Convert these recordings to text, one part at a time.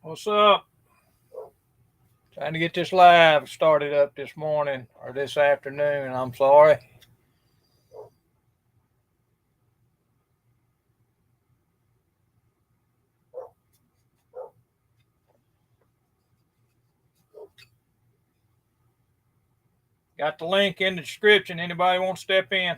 What's up? Trying to get this live started up this morning or this afternoon. I'm sorry. Got the link in the description. Anybody want to step in?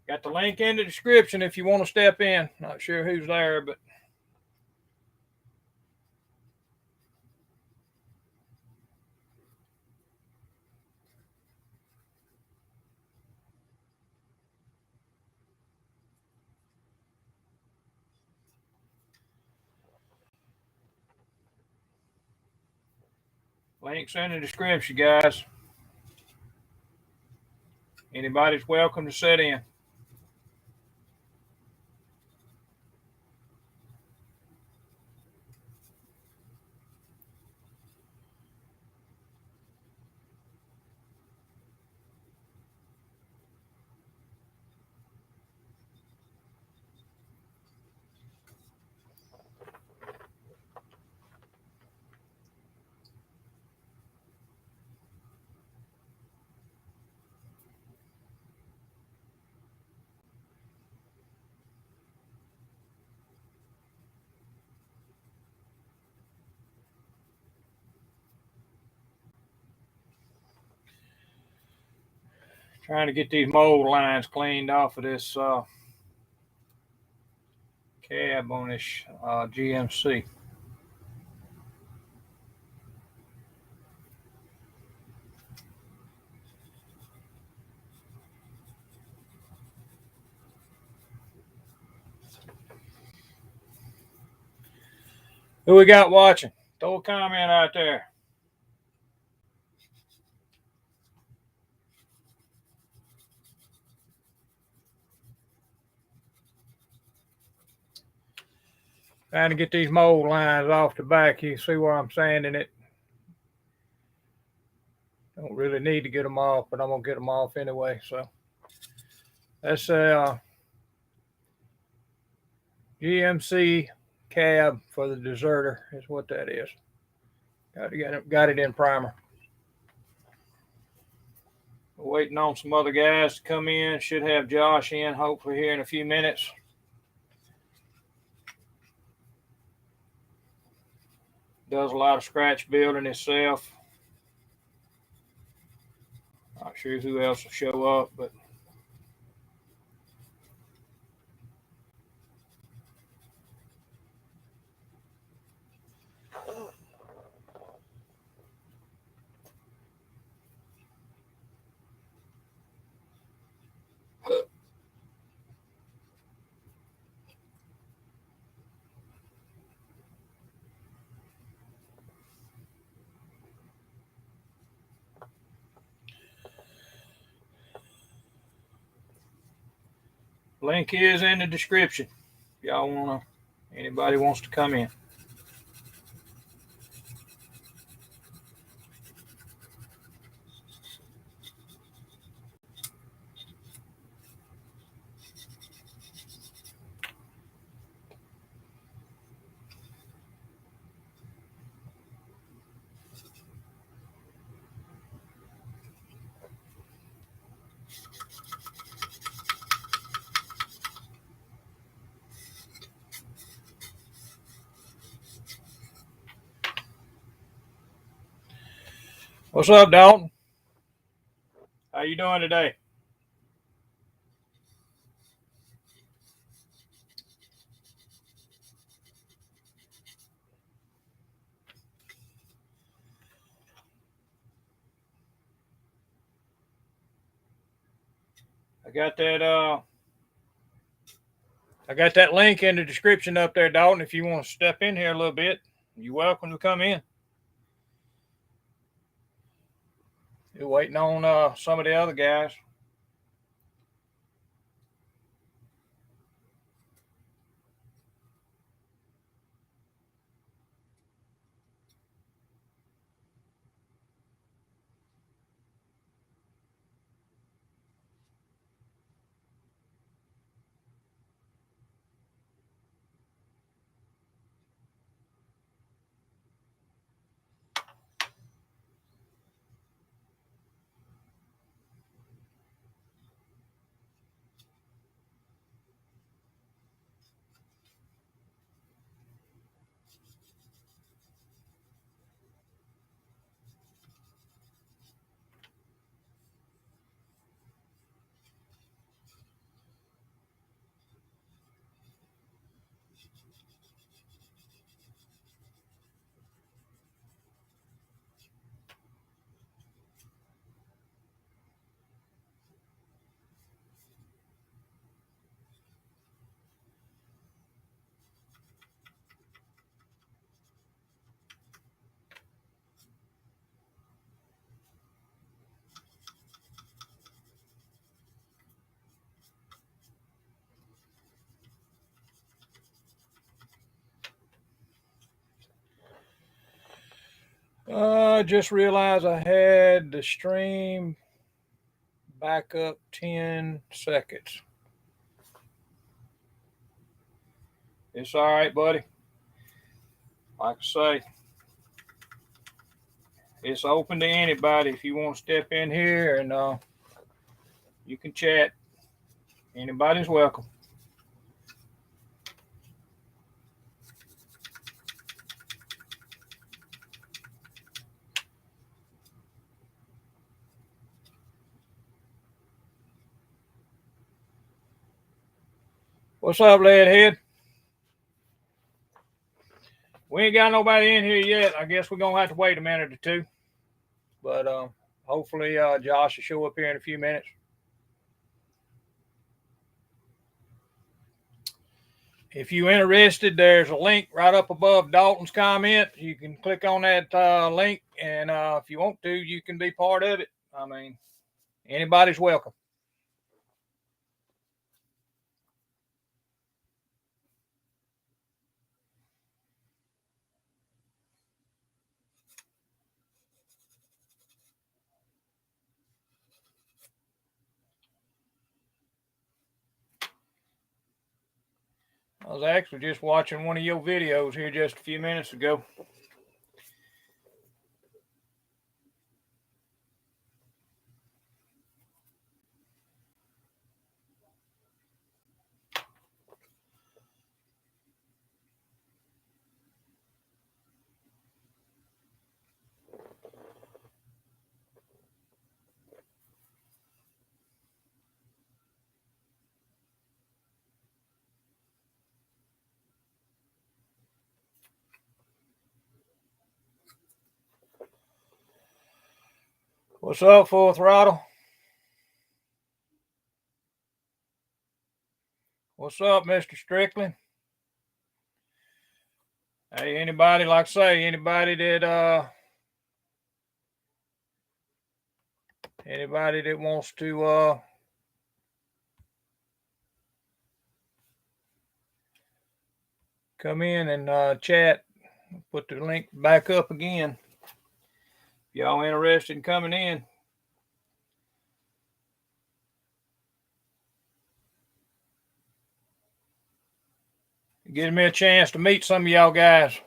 Got the link in the description if you want to step in. Not sure who's there, but links in the description, guys. Anybody's welcome to sit in. Trying to get these mold lines cleaned off of this cab on this GMC. Who we got watching? Throw a comment out there. Trying to get these mold lines off the back. You see where I'm sanding it. Don't really need to get them off, but I'm going to get them off anyway. So that's a GMC cab for the Deserter is what that is. Got it in primer. Waiting on some other guys to come in. Should have Josh in hopefully here in a few minutes. Does a lot of scratch building itself. Not sure who else will show up, but link is in the description. If y'all anybody wants to come in. What's up, Dalton? How you doing today? I got that link in the description up there, Dalton, if you want to step in here a little bit You're welcome to come in. You're waiting on some of the other guys. Just realized I had the stream back up 10 seconds. It's all right, buddy. Like I say, it's open to anybody. If you want to step in here and you can chat, anybody's welcome. What's up, Leadhead? We ain't got nobody in here yet. I guess we're going to have to wait a minute or two. But hopefully Josh will show up here in a few minutes. If you're interested, there's a link right up above Dalton's comment. You can click on that link, and if you want to, you can be part of it. I mean, anybody's welcome. I was actually just watching one of your videos here just a few minutes ago. What's up, Full Throttle? What's up, Mr. Strickland? Hey, anybody, like I say, anybody that wants to come in and chat, put the link back up again. If y'all interested in coming in. Gives me a chance to meet some of y'all guys.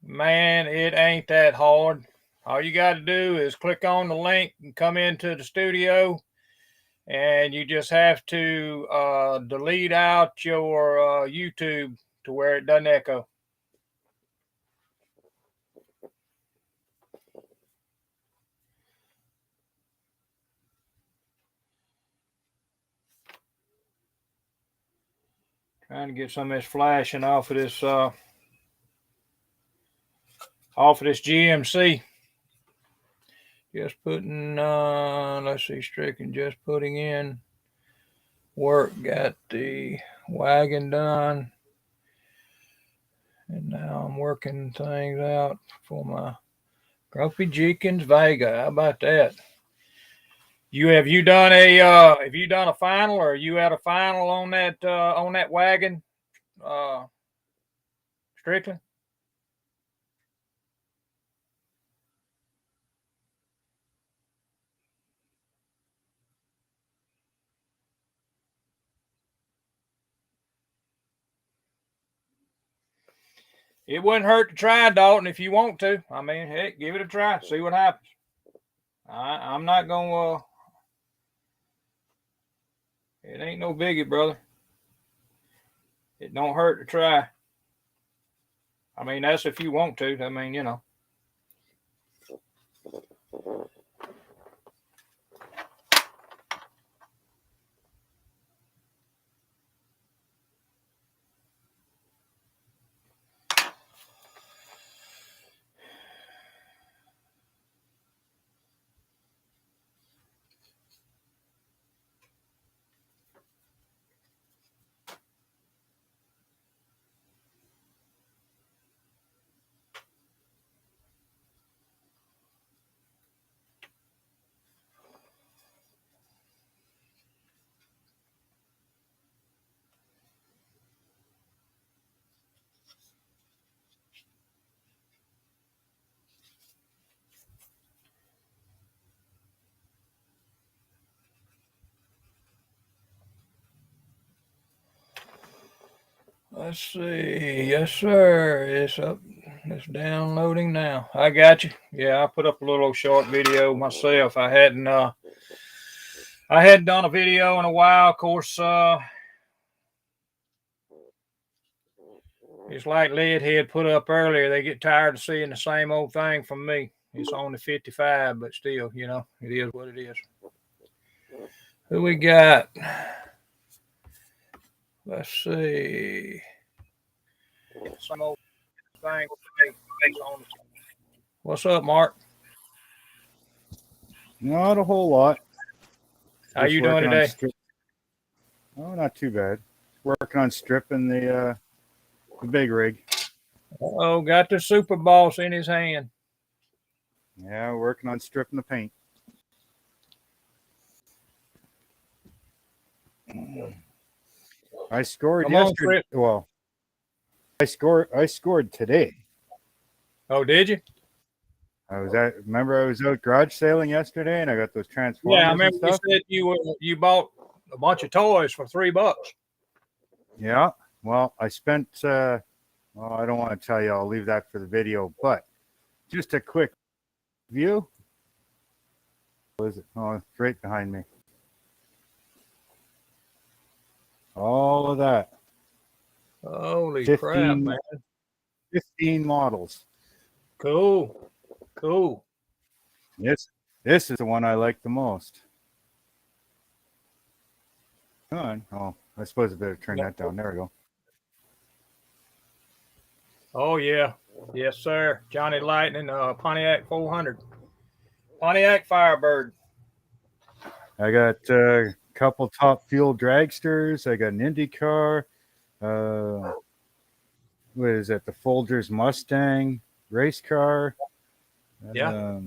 Man, it ain't that hard. All you got to do is click on the link and come into the studio, and you just have to delete out your YouTube to where it doesn't echo. Trying to get some of this flashing off of this GMC. Just putting, let's see, Stricken, just putting in work. Got the wagon done. And now I'm working things out for my Grumpy Jenkins Vega. How about that? Have you done a final, or are you at a final on that wagon, Strickland? It wouldn't hurt to try, Dalton, if you want to. I mean, heck, give it a try. See what happens. I'm not gonna. It ain't no biggie, brother. It don't hurt to try. I mean, that's if you want to. I mean, you know. Let's see. Yes, sir. It's up. It's downloading now. I got you. Yeah, I put up a little short video myself. I hadn't done a video in a while. Of course, it's like Leadhead put up earlier. They get tired of seeing the same old thing from me. It's only 55, but still, you know, it is what it is. Who we got? Let's see. Same old thing. What's up, Mark? Not a whole lot. How you doing today? Oh, not too bad. Working on stripping the big rig. Oh, got the super boss in his hand. Yeah, working on stripping the paint. I scored yesterday. Well, I scored today. Oh, did you? Remember I was out garage sailing yesterday and I got those Transformers. Yeah, I remember you said you bought a bunch of toys for $3. Yeah. Well, I spent I don't want to tell you, I'll leave that for the video, but just a quick view. What is it? Oh, it's right behind me. All of that. Holy crap, man. 15 models. Cool. This is the one I like the most. Come on. Oh, I suppose I better turn that down. There we go. Oh, yeah. Yes, sir. Johnny Lightning, Pontiac 400. Pontiac Firebird. I got a couple Top Fuel dragsters. I got an IndyCar. What is that? The Folgers Mustang race car. Yeah.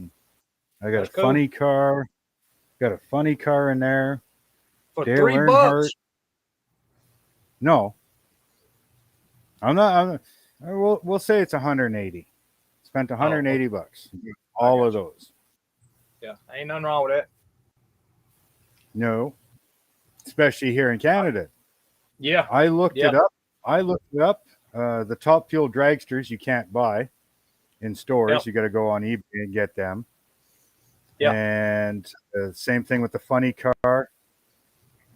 I got a funny car. Got a funny car in there. For Dale $3? No. I'm not. We'll say it's 180. Spent 180 bucks. All of those. Yeah, ain't nothing wrong with that. No, especially here in Canada. Yeah, I looked it up. The Top Fuel dragsters you can't buy in stores. Yep. You got to go on eBay and get them. Yeah, and same thing with the funny car. A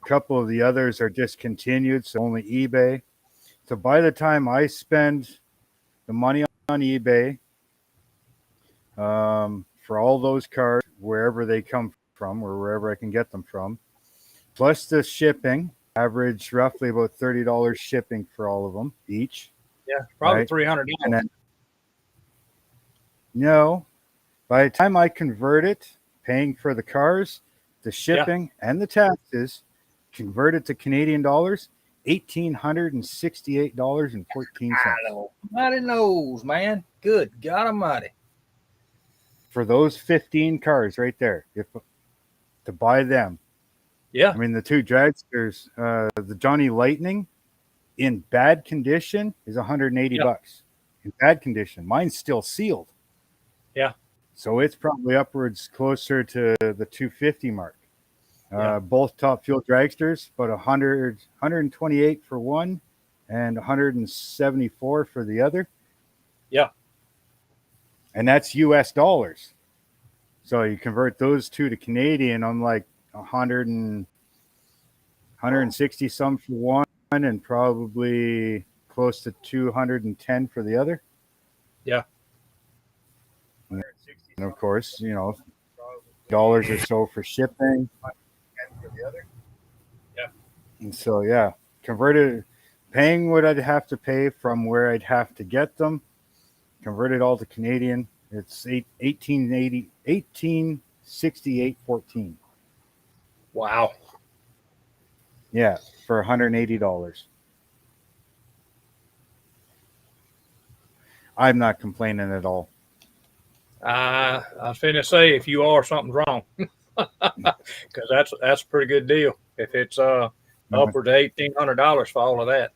couple of the others are discontinued, so only eBay. So by the time I spend the money on eBay for all those cars, wherever they come from or wherever I can get them from, plus the shipping, average roughly about $30 shipping for all of them each. Yeah, probably $300. And then, no, by the time I convert it, paying for the cars, the shipping, and the taxes, convert it to Canadian dollars, $1,868.14 Mighty knows, man. Good God Almighty. for those 15 cars right there. If to buy them, Yeah. I mean the two dragsters, the Johnny Lightning in bad condition is 180 Yeah. bucks. In bad condition, mine's still sealed. Yeah. So it's probably upwards closer to the 250 mark. Yeah. Both top fuel dragsters, but 128 for one and 174 for the other. Yeah. And that's US dollars. So you convert those two to Canadian, I'm like 160 some for one and probably close to 210 for the other. Yeah. And of course, dollars or so for shipping. Yeah. And so, yeah, converted, paying what I'd have to pay from where I'd have to get them, converted all to Canadian. It's 1868.14. Wow. Yeah, for $180. I'm not complaining at all. I was finna say, if you are, something's wrong, because that's a pretty good deal. If it's upward to $1,800 for all of that.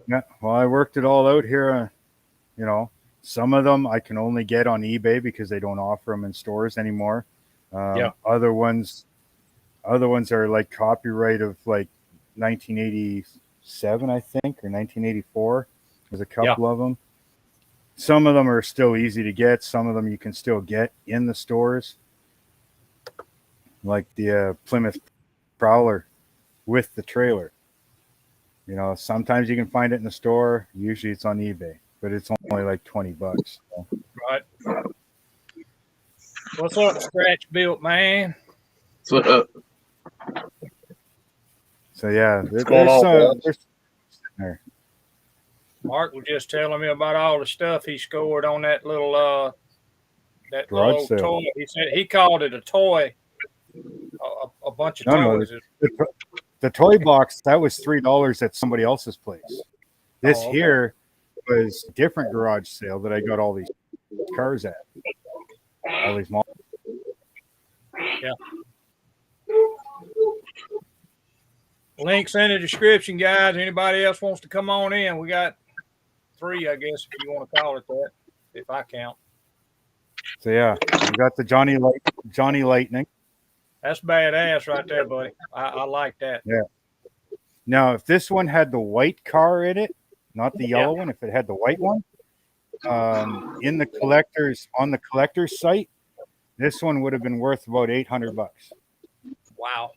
Yeah, well, I worked it all out here. Some of them I can only get on eBay because they don't offer them in stores anymore. Yeah. Other ones are like copyright of like 1987, I think, or 1984. There's a couple of them. Some of them are still easy to get. Some of them you can still get in the stores, like the Plymouth Prowler with the trailer. Sometimes you can find it in the store. Usually it's on eBay, but it's only like $20. So. Right. What's up, Scratch Built Man? What's up? So yeah, there's there. Mark was just telling me about all the stuff he scored on that little Garage sale. toy. He said he called it a toy, a bunch of toys. The toy box, that was $3 at somebody else's place. This here was a different garage sale that I got all these cars at. All these models. Yeah. Links in the description, guys. Anybody else wants to come on in? We got 3, I guess, if you want to call it that, if I count. So yeah, we got the Johnny Lightning. That's badass right there, buddy. I like that. Yeah. Now, if this one had the white car in it, not the yellow one, if it had the white one, on the collector's site, this one would have been worth about $800. Wow.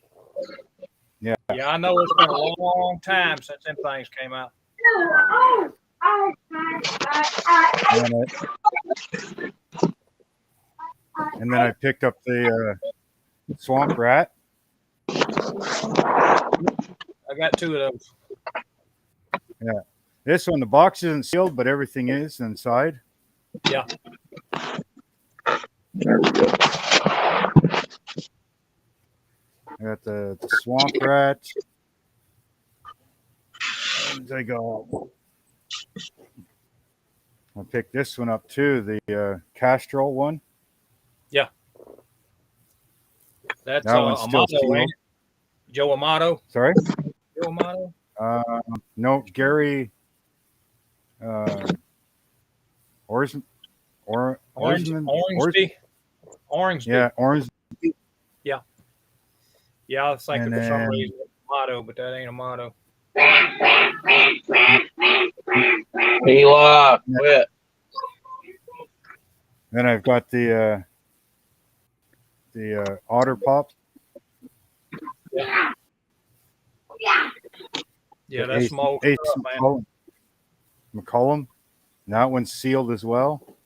Yeah. Yeah, I know it's been a long time since them things came out. And then I picked up the Swamp Rat. I got 2 of those. Yeah. This one, the box isn't sealed, but everything is inside. Yeah. There we go. I got the Swamp Rat. And I go. I picked this one up too, the Castrol one. Yeah. That's that one's still Amato, ain't it? Joe Amato. Sorry? Joe Amato? No, Gary Orangey. Yeah, Orange. Yeah, I was thinking for some reason Amato, but that ain't Amato. Eli, quit. Then I've got the Otter Pop. Yeah, that's small stuff, man. McCollum. And that one's sealed as well.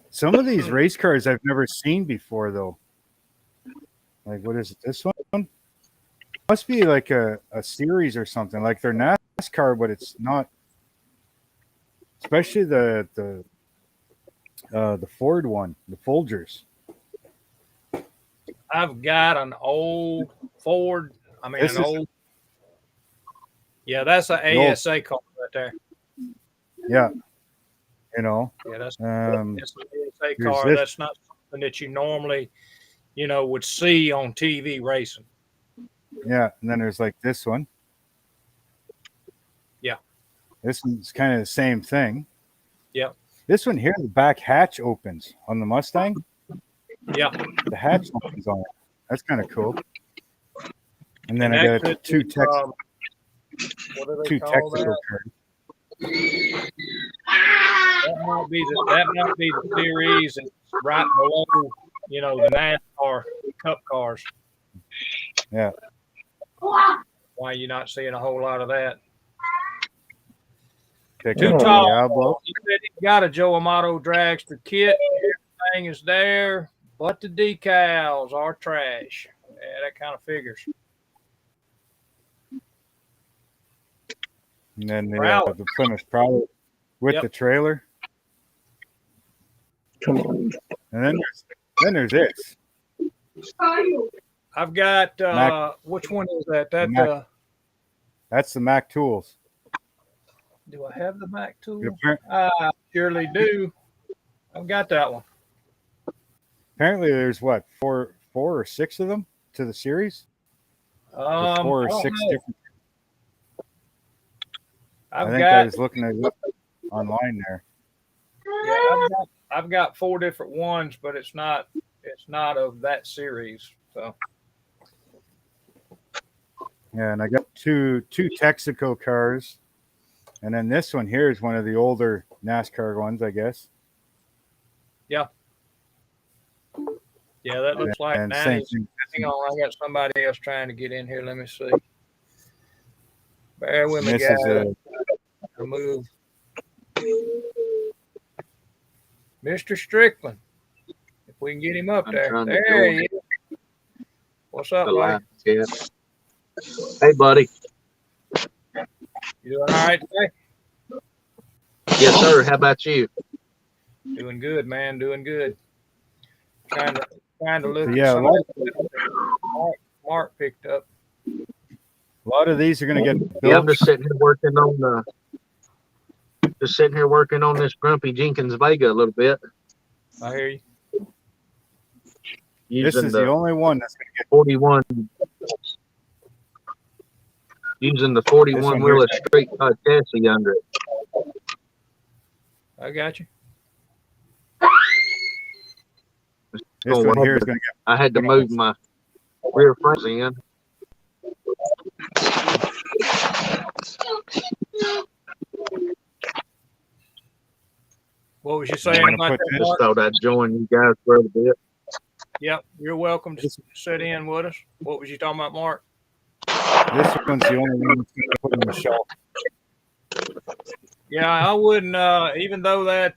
Some of these race cars I've never seen before, though. Like, what is it? This one? Must be like a series or something. Like they're NASCAR, but it's not. Especially the Ford one, the Folgers. I've got an old Ford. I mean, This an is old. Yeah, that's an the old, ASA car right there. yeah, you know. Yeah, that's Um, it's an ASA here's car. this, That's not something that you normally, would see on TV racing. yeah, and then there's like this one. Yeah. This one's kind of the same thing. Yep. This one here, the back hatch opens on the Mustang. Yeah. The hatch opens on it. That's kind of cool. And then And I that got could two be, text, what do they two call technical that? cards. That might be the series that's right below, the NASCAR Cup cars. Yeah. Why you not seeing a whole lot of that? Pick Too up tall. Diablo. He said he's got a Joe Amato dragster kit. Everything is there, but the decals are trash. Yeah, that kind of figures. And then Prowler. the Plymouth Prowler with Yep. the trailer. Come on. And then there's this. I've got Mac- which one is that? That Mac- That's the Mac Tools. do I have the Mac tool? Appar- I surely do. I've got that one. Apparently, there's what four or six of them to the series. Or four I or don't six know. different. I I've think I got was looking at it online there. yeah, I've got 4 different ones, but it's not of that series. So Yeah, and I got two Texaco cars, and then this one here is one of the older NASCAR ones, I guess. yeah, that looks like And same 90s. thing. Hang on, I got somebody else trying to get in here. Let me see. Bear with me, This guys. is a Remove Mr. Strickland. If we can get him up I'm there. trying to There join he is. What's up, the buddy? live chat. Hey, buddy. You doing all right today? Yes, sir. How about you? Doing good, man. Doing good. Trying to look Yeah, at a some lot, of that Mark picked up. a lot of these are going to get Yeah, I'm built. just sitting here working on this Grumpy Jenkins Vega a little bit, I hear you. This using is the only one that's going to get 41, using the This 41 one wheeler street chassis under it. I got you. this one here is going to get. I had to move my rear front in. What was you I'm saying gonna about put that, this- Just Mark? thought I'd join you guys for a bit. Yep, you're welcome to sit in with us. What was you talking about, Mark? This one's the only one that's going to put on the shelf. Yeah, I wouldn't. Even though that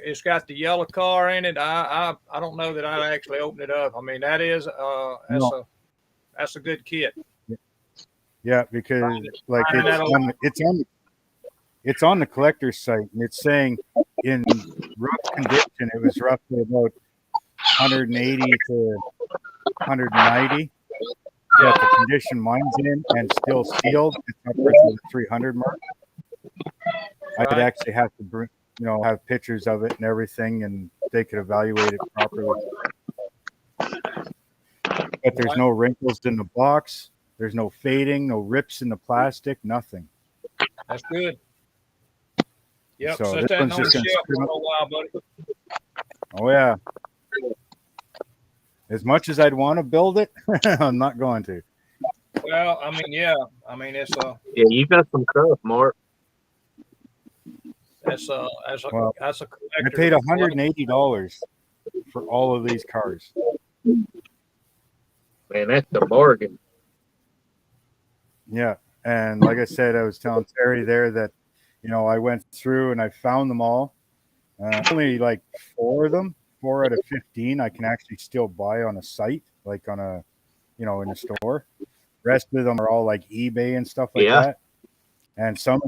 it's got the yellow car in it, I don't know that I'd actually open it up. I mean, that's No. a good kit. Yeah, because like Find that it's on the collector's site, and it's saying in rough condition it was roughly about 180 to 190. But the condition mine's in and still sealed, it's upwards of the 300 mark. I'd Right. actually have to bring, have pictures of it and everything, and they could evaluate it properly. But there's no wrinkles in the box. There's no fading, no rips in the plastic, nothing. That's good. Yep, So set this that one's on the just gonna shelf for screw a up. little while, buddy. Oh yeah. As much as I'd want to build it, I'm not going to. Well, I mean, yeah, I mean it's Yeah, you got some stuff, Mark. that's a Well, that's a I collector. paid $180 for all of these cars. Man, that's the bargain. Yeah. And like I said, I was telling Terry there that, I went through and I found them all. Only like 4 of them, 4 out of 15, I can actually still buy on a site, like on a, in a store. Rest of them are all like eBay and stuff like Yeah. that. And some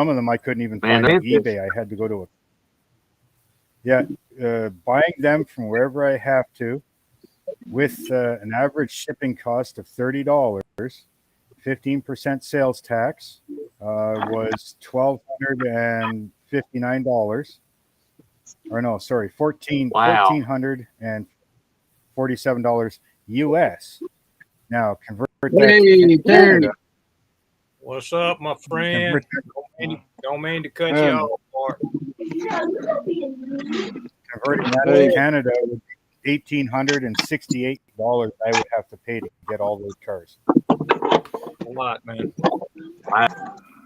of them I couldn't even Man, find on that is- eBay. I had to go to buying them from wherever I have to. with an average shipping cost of $30. 15% sales tax was $1,259. Or no, sorry, Wow. $1,447 US. Now convert that Hey, to Terry. Canada. What's up, my friend? Convert that, Don't mean to cut you off, Bart. converting that to Canada would be $1,868 I would have to pay to get all those cars. A lot, man. Wow.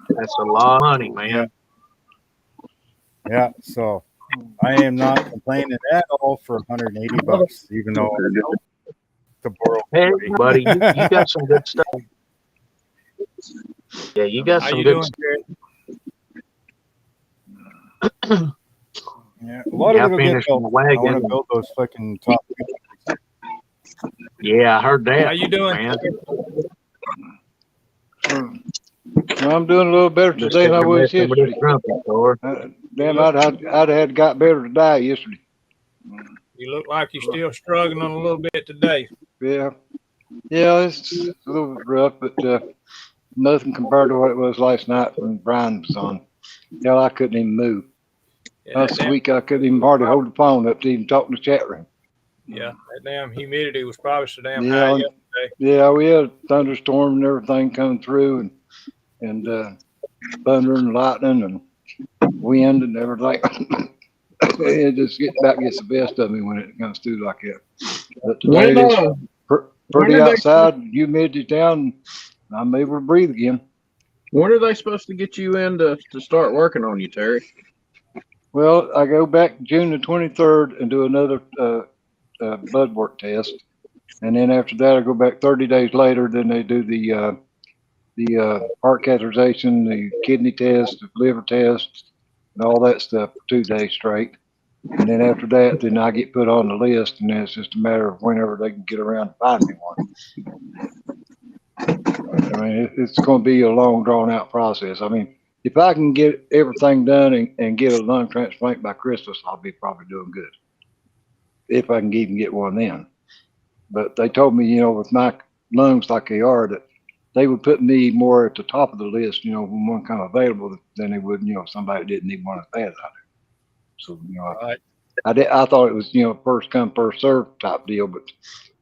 That's a lot of money, man. Yeah, so I am not complaining at all for $180, even though to borrow. Hey, buddy, you got some good stuff. Yeah, you got How some you good doing, stuff. Yeah, a lot Yeah, I of it will get finished built. my I want wagon. to build those fucking top. Yeah, I heard that. How you doing? man? Well, I'm doing a little better Just today than I sitting there was messing with this yesterday. grumpy, Thor. Damn, I'd had got better to die yesterday. You look like you're still struggling a little bit today. Yeah, it's a little rough, but nothing compared to what it was last night when Brian was on. Hell, I couldn't even move. Yeah, Last week I couldn't even hardly hold the phone up to even talk in the chat room. that damn humidity was probably so damn Yeah, high yesterday. Yeah, we had a thunderstorm and everything coming through, and thunder and lightning and wind and everything. It just gets the best of me when it comes through like that. But today it's pretty outside, humidity down, and I'm able to breathe again. When are they supposed to get you in to start working on you, Terry? Well, I go back June the 23rd and do another blood work test, and then after that I go back 30 days later. Then they do the heart catheterization, the kidney test, the liver test, and all that stuff for 2 days straight. And then after that, then I get put on the list, and then it's just a matter of whenever they can get around to find me one. I mean, it's going to be a long, drawn-out process. I mean, if I can get everything done and get a lung transplant by Christmas, I'll be probably doing good. If I can even get one then. But they told me, with my lungs like they are, that they would put me more at the top of the list, when one come available than they would, if somebody didn't need one as bad as I do. So, Right. I thought it was, first come, first served type deal, but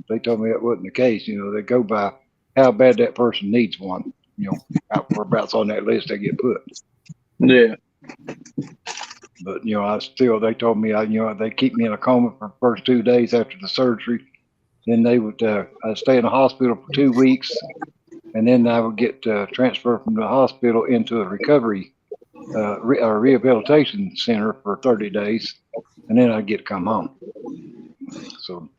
they told me that wasn't the case. They go by how bad that person needs one, whereabouts on that list they get put. Yeah. But, they told me, they keep me in a coma for the first 2 days after the surgery. Then they would, I'd stay in the hospital for 2 weeks, and then I would get transferred from the hospital into a recovery or rehabilitation center for 30 days, and then I'd get to come home. So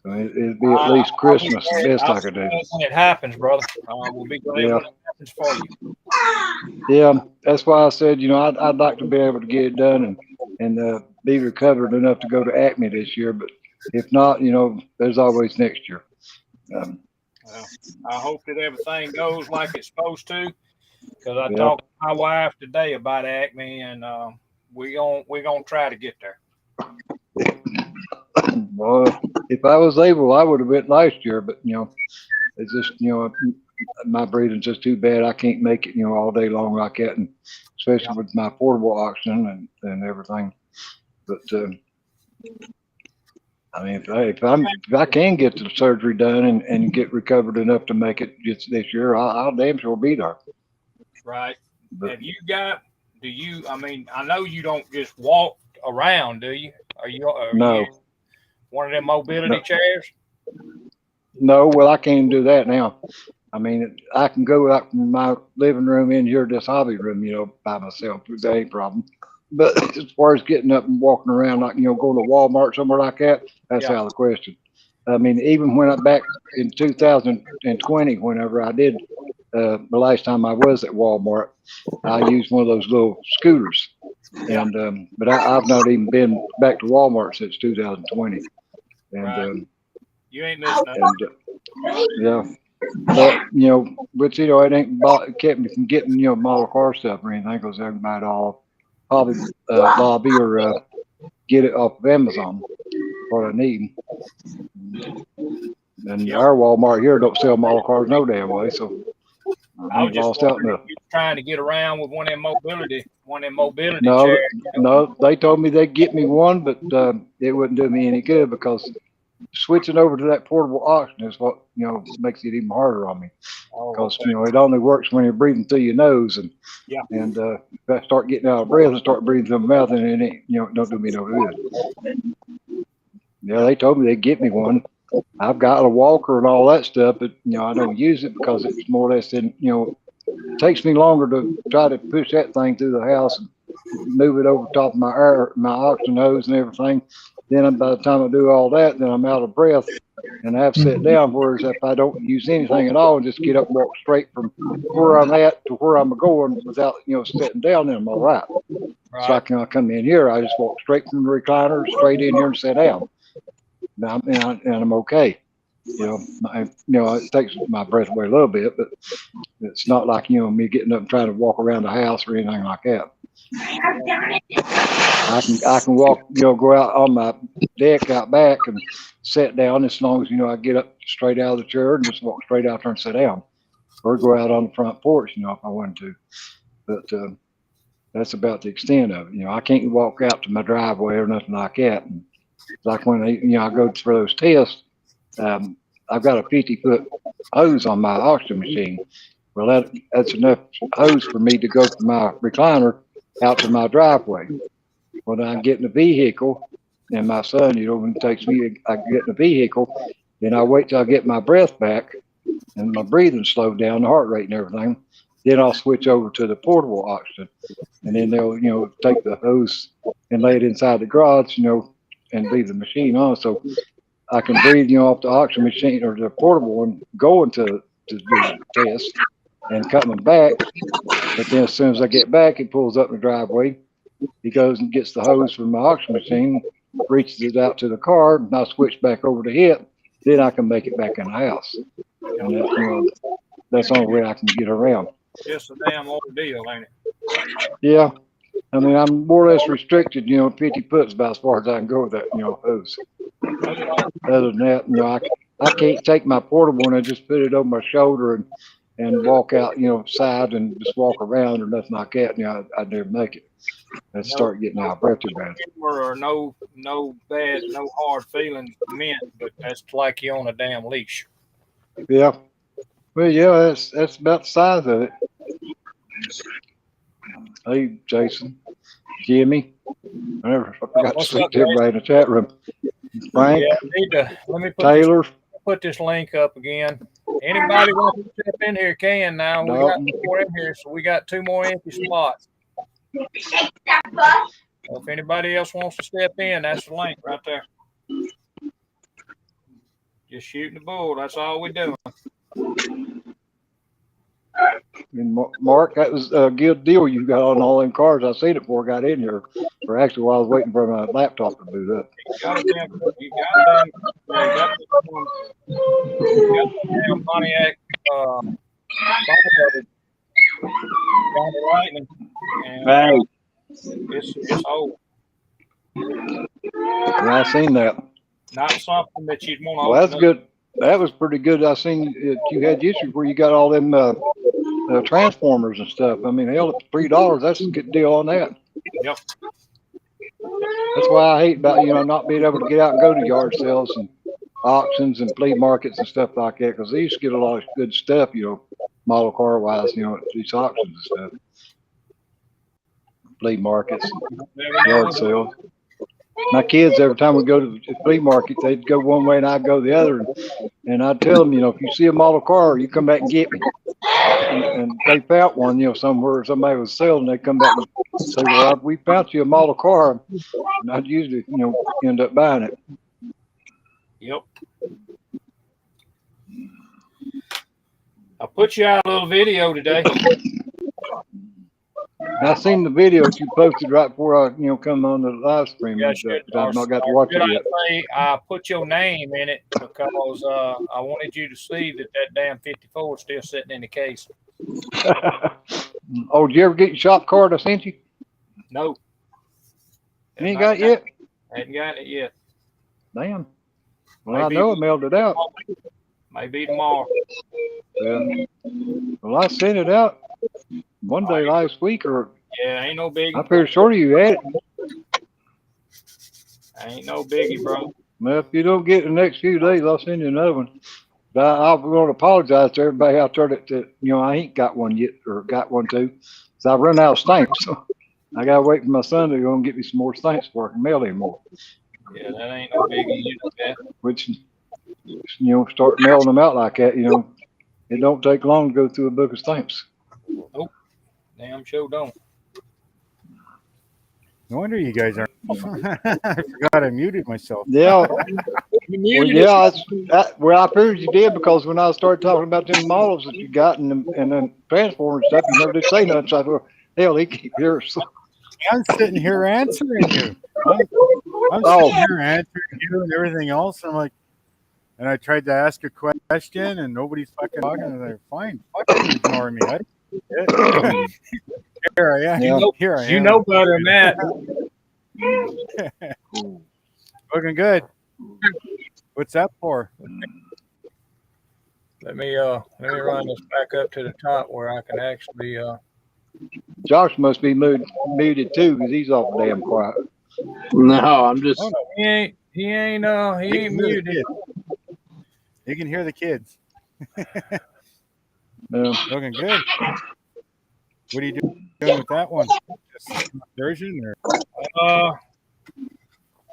it'd be at least Christmas, the best I could do. When it happens, brother, we'll be glad when it happens for you. Yeah, that's why I said, I'd like to be able to get it done and be recovered enough to go to Acme this year. But if not, there's always next year. Well, I hope that everything goes like it's supposed to, because I talked to my wife today about Acme, and we're gonna try to get there. Well, if I was able, I would have went last year, but it's just my breathing's just too bad. I can't make it all day long like that, and especially with my portable oxygen and everything. But I mean, if I can get the surgery done and get recovered enough to make it just this year, I'll damn sure be there. Right. But I mean, I know you don't just walk around, do you? Are you one of them mobility chairs? No, well, I can't even do that now. I mean, I can go out from my living room in here, this hobby room, by myself. That ain't a problem. But as far as getting up and walking around, like, going to Walmart, somewhere like that, that's out of the question. I mean, even when I'm back in 2020, whenever I did, the last time I was at Walmart, I used one of those little scooters. And, but I've not even been back to Walmart since 2020. And, you ain't missing nothing. Yeah. But, it ain't kept me from getting, model car stuff or anything, because everybody all probably lobby or get it off of Amazon. what I need. And our Walmart here don't sell model cars no damn way, so I I was ain't just lost out wondering enough. if you were trying to get around with one of them mobility No, chairs. no, they told me they'd get me one, but it wouldn't do me any good because switching over to that portable oxygen is what, makes it even harder on me. Oh, Because, okay. it only works when you're breathing through your nose. And, Yeah. and if I start getting out of breath and start breathing through my mouth, then it ain't, don't do me no good. Yeah, they told me they'd get me one. I've got a walker and all that stuff, but, I don't use it because it's more or less in, it takes me longer to try to push that thing through the house and move it over top of my oxygen hose and everything. Then by the time I do all that, then I'm out of breath and I have to sit down. Whereas if I don't use anything at all and just get up and walk straight from where I'm at to where I'm going without, sitting down, then I'm all right. Right. So I can come in here. I just walk straight from the recliner, straight in here and sit down. And I'm okay. It takes my breath away a little bit, but it's not like, me getting up and trying to walk around the house or anything like that. I can walk, go out on my deck out back and sit down as long as, I get up straight out of the chair and just walk straight out there and sit down. Or go out on the front porch, if I wanted to. But that's about the extent of it. I can't walk out to my driveway or nothing like that. And like when I go for those tests, I've got a 50-foot hose on my oxygen machine. Well, that's enough hose for me to go from my recliner out to my driveway. When I get in the vehicle, and my son, when it takes me, I get in the vehicle, then I wait till I get my breath back and my breathing slowed down, the heart rate and everything. Then I'll switch over to the portable oxygen, and then they'll, take the hose and lay it inside the garage, and leave the machine on, so I can breathe, off the oxygen machine or the portable one, going to do the test and coming back. But then as soon as I get back, it pulls up in the driveway. He goes and gets the hose from my oxygen machine, reaches it out to the car, and I switch back over to it. Then I can make it back in the house. And that's the only way I can get around. Just a damn ordeal, ain't it? Yeah. I mean, I'm more or less restricted, 50 foot is about as far as I can go with that, hose. Other than that, I can't take my portable and I just put it over my shoulder and walk out, side and just walk around or nothing like that. I'd never make it. I'd start getting out of breath too bad. Or no bad, no hard feelings meant, but that's like you on a damn leash. Yeah. Well, yeah, that's about the size of it. Hey, Jason, Jimmy, I forgot to speak to everybody in the chat room. Frank, Let me Taylor. put this link up again. Anybody want to step in here can now. We got 2 more in here, so we got 2 more empty slots. So if anybody else wants to step in, that's the link right there. Just shooting the bull. That's all we're doing. And Mark, that was a good deal you got on all them cars. I seen it before I got in here, or actually while I was waiting for my laptop to boot up. You got a damn Pontiac Johnny Lightning, and it's old. Yeah, I seen that. Not something that you'd want to. Well, that's good. That was pretty good. I seen you had issues where you got all them transformers and stuff. I mean, hell, at $3, that's a good deal on that. Yep. That's why I hate about not being able to get out and go to yard sales and auctions and flea markets and stuff like that, because they used to get a lot of good stuff, model car wise, at these auctions and stuff, flea markets, yard sales. My kids, every time we go to the flea market, they'd go one way and I'd go the other. And I'd tell them, if you see a model car, you come back and get me. And they found one, somewhere somebody was selling. They come back and say, well, we found you a model car. And I'd usually, end up buying it. Yep. I put you out a little video today. I seen the video that you posted right before I, come on the live stream. Yeah, I've not got to watch it yet. I put your name in it because I wanted you to see that damn 54 is still sitting in the case. Oh, did you ever get your shop card I sent you? No. You ain't got it yet? I hadn't got it yet. Damn. Well, Maybe- I know I mailed it out. Maybe tomorrow. Yeah. Well, I sent it out one day last week, or Yeah, ain't no biggie. I'm pretty sure you had it. Ain't no biggie, bro. Well, if you don't get it in the next few days, I'll send you another one. But I'm going to apologize to everybody out there that I ain't got one yet, or got one too. So I run out of stamps. So I got to wait for my son to go and get me some more stamps before I can mail anymore. Yeah, that ain't no biggie. You know that. Which, start mailing them out like that, it don't take long to go through a book of stamps. Damn sure don't. No wonder you guys aren't. I forgot I muted myself. Yeah. You Well, muted yeah, I figured you did, because when I started talking about them models that you got and then transformer and stuff, you never did say nothing. So I thought, hell, he can't hear us. I'm sitting here answering you. I'm Oh. sitting here answering you and everything else. And I'm like, and I tried to ask a question and nobody's fucking talking. And they're fine, fucking ignore me. Here I am. Yeah. Here I am. You know better than that. Looking good. What's that for? Let me run this back up to the top where I can actually Josh must be muted too, because he's awful damn quiet. No, I'm just. Oh, no. he ain't You can hear the muted. kids. You can hear the kids. Looking good. What are you doing with that one? Just version or?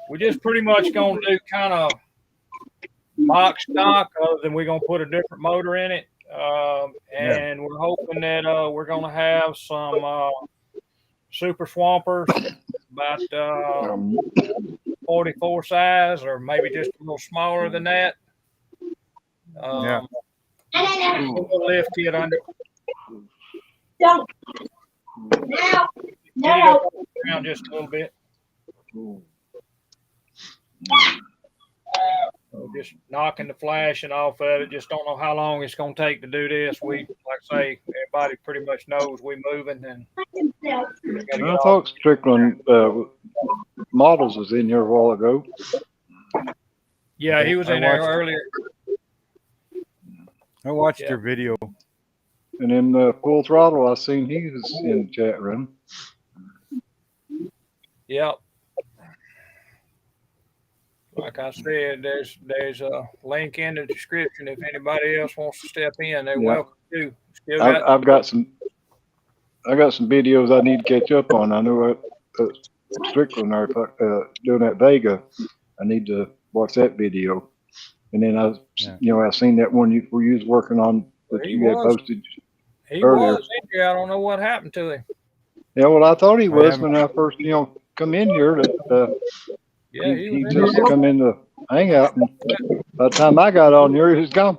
We just pretty much gonna do kind of box stock, other than we're gonna put a different motor in it. And we're hoping that we're gonna have some super swampers, about 44 size, or maybe just a little smaller than that. Yeah. We'll lift it under. Don't. Get it up around just a little bit. So just knocking the flashing off of it. Just don't know how long it's going to take to do this. We, like I say, everybody pretty much knows we moving, and we gotta get I off. thought Strickland Models was in here a while ago. Yeah, he was in there earlier. I watched Yeah. your video. And in Full Throttle, I seen he was in the chat room. Yep. Like I said, there's a link in the description. If anybody else wants to step in, they're Yeah. welcome to. Still got I've got some videos I need to catch up on. I know Strickland are doing that Vega. I need to watch that video. And then I seen that one you was working on that He you had was. posted. he earlier. was in here. I don't know what happened to him. Yeah, well, I thought he was haven't- when I first come in here. That Yeah, he he was in just there. come in to hang out. And by the time I got on here, he was gone.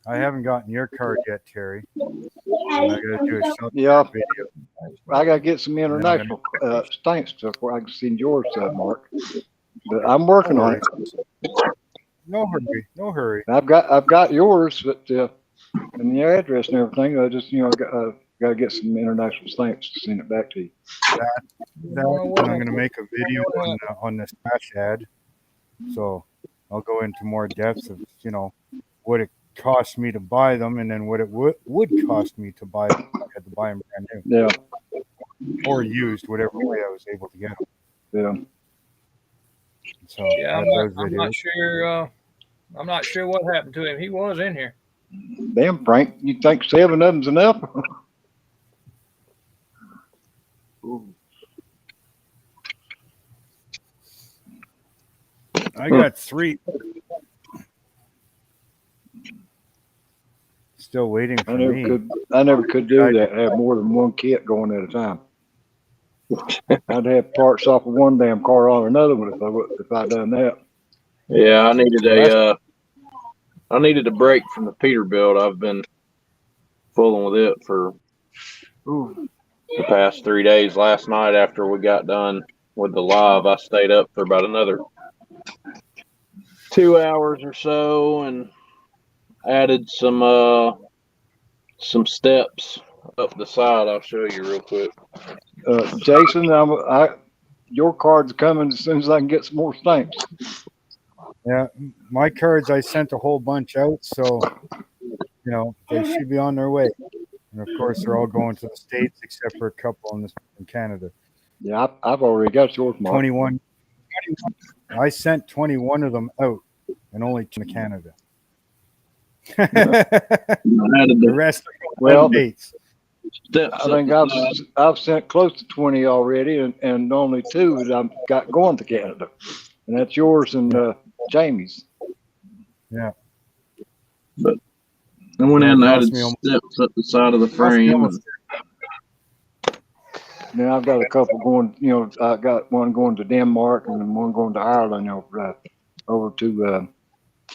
I haven't gotten your card yet, Terry. And I gotta do a short Yeah, video. I gotta get some international stamps before I can send yours, Mark. But I'm working on it. No hurry. No hurry. I've got yours, but and your address and everything. I just got to get some international stamps to send it back to you. And I'm gonna make a video on this cash ad. So I'll go into more depth of what it cost me to buy them, and then what it would cost me to buy them. I had to buy them brand new Yeah, or used, whatever way I was able to get them. yeah. So Yeah, I have those I'm not videos. sure. I'm not sure what happened to him. He was in here. Damn, Frank, you think 7 of them's enough? I got 3. Still waiting for me. I never could do that. Have more than one kit going at a time. I'd have parts off of one damn car on another one if I'd done that. Yeah, I needed a break from the Peterbilt. I've been fooling with it for the past 3 days. Last night, after we got done with the live, I stayed up for about another 2 hours or so and added some steps up the side. I'll show you real quick. Jason, your card's coming as soon as I can get some more stamps. Yeah, my cards I sent a whole bunch out, so they should be on their way. And of course, they're all going to the States except for a couple in Canada. Yeah, I've already got yours, Mark. 21. I sent 21 of them out, and only 2 to Canada. The rest are States. I think I've sent close to 20 already, and only 2 that I've got going to Canada, and that's yours and Jamie's. Yeah. But I went in and added steps up the side of the frame. Now I've got a couple going. I got one going to Denmark and then one going to Ireland. Over to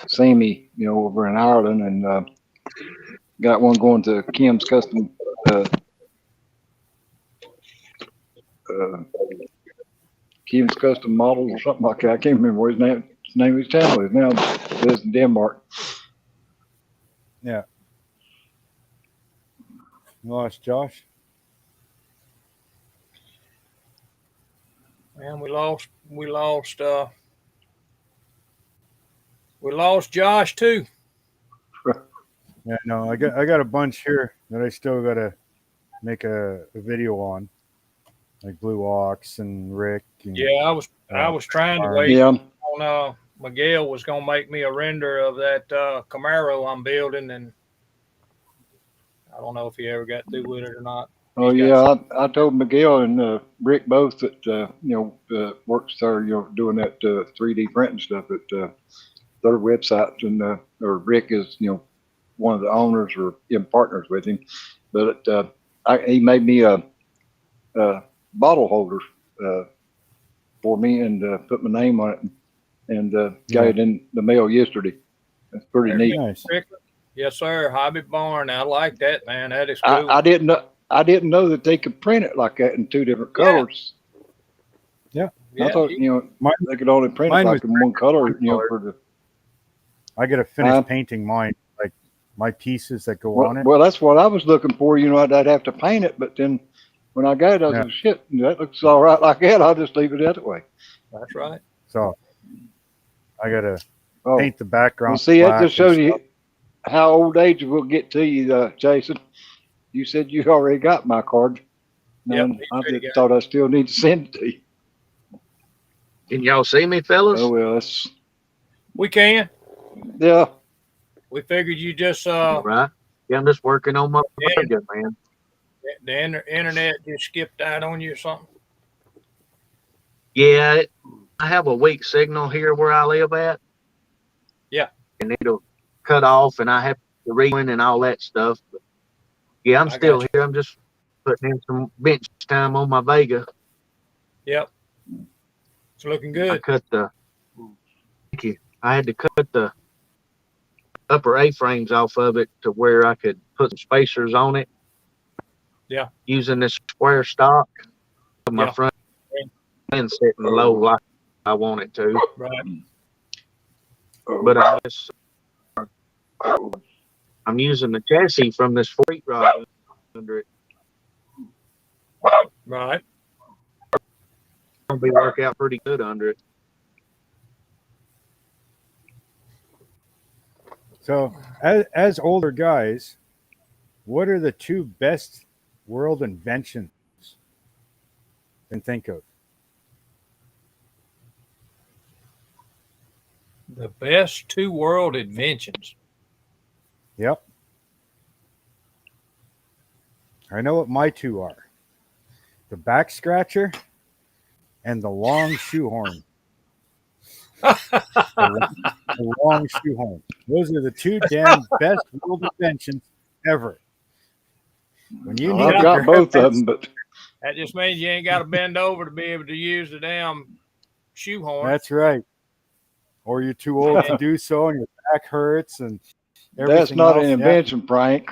Sammy, over in Ireland, and got one going to Kim's Custom. Kim's Custom Models or something like that. I can't remember what his name of his channel is now. It is in Denmark. Yeah. You lost Josh? Man, we lost Josh too. Yeah, no, I got a bunch here that I still gotta make a video on, like Blue Ox and Rick. And, Yeah, I was trying to wait. Yeah. On Miguel was gonna make me a render of that Camaro I'm building, and I don't know if he ever got through with it or not. Oh yeah, I told Miguel and Rick both that works there, doing that 3D printing stuff at their website, and or Rick is one of the owners or in partners with him, but he made me a bottle holder for me and put my name on it, and got it in the mail yesterday. That's pretty neat. Nice. Yes, sir. Hobby Barn. I like that, man. That is cool. I didn't know that they could print it like that in 2 different colors. Yeah. I thought they could only print it like in one color. For the. I got to finish painting mine, like my pieces that go on it. Well, that's what I was looking for. I'd have to paint it, but then when I got it, I was like, shit, that looks all right like that. I'll just leave it that way. That's right. So I got to paint the background. Well, see, that just shows you how old age will get to you, Jason. You said you already got my card. Yep, I just thought I still need to send it to you. Can y'all see me, fellas? Oh, well, We can. Yeah. We figured you just Right. Yeah, I'm just working on my burger, man. the internet just skipped out on you or something. Yeah, I have a weak signal here where I live at. Yeah. And it'll cut off, and I have to rewind and all that stuff. But yeah, I'm still here. I'm just putting in some bench time on my Vega. Yep. It's looking good. Thank you. I had to cut the upper A-frames off of it to where I could put some spacers on it. Yeah. Using this square stock. My front end sitting low like I want it to. Right. But I'm using the chassis from this 4 rod under it. Right. It'll work out pretty good under it. So, as older guys, what are the 2 best world inventions you can think of? The best 2 world inventions. Yep. I know what my 2 are. The back scratcher and the long shoehorn. The long shoehorn. Those are the 2 damn best world inventions ever. When you I've got both of them, but that just means you ain't got to bend over to be able to use the damn shoehorn. That's right. Or you're too old to do so, and your back hurts, and everything that's not else. an invention, Frank.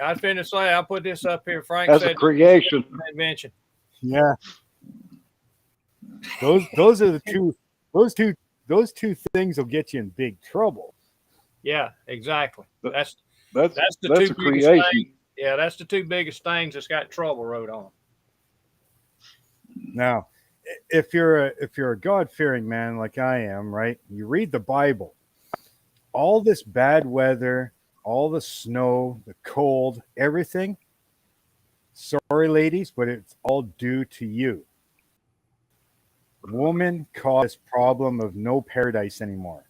I was finna say, I'll put this up here. Frank That's said a creation. Invention. Yeah. Those are the 2. Those two things will get you in big trouble. Yeah, exactly. That's That's the a 2 biggest creation. things. Yeah, that's the 2 biggest things that's got trouble wrote on. Now, if you're a God-fearing man like I am, right? You read the Bible. All this bad weather, all the snow, the cold, everything. Sorry, ladies, but it's all due to you. Woman caused this problem of no paradise anymore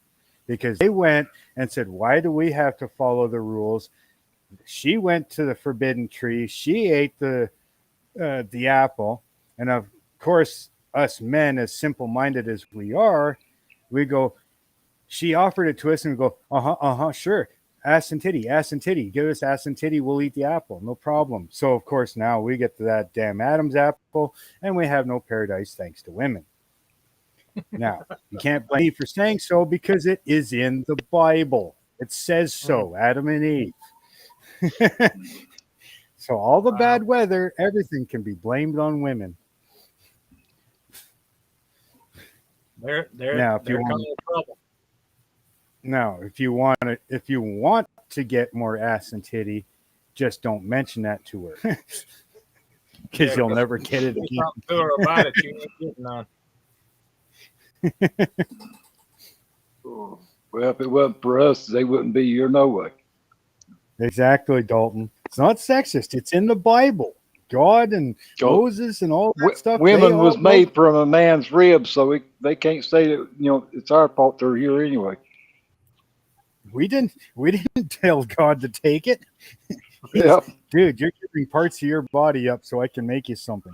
because they went and said, why do we have to follow the rules? She went to the forbidden tree. She ate the apple. And of course, us men, as simple-minded as we are, we go, she offered it to us and we go, sure. Ass and titty, give us ass and titty, we'll eat the apple, no problem. So of course now we get to that damn Adam's apple and we have no paradise thanks to women. Now, you can't blame me for saying so because it is in the Bible. It says so, Adam and Eve. So all the bad weather, everything can be blamed on women. They're Now, if you want causing trouble. Now, if you want to get more ass and titty, just don't mention that to her, because you'll never get it Do again. something to her about it. You ain't getting none. Well, if it wasn't for us, they wouldn't be here no way. Exactly, Dalton. It's not sexist. It's in the Bible. God and Moses and all that stuff. Women was made from a man's rib, so they can't say that it's our fault they're here anyway. We didn't tell God to take it. Yep. Dude, you're giving parts of your body up so I can make you something.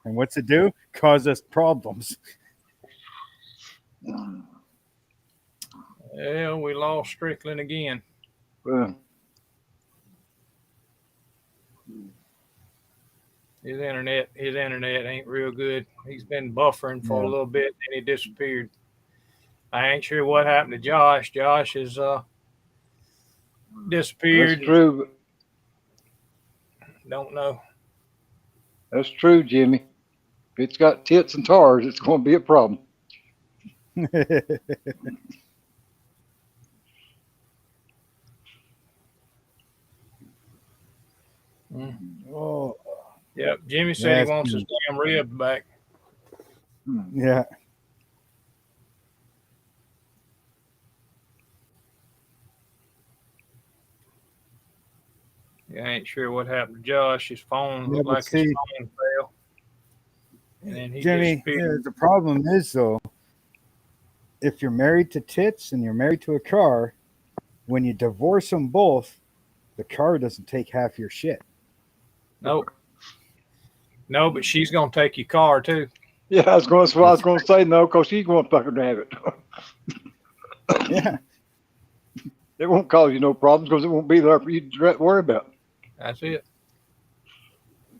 And what's it do? Cause us problems. Yeah, we lost Strickland again. Well, His internet ain't real good. He's been buffering for a little bit, and he disappeared. I ain't sure what happened to Josh. Josh has disappeared. that's true. Don't know. That's true, Jimmy. If it's got tits and tars, it's going to be a problem. Oh, Yep. Jimmy said he wants his damn rib back. yeah. Yeah, I ain't sure what happened to Josh. His phone Yeah, looked but like his see- phone fell. And then he Jimmy, disappeared. the problem is, though, if you're married to tits and you're married to a car, when you divorce them both, the car doesn't take half your shit. Nope. No, but she's gonna take your car too. Yeah, I was going to say no, because she's going to fucking have it. Yeah. It won't cause you no problems because it won't be there for you to worry about. That's it.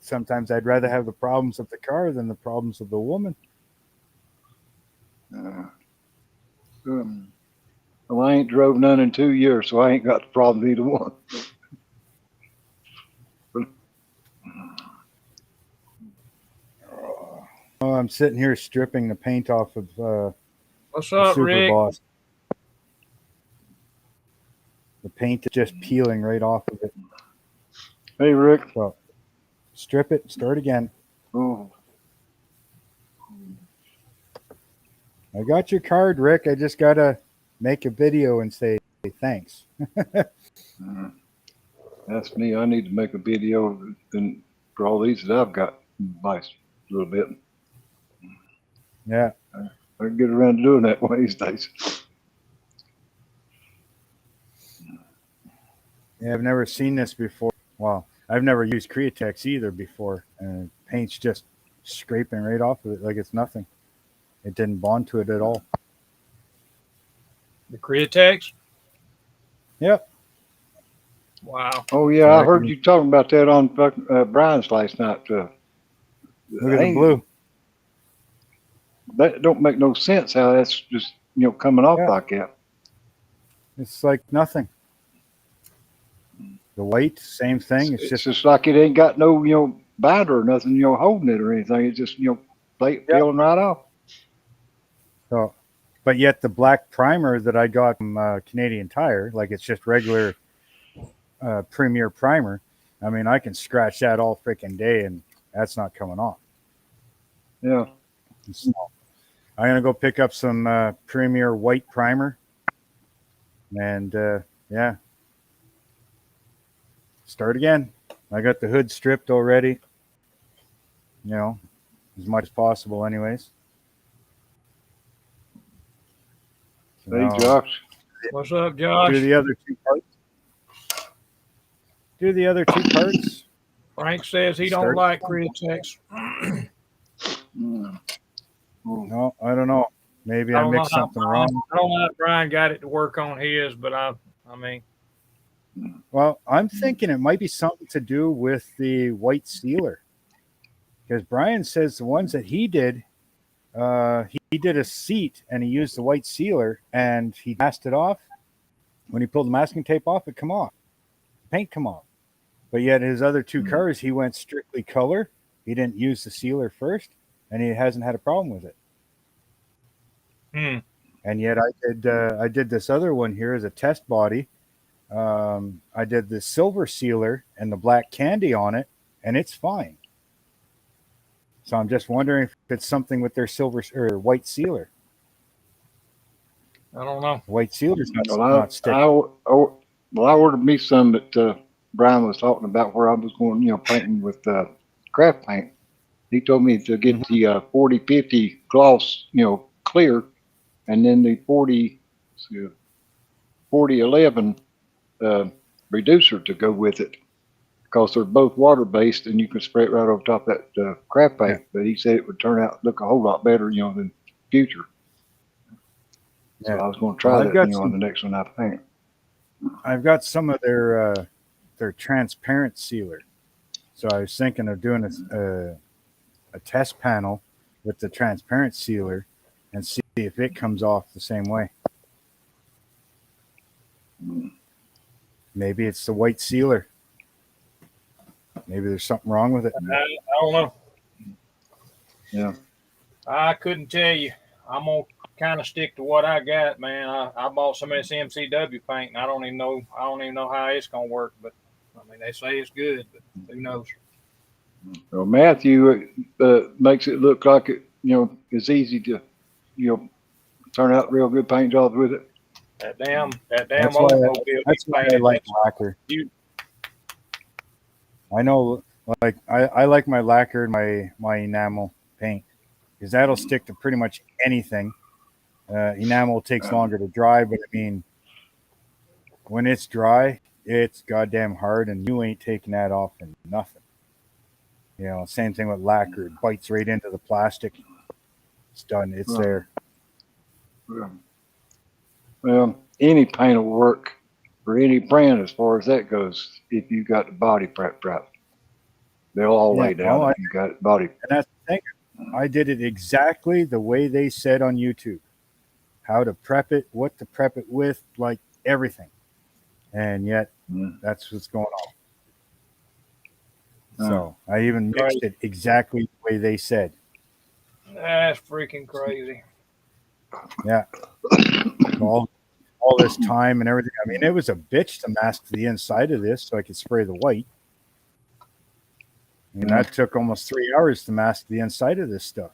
Sometimes I'd rather have the problems of the car than the problems of the woman. Well, I ain't drove none in 2 years, so I ain't got the problem either one. Oh, I'm sitting here stripping the paint off of What's the up, Super Rick? Boss. The paint is just peeling right off of it. Hey, Rick. So strip it, start again. Oh, I got your card, Rick. I just gotta make a video and say thanks. that's me. I need to make a video and for all these that I've got by a little bit. Yeah. I can get around to doing that one of these days. Yeah, I've never seen this before. Well, I've never used Createx either before. And paint's just scraping right off of it like it's nothing. It didn't bond to it at all. The Createx? Yep. Wow. Oh yeah, I heard you talking about that on Brian's last night. Look at the blue. That don't make no sense how that's just coming off like that. It's like nothing. The white, same thing. It's just like it ain't got no binder or nothing holding it or anything. It's just peeling right off. so. But yet the black primer that I got from Canadian Tire, like it's just regular Premier primer. I mean, I can scratch that all freaking day, and that's not coming off. Yeah. So I'm gonna go pick up some Premier white primer, and yeah, start again. I got the hood stripped already. You know, as much as possible, anyways. So Hey, now Josh. What's up, do Josh? the other two parts. Do the other two parts. Frank says he don't Start. like Critex. Mm. No, I don't know. Maybe I I don't know mixed how something Brian, wrong. I don't know how Brian got it to work on his, but I mean, Well, I'm thinking it might be something to do with the white sealer, because Brian says the ones that he did, he did a seat and he used the white sealer and he masked it off. When he pulled the masking tape off, it come off, paint come off. But yet his other two cars, he went strictly color. He didn't use the sealer first, and he hasn't had a problem with it. And yet I did this other one here as a test body. I did the silver sealer and the black candy on it, and it's fine. So I'm just wondering if it's something with their silver or white sealer. I don't know. White sealer's not Well, sticking. I ordered me some that Brian was talking about where I was going, painting with craft paint. He told me to get the 4050 gloss, clear, and then the 4011 reducer to go with it, because they're both water based and you can spray it right over top of that craft paint. Yeah. But he said it would turn out look a whole lot better, than future. So Yeah. I was going to try Well, I've that, got on the next one I paint. I've got some of their transparent sealer. So I was thinking of doing a test panel with the transparent sealer and see if it comes off the same way. Maybe it's the white sealer. Maybe there's something wrong with it. I don't know. Yeah. I couldn't tell you. I'm gonna kind of stick to what I got, man. I bought some of this MCW paint, and I don't even know how it's gonna work. But I mean, they say it's good, but who knows? Well, Matthew makes it look like it, it's easy to, turn out real good paint jobs with it. That damn That's why Oldsmobile. That's why I like lacquer. You- I know, like I like my lacquer and my enamel paint, because that'll stick to pretty much anything. Enamel takes longer to dry, but I mean, when it's dry, it's goddamn hard, and you ain't taking that off for nothing. Same thing with lacquer; it bites right into the plastic. It's done. It's Right. there. Well, any paint will work for any brand as far as that goes. If you got the body prep right, they'll all lay down. well, If you got body. And that's the thing. I did it exactly the way they said on YouTube. How to prep it, what to prep it with, like everything. And yet, that's what's going on. So I even mixed it exactly the way they said. That's freaking crazy. Yeah. all this time and everything. I mean, it was a bitch to mask the inside of this so I could spray the white. And that took almost 3 hours to mask the inside of this stuff,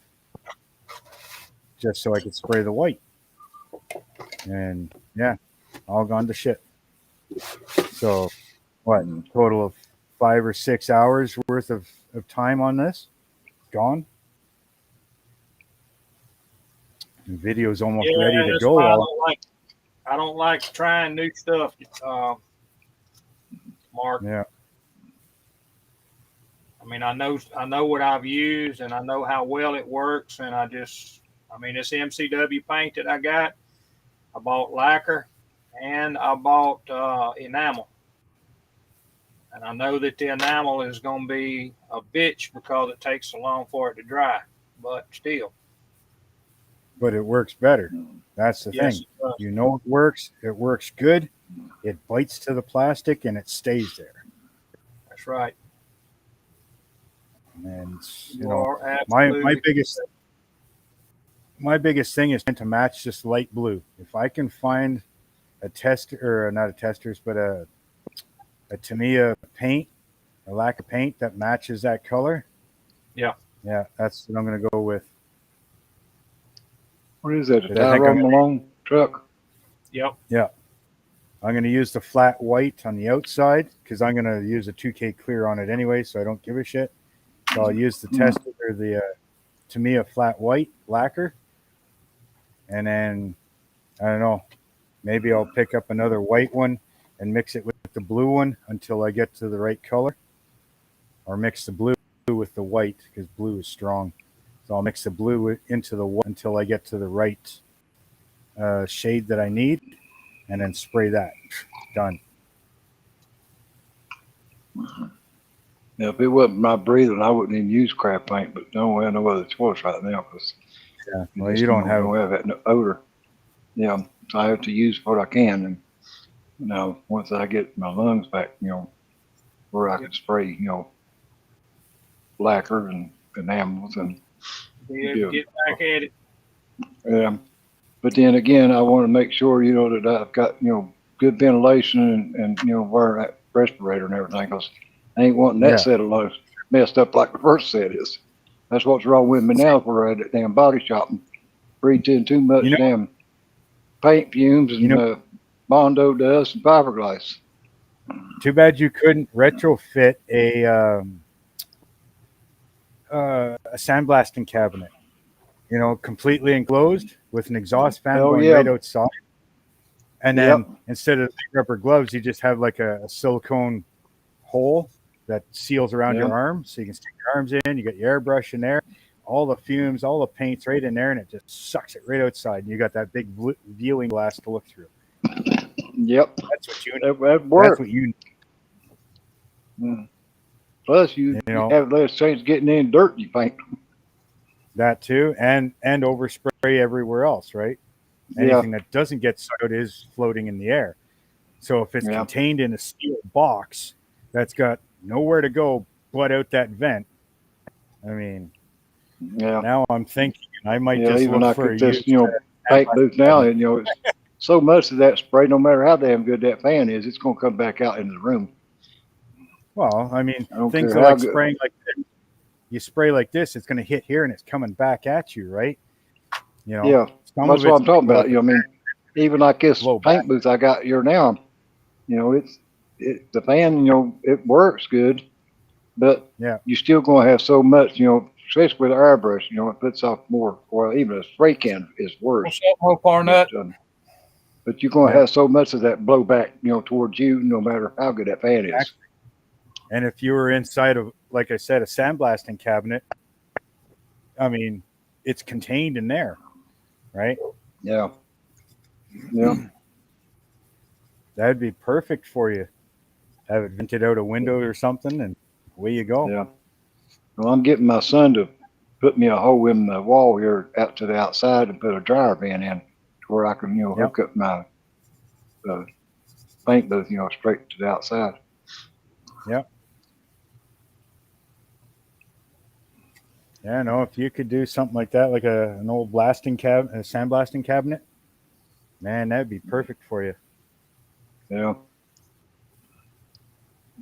just so I could spray the white. And yeah, all gone to shit. So what, total of 5 or 6 hours worth of time on this? Gone. The video's almost ready to that's go. why I don't like trying new stuff, Mark. Yeah. I mean, I know what I've used, and I know how well it works, and this MCW paint that I got, I bought lacquer, and I bought enamel, and I know that the enamel is going to be a bitch because it takes so long for it to dry, but still. But it works better. That's the Yes, thing. it does. You know it works. It works good. It bites to the plastic and it stays there. That's right. And You are my absolutely biggest thing is to match this light blue. If I can find a tester, or not a testers, but a Tamiya paint, a lacquer paint that matches that color. Yeah. Yeah, that's what I'm gonna go with. What is that? A But I think I'm Tyrone Malone truck? Yep. I'm gonna use the flat white on the outside because I'm gonna use a 2K clear on it anyway, so I don't give a shit. So I'll use the tester or the Tamiya flat white lacquer, and then I don't know, maybe I'll pick up another white one and mix it with the blue one until I get to the right color, or mix the blue with the white because blue is strong. So I'll mix the blue into the white until I get to the right shade that I need, and then spray that. Done. Now, if it wasn't my breathing, I wouldn't even use craft paint, but no, I know other choice right now because Yeah. Well, you don't have. that odor. Yeah, so I have to use what I can, and once I get my lungs back, where I can spray, lacquer and enamels and Get back at it. but then again, I want to make sure that I've got good ventilation and wear that respirator and everything because I ain't wanting that set of lungs messed up like the first set is. That's what's wrong with me now. We're at that damn body shop and breathe in too much damn paint fumes and Bondo dust and fiberglass. Too bad you couldn't retrofit a sandblasting cabinet. Completely enclosed with an exhaust fan going right outside. And then instead of rubber gloves, you just have like a silicone hole that seals around your arm, so you can stick your arms in. You got your airbrush in there, all the fumes, all the paint's right in there, and it just sucks it right outside. And you got that big viewing glass to look through. Yep, That's what you need. that works. That's what you need. Plus, you have less chance of getting in dirt you paint. That too, and overspray everywhere else, right? Anything that doesn't get sucked out is floating in the air. So if it's contained in a steel box that's got nowhere to go but out that vent, I mean, now I'm thinking I might just even look for this paint booth now, and it's so much of that spray, no matter how damn good that fan is, it's going to come back out into the room. Well, I mean, things care are how like good. spraying like this. You spray like this, it's going to hit here and it's coming back at you, right? That's some what of it's I'm talking gonna about. go I mean, even like this blow paint back. booth I got here now, the fan, it works good, but you're still going to have so much, especially with the airbrush, it puts off more. Or even a spray can is worse. What's up, Barnett? But you're going to have so much of that blowback, towards you, no matter how good that fan is. And if you were inside of, like I said, a sandblasting cabinet, I mean, it's contained in there, right? Yeah. That'd be perfect for you. Have it vented out a window or something, and away you go. Yeah. Well, I'm getting my son to put me a hole in the wall here out to the outside and put a dryer van in to where I can, hook up my paint booth, straight to the outside. Yep. Yeah, no, if you could do something like that, like an old blasting cabinet, a sandblasting cabinet, man, that'd be perfect for you. Yeah.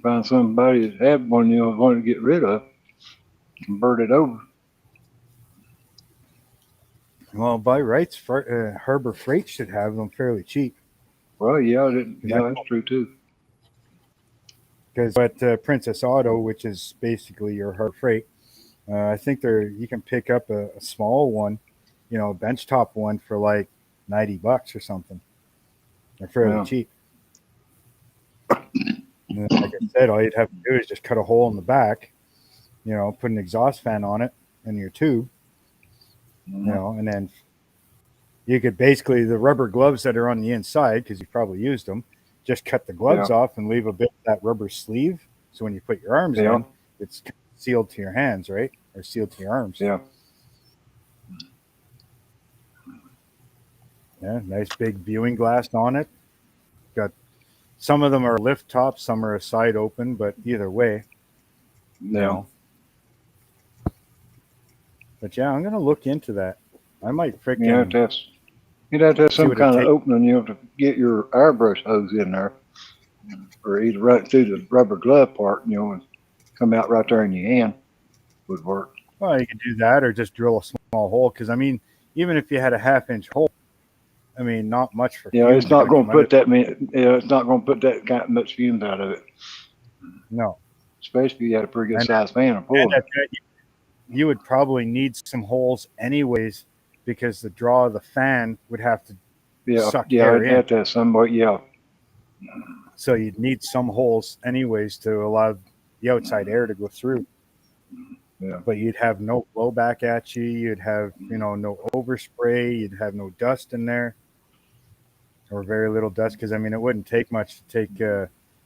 Find somebody that had one, wanted to get rid of, convert it over. Well, by rights, Harbor Freight should have them fairly cheap. Well, that's true too. Because at Princess Auto, which is basically your Harbor Freight, I think you can pick up a small one, a benchtop one for like $90 or something. They're fairly cheap. And like I said, all you'd have to do is just cut a hole in the back, put an exhaust fan on it in your tube, and then you could basically, the rubber gloves that are on the inside, because you probably used them, just cut the gloves off and leave a bit of that rubber sleeve. So when you put your arms in, it's sealed to your hands, right? Or sealed to your arms. Yeah. Yeah, nice big viewing glass on it. Got some of them are lift top, some are a side open, but either way. Yeah. But yeah, I'm gonna look into that. I might freaking. You'd have to have some kind of opening, to get your airbrush hose in there, or either run it through the rubber glove part, and come out right there in your hand would work. Well, you can do that or just drill a small hole. Because, I mean, even if you had a 1/2 inch hole, I mean, not much for Yeah, fumes it's not to gonna come out put of- that many, yeah, it's not gonna put that kind of much fumes out of it. No. Especially if you had a pretty good And- sized fan or And pulling. at that, you would probably need some holes anyways, because the draw of the fan would have to Yeah, suck yeah, air it'd in. have to have some way, yeah. So you'd need some holes anyways to allow the outside air to go through. Yeah. But you'd have no blowback at you. You'd have, no overspray. You'd have no dust in there, or very little dust. Because, I mean, it wouldn't take much to take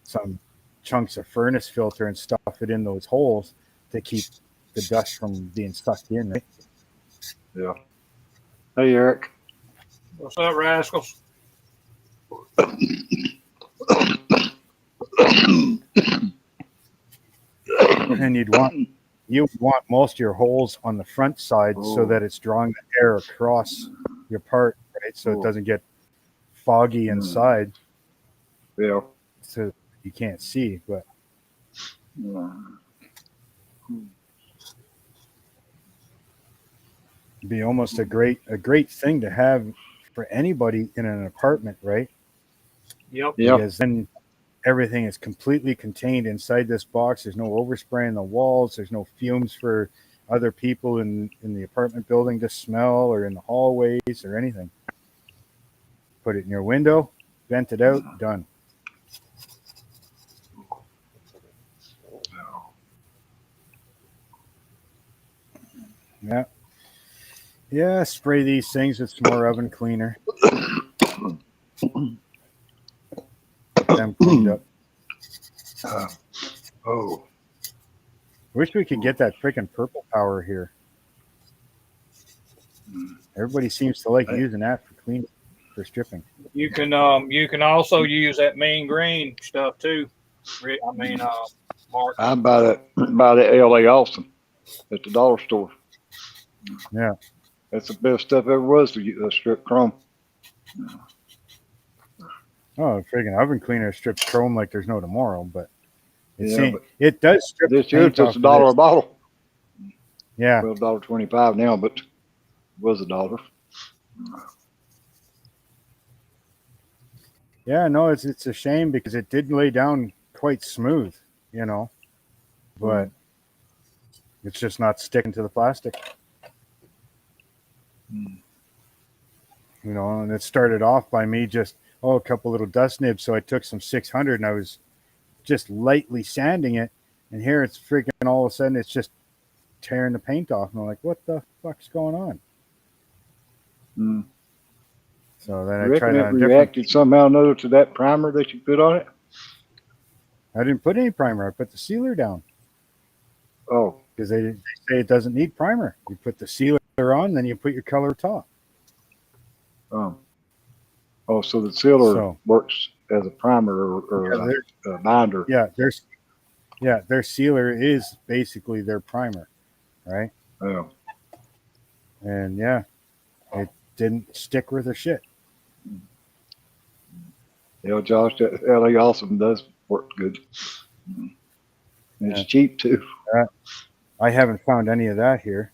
some chunks of furnace filter and stuff it in those holes to keep the dust from being sucked in. Right? Yeah. Hey, Eric. What's up, rascals? And you want most of your holes on the front side so that it's drawing the air across your part, right? So it doesn't get foggy inside, Yeah. so you can't see. But it'd be almost a great thing to have for anybody in an apartment, right? Yep. Yeah. Because then everything is completely contained inside this box. There's no overspray in the walls. There's no fumes for other people in the apartment building to smell, or in the hallways or anything. Put it in your window, vent it out, done. Yeah. Yeah, spray these things with some more oven cleaner. Them cleaned up. Oh. Wish we could get that freaking purple power here. Everybody seems to like using that for cleaning, for stripping. You can also use that mean green stuff too. Mark. I buy that LA Austin at the dollar store. Yeah. That's the best stuff ever was to strip chrome. Oh, freaking oven cleaner strips chrome like there's no tomorrow, but Yeah, but it does strip this the year paint it's off just $1 a of bottle. this. Yeah. Well, $1.25 now, but it was $1. Yeah, no, it's a shame because it did lay down quite smooth, but it's just not sticking to the plastic. And it started off by me just, a couple little dust nibs. So I took some 600 and I was just lightly sanding it. And here it's freaking all of a sudden it's just tearing the paint off. And I'm like, what the fuck's going on? Mm. So then I I reckon tried it on a different. reacted somehow or another to that primer that you put on it. I didn't put any primer. I put the sealer down Oh, because they say it doesn't need primer. You put the sealer on, then you put your color top. So the sealer So- works as a primer or a binder. Yeah, their sealer is basically their primer, right? Yeah. And it didn't stick with their shit. Josh, that LA Awesome does work good. And it's cheap too. I haven't found any of that here.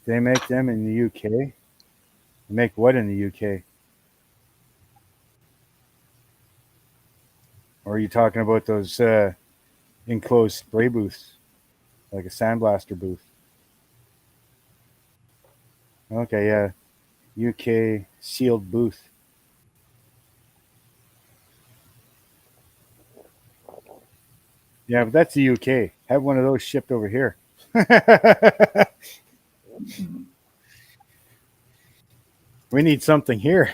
They make them in the UK. They make what in the UK? Or are you talking about those enclosed spray booths, like a sandblaster booth? Okay, yeah. UK sealed booth. Yeah, but that's the UK. Have one of those shipped over here. We need something here.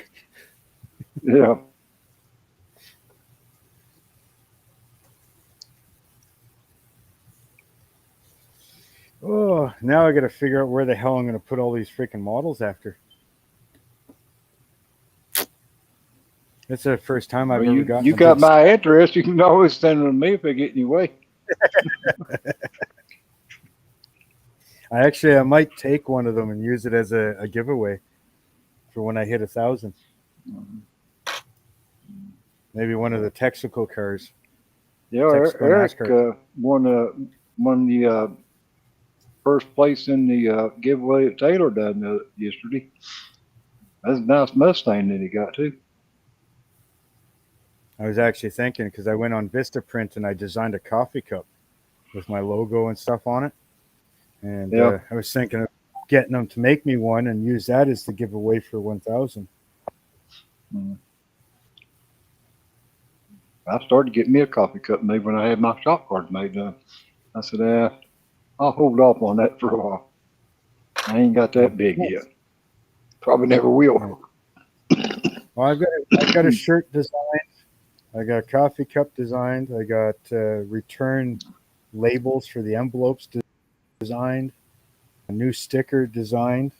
Yeah. Oh, now I got to figure out where the hell I'm going to put all these freaking models after. It's the first time I've Well, ever gotten. you a got big- my address. You can always send them to me if they get in your way. I might take one of them and use it as a giveaway for when I hit 1,000. Maybe one of the Texaco cars. Yeah, Text going Eric, ask her. won the first place in the giveaway that Taylor done yesterday. That's a nice Mustang that he got too. I was actually thinking because I went on Vistaprint and I designed a coffee cup with my logo and stuff on it. And Yeah. I was thinking of getting them to make me one and use that as the giveaway for 1,000. I started getting me a coffee cup made when I had my shop card made. I said, I'll hold off on that for a while. I ain't got that big yet. Probably never will. Well, I've got a shirt designed. I got a coffee cup designed. I got return labels for the envelopes designed. A new sticker designed.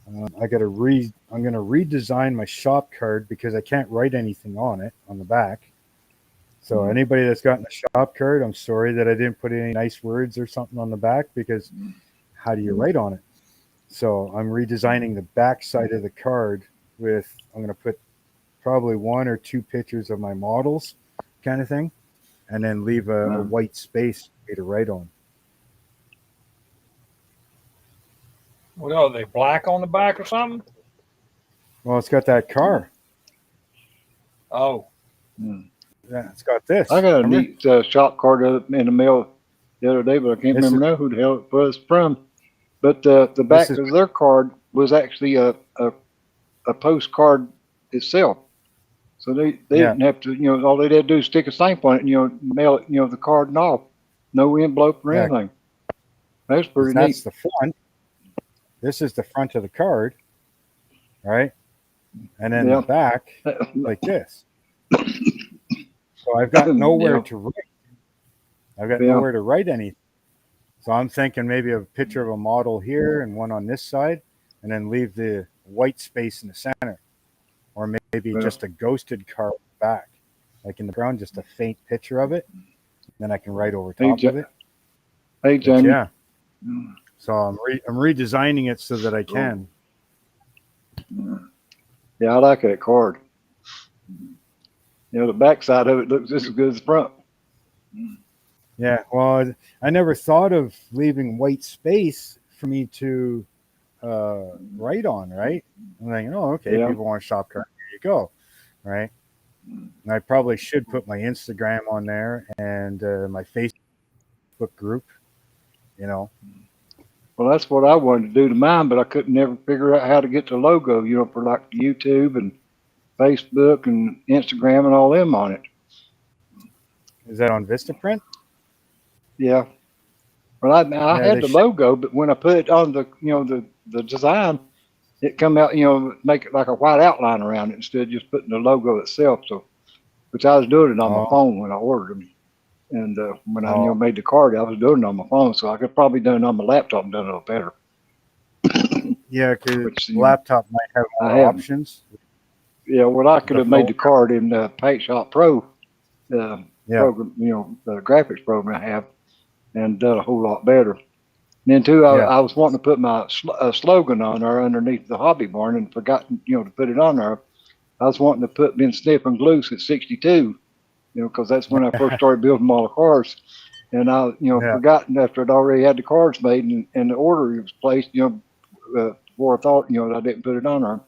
I'm going to redesign my shop card because I can't write anything on it on the back. So anybody that's gotten a shop card, I'm sorry that I didn't put any nice words or something on the back because how do you write on it? So I'm redesigning the back side of the card with, I'm going to put probably 1 or 2 pictures of my models kind of thing, and then leave a white space for me to write on. What are they, black on the back or something? Well, it's got that car. Oh, Yeah, it's got this. I got a Remember? neat shop card in the mail the other day, but I can't This remember now who the hell it was from. But the back is- of their card was actually a postcard itself. So they Yeah. didn't have to, all they had to do is stick a stamp on it and, mail it, the card and all. No envelope or Yeah. anything. That's pretty That's neat. the front. This is the front of the card, right? And then Yeah. the back, like this. So I've got nowhere Yeah. to write. I've got Yeah. nowhere to write anything. So I'm thinking maybe a picture of a model here and one on this side, and then leave the white space in the center. Or maybe Yeah. just a ghosted car back, like in the ground, just a faint picture of it. Then I can write over Hey, top of it. Hey, But Jamie. yeah. So I'm redesigning it so that I can. Yeah, I like that card. The back side of it looks just as good as the front. Yeah. Well, I never thought of leaving white space for me to write on. Right. I'm like, oh, okay. Yeah. People want a shop card. Here you go. Right. And I probably should put my Instagram on there and my Facebook group. Well, that's what I wanted to do to mine, but I couldn't never figure out how to get the logo, for like YouTube and Facebook and Instagram and all them on it. Is that on Vistaprint? Yeah. Well, I Yeah, had they the should- logo, but when I put it on the, the design, it come out, make it like a white outline around it instead of just putting the logo itself. So, which I was doing it on my Oh. phone when I ordered them. And when I Oh. made the card, I was doing it on my phone, so I could probably done it on my laptop and done it a little better. Yeah, because Which, laptop might have I more haven't. options. Yeah, well, I could The have made phone. the card in Paint Shop Pro Yeah. program, the graphics program I have, and done a whole lot better. And then too, Yeah. I was wanting to put my slogan on there underneath the hobby barn and forgot, to put it on there. I was wanting to put "Been sniffing glue at 62," because that's when I first started building all the cars. And I, Yeah. forgotten after I'd already had the cards made and the order was placed, before I thought, that I didn't put it on there.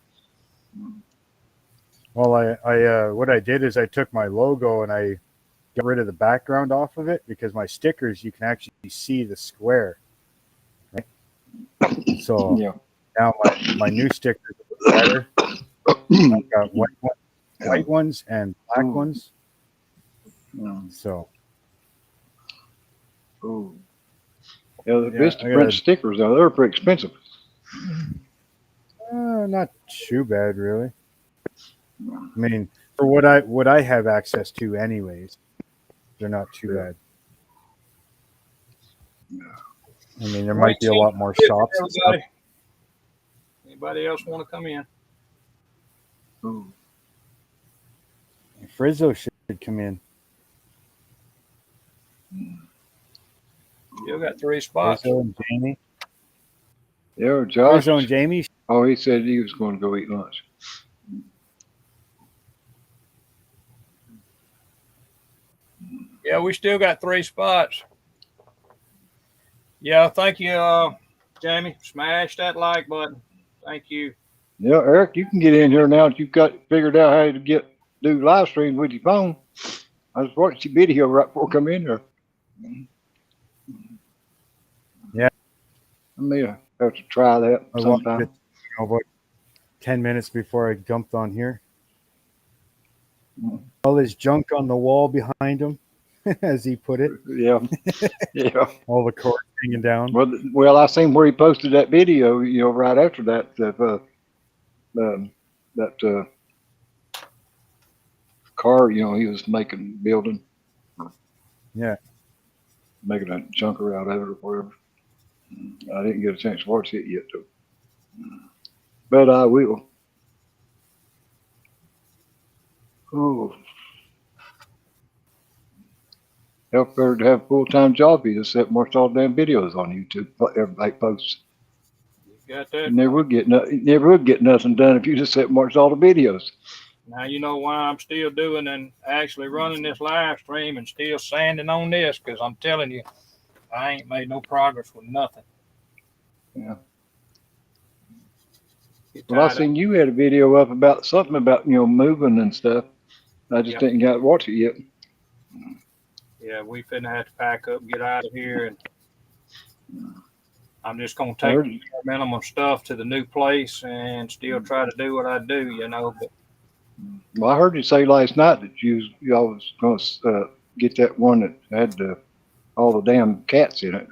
Well, I what I did is I took my logo and I got rid of the background off of it because my stickers you can actually see the square. Right? So Yeah. now my new stickers are better. I've got white ones and black Ooh. ones. Mm. So Ooh. Yeah, the Yeah, Vista I print gotta- stickers, though, they're pretty expensive. not too bad, really. I mean, for what I have access to, anyways, they're not too Yeah. bad. I mean, there might be a lot more shops and stuff. everybody. Anybody else want to come in? Ooh. Frizzo should come in. You got 3 spots. Frizzo and Jamie. Yeah, Josh. Frizzo and Jamie. Oh, he said he was going to go eat lunch. Yeah, we still got 3 spots. Yeah, thank you, Jamie. Smash that like button. Thank you. Yeah, Eric, you can get in here now that you've got figured out how to do live stream with your phone. I just watched your video right before I come in here. Yeah. I may have to try that I watched sometime. it, about 10 minutes before I jumped on here. All his junk on the wall behind him, as he put it. Yeah, yeah. All the cords hanging down. Well, I seen where he posted that video. Right after that, car. He was building. Yeah. Making a junker out of it or whatever. I didn't get a chance to watch it yet, though. But I will. Oh. Help her to have a full-time job. You just sit and watch all damn videos on YouTube. Everybody posts. You got that? You never would get nothing done if you just sit and watch all the videos. Now you know why I'm still doing and actually running this live stream and still sanding on this, because I'm telling you, I ain't made no progress with nothing. Yeah. Get Well, I tired seen you had a video up about something about moving and stuff. I just Yeah. didn't get to watch it yet. Yeah, we finna have to pack up, get out of here, and I'm just gonna I take heard- the minimum stuff to the new place and still try to do what I do, But Well, I heard you say last night that y'all was going to get that one that had all the damn cats in it.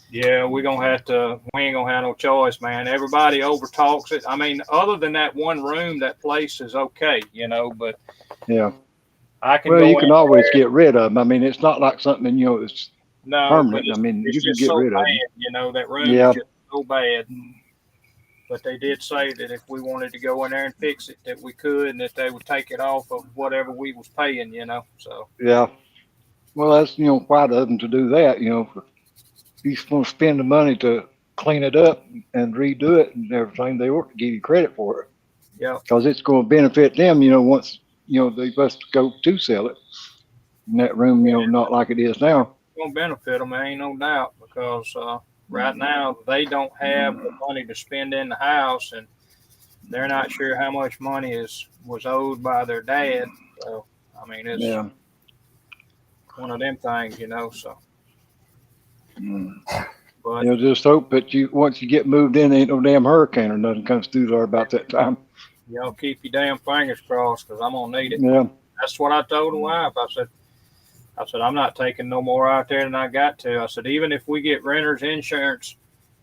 yeah, we ain't gonna have no choice, man. Everybody overtalks it. I mean, other than that one room, that place is okay, But Yeah. I can Well, go you can in always there. get rid of them. I mean, it's not like something it's No, permanent. but I mean, it's you can just get so rid of bad, them. That room Yeah. is just so bad. But they did say that if we wanted to go in there and fix it, that we could, and that they would take it off of whatever we was paying, So Yeah. Well, that's quite of them to do that. If you want to spend the money to clean it up and redo it and everything, they ought to give you credit for it yeah, because it's going to benefit them. Once they must go to sell it in that room. Not like it is now. it's gonna benefit them, there ain't no doubt, because right now they don't have the money to spend in the house, and they're not sure how much money was owed by their dad. So I mean, it's Yeah. one of them things, So, but Just hope that once you get moved in, ain't no damn hurricane or nothing comes through there about that time. keep your damn fingers crossed, because I'm gonna need it. Yeah. That's what I told the wife. I said, I'm not taking no more out there than I got to. I said, even if we get renter's insurance,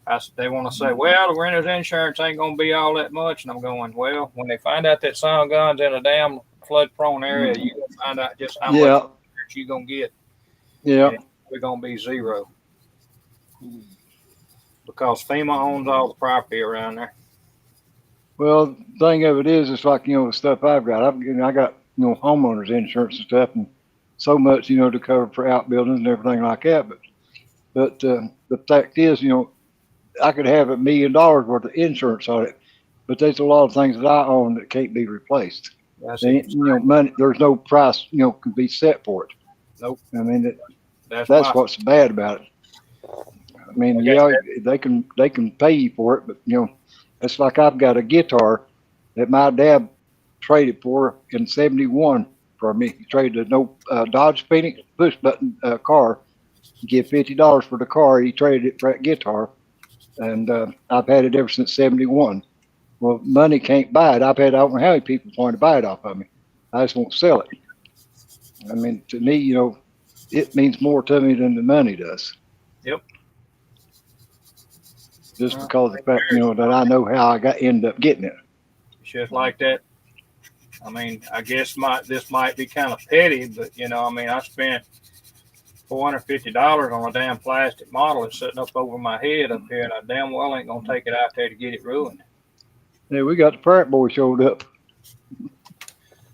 I said, they want to say, well, the renter's insurance ain't going to be all that much. And I'm going, well, when they find out that Sound Gun's in a damn flood prone area, you're going to find out just how much insurance you're going to get. Yeah. And we're going to be zero. Because FEMA owns all the property around there. Well, the thing of it is, it's like, the stuff I've got. I got, homeowners insurance and stuff, and so much, to cover for outbuildings and everything like that. But the fact is, I could have $1 million worth of insurance on it, but there's a lot of things that I own that can't be replaced. That's They, it. money, there's no price, can be set for it. Nope. I mean, That's that's why. what's bad about it. I mean, they can pay you for it, but it's like I've got a guitar that my dad traded for in '71 for me. He traded a Dodge Phoenix push button car. He gave $50 for the car. He traded it for that guitar, and I've had it ever since '71. Well, money can't buy it. I don't know how many people want to buy it off of me. I just won't sell it. I mean, to me, it means more to me than the money does. Yep. Just because of the fact, that I know how I ended up getting it. It's just like that. I mean, I guess this might be kind of petty, but I spent $450 on a damn plastic model that's sitting up over my head up here, and I damn well ain't gonna take it out there to get it ruined. Yeah, we got the Pratt boy showed up.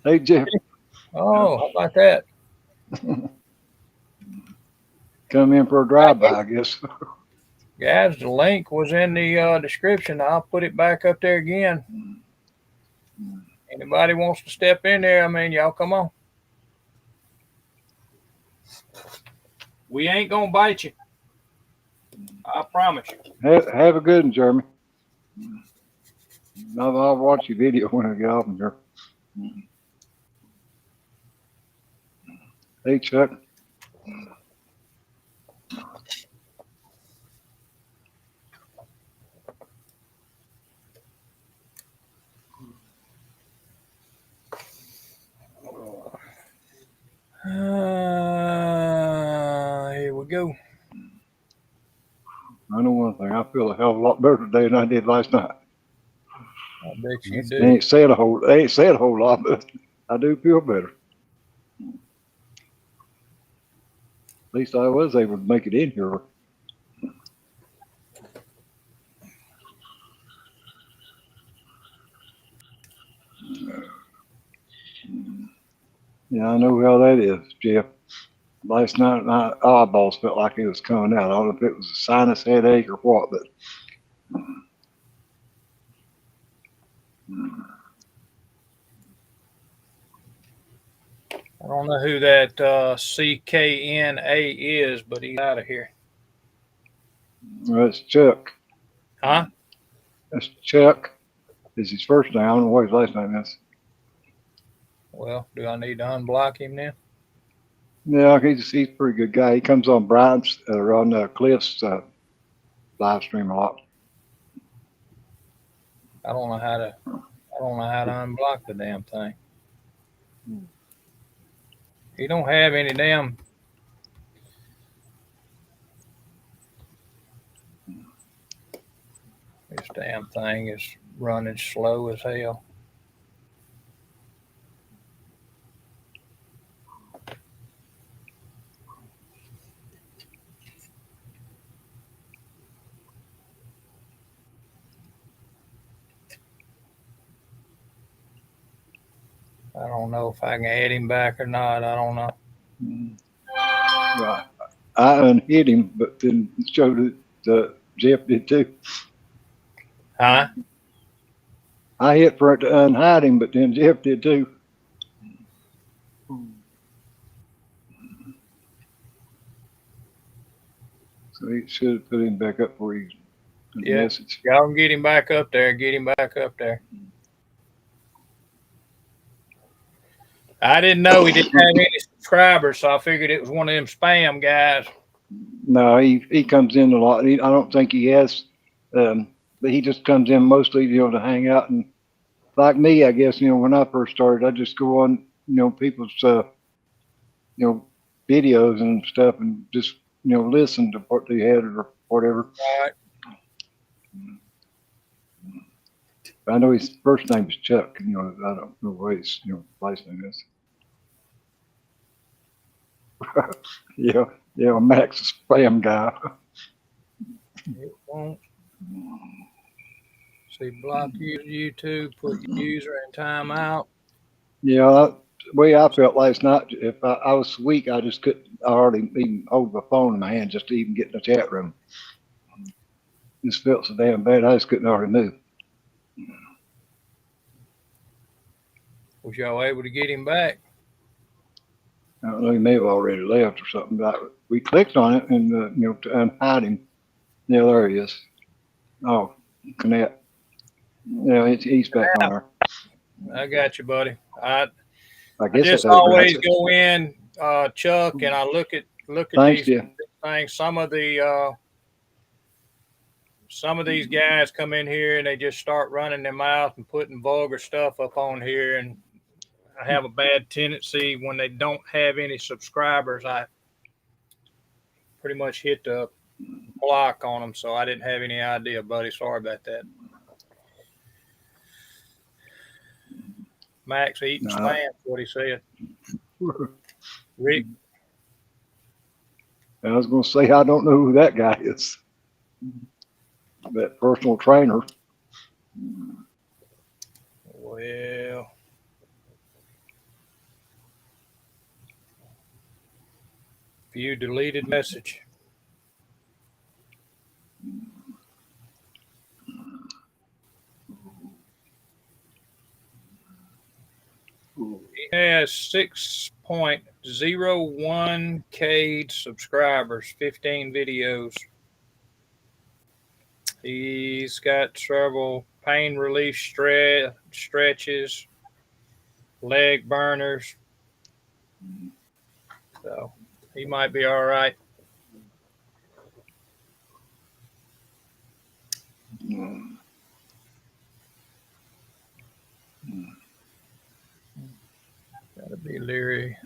Hey, Jeff, Oh, how about that? come in for a drive-by, I guess. Guys, the link was in the description. I'll put it back up there again. Anybody wants to step in there, y'all come on. We ain't gonna bite you. I promise you. Have a good one, Jeremy. I'll watch your video when I get off from here. Hey, Chuck. Here we go. I know one thing. I feel a hell of a lot better today than I did last night. I bet you They do. ain't said a whole lot, but I do feel better. At least I was able to make it in here. Yeah, I know how that is, Jeff. Last night my eyeballs felt like it was coming out. I don't know if it was a sinus headache or what, but I don't know who that CKNA is, but he's out of here. that's Chuck. Huh? That's Chuck. Is his first name. I don't know what his last name is. Well, do I need to unblock him then? Yeah, he's a pretty good guy. He comes on Brian's or on Cliff's live stream a lot. I don't know how to unblock the damn thing. He don't have any damn. This damn thing is running slow as hell. I don't know if I can add him back or not. I don't know. Right. I unhit him, but then showed that Jeff did too. Huh? I hit for it to unhide him, but then Jeff did too. So he should have put him back up for you. Yeah. Message. Y'all can get him back up there. Get him back up there. I didn't know he didn't have any subscribers, so I figured it was one of them spam guys. No, he comes in a lot. I don't think he has, but he just comes in mostly, to hang out. And like me, I guess, when I first started, I just go on, people's, videos and stuff and just, listen to what they had or whatever. Right. I know his first name is Chuck. I don't know what his last name is. yeah, Max is a spam guy. It won't. See, block YouTube, put your user in timeout. Yeah, the way I felt last night, if I was weak, I just couldn't. I hardly even hold the phone in my hand just to even get in the chat room. Just felt so damn bad. I just couldn't hardly move. Was y'all able to get him back? I don't know, he may have already left or something. But we clicked on it and, to unhide him. Yeah, there he is. Oh, Connect. Yeah, he's back on there. I got you, buddy. I guess just that's always right. go in, Chuck, and I look at Thanks, these yeah. things. Some of these guys come in here and they just start running their mouth and putting vulgar stuff up on here, and I have a bad tendency when they don't have any subscribers. I pretty much hit the block on them, so I didn't have any idea, buddy. Sorry about that. Max eating spam, what he said. Rick. I was going to say, I don't know who that guy is. That personal trainer. Well, view deleted message. He has 6.5 1K subscribers, 15 videos. He's got several pain relief stretches, leg burners. So he might be all right. Gotta be leery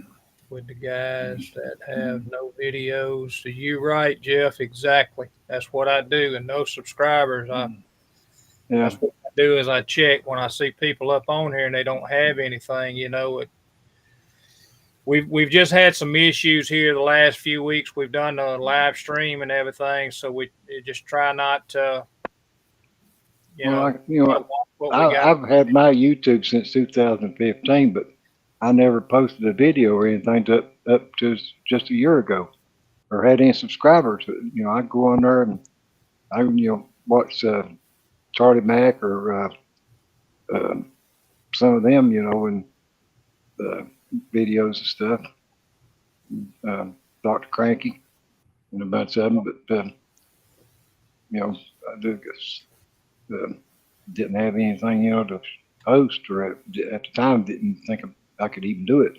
with the guys that have no videos. So you right, Jeff, exactly. That's what I do. And no subscribers. Yeah. That's what I do is I check when I see people up on here and they don't have anything, you know. We've just had some issues here the last few weeks. We've done a live stream and everything, so we just try not to, Well, what we got. I've had my YouTube since 2015, but I never posted a video or anything up to just a year ago, or had any subscribers. I go on there and I watch Charlie Mack or some of them, and videos and stuff. Dr. Cranky and a bunch of them, but I do guess didn't have anything to post, or at the time didn't think I could even do it.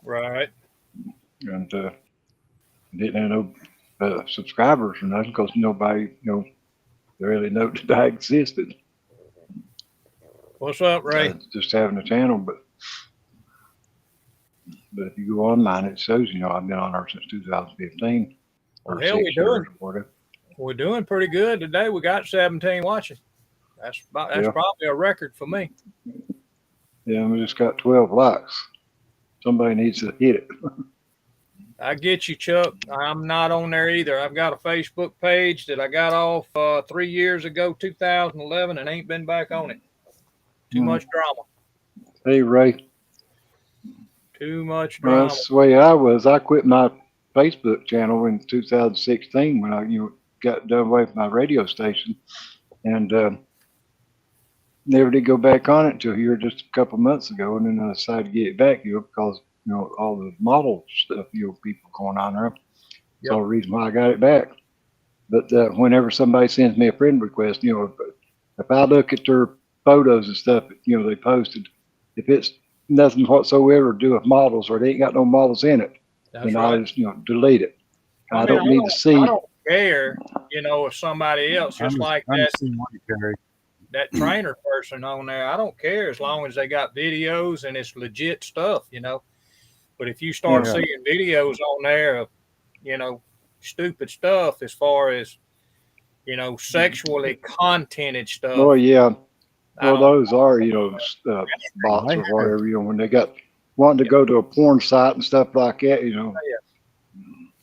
Right. And didn't have no subscribers or nothing, because nobody really knew that I existed. What's up, Ray? Just having a channel, but if you go online, it shows I've been on there since 2015 or Hell, 6 years or whatever. We're doing pretty good today. We got 17 watching. That's probably a record for me. Yeah, we just got 12 likes. Somebody needs to hit it. I get you, Chuck. I'm not on there either. I've got a Facebook page that I got off 3 years ago, 2011, and ain't been back on it. Too much drama. Hey, Ray. Too much Well, drama. that's the way I was. I quit my Facebook channel in 2016 when I got done away from my radio station, and never did go back on it until here just a couple months ago, and then I decided to get it back because all the model stuff people going on there. That's all the reason why I got it back. But whenever somebody sends me a friend request, if I look at their photos and stuff they posted, if it's nothing whatsoever to do with models, or they ain't got no models in it, then I just delete it. I don't need to see. I don't care, if somebody else, just like that trainer person on there. I don't care as long as they got videos and it's legit stuff, But if you start seeing videos on there of, stupid stuff as far as, sexually contented stuff. Oh yeah. Well, those are bots or whatever. When they got wanting to go to a porn site and stuff like that.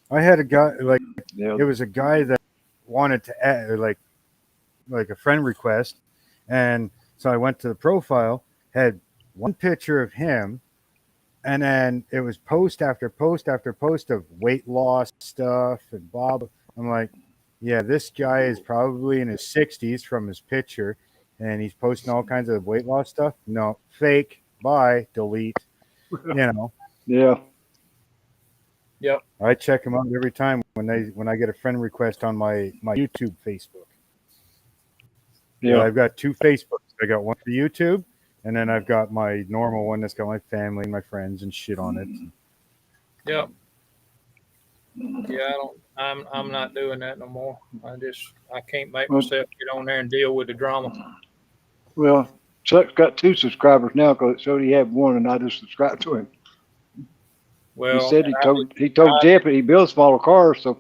I had a guy it was a guy that wanted to add like a friend request, and so I went to the profile, had one picture of him, and then it was post after post after post of weight loss stuff and Bob. I'm like, yeah, this guy is probably in his 60s from his picture, and he's posting all kinds of weight loss stuff. No, fake. Bye. Delete. Yeah. Yep. I check them out every time when I get a friend request on my YouTube Facebook. Yeah. I've got two Facebooks. I got one for YouTube, and then I've got my normal one that's got my family and my friends and shit on it. Yep. Yeah, I'm not doing that no more. I can't make myself get on there and deal with the drama. Well, Chuck's got 2 subscribers now because it showed he had 1, and I just subscribed to him. Well, he said he told Jeff that he builds smaller cars, so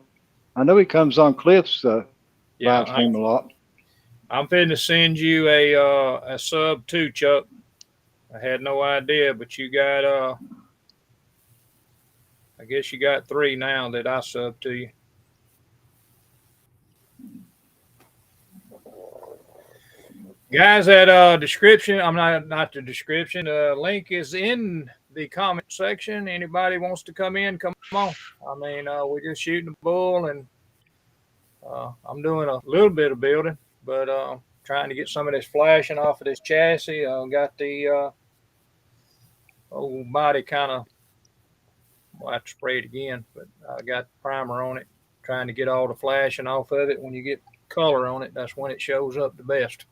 I know he comes on Cliff's live stream a lot. I'm finna send you a sub too, Chuck. I had no idea, but you got I guess you got 3 now that I sub to you. Guys, that description, I'm not the description. The link is in the comment section. Anybody wants to come in, come on. I mean, we're just shooting the bull, and I'm doing a little bit of building, but trying to get some of this flashing off of this chassis. Got the old body kind of We'll have to spray it again, but I got the primer on it, trying to get all the flashing off of it. When you get color on it, that's when it shows up the best.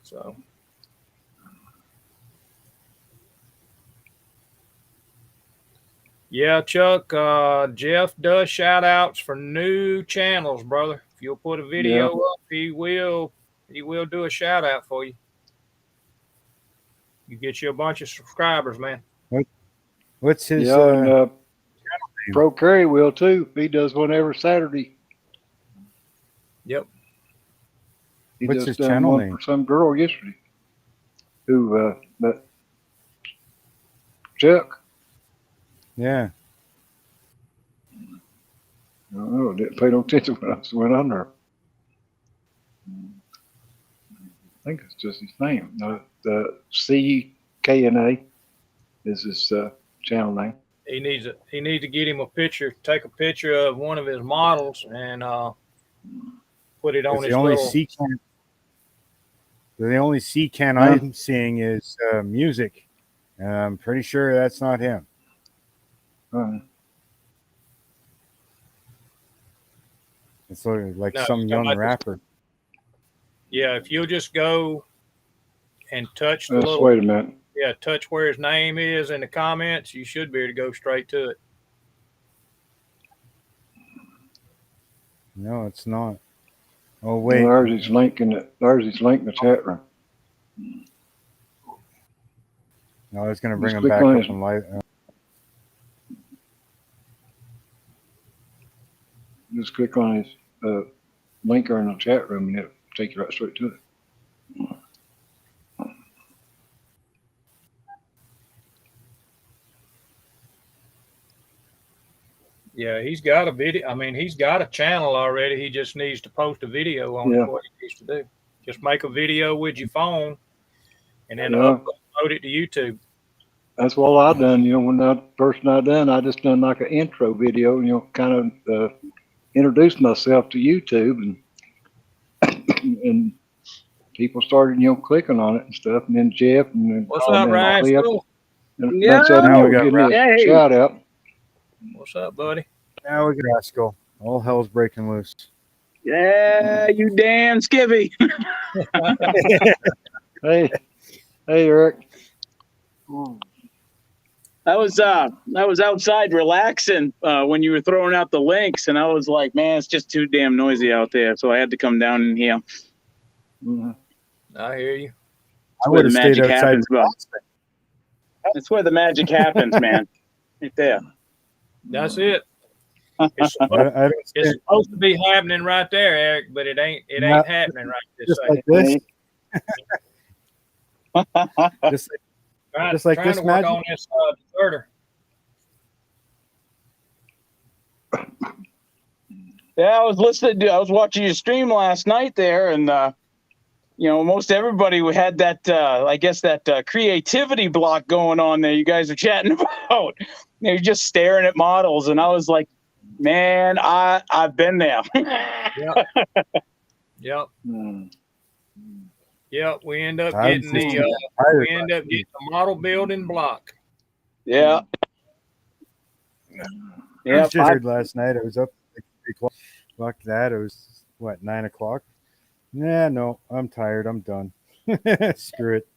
So. Yeah, Chuck, Jeff does shout outs for new channels, brother. If you'll put a video up, he will do a shout out for you. You get you a bunch of subscribers, man. What's his? and Pro Carry will too. He does one every Saturday. Yep. He What's just his done channel one name? for some girl yesterday. Who? That Chuck. Yeah. I don't know. Didn't pay no attention when I went on there. I think it's just his name. The CKNA is his channel name. He needs to get him a picture. Take a picture of one of his models and put it on his little. The only C can I'm seeing is music. I'm pretty sure that's not him. It's like No, some it's young not. rapper. Yeah, if you'll just go and touch the Let's little. wait a minute. Yeah, touch where his name is in the comments. You should be able to go straight to it. No, it's not. Oh wait. There's his link in the chat room. No, I was going to bring Just him click back on up his- and live. Just click on his link in the chat room and it'll take you right straight to it. Yeah, he's got a video. I mean, he's got a channel already. He just needs to post a video on Yeah. it. What he needs to do. Just make a video with your phone and then Yeah. upload it to YouTube. That's what I done. When I done, I just done like an intro video, kind of introduced myself to YouTube and people started, clicking on it and stuff. And then Jeff and then What's up, Ryan? Cliff, Cool. and Yeah. bunch of them, Now we got getting a Ryan. shout out. What's up, buddy? Now we got Rascal. All hell's breaking loose. Yeah, you damn skivvy. Hey, Eric. I was outside relaxing when you were throwing out the links, and I was like, man, it's just too damn noisy out there, so I had to come down in here. Mhm. I hear you. I where would the have stayed magic outside. happens, bro. That's where the magic happens, man. Right there. That's it. It's I supposed, don't it's stay supposed to be happening right there, Eric, but it ain't. It No, ain't happening right this just second. like this. Just Trying, just like trying this to work magic? on this deserter. Yeah, I was watching your stream last night there, and most everybody had that, I guess that creativity block going on there. You guys are chatting about. You're just staring at models, and I was like, man, I've been there. Yep. Mm. Yep. We end up I'm getting just the tired. we end up getting the model building block. Yeah. I Yeah. was tired last night. I was up at 3 o'clock. Fuck that. It was, 9 o'clock? Yeah, no, I'm tired. I'm done. Screw it.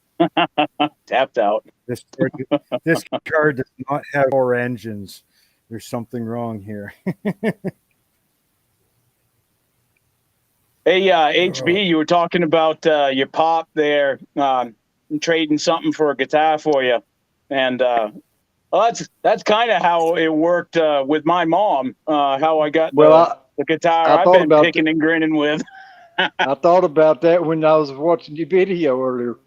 Tapped out. This car does not have 4 engines. There's something wrong here. Hey, HB, you were talking about your pop there, trading something for a guitar for you, and that's kind of how it worked with my mom. How I got the guitar I I've thought been about picking and grinning with. I thought about that when I was watching your video earlier.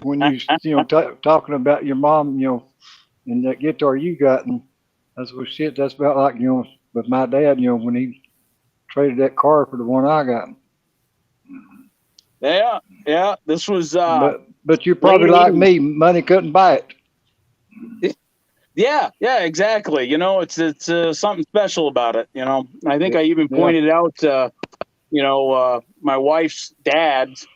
When you talking about your mom, and that guitar you got, and that's what shit. That's about like with my dad, when he traded that car for the one I got. Yeah. This was but you're probably late like 80s. me. Money couldn't buy it. Yeah, exactly. It's something special about it. I think I even Yeah. pointed out, my wife's dad's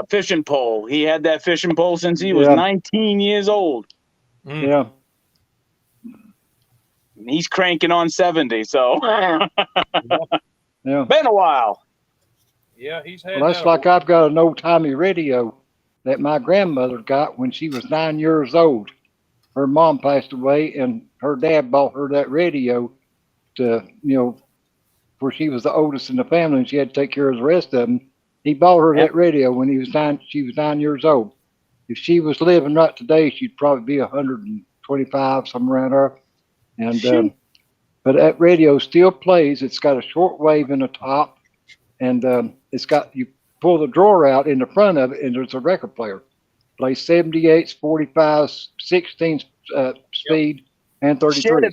fishing pole. He had that fishing pole since he was Yeah. 19 years old. Mm. Yeah. He's cranking on 70. So Yeah. been a while. Yeah, he's had Well, that's that. like I've got an old timey radio that my grandmother got when she was 9 years old. Her mom passed away, and her dad bought her that radio to, where she was the oldest in the family, and she had to take care of the rest of them. He bought her Yep. that radio when she was 9 years old. If she was living right today, she'd probably be 125, somewhere around there. And but that radio still plays. It's got a short wave in the top, and it's got, you pull the drawer out in the front of it, and there's a record player. Plays 78s, 45s, 16 speed, and 33s. Shit,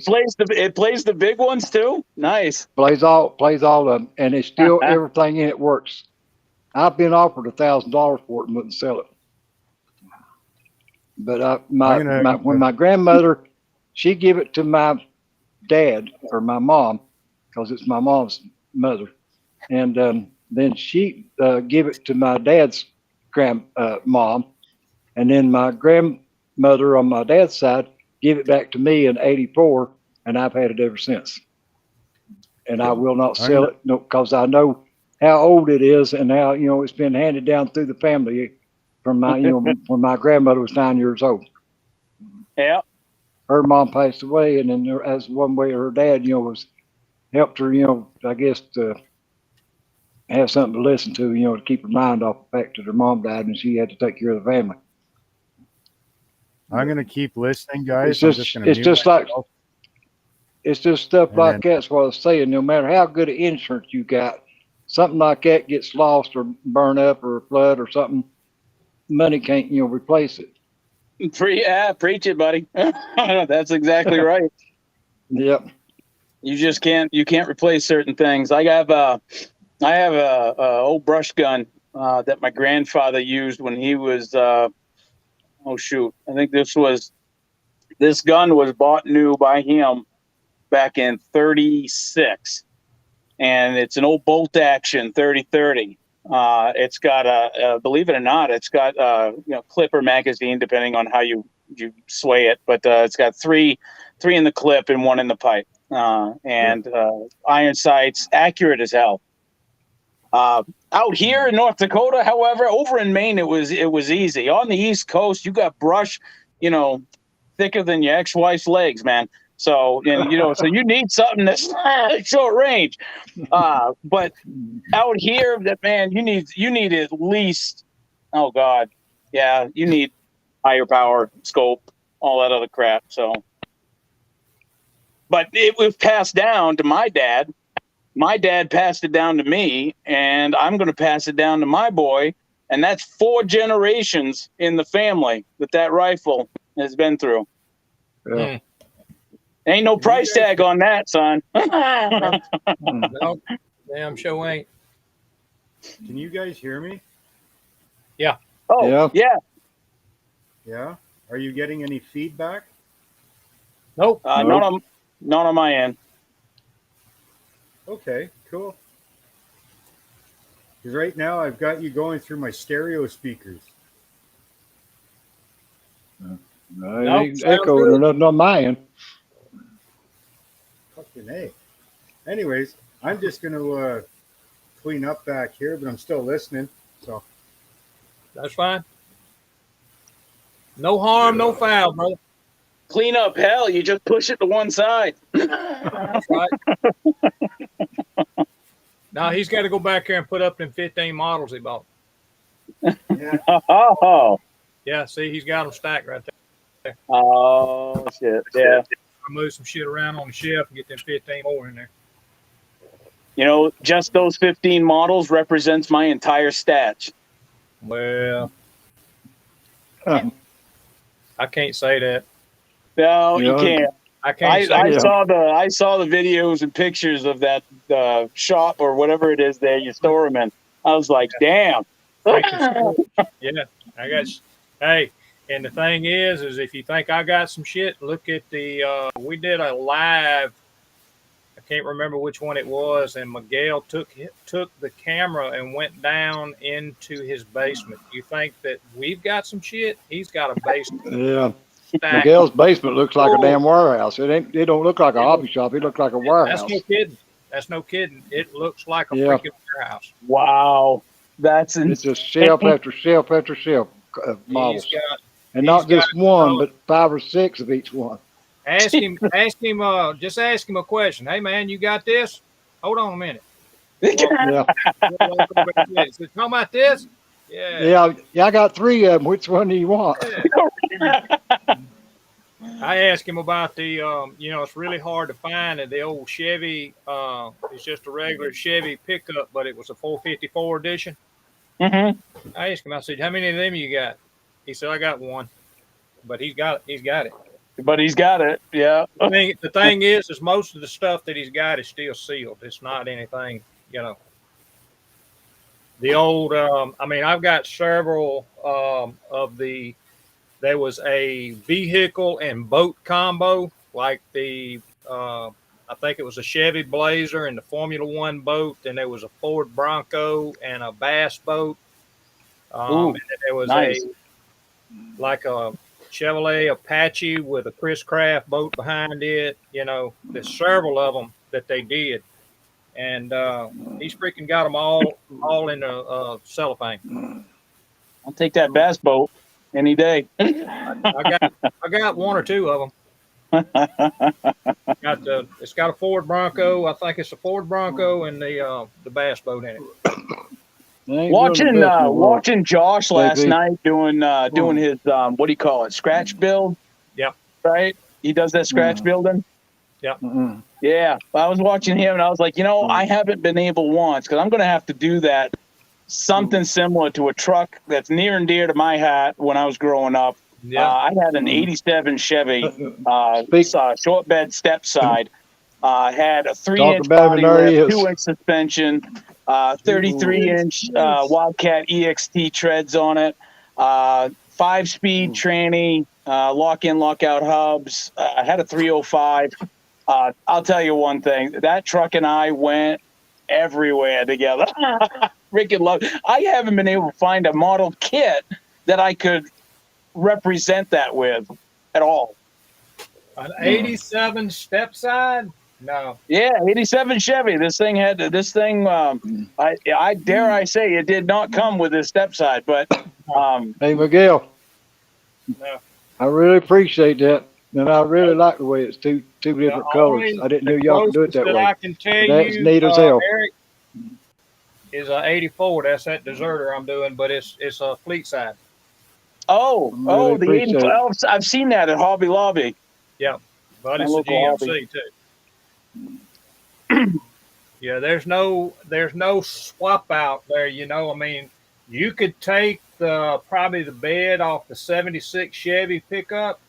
it plays the big ones too. Nice. Plays all of them, and it's still everything in it works. I've been offered $1,000 for it and wouldn't sell it. But when my grandmother, she gave it to my dad or my mom, because it's my mom's mother, and then she gave it to my dad's mom, and then my grandmother on my dad's side gave it back to me in '84, and I've had it ever since. And I will not sell it, because I know how old it is and how, it's been handed down through the family from my, when my grandmother was 9 years old. Yeah. Her mom passed away, and then as one way her dad, was helped her, I guess to have something to listen to, to keep her mind off the fact that her mom died and she had to take care of the family. I'm gonna keep listening, guys. It's just stuff like that's what I was saying. No matter how good of insurance you got, something like that gets lost or burn up or flood or something, money can't, replace it. Preach it, buddy. That's exactly right. Yep. You can't replace certain things. I have a old brush gun that my grandfather used when he was I think this gun was bought new by him back in '36, and it's an old bolt action 30-30. It's got believe it or not, it's got clip or magazine, depending on how you sway it, but it's got three in the clip and one in the pipe, and iron sights, accurate as hell. Out here in North Dakota, however, over in Maine, it was easy. On the East Coast, you got brush, thicker than your ex-wife's legs, man. So, so you need something that's short range. But out here, you need at least, oh God, yeah, you need higher power, scope, all that other crap. So, but it was passed down to my dad. My dad passed it down to me, and I'm going to pass it down to my boy. And that's 4 generations in the family that rifle has been through. Yeah. Ain't no price tag on that, son. No, damn sure ain't. Can you guys hear me? Oh, yeah. Yeah. Are you getting any feedback? Nope. Not on my end. Okay, cool. Because right now I've got you going through my stereo speakers. Ain't echoing or nothing on my end. Fucking A. Anyways, I'm just going to clean up back here, but I'm still listening. So That's fine. No harm, no foul, brother. Clean up hell, you just push it to one side. That's right. Now he's got to go back here and put up them 15 models he bought. yeah. Oh, Yeah, see, he's got them stacked right there. oh shit. Yeah. I move some shit around on the shelf and get them 15 more in there. Just those 15 models represents my entire stats. Well, I can't say that. No, you can't. I can't say I that. saw the videos and pictures of that shop or whatever it is there you store them in. I was like, damn. Yeah, I got. Hey, and the thing is if you think I got some shit, look at the. We did a live. I can't remember which one it was, and Miguel took the camera and went down into his basement. You think that we've got some shit? He's got a basement. Yeah. stacked. Miguel's basement looks like a damn warehouse. It don't look like a hobby shop. It looks like a That's warehouse. no kidding. That's no kidding. It looks like a Yeah. freaking warehouse. Wow. That's It's insane. just shelf after shelf after shelf of models. He's got. And not he's just got- one, but 5 or 6 of each one. Ask him. Just ask him a question. Hey man, you got this? Hold on a minute. Yeah. Is it talking about this? Yeah. Yeah, I got 3 of them. Which one do you want? I asked him about the, it's really hard to find the old Chevy. It's just a regular Chevy pickup, but it was a 454 edition. Mhm. I asked him. I said, "How many of them you got?" He said, "I got one." But he's got it. But he's got it. Yeah. The thing is most of the stuff that he's got is still sealed. It's not anything, The old, I've got several of the. There was a vehicle and boat combo, like I think it was a Chevy Blazer and the Formula One boat. Then there was a Ford Bronco and a Bass boat. Ooh, And then there was nice. like a Chevrolet Apache with a Chris Craft boat behind it. There's several of them that they did, and he's freaking got them all in a cellophane. I'll take that bass boat any day. I got 1 or 2 of them. It's got a Ford Bronco. I think it's a Ford Bronco and the Bass boat in it. They ain't doing the best in the world. Watching Josh last Maybe. night doing his what do you call it, scratch build? Yep. Right. He does that scratch building. Mm-mm. Yeah, I was watching him and I was like, I haven't been able once because I'm going to have to do that. Something similar to a truck that's near and dear to my heart when I was growing up. Yeah. I had an '87 Chevy Speak- short bed step side. Had a 3-inch about it, body there he lift, is. 2-inch suspension, 33-inch Wildcat EXT treads on it, 5-speed tranny, lock-in, lock-out hubs. I had a 305. I'll tell you one thing. That truck and I went everywhere together. Freaking love. I haven't been able to find a model kit that I could represent that with at all. An 87 step side? No. Yeah, 87 Chevy. This thing I dare I say it did not come with this step side, but Hey, Miguel. No. I really appreciate that. And I really like the way it's two different The colors. only- I didn't know the y'all could do it closest that way. I can tell That's you, neat as hell. Eric, is a 84. That's that deserter I'm doing, but it's a fleet side. Really the appreciate 85. I've seen that at Hobby Lobby. But My it's a local GMC too. Yeah, there's no swap out there. You could take probably the bed off the 76 Chevy pickup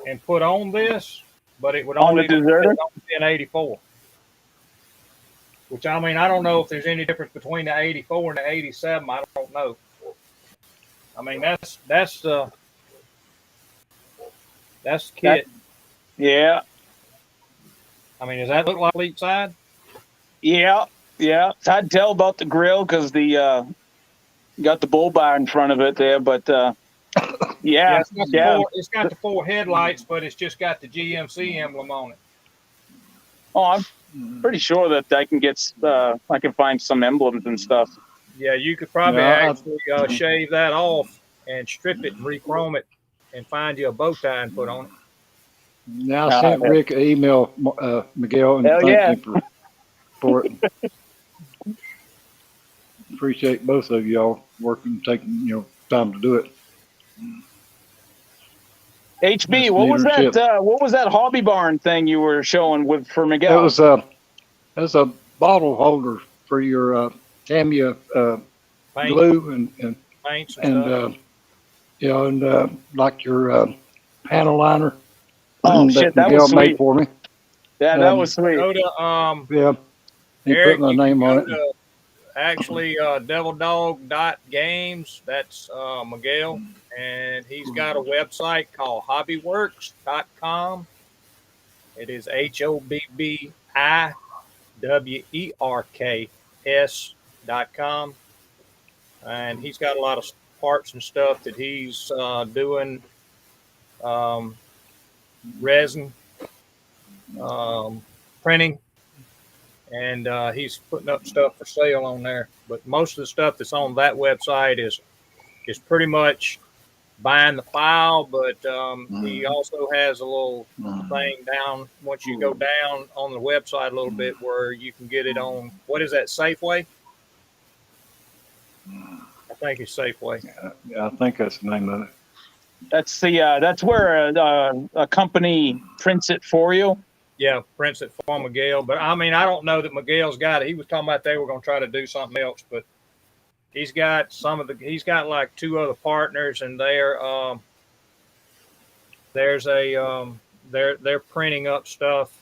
and put on this, but it would On only the Deserter? be an 84. Which I don't know if there's any difference between the 84 and the 87. I don't know. That's kit. Yeah, Does that look like fleet side? yeah. It's hard to tell about the grill because the got the bull bar in front of it there, but yeah. It's got the 4 headlights, but it's just got the GMC emblem on it. Oh, I'm pretty sure that I can find some emblems and stuff. Yeah, you could probably Yeah, actually shave that off and strip it and re-chrome it and find you a bow tie and put on it. Now I sent Rick an email, Miguel, and Hell yeah. thank him for it. Appreciate both of y'all working, taking time to do it. HB, That's what was leadership. that? What was that Hobby Barn thing you were showing for That Miguel? was a bottle holder for your Tamiya Paint, glue and paints and stuff. like your panel liner. Oh, shit, that Miguel was made sweet. for me. Yeah, that was sweet. Go to Yeah, he Eric, put my you name can on go it. to actually devildog.games. That's Miguel, and he's got a website called hobbyworks.com. It is HOBBIWERKS.com, and he's got a lot of parts and stuff that he's doing resin, printing, and he's putting up stuff for sale on there. But most of the stuff that's on that website is pretty much buying the file, but he also has a little thing down once you go down on the website a little bit where you can get it on, what is that, Safeway? I think it's Safeway. Yeah, I think that's the name of it. That's that's where a company prints it for you. Yeah, prints it for Miguel. But I mean, I don't know that Miguel's got it. He was talking about they were going to try to do something else, but he's got he's got like 2 other partners, and they're printing up stuff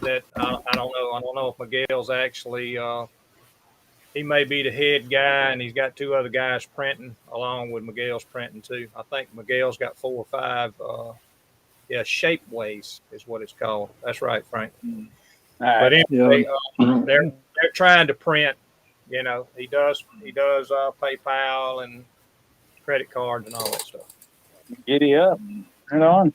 that I don't know. I don't know if Miguel's actually, he may be the head guy, and he's got 2 other guys printing along with Miguel's printing too. I think Miguel's got 4 or 5, Shapeways is what it's called. That's right, Frank. But anyway, they're trying to print. You know, he does PayPal and credit cards and all that stuff. Giddy up. Right on.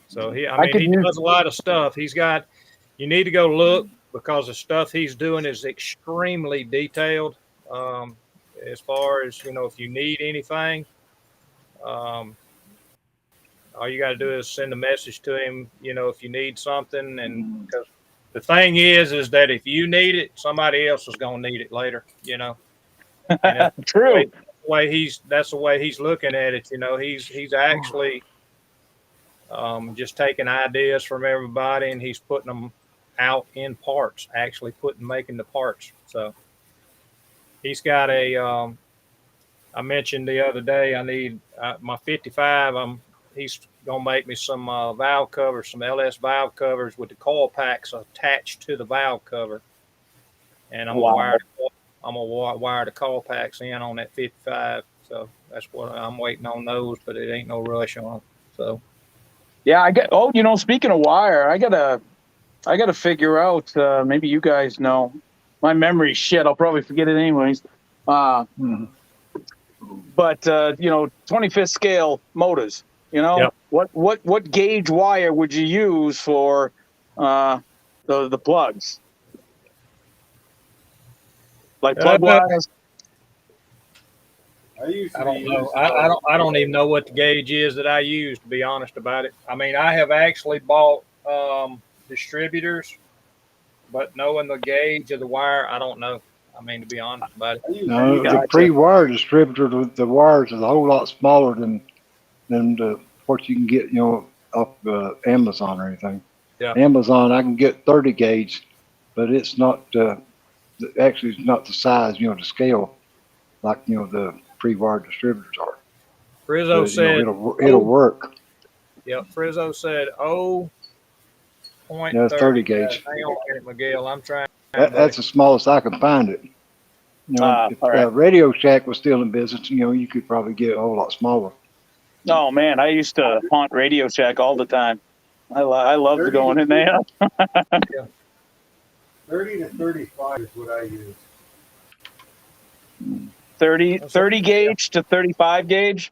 So he does a lot of stuff. You need to go look, because the stuff he's doing is extremely detailed. As far as, if you need anything, all you got to do is send a message to him, if you need something. And because the thing is that if you need it, somebody else is going to need it later, And True. That's the way he's looking at it. He's actually just taking ideas from everybody, and he's putting them out in parts, making the parts. So he's got I mentioned the other day, I need my 55. He's going to make me some valve covers, some LS valve covers with the coil packs attached to the valve cover. And I'm going to wire the coil packs in on that 55. So that's what I'm waiting on those, but it ain't no rush on them. So. Yeah, speaking of wire, I gotta figure out, maybe you guys know. My memory's shit. I'll probably forget it anyways. But, 25th scale motors, Yep. What gauge wire would you use for the plugs? Like plug wires? I don't know. I don't even know what the gauge is that I use, to be honest about it. I mean, I have actually bought distributors, but knowing the gauge of the wire, I don't know. I mean, to be honest about it. No, the pre-wire distributor, the wires is a whole lot smaller than what you can get, off Amazon or anything. Yeah. Amazon, I can get 30 gauge, but it's not actually it's not the size, the scale like the pre-wire distributors are. Frizzo said it'll work. Yeah, Frizzo said 0.30. Yeah, it's 30 gauge. Hang on a minute, Miguel. I'm trying. That's the smallest I can find it. If Radio Shack was still in business, you could probably get a whole lot smaller. Oh man, I used to haunt Radio Shack all the time. I loved going in there. 30 to 35 is what I use. 30 gauge to 35 gauge.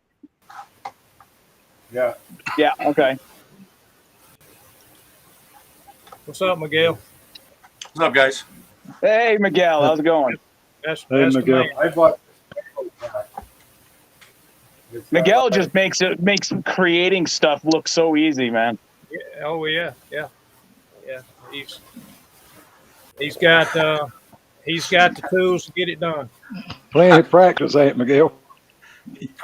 Yeah. Yeah. Okay. What's up, Miguel? What's up, guys? Hey, Miguel. How's it going? That's Miguel. I bought. Miguel just makes creating stuff look so easy, man. Yeah, oh yeah. He's got the tools to get it done. Plenty of practice, ain't Miguel?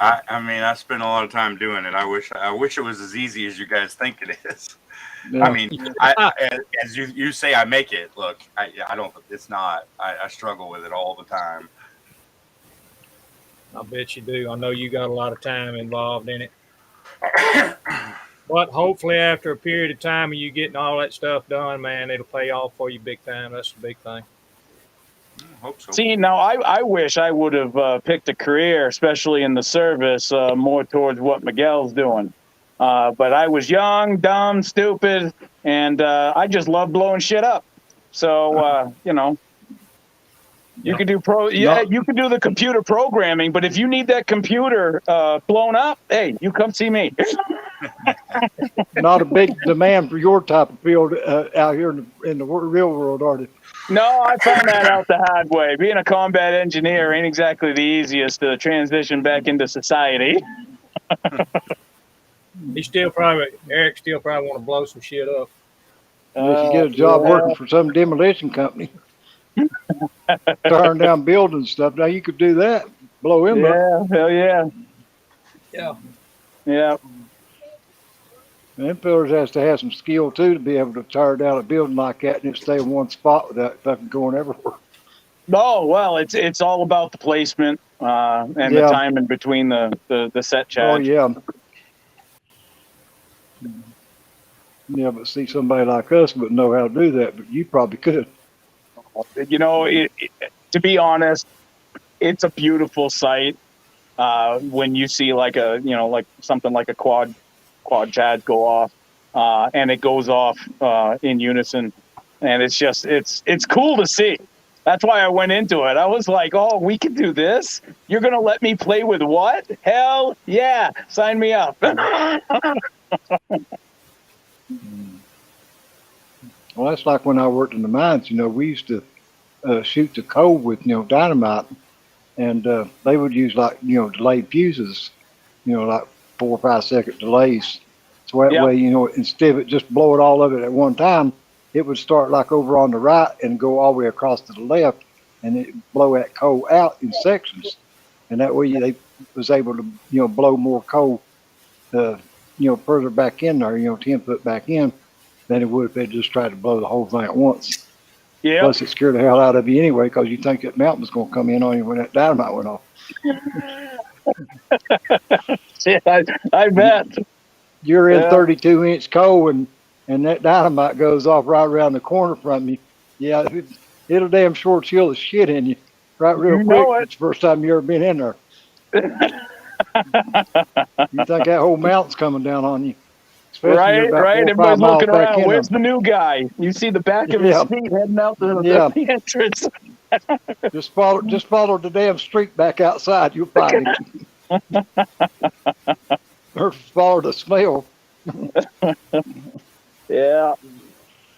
I mean, I spend a lot of time doing it. I wish it was as easy as you guys think it is. Yeah. I mean, as you say, I make it look. I don't. It's not. I struggle with it all the time. I bet you do. I know you got a lot of time involved in it. But hopefully after a period of time of you getting all that stuff done, man, it'll pay off for you big time. That's the big thing. I hope so. See, now I wish I would have picked a career, especially in the service, more towards what Miguel's doing. But I was young, dumb, stupid, and I just love blowing shit up. So, You can do you can do the computer programming, but if you need that computer blown up, hey, you come see me. Not a big demand for your type of field out here in the real world, are they? No, I found that out the hard way. Being a combat engineer ain't exactly the easiest to transition back into society. Eric still probably want to blow some shit up. Unless you get a job working for some demolition company, tearing down buildings and stuff. Now you could do that, blow him up. Yeah, hell yeah. Yeah. Yeah. Them fellas has to have some skill too to be able to tear down a building like that and stay in one spot without fucking going everywhere. Oh, well, it's all about the placement and the time in between the set charge. Oh, yeah. Yeah, but see, somebody like us would know how to do that, but you probably could. You know, to be honest, it's a beautiful sight when you see like something like a quad charge go off and it goes off in unison, and it's cool to see. That's why I went into it. I was like, oh, we can do this? You're going to let me play with what? Hell yeah, sign me up. Well, that's like when I worked in the mines. You know, we used to shoot the coal with, dynamite, and they would use like, delayed fuses, like 4 or 5 second delays. So that way, instead of it just blow it all of it at one time, it would start like over on the right and go all the way across to the left, and it blow that coal out in sections. And that way they was able to, blow more coal, further back in there, 10 foot back in, than it would if they just tried to blow the whole thing at once. Yeah. Plus, it scared the hell out of you anyway, because you think that mountain was going to come in on you when that dynamite went off. Yeah, I bet. You're in 32-inch coal, and that dynamite goes off right around the corner from you. Yeah, it'll damn short chill the shit in you right real quick. It's the first time you ever been in there. You think that whole mountain's coming down on you. Right. Everybody's looking around. Where's the new guy? You see the back of his feet heading out the entrance. Just follow the damn street back outside. You'll find him. Or follow the smell. Yeah.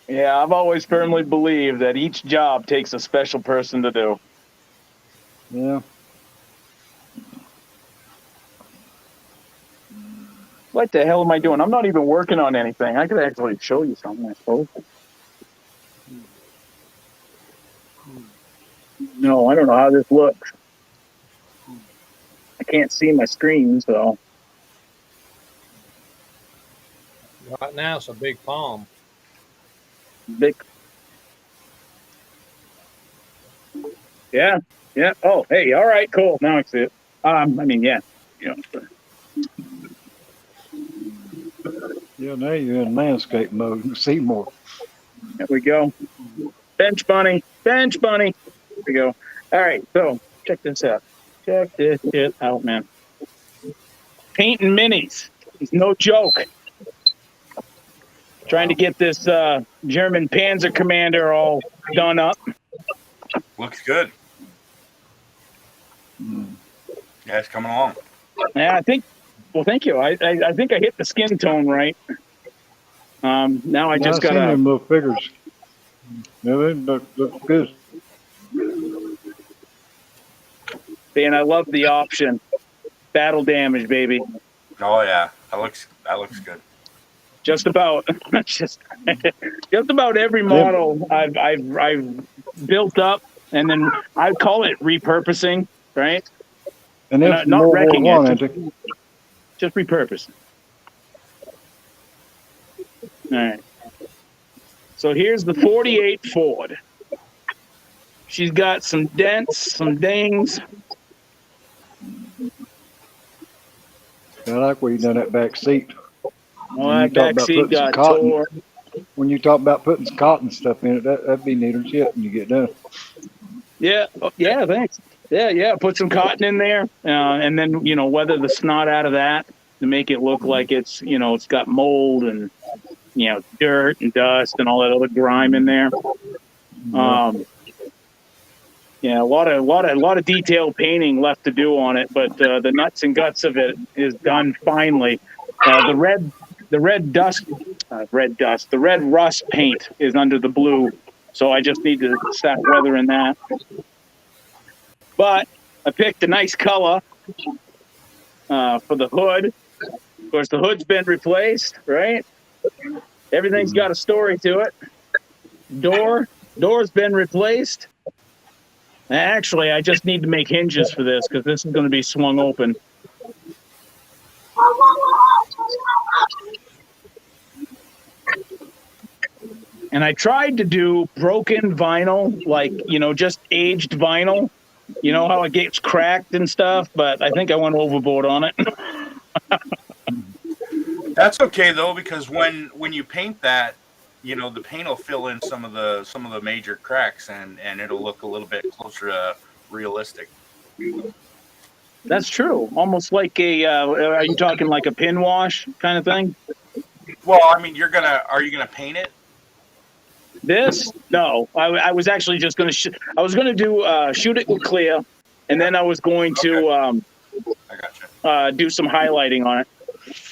I've always firmly believed that each job takes a special person to do. Yeah. What the hell am I doing? I'm not even working on anything. I could actually show you something, I suppose. No, I don't know how this looks. I can't see my screen, so. Right now, it's a big palm. Big. Yeah. Oh, hey, all right, cool. Now I see it. Yeah, now you're in landscape mode. You can see more. There we go. Bench bunny. There we go. All right, so check this out. Check this shit out, man. Painting minis. It's no joke. Trying to get this German Panzer Commander all done up. Looks good. Yeah, it's coming along. Yeah, well, thank you. I think I hit the skin tone right. Now I just got them little figures. Yeah, they look good. And I love the option. Battle damage, baby. Oh yeah, that looks good. Just about every model I've built up, and then I call it repurposing, right? And that's not wrecking it. Just repurposing. All right. So here's the 48 Ford. She's got some dents, some dings. I like where you done that back seat. Well, that back seat got tore. When you talk about putting some cotton stuff in it, that'd be neat as shit when you get done. Yeah, thanks. Yeah, put some cotton in there, and then, weather the snot out of that to make it look like it's, it's got mold and, dirt and dust and all that other grime in there. Yeah, a lot of detailed painting left to do on it, but the nuts and guts of it is done finally. The red rust paint is under the blue, so I just need to start weathering that. But I picked a nice color for the hood. Of course, the hood's been replaced, right? Everything's got a story to it. Door's been replaced. Actually, I just need to make hinges for this because this is going to be swung open. And I tried to do broken vinyl, like, just aged vinyl. You know how it gets cracked and stuff, but I think I went overboard on it. That's okay though, because when you paint that, the paint will fill in some of the major cracks, and it'll look a little bit closer to realistic. That's true. Almost like are you talking like a pin wash kind of thing? Well, I mean, are you gonna paint it? This? No, I was actually just going to, I was going to do, shoot it with clear, and then I was going to, I gotcha. Do some highlighting on it.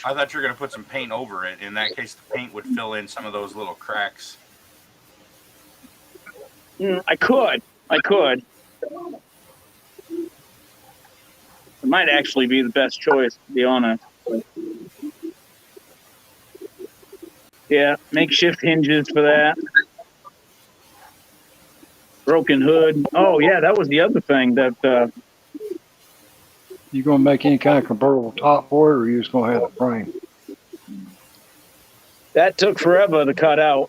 I thought you were gonna put some paint over it. In that case, the paint would fill in some of those little cracks. I could. It might actually be the best choice, to be honest. Yeah, makeshift hinges for that. Broken hood. Oh, yeah, that was the other thing that... You gonna make any kind of convertible top for it, or you just gonna have the frame? That took forever to cut out.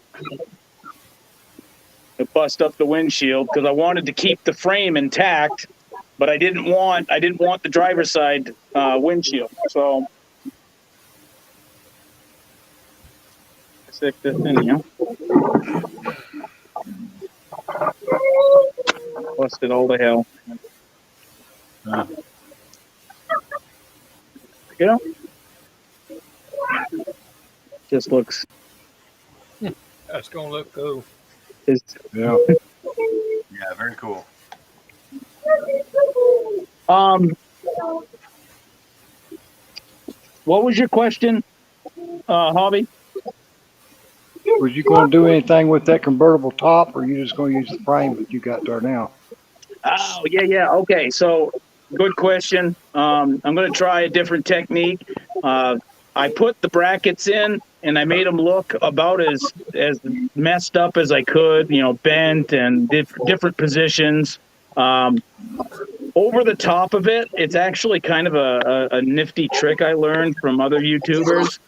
To bust up the windshield, because I wanted to keep the frame intact, but I didn't want the driver's side windshield. So stick this in here. Busted all the hell. Just looks. That's gonna look cool. Yeah. Yeah, very cool. What was your question, Hobby? Was you gonna do anything with that convertible top, or you just gonna use the frame that you got there now? Oh, yeah. Okay, so good question. I'm going to try a different technique. I put the brackets in, and I made them look about as messed up as I could, bent and different positions. Over the top of it, it's actually kind of a nifty trick I learned from other YouTubers.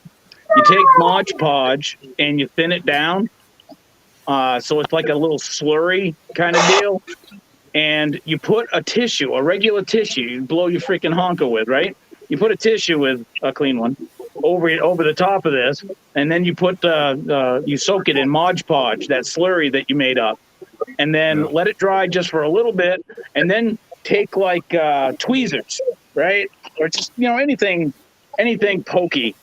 You take Mod Podge and you thin it down, so it's like a little slurry kind of deal. And you put a tissue, a regular tissue, you blow your freaking honker with, right? You put a tissue with a clean one over the top of this, and then you put you soak it in Mod Podge, that slurry that you made up, and then let it dry just for a little bit, and then take like tweezers, right, or just anything pokey,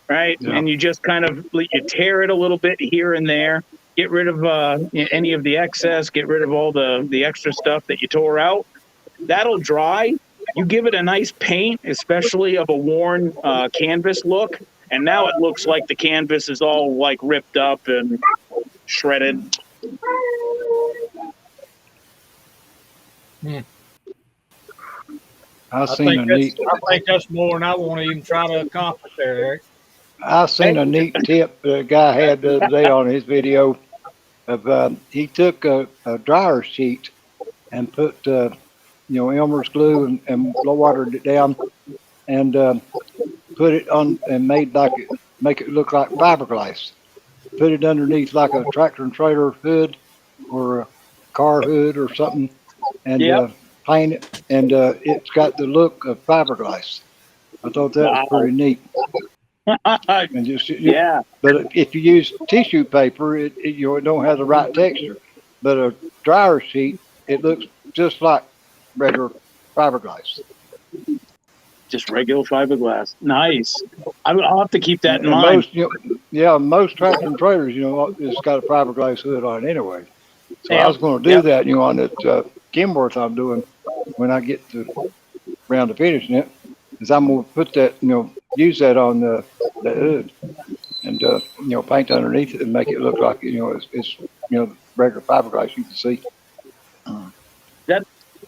right, and you just kind of you tear it a little bit here and there. Get rid of any of the excess, get rid of all the extra stuff that you tore out. That'll dry. You give it a nice paint, especially of a worn canvas look, and now it looks like the canvas is all like ripped up and shredded. I think that's more than I want to even try to accomplish there, Eric. I seen a neat tip the guy had the other day on his video of he took a dryer sheet and put Elmer's glue and watered it down and put it on and make it look like fiberglass. Put it underneath like a tractor and trailer hood or a car hood or something, and paint it, and it's got the look of fiberglass. I thought that was pretty neat. And just, but if you use tissue paper, it don't have the right texture. But a dryer sheet, it looks just like regular fiberglass. Just regular fiberglass. Nice. I'll have to keep that in mind. Most tractor and trailers, it's got a fiberglass hood on it anyway. So Yeah. I was going to do that, on that Kenworth I'm doing when I get to around to finishing it is I'm gonna put that, use that on the hood and paint underneath it and make it look like it's regular fiberglass you can see.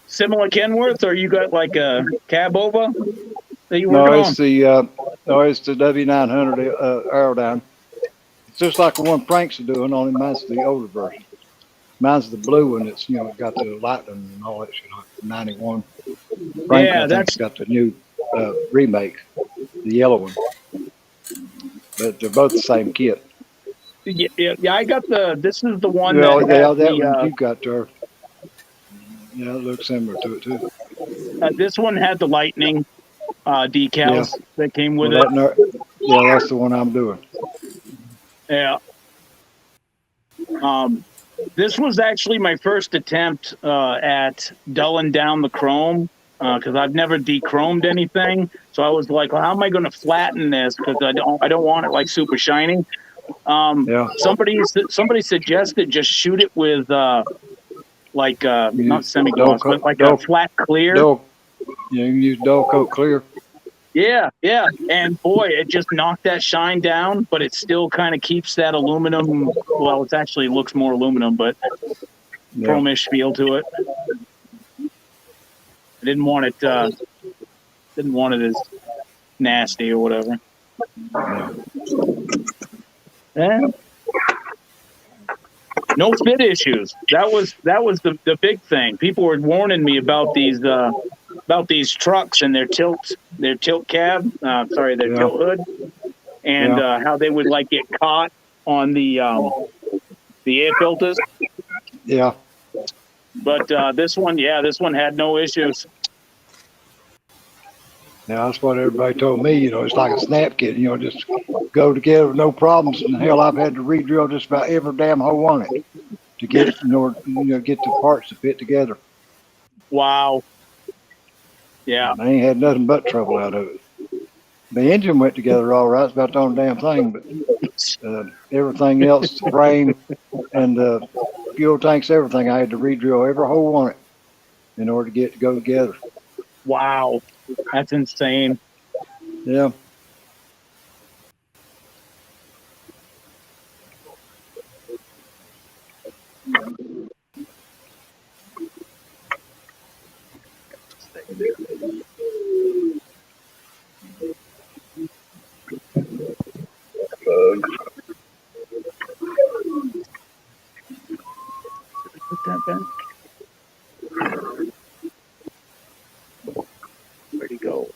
Similar Kenworth, or you got like a cab over that you No, working it's the W900 Aerodyne. It's just like the one Frank's doing, only mine's the older version. Mine's the blue one. It's got the lightning and all that shit. Like the 91. Frank, Yeah, I think's got the new remake, the yellow one. But they're both the same kit. Yeah, I got this is the one Well, that, yeah, has that the, one you got there. Yeah, it looks similar to it too. this one had the lightning decals that came with it. That's the one I'm doing. Yeah. This was actually my first attempt at dulling down the chrome because I've never de-chromed anything. So I was like, well, how am I going to flatten this? Because I don't want it like super shiny. Somebody suggested just shoot it with not semi-gloss, but like a flat clear. You can use dull coat clear. Yeah, and boy, it just knocked that shine down, but it still kind of keeps that aluminum. Well, it actually looks more aluminum, but chromish feel to it. I didn't want it as nasty or whatever. And no fit issues. That was the big thing. People were warning me about these trucks and their tilt cab. Tilt hood, and how they would like get caught on the air filters. Yeah. But this one had no issues. Now that's what everybody told me. It's like a snap kit. Just go together, no problems. And hell, I've had to re-drill just about every damn hole on it to get get the parts to fit together. Wow. Yeah. I ain't had nothing but trouble out of it. The engine went together all right. It's about the only damn thing, but everything else, the frame and the fuel tanks, everything, I had to re-drill every hole on it in order to get it to go together. Wow. That's insane. Yeah. Put that back. Where'd he go?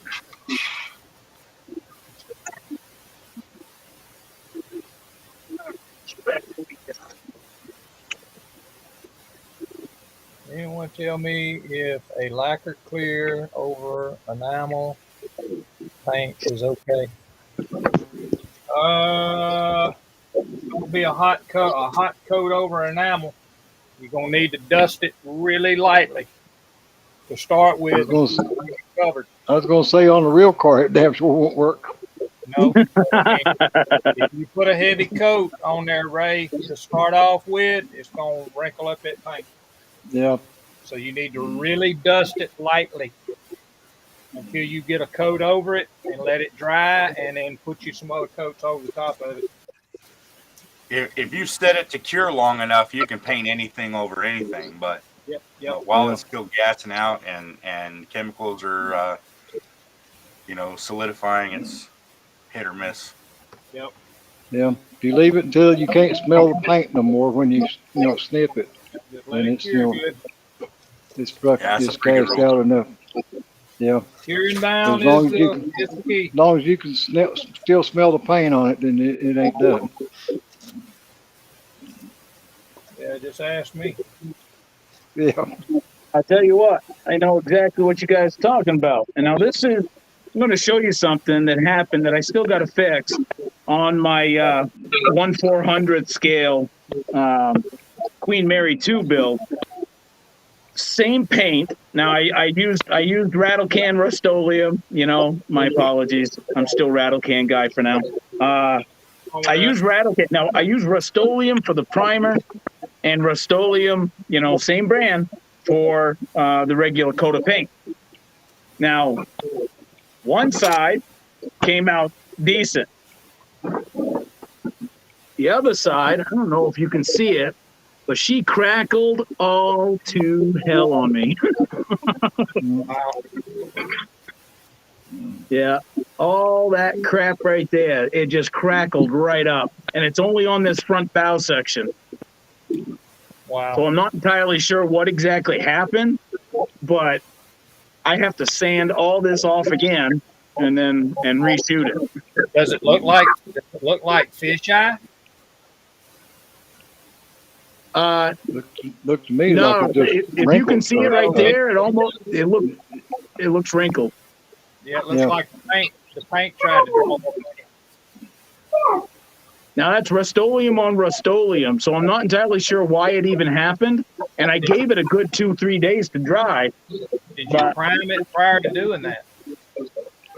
Anyone tell me if a lacquer clear over enamel paint is okay? It'll be a hot coat over enamel. You're gonna need to dust it really lightly to start with. I was Covered. gonna say on the real car, it damn sure won't work. No. If you put a heavy coat on there, Ray, to start off with, it's gonna wrinkle up that paint. Yeah. So you need to really dust it lightly until you get a coat over it and let it dry, and then put you some other coats over the top of it. If you set it to cure long enough, you can paint anything over anything. But while it's still gassing out and chemicals are, solidifying, it's hit or miss. Yep. Yeah. If you leave it until you can't smell the paint no more when you snip it, Let it cure good. it's gassed out enough. Yeah. Curing down As long is as you the key. As long as you can still smell the paint on it, then it ain't done. Yeah, just ask me. Yeah. I tell you what, I know exactly what you guys are talking about. And now I'm going to show you something that happened that I still got to fix on my 1/400 scale Queen Mary 2 build. Same paint. Now I used rattle can Rust-Oleum. My apologies. I'm still rattle can guy for now. I use rattle can. Now I use Rust-Oleum for the primer, and Rust-Oleum, same brand, for the regular coat of paint. Now, one side came out decent. The other side, I don't know if you can see it, but she crackled all to hell on me. Yeah, all that crap right there, it just crackled right up. And it's only on this front bow section. Wow. So I'm not entirely sure what exactly happened, but I have to sand all this off again and reshoot it. Does it look like fisheye? Look to me No, like it just if you can wrinkled, see so it right it's, there, it looks wrinkled. Yeah, it looks Yeah. like the paint tried to draw. Now that's Rust-Oleum on Rust-Oleum, so I'm not entirely sure why it even happened. And I gave it a good 2-3 days to dry. Did you prime it prior to doing that?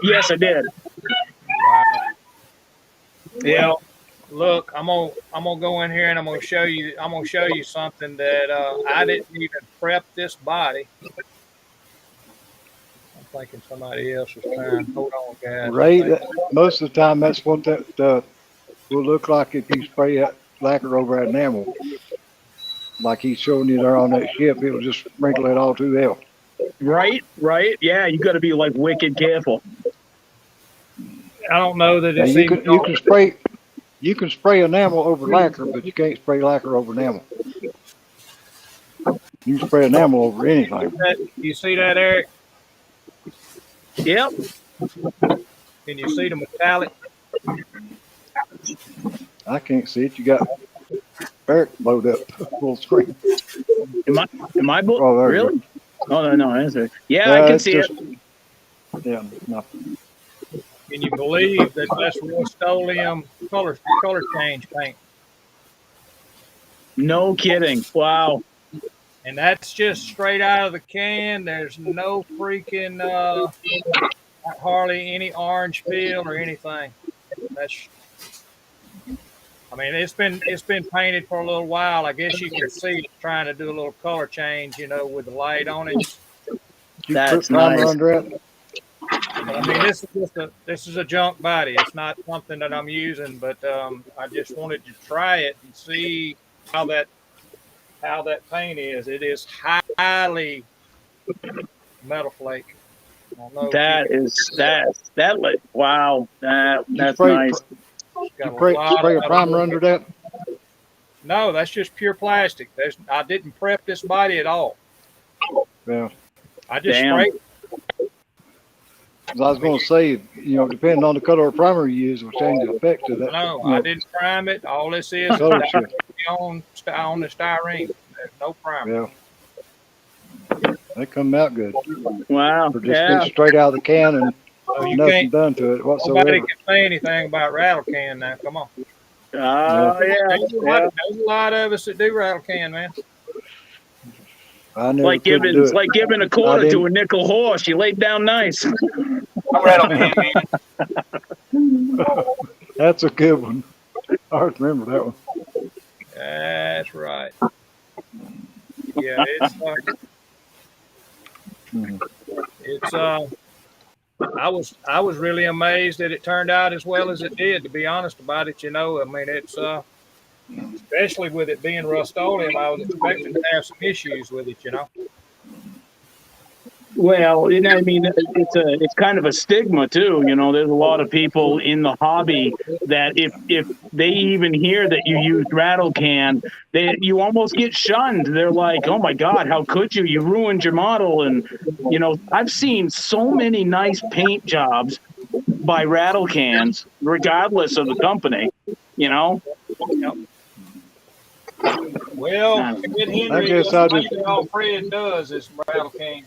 Yes, I did. Wow. Yeah. Look, I'm gonna go in here and I'm gonna show you something that I didn't even prep this body. I'm thinking somebody else was trying. Hold on, guys. Ray, most of the time that's what that will look like if you spray that lacquer over that enamel. Like he's showing you there on that ship, it'll just wrinkle it all to hell. Right. Yeah, you got to be like wicked careful. I don't know that Now, it's you can spray enamel over lacquer, but you can't spray lacquer over enamel. You can spray enamel over anything. You see that, Eric? Yep. Can you see the metallic? I can't see it. You got Eric load up full screen. Am I Oh, there you really? Oh no, that's it. Yeah, go. I can It's see just- it. Yeah, no. Can you believe that that's Rust-Oleum color change paint? No kidding. Wow. And that's just straight out of the can. There's no freaking hardly any orange peel or anything. I mean, it's been painted for a little while. I guess you can see it trying to do a little color change, with the light on it. You That's put primer nice. under it. But, I mean, this is a junk body. It's not something that I'm using, but I just wanted to try it and see how that paint is. It is highly metal flake. I don't know if wow. That's spray- nice. you got a Spray lot a of- primer under that. No, that's just pure plastic. I didn't prep this body at all. Yeah. I just Damn. sprayed. 'Cause I was going to say, depending on the color of primer you use, will change the effect of that. No, I didn't prime it. All this is Color shift. on the styrene. There's no primer. Yeah. They come out good. Wow. Or just Yeah. get straight out of the can and So you nothing can't. done to it Nobody whatsoever. can say anything about rattle can now. Come on. Yeah. There's a lot of us that do rattle can, man. I never Like could do giving, it. it's like giving a quarter to a nickel horse. You laid down nice. Rattle can, man. That's a good one. I remember that one. That's right. Yeah, it's I was really amazed that it turned out as well as it did, to be honest about it. I mean, it's especially with it being Rust-Oleum, I was expecting to have some issues with it, Well, I mean, it's kind of a stigma too. There's a lot of people in the hobby that if they even hear that you used rattle can, you almost get shunned. They're like, "Oh my God, how could you? You ruined your model." And I've seen so many nice paint jobs by rattle cans, regardless of the company. Well, Ed Henry, I guess I just- all Fred does is rattle can.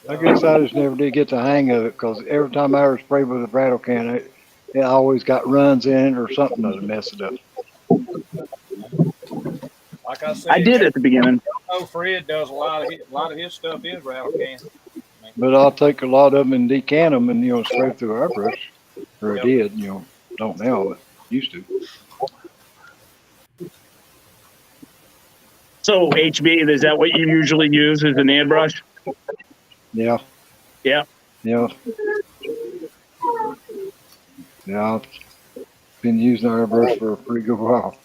I guess I just never did get the hang of it because every time I ever sprayed with a rattle can, it always got runs in it or something to mess it up. Like I said, I did at the beginning. Fred does a lot of his stuff is rattle can. But I'll take a lot of them and decant them and, spray through our brush. Or I did, don't now, but used to. So HB, is that what you usually use as an airbrush? Yeah. Yeah. Yeah. Yeah. I've been using airbrush for a pretty good while.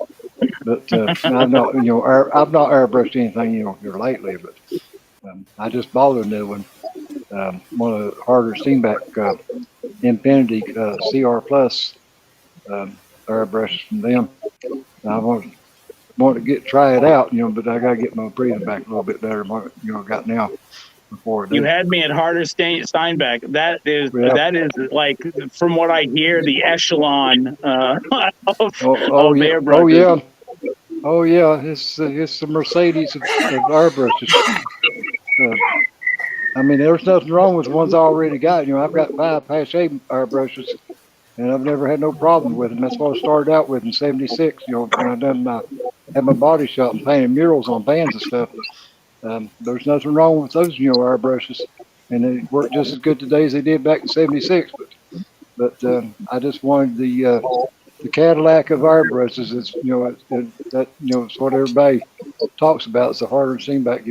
But I've not, I've not airbrushed anything, here lately. But I just bought a new one. One of the Harder Steenbeck Infinity CR Plus airbrushes from them. I want to try it out, but I got to get my breathing back a little bit better than what I got now before I do. You had me at Harder Steinbeck. That is like, from what I hear, the echelon of airbrushing. Oh yeah, it's the Mercedes of airbrushes. I mean, there's nothing wrong with the ones I already got. I've got 5 Pache airbrushes, and I've never had no problem with them. That's what I started out with in '76. When I had my body shop and painted murals on vans and stuff. There's nothing wrong with those, airbrushes, and they work just as good today as they did back in '76. But I just wanted the Cadillac of airbrushes. It's it's what everybody talks about. It's the Harder Steenbeck,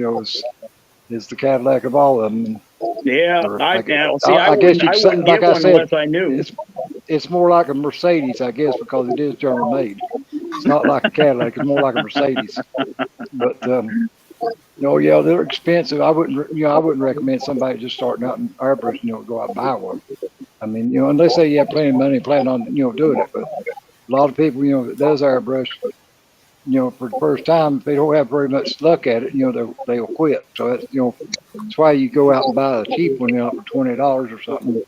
is the Cadillac of all of them. Yeah, I guess you could say, like I said, unless I knew. It's more like a Mercedes, I guess, because it is German made. It's not like a Cadillac; it's more like a Mercedes. But yeah, they're expensive. I wouldn't recommend somebody just starting out in airbrush, go out and buy one. I mean, unless they have plenty of money, plan on doing it. But a lot of people, that does airbrush, for the first time, if they don't have very much luck at it, they'll quit. So that's that's why you go out and buy a cheap one, for $20 or something,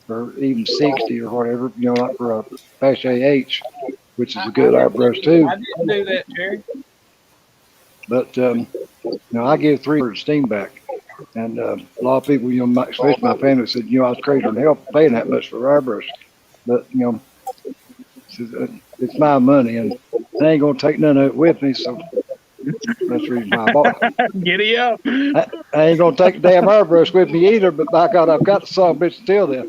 or even $60 or whatever, like for a Pache H, which is a good airbrush too. I didn't do that, Terry. But I give 3 for Steenbeck, and a lot of people, especially my family, said, I was crazy in hell paying that much for airbrush. But it's my money, and I ain't gonna take none of it with me, so that's the reason why I bought it. Giddy up! I ain't gonna take the damn airbrush with me either. But by God, I've got the son of a bitch still there.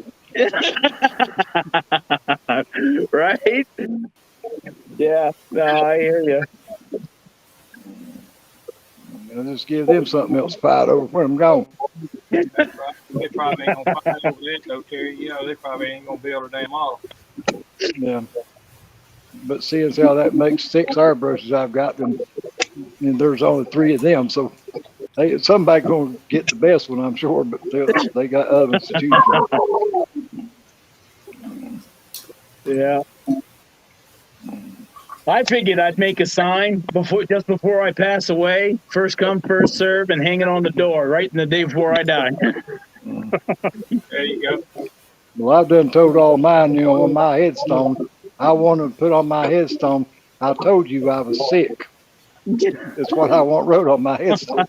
Right? Yeah. No, I hear you. I'll just give them something else to fight over when I'm gone. They probably ain't gonna find over that though, Terry. They probably ain't gonna build a damn model. Yeah. But seeing as how that makes 6 airbrushes I've got, and there's only 3 of them, so somebody gonna get the best one, I'm sure. But they got others to choose from. Yeah. I figured I'd make a sign just before I pass away. First come, first serve, and hang it on the door right in the day before I die. There you go. Well, I've done told all mine, on my headstone. I want to put on my headstone, I told you I was sick. That's what I want wrote on my headstone.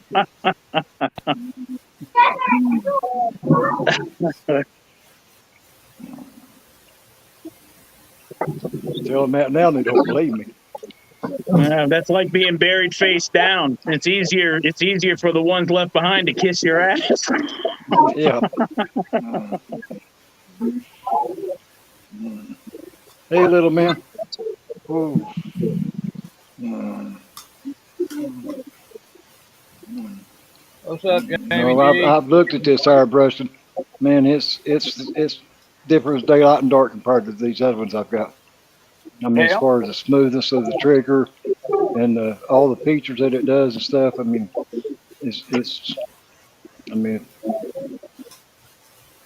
Tell them that now, they don't believe me. That's like being buried face down. It's easier for the ones left behind to kiss your ass. Yeah. Hey, little man. Ooh. What's up, Jamie? No, I've looked at this airbrush, and man, it's different as daylight and dark compared to these other ones I've got. I mean, as far as the smoothness of the trigger and all the features that it does and stuff. I mean,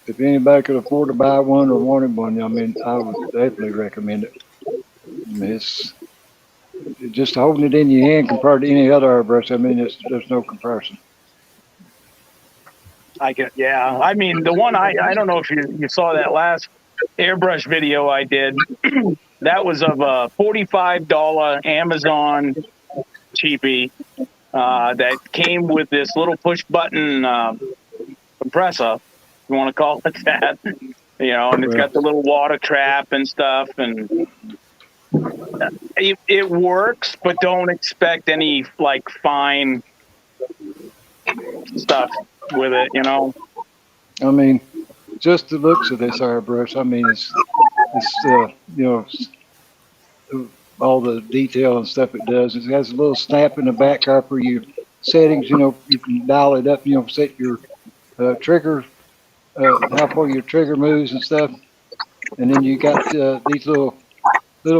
if anybody could afford to buy one or wanted one, I mean, I would definitely recommend it. I mean, it's just holding it in your hand compared to any other airbrush. I mean, there's no comparison. Yeah. I mean, the one I don't know if you saw that last airbrush video I did. That was of a $45 Amazon cheapie that came with this little push button compressor, if you want to call it that. And it's got the little water trap and stuff, and it works, but don't expect any like fine stuff with it, I mean, just the looks of this airbrush, I mean, it's all the detail and stuff it does. It has a little snap in the back there for your settings. You can dial it up. Set your trigger, how far your trigger moves and stuff. And then you got these little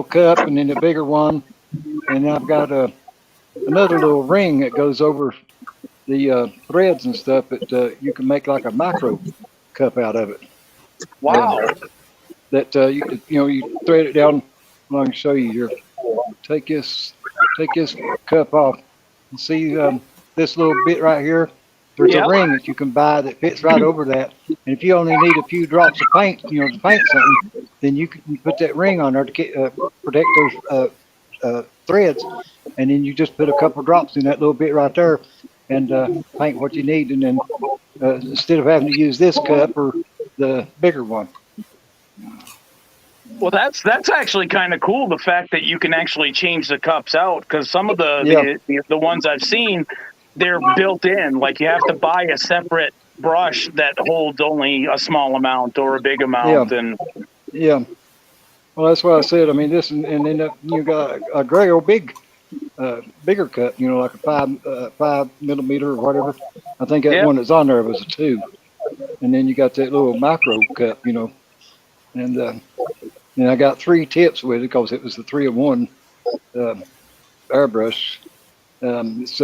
cup, and then the bigger one. And I've got another little ring that goes over the threads and stuff that you can make like a micro cup out of it. Wow. That you thread it down. I can show you here. Take this cup off and see this little bit right here. There's a ring that you can buy that fits right over that. And if you only need a few drops of paint, to paint something, then you can put that ring on there to protect those threads. And then you just put a couple drops in that little bit right there and paint what you need. And then instead of having to use this cup or the bigger one. Well, that's actually kind of cool. The fact that you can actually change the cups out, because some of the ones I've seen, they're built in. Like you have to buy a separate brush that holds only a small amount or a big amount. Yeah. Well, that's what I said. I mean, this and then you got a gray or bigger cup. Like a 5 millimeter or whatever. I think that one that's on there was a 2. And then you got that little micro cup. And I got 3 tips with it because it was the 3-in-1 airbrush. It's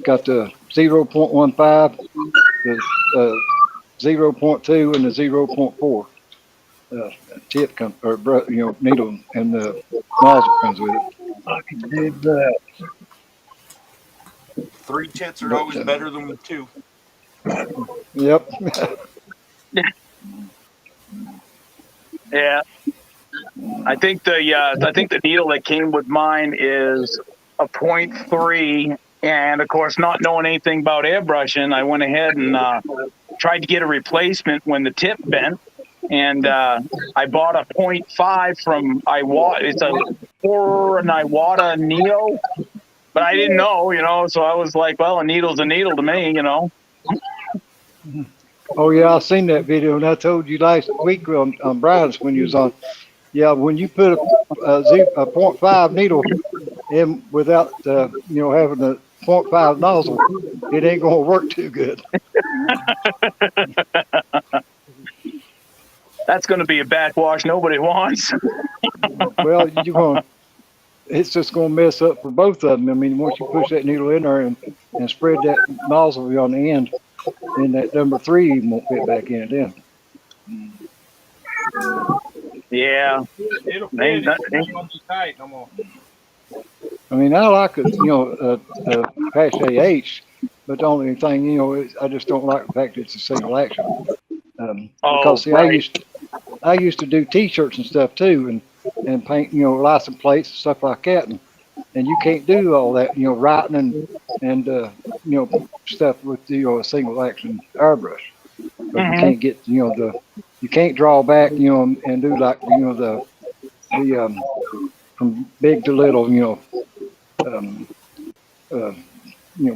got the 0.15, the 0.2, and the 0.4 tip needle, and the nozzle comes with it. 3 tits are always better than 2. Yep. Yeah, I think the needle that came with mine is a 0.3, and of course, not knowing anything about airbrushing, I went ahead and tried to get a replacement when the tip bent, and I bought a 0.5 from Iwata. It's an Iwata Neo, but I didn't know, so I was like, well, a needle's a needle to me, Oh yeah, I seen that video, and I told you last week on Brian's when you was on. Yeah, when you put a 0.5 needle in without having a 0.5 nozzle, it ain't gonna work too good. That's gonna be a backwash nobody wants. Well, it's just gonna mess up for both of them. I mean, once you push that needle in there and spread that nozzle on the end, then that number 3 won't fit back in it then. Yeah. It'll fit. It won't be tight no more. I mean, I like Pache H, but the only thing, I just don't like the fact that it's a single action. Because see, I used to do T-shirts and stuff too, and paint, license plates and stuff like that, and you can't do all that, writing and stuff with a single action airbrush. But you can't get, you can't draw back, and do like, the from big to little,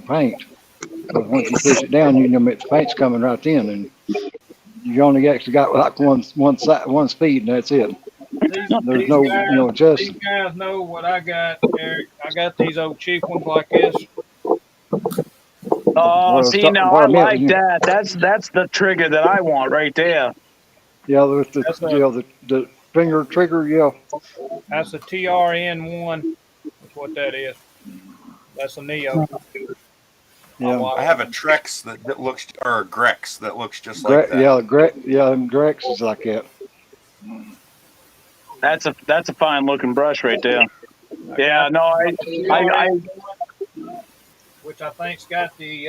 paint. But once you push it down, the paint's coming right in, and you only actually got like one speed, and that's it. There's no adjustment. These guys know what I got, Eric. I got these old cheap ones like this. Oh, see, now I like that. That's the trigger that I want right there. Yeah, with the finger trigger, yeah. That's a TRN1. That's what that is. That's a Neo. Yeah. I have a Trex that looks, or a Grex that looks just like that. Yeah, Grex is like that. That's a fine looking brush right there. Yeah, no, I which I think's got the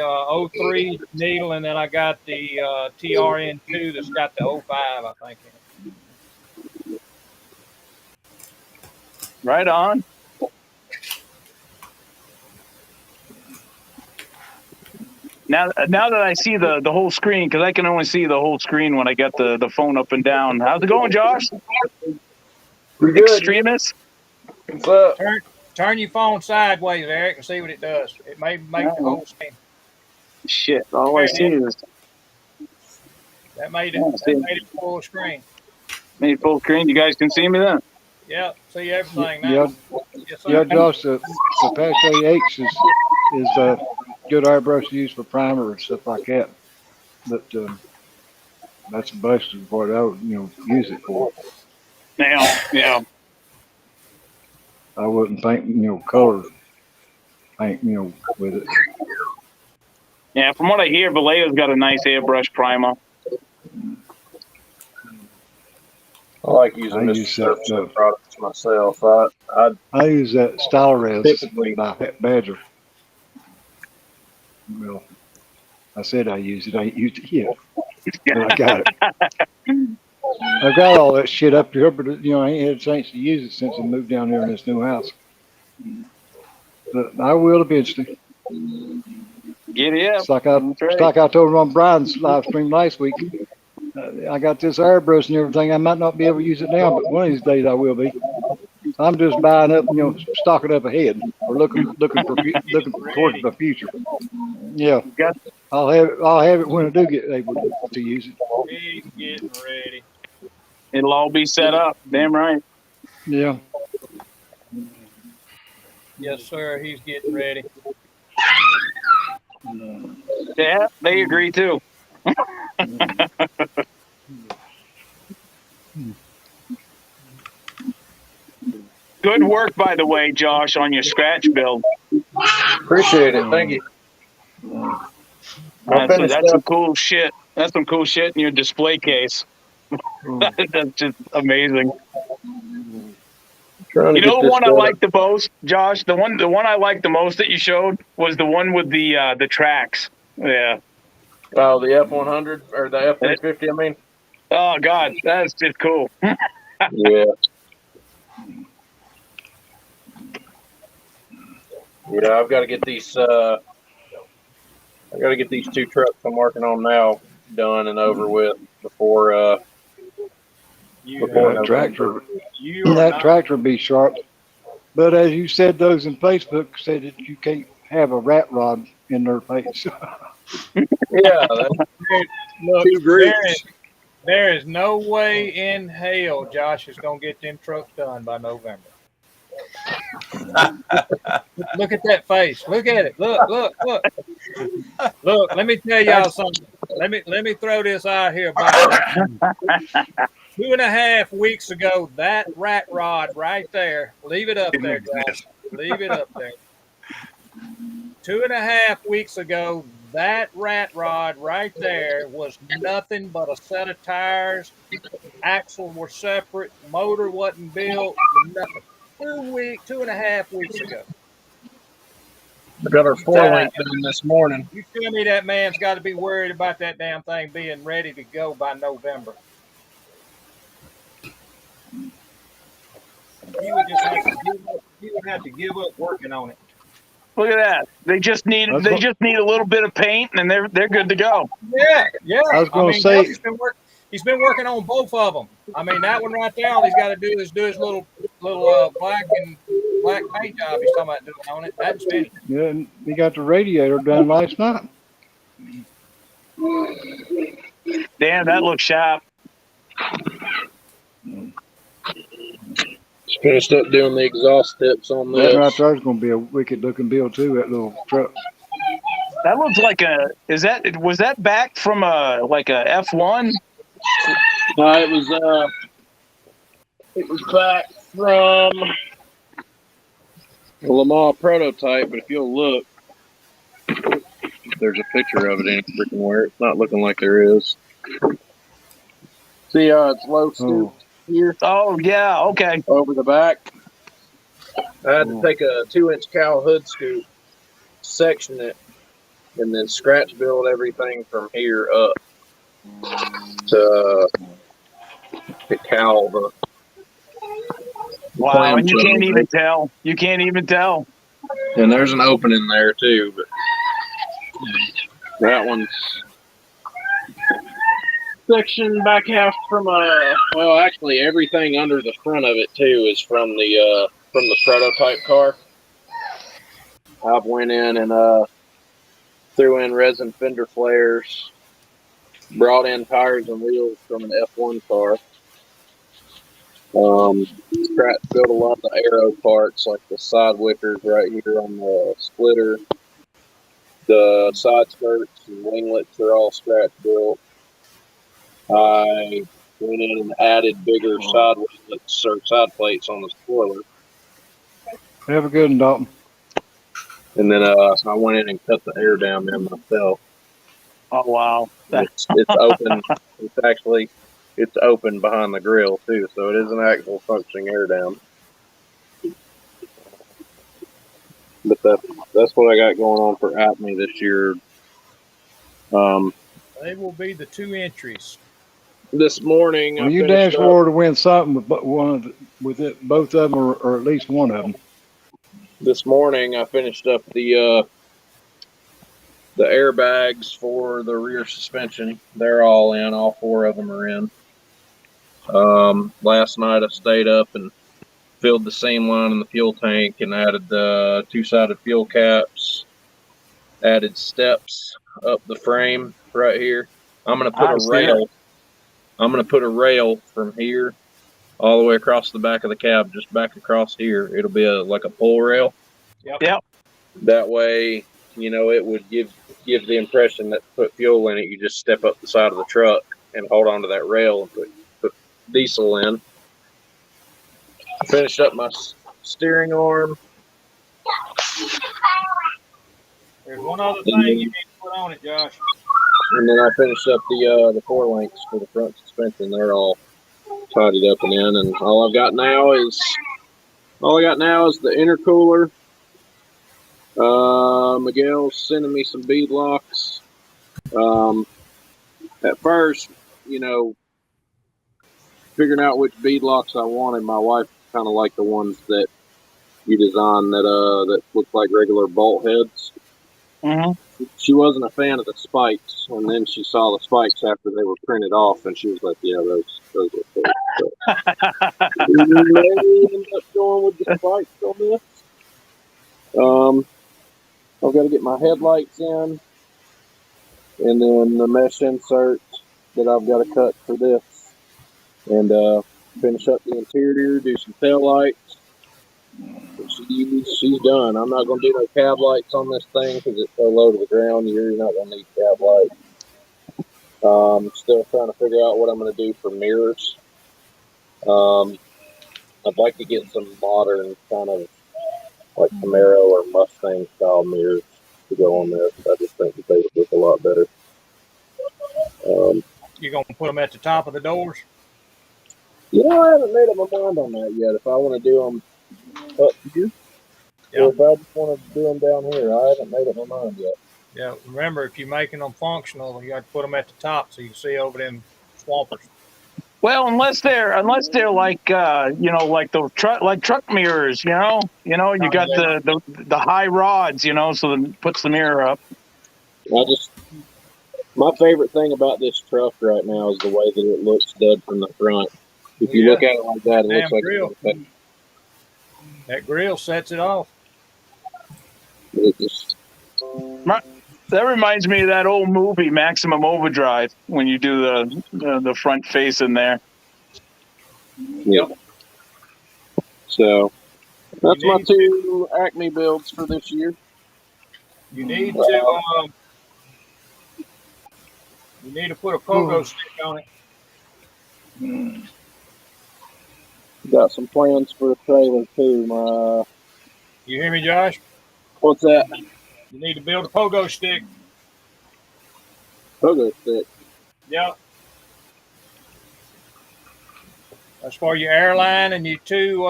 03 needle, and then I got the TRN2 that's got the 05, I think. Right on. Now that I see the whole screen, because I can only see the whole screen when I get the phone up and down. How's it going, Josh? Pretty good. Extremist? What's up? Turn your phone sideways, Eric, and see what it does. It may make the whole screen. Shit, all I see is... That made it full screen. Made it full screen. You guys can see me then? Yep. See everything now. Yeah, Yes, sir. yeah, Josh, the Apache H is a good airbrush to use for primer and stuff like that. But that's basically what I would, use it for. Yeah. I wouldn't paint, color paint, with it. Yeah, from what I hear, Vallejo's got a nice airbrush primer. I like I using use Mr. that, Service products myself. I I use that Stylorez typically by Badger. Well, I said I use it. I ain't used it yet, but I got it. I've got all that shit up here, but I ain't had a chance to use it since I moved down here in this new house. But I will eventually. Get it up. It's like I That's right. it's like I told him on Brian's live stream last week. I got this airbrush and everything. I might not be able to use it now, but one of these days I will be. I'm just buying up, stocking up ahead or looking towards the future. Yeah, Got- I'll have it when I do get able to use it. He's getting ready. It'll all be set up. Damn right. Yeah. Yes, sir. He's getting ready. Yeah, they agree too. Good work, by the way, Josh, on your scratch build. appreciate it. Thank you. That's some cool shit. That's some cool shit in your display case. That's just amazing. You know the one I liked the most, Josh? The one I liked the most that you showed was the one with the tracks. Yeah. Oh, the F100 or the F350, I mean. Oh God, that's just cool. Yeah. Yeah, I've got to get these. I got to get these two trucks I'm working on now done and over with before. That tractor, You are that not- tractor be sharp. But as you said, those in Facebook said that you can't have a rat rod in their face. Yeah, that's Look, two groups. there is no way in hell Josh is gonna get them trucks done by November. Look at that face. Look at it. Look. Look, let me tell y'all something. Let me throw this out here about 2.5 weeks ago, that rat rod right there. Leave it up there, Josh. Leave it up there. 2.5 weeks ago, that rat rod right there was nothing but a set of tires. Axles were separate. Motor wasn't built. Nothing. 2.5 weeks ago. I got our 4-link done this morning. You tell me that man's got to be worried about that damn thing being ready to go by November. He would have to give up working on it. Look at that. They just need a little bit of paint and they're good to go. Yeah. I was gonna say- he's been working on both of them. I mean, that one right there, all he's got to do is do his little black paint job he's talking about doing on it. That's finished. Yeah, and he got the radiator done last night. Damn, that looks sharp. Just finished up doing the exhaust tips on That right this. there is gonna be a wicked looking build too, that little truck. That looks like was that back from a F1? It was back from the Lamar prototype, but if you'll look, there's a picture of it in freaking where. It's not looking like there is. See how it's low stoop here Oh yeah, okay. over the back? I had to take a 2-inch cowl hood scoop, section it, and then scratch build everything from here up to cowl the. Wow, and you can't even tell. You can't even tell. And there's an opening there too, but that one's section back half from well, actually everything under the front of it too is from the prototype car. I went in and threw in resin fender flares, brought in tires and wheels from an F1 car, Scratch built a lot of the aero parts, like the side wickers right here on the splitter. The side skirts and winglets are all scratch built. I went in and added bigger side winglets or side plates on the spoiler. Have a good one, Dalton. And then I went in and cut the air down there myself. Oh wow. It's open. It's open behind the grill too, so it is an actual functioning air down. But that's what I got going on for Acme this year. They will be the 2 entries. This morning, Well, you dash forward to win something with both of them, or at least one of them. This morning, I finished up the airbags for the rear suspension. They're all in. All 4 of them are in. Last night, I stayed up and filled the seam line in the fuel tank and added the 2-sided fuel caps. Added steps up the frame right here. I'm gonna put a rail. I'm gonna put a rail from here all the way across the back of the cab, just back across here. It'll be like a pull rail. Yep. That way, it would give the impression that to put fuel in it, you just step up the side of the truck and hold onto that rail and put diesel in. I finished up my steering arm. There's one other thing you need to put on it, Josh. And then I finished up the 4 links for the front suspension. They're all tidied up and in. And all I've got now is the intercooler. Miguel's sending me some bead locks. At first, figuring out which bead locks I wanted, my wife kind of liked the ones that you designed that look like regular bolt heads. Mm-hmm. She wasn't a fan of the spikes, and then she saw the spikes after they were printed off, and she was like, "Yeah, those look cool." So, we may end up going with the spikes on this. I've got to get my headlights in, and then the mesh insert that I've got to cut for this, and finish up the interior, do some tail lights. She's done. I'm not going to do no cab lights on this thing because it's so low to the ground. You're not going to need cab lights. Still trying to figure out what I'm going to do for mirrors. I'd like to get some modern kind of like Camaro or Mustang style mirrors to go on there. I just think that they would look a lot better. You're going to put them at the top of the doors? I haven't made up my mind on that yet. If I want to do them up here, or if I just want to do them down here, I haven't made up my mind yet. Yeah, remember, if you're making them functional, you got to put them at the top so you can see over them swampers. Well, unless they're like like the truck mirrors, you got the high rods, so it puts the mirror up. My favorite thing about this truck right now is the way that it looks dead from the front. If you look at it like that, it looks like grill. That grill sets it off. That reminds me of that old movie, Maximum Overdrive, when you do the front face in there. Yep. So that's my 2 Acme builds for this year. You need to put a pogo stick on it. Got some plans for the trailer too. You hear me, Josh? What's that? You need to build a pogo stick. Pogo stick. Yep. That's for your airline and your 2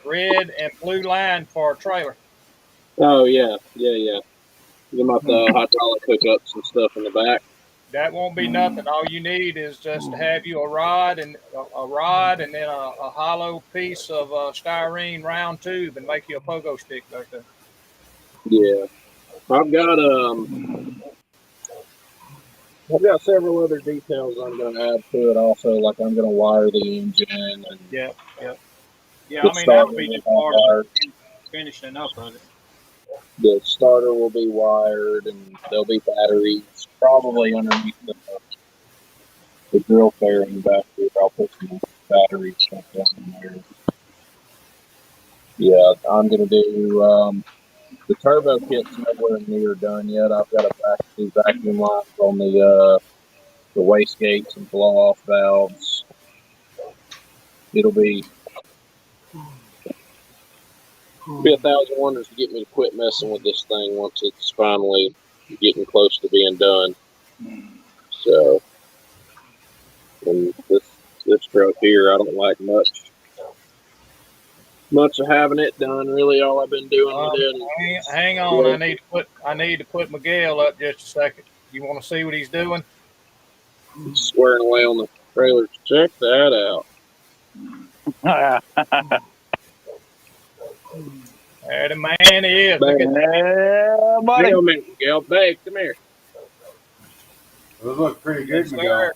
red and blue line for a trailer. Oh yeah. Get about the hydraulic hookups and stuff in the back. That won't be nothing. All you need is just to have you a rod and then a hollow piece of styrene round tube and make you a pogo stick right there. Yeah, I've got several other details I'm going to add to it. Also, like I'm going to wire the engine and yeah. I mean that would be just part of finishing up of it. The starter will be wired, and there'll be batteries probably underneath the drill fairing back here. I'll put some battery stuff down there. Yeah, I'm gonna do the turbo kit's nowhere near done yet. I've got to do vacuum lines on the wastegates and blow off valves. It'll be 1,000 wonders to get me to quit messing with this thing once it's finally getting close to being done. So, and this truck here, I don't like much of having it done. Really, all I've been doing with it. Hang on, I need to put Miguel up just a second. You want to see what he's doing? Swearing away on the trailer. Check that out. There the man is. Look at Yeah, buddy. Wait a minute, Miguel. Babe, come here. Those look pretty good, Yes, Miguel.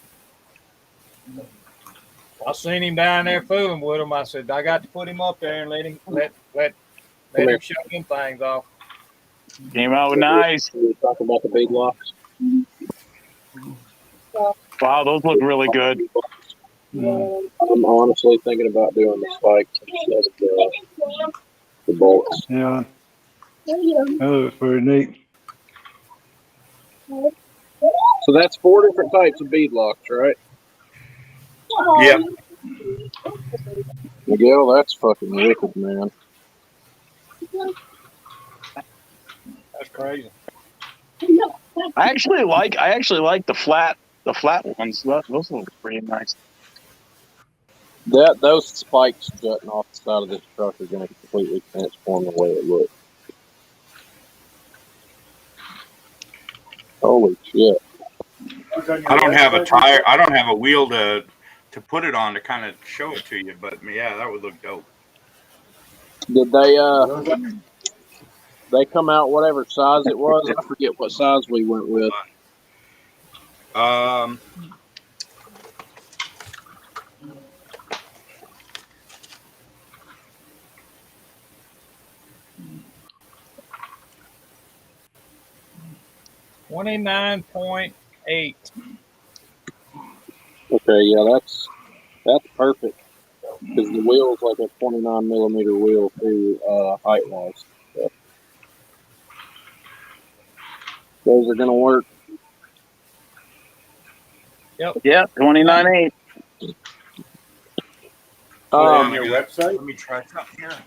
sir. I seen him down there fooling with him. I said, I got to put him up there and let him show them things off. Came out nice. We were talking about the big locks. Wow, those look really good. I'm honestly thinking about doing the spikes instead of the bolts. Yeah, that looks pretty neat. So that's 4 different types of bead locks, right? Yeah. Miguel, that's fucking wicked, man. That's crazy. I actually like the flat ones. Those look pretty nice. Those spikes jutting off the side of this truck are going to completely transform the way it looks. Holy shit! I don't have a tire. I don't have a wheel to put it on to kind of show it to you, but yeah, that would look dope. Did they come out whatever size it was? I forget what size we went with. $29.8. Okay, yeah, that's perfect because the wheel is like a 29 millimeter wheel too, height wise. So those are gonna work. Yeah, 29.8. On your website? Let me try something here.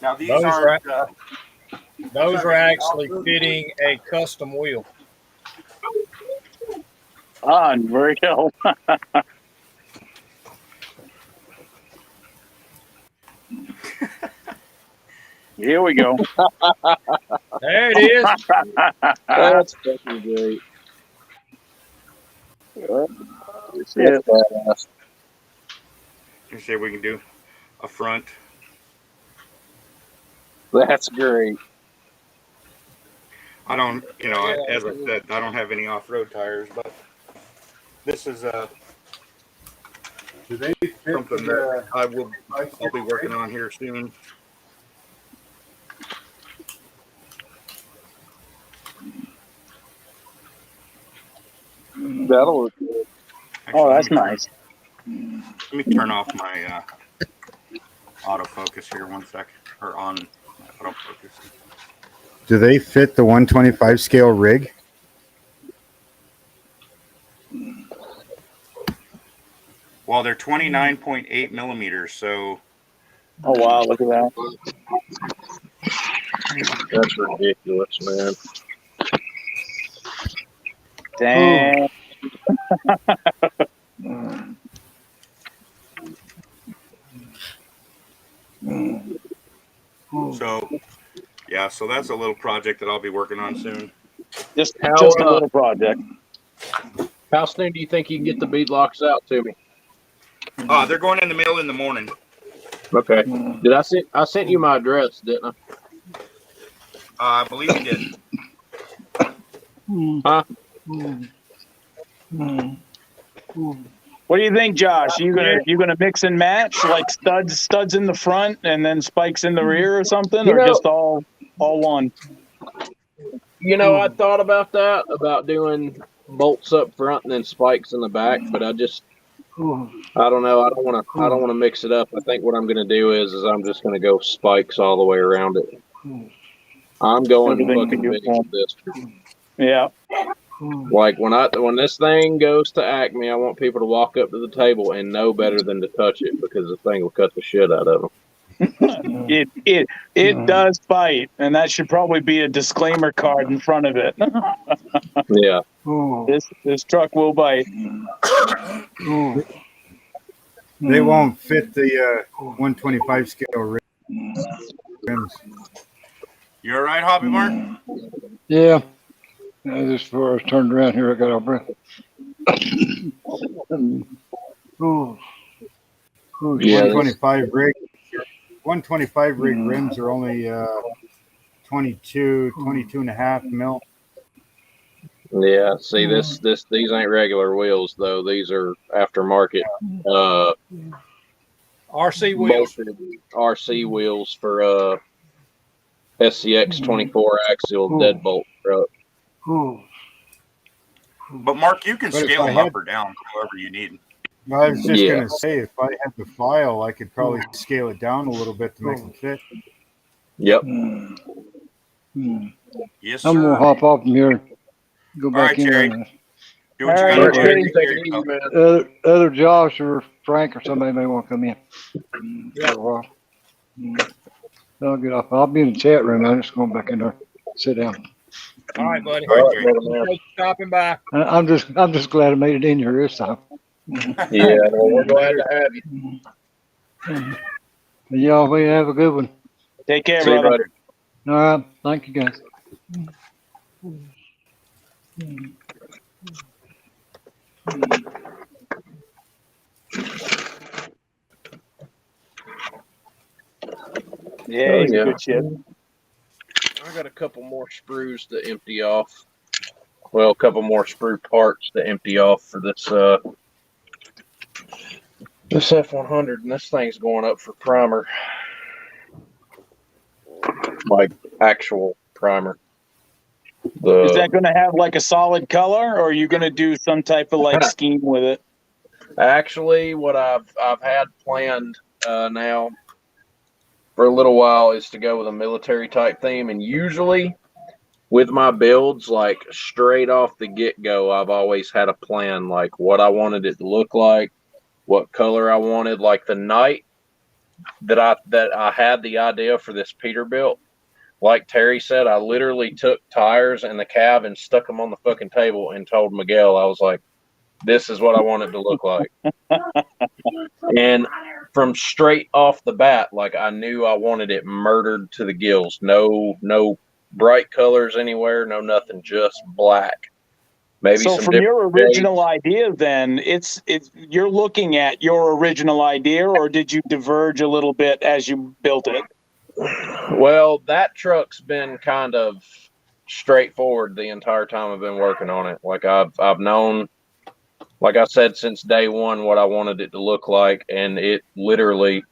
Now these Those aren't. Those are actually fitting a custom wheel. Very cool. Here we go. There it is. That's fucking great. That's badass. Let's see if we can do a front. That's great. I don't, as I said, I don't have any off-road tires, but this is Do they fit something that I'll be working on here soon. That'll look good. Oh, that's nice. Let me turn off my autofocus here 1 sec, or on my autofocus. Do they fit the 125 scale rig? Well, they're 29.8 millimeters, so Oh wow, look at that. That's ridiculous, man. Dang. so yeah, so that's a little project that I'll be working on soon. Just How, a little project. How soon do you think you can get the bead locks out to me? They're going in the mail in the morning. Okay. Did I sent you my address, didn't I believe you did. I? Huh? What do you think, Josh? You gonna mix and match like studs in the front and then spikes in the rear or something, or just all one? You know, I thought about that, about doing bolts up front and then spikes in the back, but I don't know. I don't want to mix it up. I think what I'm going to do is I'm just going to go spikes all the way around it. I'm going Everything fucking big with this. Yeah. Like when this thing goes to Acme, I want people to walk up to the table and know better than to touch it because the thing will cut the shit out of them. It does bite, and that should probably be a disclaimer card in front of it. Yeah. This truck will bite. They won't fit the 125 scale rims. You all right, Hobby Mark? Yeah. Just before I was turned around here, I got out of breath. Yeah, 125 rig rims are only 22 and a half mil. Yeah, see these ain't regular wheels though. These are aftermarket RC wheels. RC wheels for SCX 24 axle deadbolt truck. But Mark, you can But if scale I them had- up or down however you need. I was just Yeah. gonna say, if I had the file, I could probably scale it down a little bit to make them fit. Yep. Yes, I'm gonna sir. hop off from here and go back right, in Terry. there. Do what you All right, gotta Terry. do. Take it easy, man. Other Josh or Frank or somebody may want to come in. For a while. I'll get off. I'll be in the chat room. I'm just going back in there, sit down. All right, buddy. All right, Thanks brother, man. for stopping by. I'm just glad I made it in here this time. Yeah, well, we're glad to have you. Y'all, we have a good one. Take care, See you, brother. buddy. All right, thank you guys. Yeah, he's yeah. good shit. I got a couple more sprues to empty off. Well, a couple more sprue parts to empty off for this this F100, and this thing's going up for primer, like actual primer. Is that going to have like a solid color, or are you going to do some type of like scheme with it? Actually, what I've had planned now for a little while is to go with a military type theme, and usually with my builds, like straight off the get-go, I've always had a plan, like what I wanted it to look like, what color I wanted. Like the night that I had the idea for this Peterbilt, like Terry said, I literally took tires and the cab and stuck them on the fucking table and told Miguel, I was like, this is what I want it to look like. And from straight off the bat, like I knew I wanted it murdered to the gills. No bright colors anywhere, no nothing, just black. Maybe So some from your different original idea, then it's you're looking at your original idea, or did you diverge a little bit as you built it? Well, that truck's been kind of straightforward the entire time I've been working on it. Like I've known, like I said, since day one what I wanted it to look like, and it literally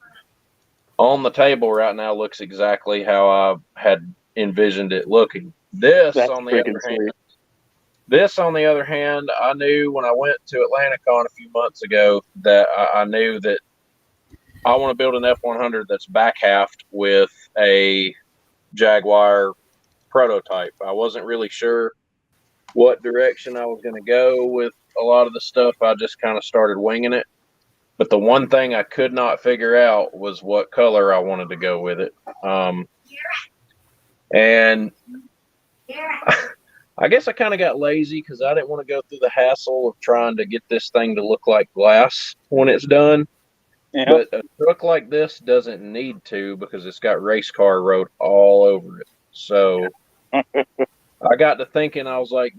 on the table right now looks exactly how I had envisioned it looking. This, That's on the freaking other hand, I knew when I went to Atlanticon a few months ago that I knew that I want to build an F100 that's back halved with a Jaguar prototype. I wasn't really sure what direction I was going to go with a lot of the stuff. I just kind of started winging it. But the one thing I could not figure out was what color I wanted to go with it. And I guess I kind of got lazy because I didn't want to go through the hassle of trying to get this thing to look like glass when it's done. Yeah. But a truck like this doesn't need to because it's got race car road all over it. So I got to thinking, I was like,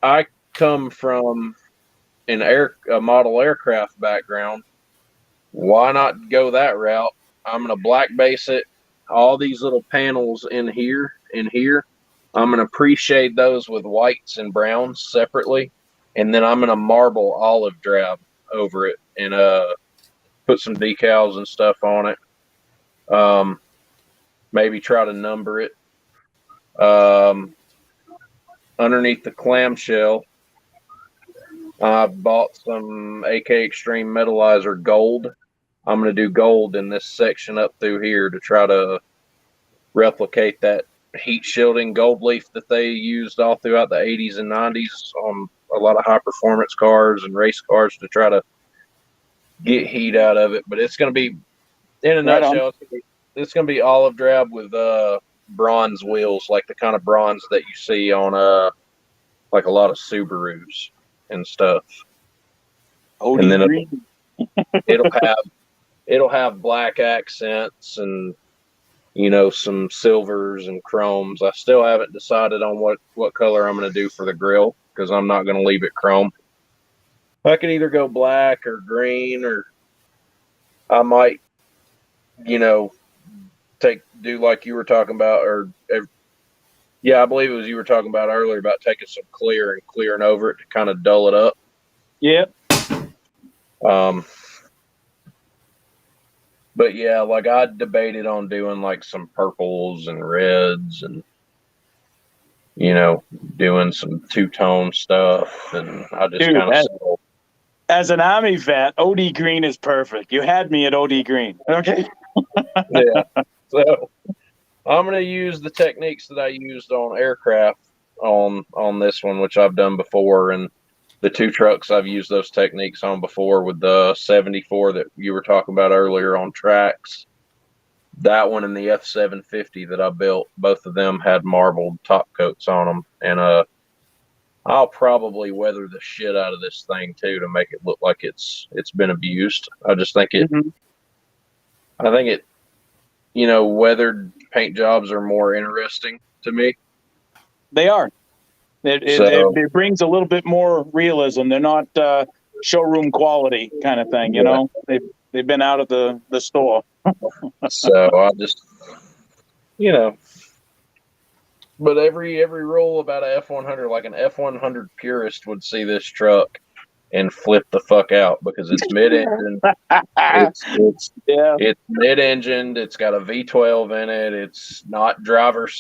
I come from a model aircraft background. Why not go that route? I'm going to black base it. All these little panels in here, I'm going to pre-shade those with whites and browns separately. And then I'm going to marble olive drab over it and put some decals and stuff on it. Maybe try to number it. Underneath the clamshell, I bought some AK Extreme Metalizer Gold. I'm going to do gold in this section up through here to try to replicate that heat shielding gold leaf that they used all throughout the 80s and 90s on a lot of high performance cars and race cars to try to get heat out of it. But it's going to be, in a nutshell, it's going to be olive drab with bronze wheels, like the kind of bronze that you see on like a lot of Subarus and stuff. OD And then green. it'll have black accents and, you know, some silvers and chromes. I still haven't decided on what color I'm going to do for the grill, because I'm not going to leave it chrome. I could either go black or green, or I might, you know, do like you were talking about, or yeah, I believe it was you were talking about earlier about taking some clear and clearing over it to kind of dull it up. Yep. But yeah, like I debated on doing like some purples and reds and, you know, doing some two-tone stuff, and I just Dude, kind of as an Army vet, OD green is perfect. You had me at OD green. Okay. yeah. So I'm going to use the techniques that I used on aircraft on this one, which I've done before, and the two trucks I've used those techniques on before, with the 74 that you were talking about earlier on tracks. That one and the F750 that I built, both of them had marbled top coats on them, and I'll I weather the shit out of this thing too to make it look like it's been abused. I just think it. Mhm. I think it. You know, weathered paint jobs are more interesting to me. They are. It brings a little bit more realism. They're not showroom quality kind of thing. You know, they've been out of the store. So I just, you know, but every rule about a F100, like an F100 purist would see this truck and flip the fuck out, because it's mid-engine. It's mid-engined. It's got a V12 in it. It's not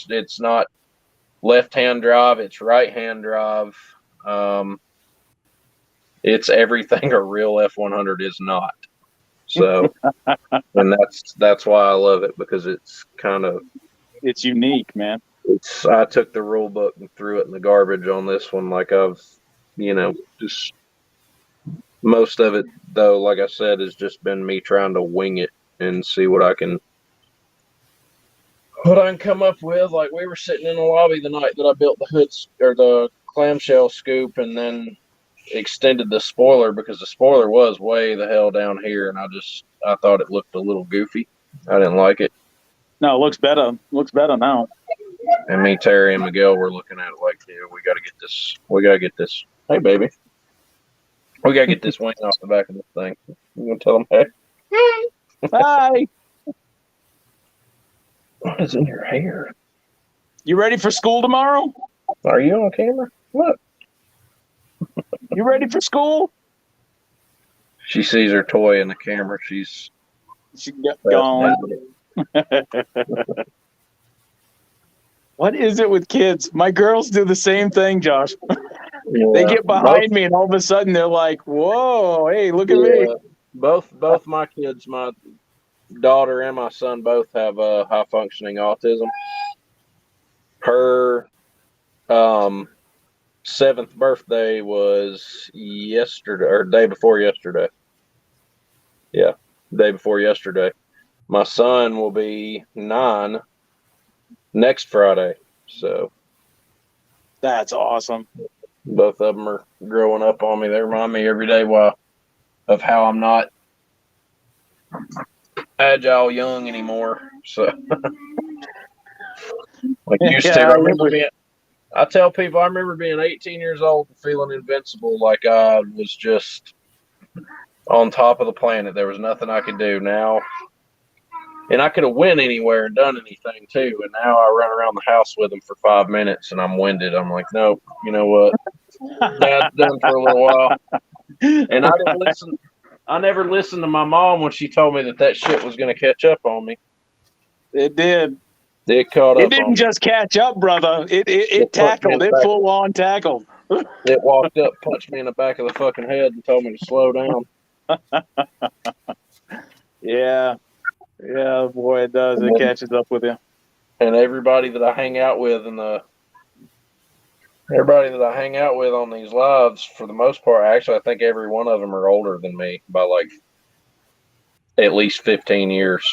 It's not left-hand drive. It's right-hand drive. It's everything a real F100 is not. So, and that's why I love it, because it's unique, man. I took the rule book and threw it in the garbage on this one. Like I've, you know, just most of it though, like I said, has just been me trying to wing it and see what I can come up with. Like we were sitting in the lobby the night that I built the hoods or the clamshell scoop, and then extended the spoiler, because the spoiler was way the hell down here, and I thought it looked a little goofy. I didn't like it. No, it looks better. Looks better now. And me, Terry, and Miguel were looking at it like, yeah, we got to get this. Hey, baby. We got to get this wing off the back of this thing. You going to tell them, hey? Hi. What is in your hair? You ready for school tomorrow? Are you on camera? Look. You ready for school? She sees her toy in the camera. She got gone. What is it with kids? My girls do the same thing, Josh. Yeah, they get behind me, and all of a sudden they're like, "Whoa, hey, look at me!" Both my kids, my daughter and my son, both have high functioning autism. Her 7th birthday was yesterday, or day before yesterday. Yeah, day before yesterday. My son will be 9 next Friday. So that's awesome. Both of them are growing up on me. They remind me every day of how I'm not agile young anymore. So like used to. I tell people I remember being 18 years old and feeling invincible, like I was just on top of the planet. There was nothing I could do now. And I could have went anywhere and done anything too. And now I run around the house with them for 5 minutes and I'm winded. I'm like, nope, you know what? Dad's done for a little while. And I didn't listen. I never listened to my mom when she told me that shit was going to catch up on me. It did. It caught up. It didn't just catch up, brother. It tackled. It full on tackled. It walked up, punched me in the back of the fucking head, and told me to slow down. Yeah. Yeah, boy, it does. It catches up with you. And everybody that I hang out with everybody that I hang out with on these lives, for the most part, actually, I think every one of them are older than me by like at least 15 years.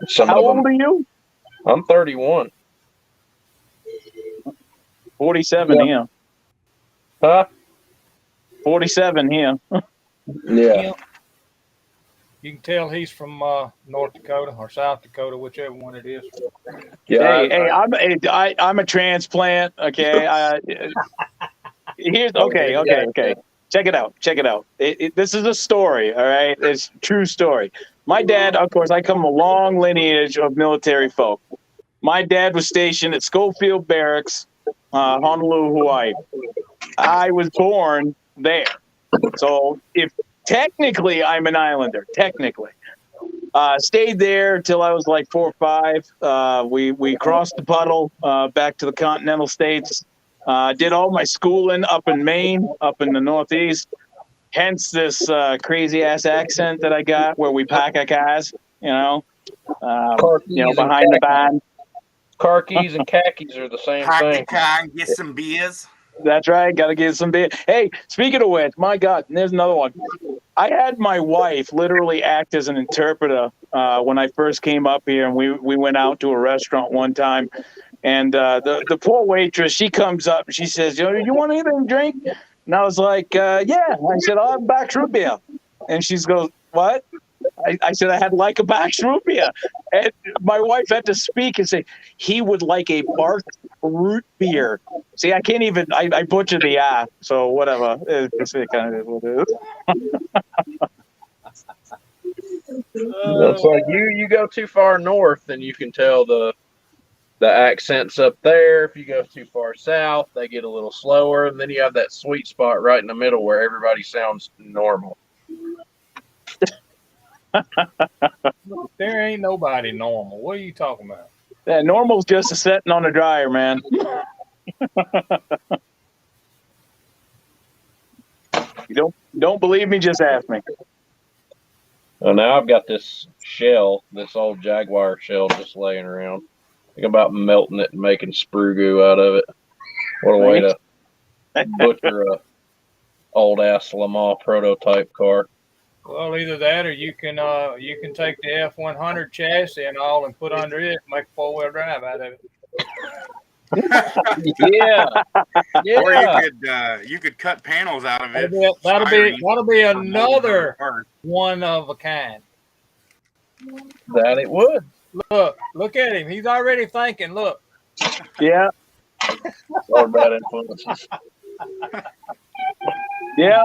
Some How of them, old are you? I'm 31. 47 Yeah. here. Huh? 47 here. Yeah. You can tell he's from North Dakota or South Dakota, whichever one it is. Yeah. I'm a transplant. Okay. Here's okay. Check it out. This is a story. All right. It's a true story. My dad, of course, I come from a long lineage of military folk. My dad was stationed at Schofield Barracks, Honolulu, Hawaii. I was born there. So if technically I'm an islander, technically. Stayed there till I was like 4 or 5. We crossed the puddle back to the continental states. Did all my schooling up in Maine, up in the Northeast. Hence this crazy ass accent that I got, where we pack our cars, behind the band. Car keys and khakis are the same thing. Get some beers. That's right. Got to get some beer. Hey, speaking of which, my God, there's another one. I had my wife literally act as an interpreter when I first came up here, and we went out to a restaurant one time, and the poor waitress, she comes up and she says, "You want anything to drink?" And I was like, "Yeah." I said, "I'll have Bach's root beer," and she goes, "What?" I said I had like a Bach's root beer, and my wife had to speak and say he would like a Bach's root beer. See, I can't even. I butchered the I, so whatever. It's kind of what it is. It's like you go too far north, and you can tell the accents up there. If you go too far south, they get a little slower, and then you have that sweet spot right in the middle where everybody sounds normal. There ain't nobody normal. What are you talking about? Yeah, normal's just a setting on the dryer, man. You don't believe me? Just ask me. Well, now I've got this old Jaguar shell, just laying around. Think about melting it and making sprue goo out of it. What a way to butcher a old ass Le Mans prototype car. Well, either that or you can take the F-100 chassis and all and put under it, and make a 4-wheel drive out of it. Yeah. Or you could cut panels out of it. That'll be another one of a kind. That it would. Look at him. He's already thinking. Look. Yeah. All bad influences. Yeah.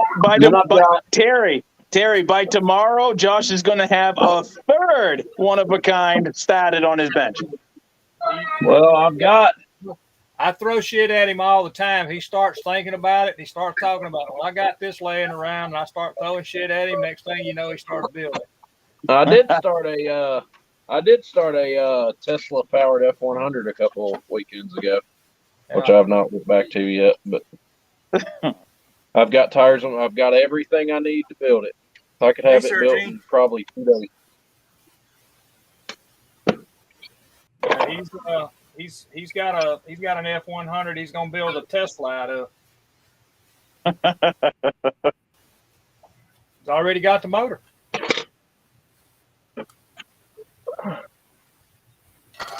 Terry, by tomorrow, Josh is going to have a third one of a kind started on his bench. Well, I throw shit at him all the time. He starts thinking about it. He starts talking about it. Well, I got this laying around, and I start throwing shit at him. Next thing you know, he starts building. I did start a Tesla powered F-100 a couple of weekends ago, which I've not went back to yet. But I've got tires on. I've got everything I need to build it. I could have it built in probably 2 days. He's got an F-100. He's gonna build a Tesla out of. He's already got the motor.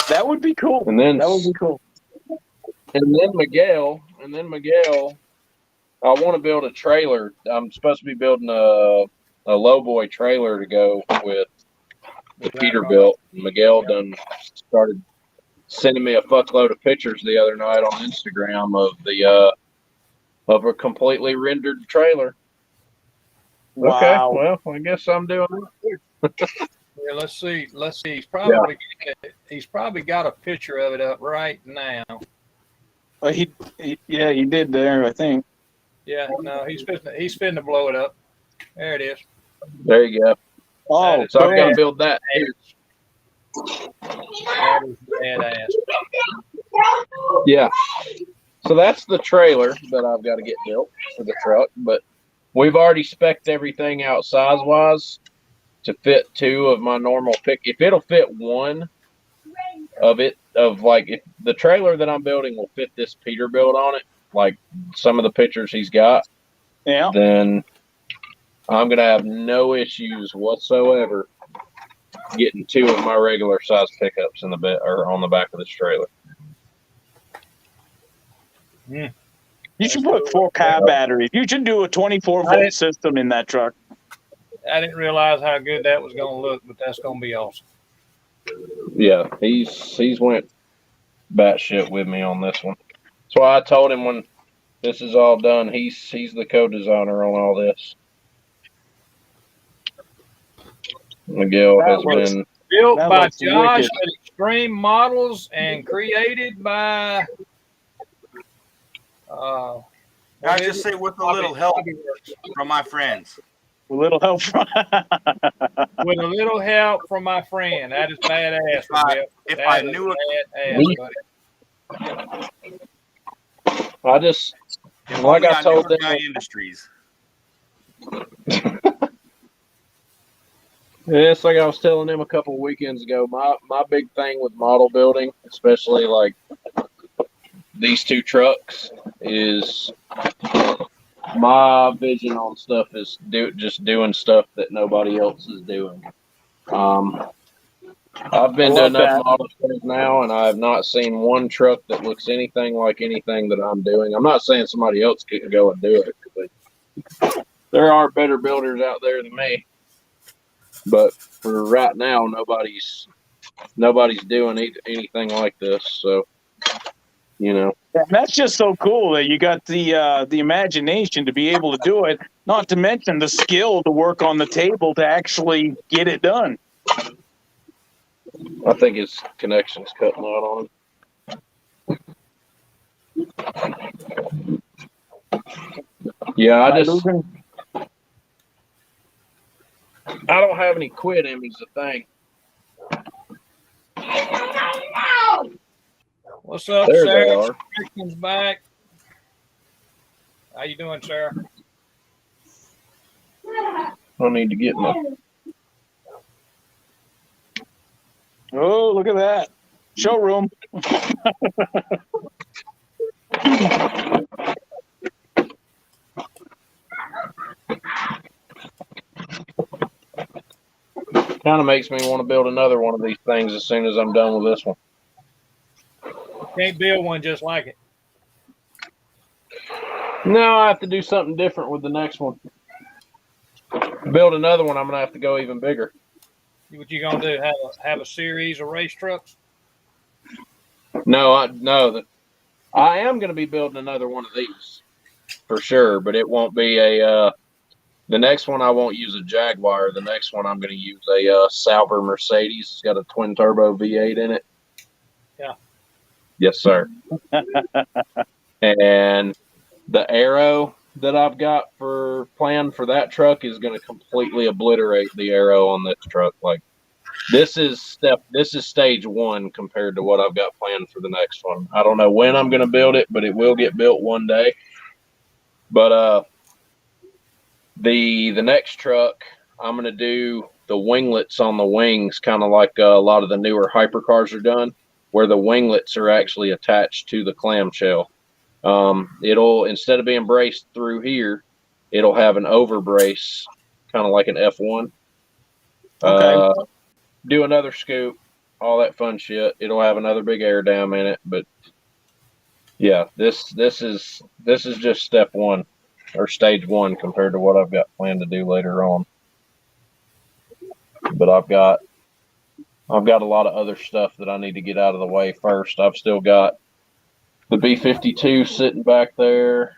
That would be cool. And then that would be cool. And then Miguel, I want to build a trailer. I'm supposed to be building a lowboy trailer to go with the Peterbilt. Miguel done started sending me a fuckload of pictures the other night on Instagram of a completely rendered trailer. Wow. Okay, well, I guess I'm doing that. Yeah, let's see. He's probably got a picture of it up right now. Well, he did there, I think. Yeah, no, he's fitting to blow it up. There it is. There you go. Oh, so I've got to build that. That is badass. Yeah. So So that's the trailer that I've got to get built for the truck. But we've already spec'd everything out size wise to fit 2 of my normal pick. If it'll fit one of it, of like if the trailer that I'm building will fit this Peterbilt on it, like some of the pictures he's got, Yeah. then I'm gonna have no issues whatsoever getting 2 of my regular size pickups in the bed or on the back of this trailer. You should put 4 car batteries. You should do a 24-volt system in that truck. I didn't realize how good that was going to look, but that's going to be awesome. Yeah, he's went batshit with me on this one. That's why I told him when this is all done, he's the co-designer on all this. Miguel has been Built That by looks Josh wicked. at Extreme Models and created by. I just say with a little help from my friends. A little help from With a little help from my friend. That is badass. Bill. If That I is knew badass, buddy. I just If like only I told knew them. Guy Industries. Yeah, it's like I was telling them a couple of weekends ago. My big thing with model building, especially like these 2 trucks, is my vision on stuff is just doing stuff that nobody else is doing. I've been to enough model shows now, and I have not seen one truck that looks anything like anything that I'm doing. I'm not saying somebody else couldn't go and do it, but there are better builders out there than me. But for right now, nobody's doing anything like this. So, you know, And that's just so cool that you got the imagination to be able to do it. Not to mention the skill to work on the table to actually get it done. I think his connection's cutting out on him. Yeah, I don't have any quit in me is the thing. What's up, There they Sarah? are. Christian's back. How you doing, Sarah? I need to get my. Oh, look at that. Showroom. Kind of makes me want to build another one of these things as soon as I'm done with this one. Can't build one just like it. No, I have to do something different with the next one. Build another one, I'm gonna have to go even bigger. What you gonna do? Have a series of race trucks? No, I am gonna be building another one of these for sure, but it won't be a. The next one I won't use a Jaguar. The next one I'm gonna use a Sauber Mercedes. It's got a twin turbo V8 in it. Yeah. Yes, sir. And the Arrow that I've got for planned for that truck is going to completely obliterate the Arrow on this truck. Like this is stage 1 compared to what I've got planned for the next one. I don't know when I'm going to build it, but it will get built one day. But the next truck, I'm going to do the winglets on the wings, kind of like a lot of the newer hypercars are done, where the winglets are actually attached to the clamshell. It'll, instead of being braced through here, it'll have an over brace, kind of like an F1. Okay. Do another scoop, all that fun shit. It'll have another big air dam in it, but yeah, this is just step 1 or stage 1 compared to what I've got planned to do later on. But I've got a lot of other stuff that I need to get out of the way first. I've still got the B-52 sitting back there.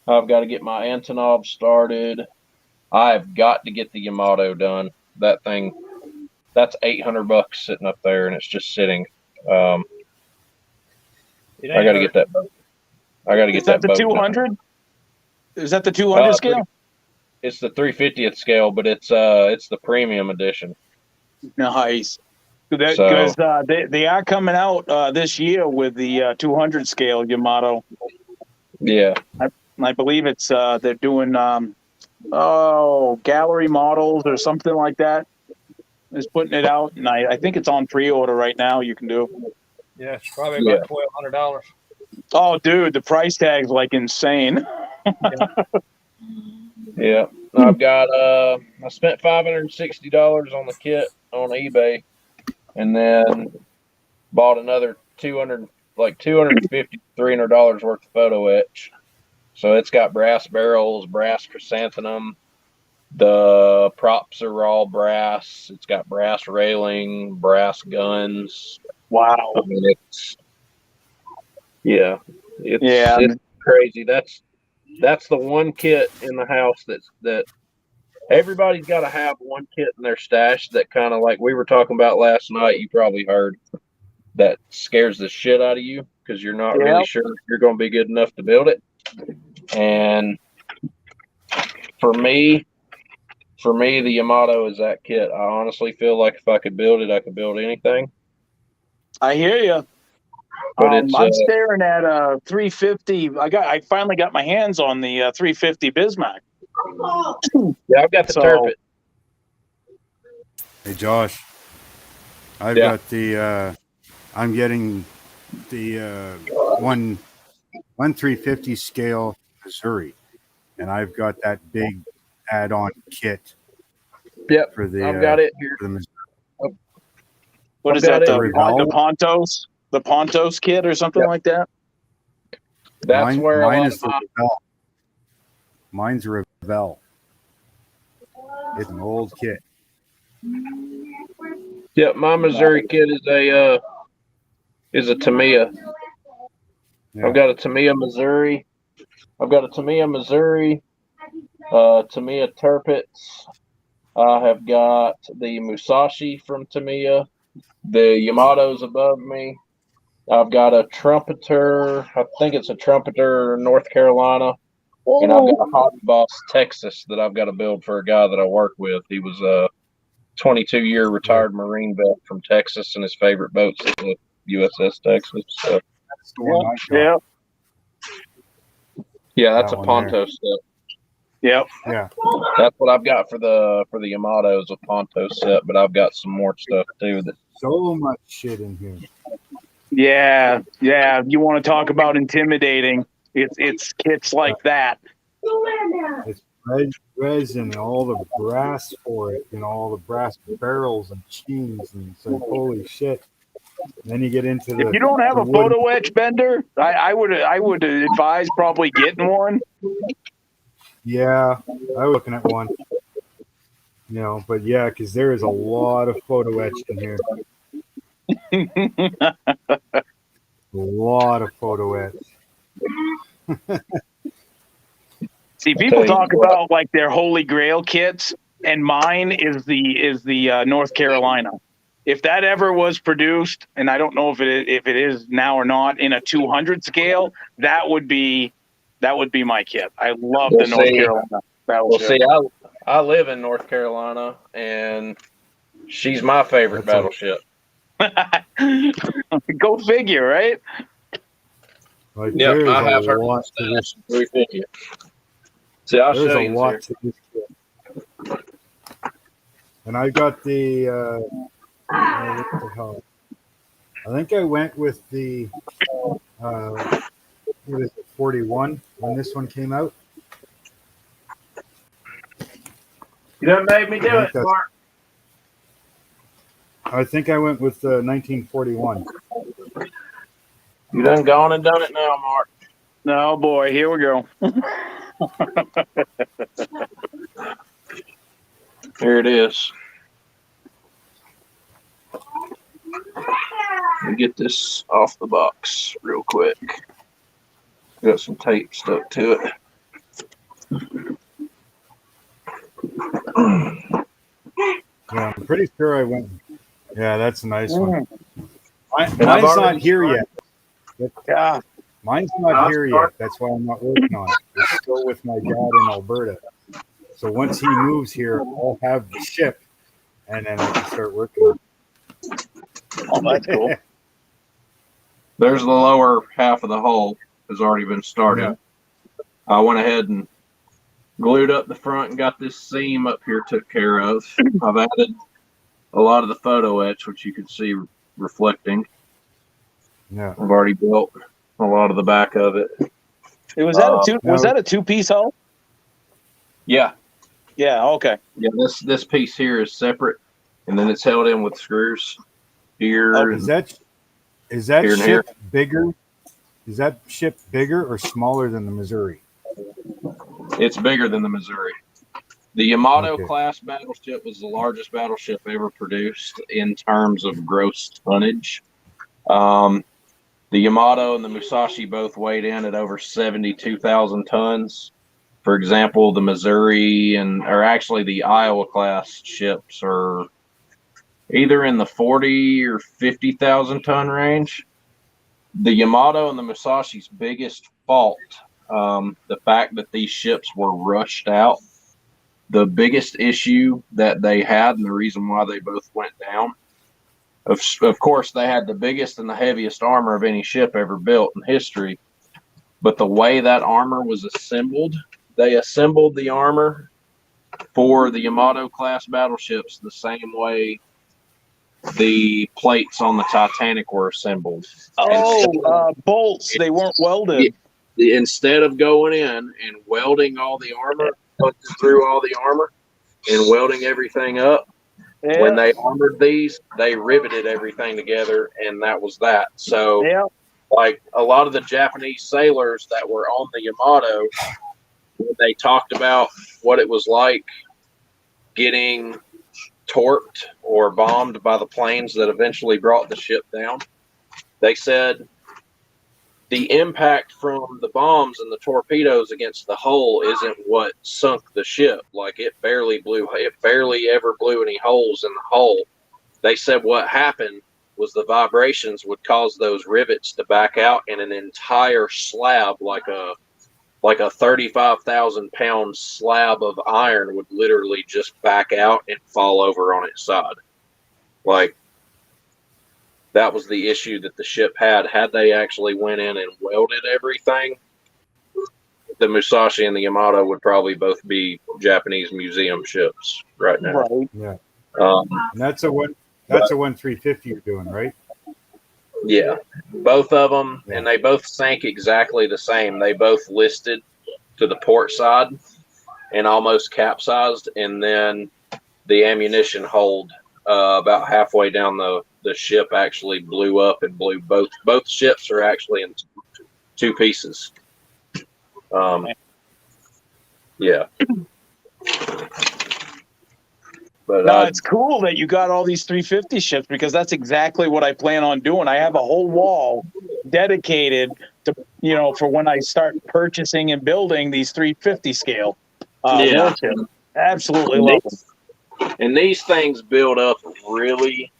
I've got to get my Antonov started. I've got to get the Yamato done. That thing, that's $800 sitting up there, and it's just sitting. I got to get that boat. I got to get Is that the boat 200? Is that the 200 scale? It's the 350th scale, but it's the premium edition. Nice. Because they are coming out this year with the 200 scale Yamato. Yeah. I believe it's they're doing gallery models or something like that. Is putting it out, and I think it's on pre-order right now. You can do. Yeah, it's probably about $1,200. Oh, dude, the price tag's like insane. Yeah. I've got I spent $560 on the kit on eBay, and then bought another $250, $300 worth of photo etch. So it's got brass barrels, brass chrysanthemum. The props are all brass. It's got brass railing, brass guns. Wow. I mean, it's crazy. That's the one kit in the house that everybody's got to have one kit in their stash that kind of like we were talking about last night. You probably heard that scares the shit out of you because you're not really sure if you're going to be good enough to build it. And for me, the Yamato is that kit. I honestly feel like if I could build it, I could build anything. I hear you. But I'm staring at a 350. I finally got my hands on the 350 Bismarck. Yeah, I've got the Turpet. Hey, Josh. I've got the. I'm getting the one 350 scale Missouri, and I've got that big add-on kit. Yep, for the. I've got it here. What is that? The Pontos? The Pontos kit or something like that? That's where mine is the Revell. Mine's a Revell. It's an old kit. Yep, my Missouri kit is a Tamiya. Yeah. I've got a Tamiya Missouri. Tamiya Turpets. I have got the Musashi from Tamiya. The Yamato's above me. I've got a Trumpeter. I think it's a Trumpeter, North Carolina. And I've got a Hobby Boss, Texas, that I've got to build for a guy that I work with. He was a 22-year retired Marine vet from Texas, and his favorite boat's the USS Texas. So. Yeah, that's a Ponto set. Yep. Yeah. That's what I've got for the Yamato is a Ponto set, but I've got some more stuff too. So much shit in here. Yeah. You want to talk about intimidating? It's kits like that. It's resin and all the brass for it, and all the brass barrels and chains, and it's like holy shit. And then you get into the. If you don't have a photo etch bender, I would advise probably getting one. Yeah, I was looking at one. But yeah, because there is a lot of photo etch in here. A lot of photo etch. See, people talk about like their Holy Grail kits, and mine is the North Carolina. If that ever was produced, and I don't know if it is now or not, in a 200 scale, that would be my kit. I love the North Carolina battleship. Well, see, I live in North Carolina, and she's my favorite battleship. Go figure, right? Like, yep, I have her on stash. 350. See, I'll show you. There's a lot to this kit. And I got the what the hell? I think I went with the what is it, 41 when this one came out. You done made me do it, Mark. I think I went with 1941. You done gone and done it now, Mark. No, boy, here we go. Here it is. Let me get this off the box real quick. Got some tape stuck to it. Yeah, I'm pretty sure I went. Yeah, that's a nice one. Mine's not here yet. Yeah. Mine's not here yet. That's why I'm not working on it. It's still with my dad in Alberta. So once he moves here, I'll have the ship, and then I can start working on it. Oh, that's cool. There's the lower half of the hull has already been started. Yeah. I went ahead and glued up the front and got this seam up here took care of. I've added a lot of the photo etch, which you can see reflecting. Yeah. I've already built a lot of the back of it. Was that a no. was that a 2-piece hull? Yeah, Yeah. Okay. yeah. This piece here is separate, and then it's held in with screws here. Oh, Is that Here and ship bigger? Is that ship bigger or smaller than the Missouri? It's bigger than the Missouri. The Yamato Okay. class battleship was the largest battleship ever produced in terms of gross tonnage. The Yamato and the Musashi both weighed in at over 72,000 tons. For example, the Missouri or actually the Iowa class ships are either in the 40 or 50,000 ton range. The Yamato and the Musashi's biggest fault, the fact that these ships were rushed out. The biggest issue that they had, and the reason why they both went down, of course, they had the biggest and the heaviest armor of any ship ever built in history. But the way that armor was assembled, they assembled the armor for the Yamato class battleships the same way the plates on the Titanic were assembled. Bolts. They weren't welded. Instead of going in and welding all the armor, putting through all the armor and welding everything up, Yeah. when they armored these, they riveted everything together, and that was that. So, Yeah. like a lot of the Japanese sailors that were on the Yamato, when they talked about what it was like getting torped or bombed by the planes that eventually brought the ship down, they said the impact from the bombs and the torpedoes against the hull isn't what sunk the ship. Like it barely ever blew any holes in the hull. They said what happened was the vibrations would cause those rivets to back out, and an entire slab, like a 35,000 pound slab of iron, would literally just back out and fall over on its side. Like, that was the issue that the ship had. Had they actually went in and welded everything, the Musashi and the Yamato would probably both be Japanese museum ships right now. Right. Yeah. Um, And that's a 350 you're doing, right? yeah, both of them, and they both sank exactly the same. They both listed to the port side and almost capsized, and then the ammunition hold about halfway down the ship actually blew up and blew both ships are actually in two pieces. Yeah. But No, it's cool that you got all these 350 ships, because that's exactly what I plan on doing. I have a whole wall dedicated to, for when I start purchasing and building these 350 scale warships. Absolutely love them. And these things build up really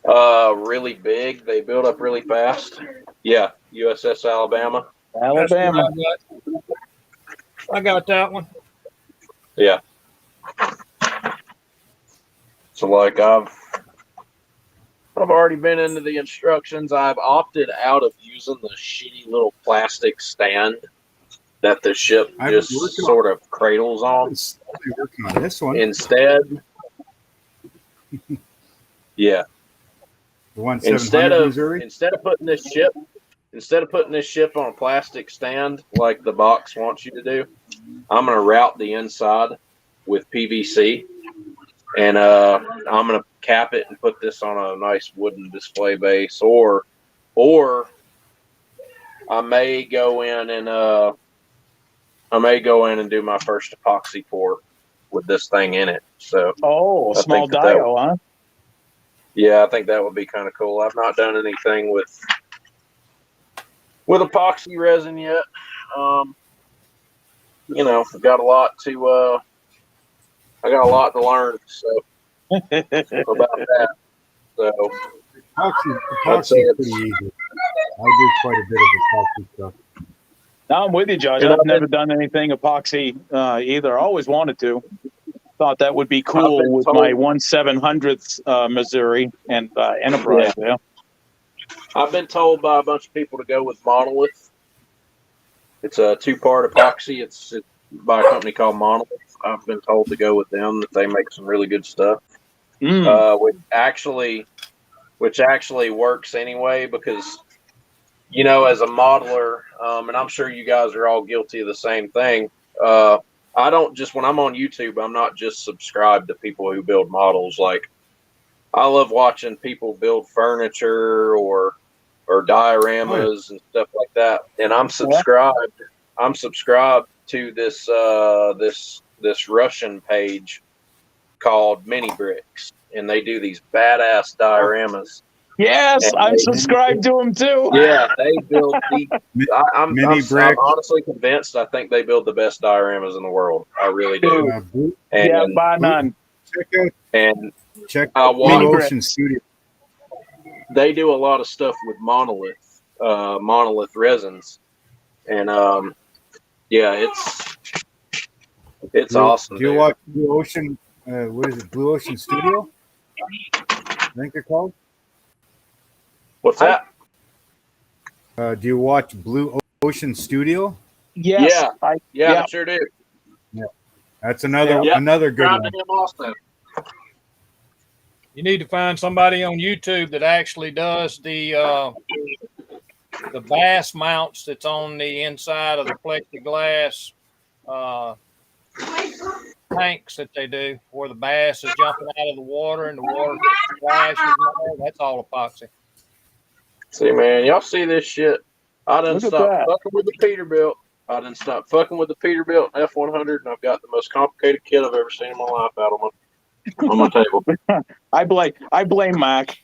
big. They build up really fast. Yeah, USS Alabama. Alabama. I got that one. Yeah. So like I've already been into the instructions. I've opted out of using the shitty little plastic stand that the ship just sort of cradles on. I'm working on this one. Instead, yeah. The 1700 Missouri. Instead of putting this ship on a plastic stand like the box wants you to do, I'm gonna route the inside with PVC, and I'm gonna cap it and put this on a nice wooden display base, or I may go in and do my first epoxy pour with this thing in it. So a small dio, huh? Yeah, I think that would be kind of cool. I've not done anything with epoxy resin yet. I've got a lot to learn. So about that. So Epoxy is pretty easy. I do quite a bit of epoxy stuff. No, I'm with you, Josh. I've never done anything epoxy either. I always wanted to. Thought that would be I've cool been with told- my 1/700th Missouri and Enterprise there. I've been told by a bunch of people to go with Monolith. It's a 2-part epoxy. It's by a company called Monolith. I've been told to go with them, that they make some really good stuff. Which actually works anyway, because, you know, as a modeler, and I'm sure you guys are all guilty of the same thing. I don't just, when I'm on YouTube, I'm not just subscribed to people who build models. Like, I love watching people build furniture or dioramas and stuff like that. And I'm subscribed. I'm subscribed to this this Russian page called Mini Bricks, and they do these badass dioramas. Yes, And I'm they- subscribed to them too. Yeah, they build I'm Mini Bricks. honestly convinced. I think they build the best dioramas in the world. I really do. Blue, Yeah, And by none. check I out watch- Blue Ocean Studio. they do a lot of stuff with monolith resins, and yeah, it's awesome. Do you dude. watch Blue Ocean? What is it? Blue Ocean Studio? I think they're called. What's that? Do you watch Blue Ocean Studio? Yes, Yeah. Yeah, I sure do. That's another Yeah. another good Drive one. to him also. You need to find somebody on YouTube that actually does the bass mounts that's on the inside of the plexiglass tanks that they do, where the bass is jumping out of the water and the water splashes. That's all epoxy. See, man, y'all see this shit? I done Look at stopped that. fucking with the Peterbilt. I done stopped fucking with the Peterbilt F100, and I've got the most complicated kit I've ever seen in my life out on my table. I blame Mac.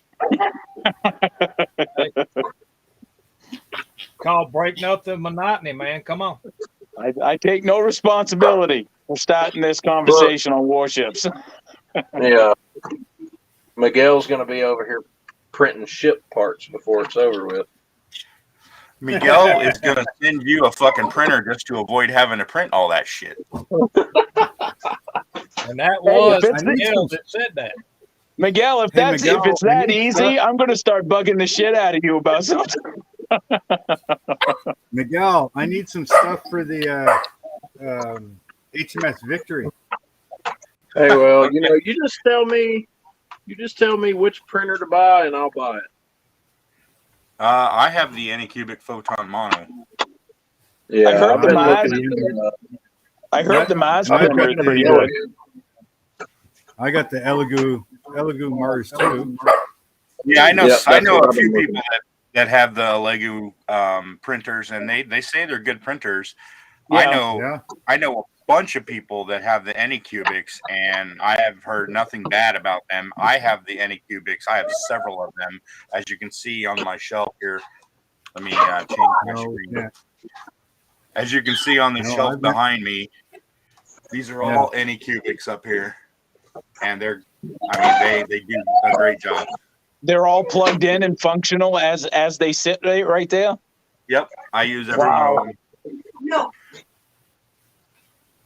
Called breaking up the monotony, man. Come on. I take no responsibility for starting this conversation on warships. Yeah. Miguel's going to be over here printing ship parts before it's over with. Miguel is going to send you a fucking printer just to avoid having to print all that shit. And that Hey, was if it's Miguel that said that. Miguel, if Hey, it's Miguel, that I need easy, I'm going to start bugging the shit out of you about something. Miguel, I need some stuff for the HMS Victory. Hey, well, you know, you just tell me which printer to buy, and I'll buy it. I have the Anycubic Photon Mono. Yeah, I heard I've the been Maz. looking into I heard the Maz I've printer is got pretty the, good. I got the Elegoo Mars too. Yeah, I know. Yeah, I that's know what a I've few been people that have the Lego printers, and they say they're good printers. Yeah. I know a bunch of people that have the Anycubics, and I have heard nothing bad about them. I have the Anycubics. I have several of them, as you can see on my shelf here. Let me change my screen. Yeah. As you can see on the No, shelf I've been- behind me, these are all Anycubics up here, and they do a great job. They're all plugged in and functional as they sit right there. Yep, I use every Wow. one of them. No.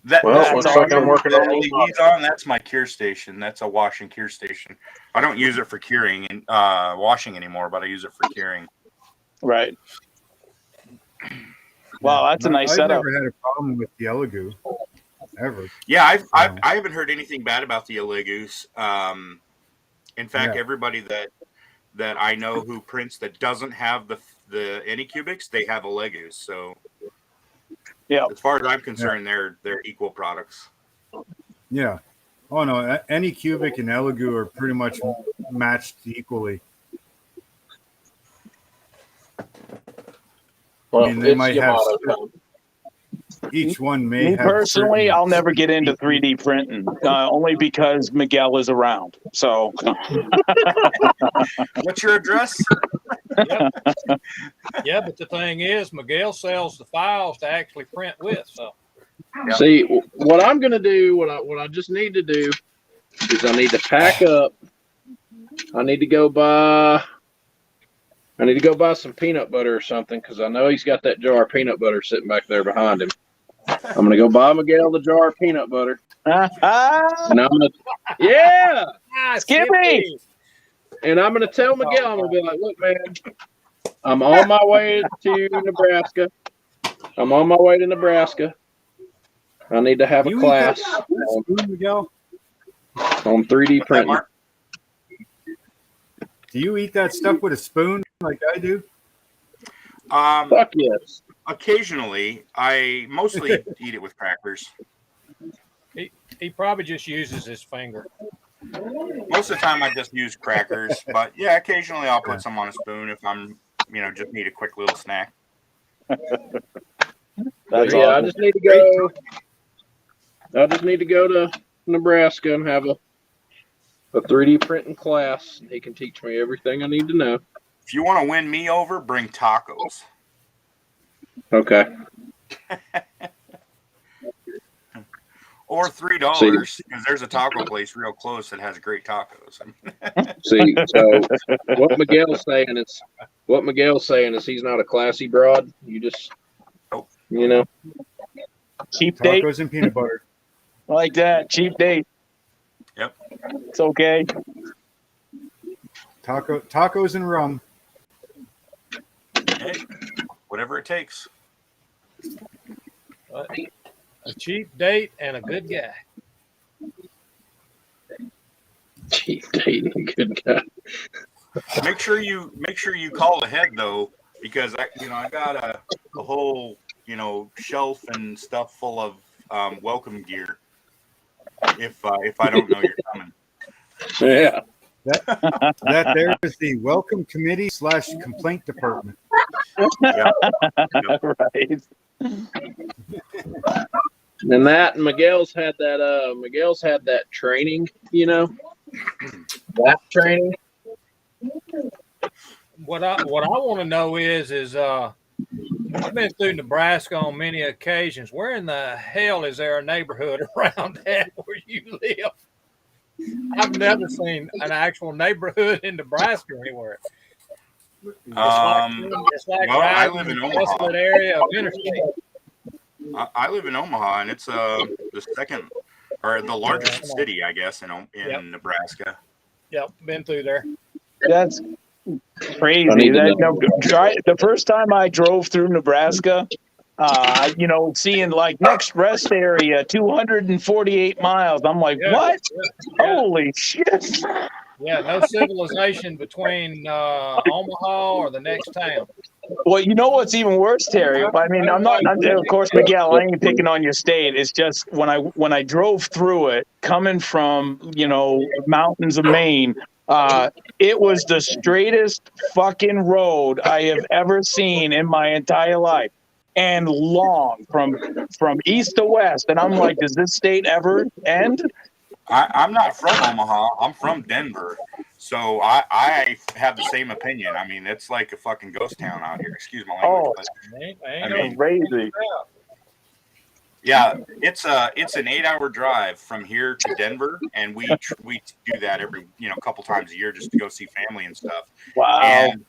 That, Well, that looks one like I'm working on LED those LEDs on. That's my cure station. That's a wash and cure station. I don't use it for curing and washing anymore, but I use it for curing. Right. Wow, that's a nice I've setup. never had a problem with the Elegoo ever. Yeah, I So- haven't heard anything bad about the Allegoos. In fact, Yeah. everybody that I know who prints that doesn't have the Anycubics, they have Allegoos. So Yeah. as far as I'm concerned, they're equal products. Yeah. Oh no, Anycubic and Elegoo are pretty much matched equally. Well, I mean, they it's might have Yamato certain- company. Each one may Me have personally, certain- I'll never get into 3D printing, only because Miguel is around. So What's your address? Yeah, but the thing is, Miguel sells the files to actually print with. So Yeah. See, what I'm going to do, what I just need to do is I need to pack up. I need to go buy some peanut butter or something, because I know he's got that jar of peanut butter sitting back there behind him. I'm going to go buy Miguel the jar of peanut butter. And I'm gonna, yeah. Ah, Skippy! And I'm gonna tell Miguel, I'm gonna be like, look, man, I'm on my way to Nebraska. I'm on my way to Nebraska. I need to have a You eat class that spoon, Miguel? on 3D printing. Do you eat that stuff with a spoon like I do? Fuck yes. Occasionally, I mostly eat it with crackers. He probably just uses his finger. Most of the time, I just use crackers, but yeah, occasionally I'll put some on a spoon if I'm, just need a quick little snack. That's Yeah, I awesome. just need to go. I just need to go to Nebraska and have a 3D printing class. He can teach me everything I need to know. If you want to win me over, bring tacos. Okay. Or $3 because there's a taco place real close that has great tacos. See, so what Miguel's saying is he's not a classy broad. You just, Cheap date. Tacos and peanut butter. Like that. Cheap date. Yep. It's okay. Tacos and rum. Hey, whatever it takes. A cheap date and a good guy. cheap dating, good guy. Make sure you call ahead though, because I got a whole shelf and stuff full of welcome gear. If I don't know you're coming. Yeah. That there is the welcome committee / complaint department. Yep. Right. And Miguel's had that training, that training. What I want to know is I've been through Nebraska on many occasions. Where in the hell is there a neighborhood around that where you live? I've never seen an actual neighborhood in Nebraska anywhere. It's like well, I riding live in the Omaha. desolate area of interstate. I live in Omaha, and it's the second or the largest city, I guess, in Yep. Nebraska. Yep, been through there. That's crazy. The first time I drove through Nebraska, seeing like next rest area, 248 miles. I'm like, Yeah, what? yeah. Holy shit. Yeah, no civilization between Omaha or the next town. Well, you know what's even worse, Terry? I mean, of course, Miguel, I ain't picking on your state. It's just when I drove through it, coming from, mountains of Maine, it was the straightest fucking road I have ever seen in my entire life. And long from east to west. And I'm like, does this state ever end? I'm not from Omaha. I'm from Denver. So I have the same opinion. I mean, it's like a fucking ghost town out here. Excuse my language. But, Crazy. yeah, it's an 8-hour drive from here to Denver, and we do that every couple times a year just to go see family and stuff. Wow. And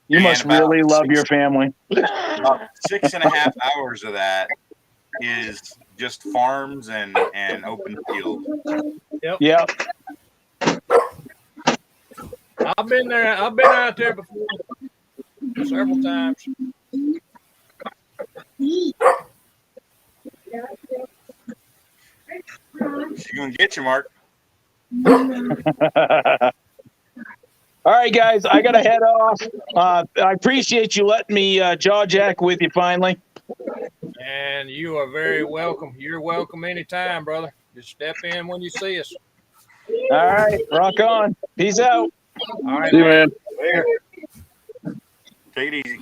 You must really love your family. about 6.5 hours of that is just farms and open field. Yep. I've been there. I've been out there before several times. She's gonna get you, Mark. All right, guys, I got to head off. I appreciate you letting me jaw jack with you finally. And you are very welcome. You're welcome anytime, brother. Just step in when you see us. All right, rock on. Peace out. All right, See you, man. Take it easy.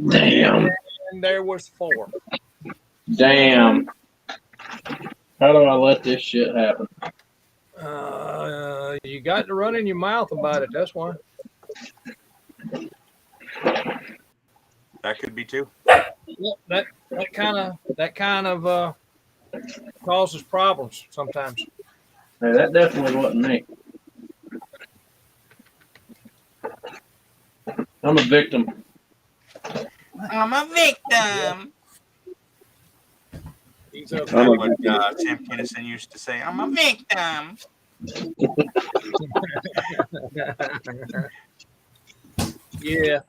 Damn. And there was 4. Damn. How do I let this shit happen? You got to run in your mouth about it. That's why. That could be too. That kind of causes problems sometimes. Hey, that definitely wasn't me. I'm a victim. I'm a victim. He's up. That's what Tim Kinnison used to say. I'm a victim. Yeah.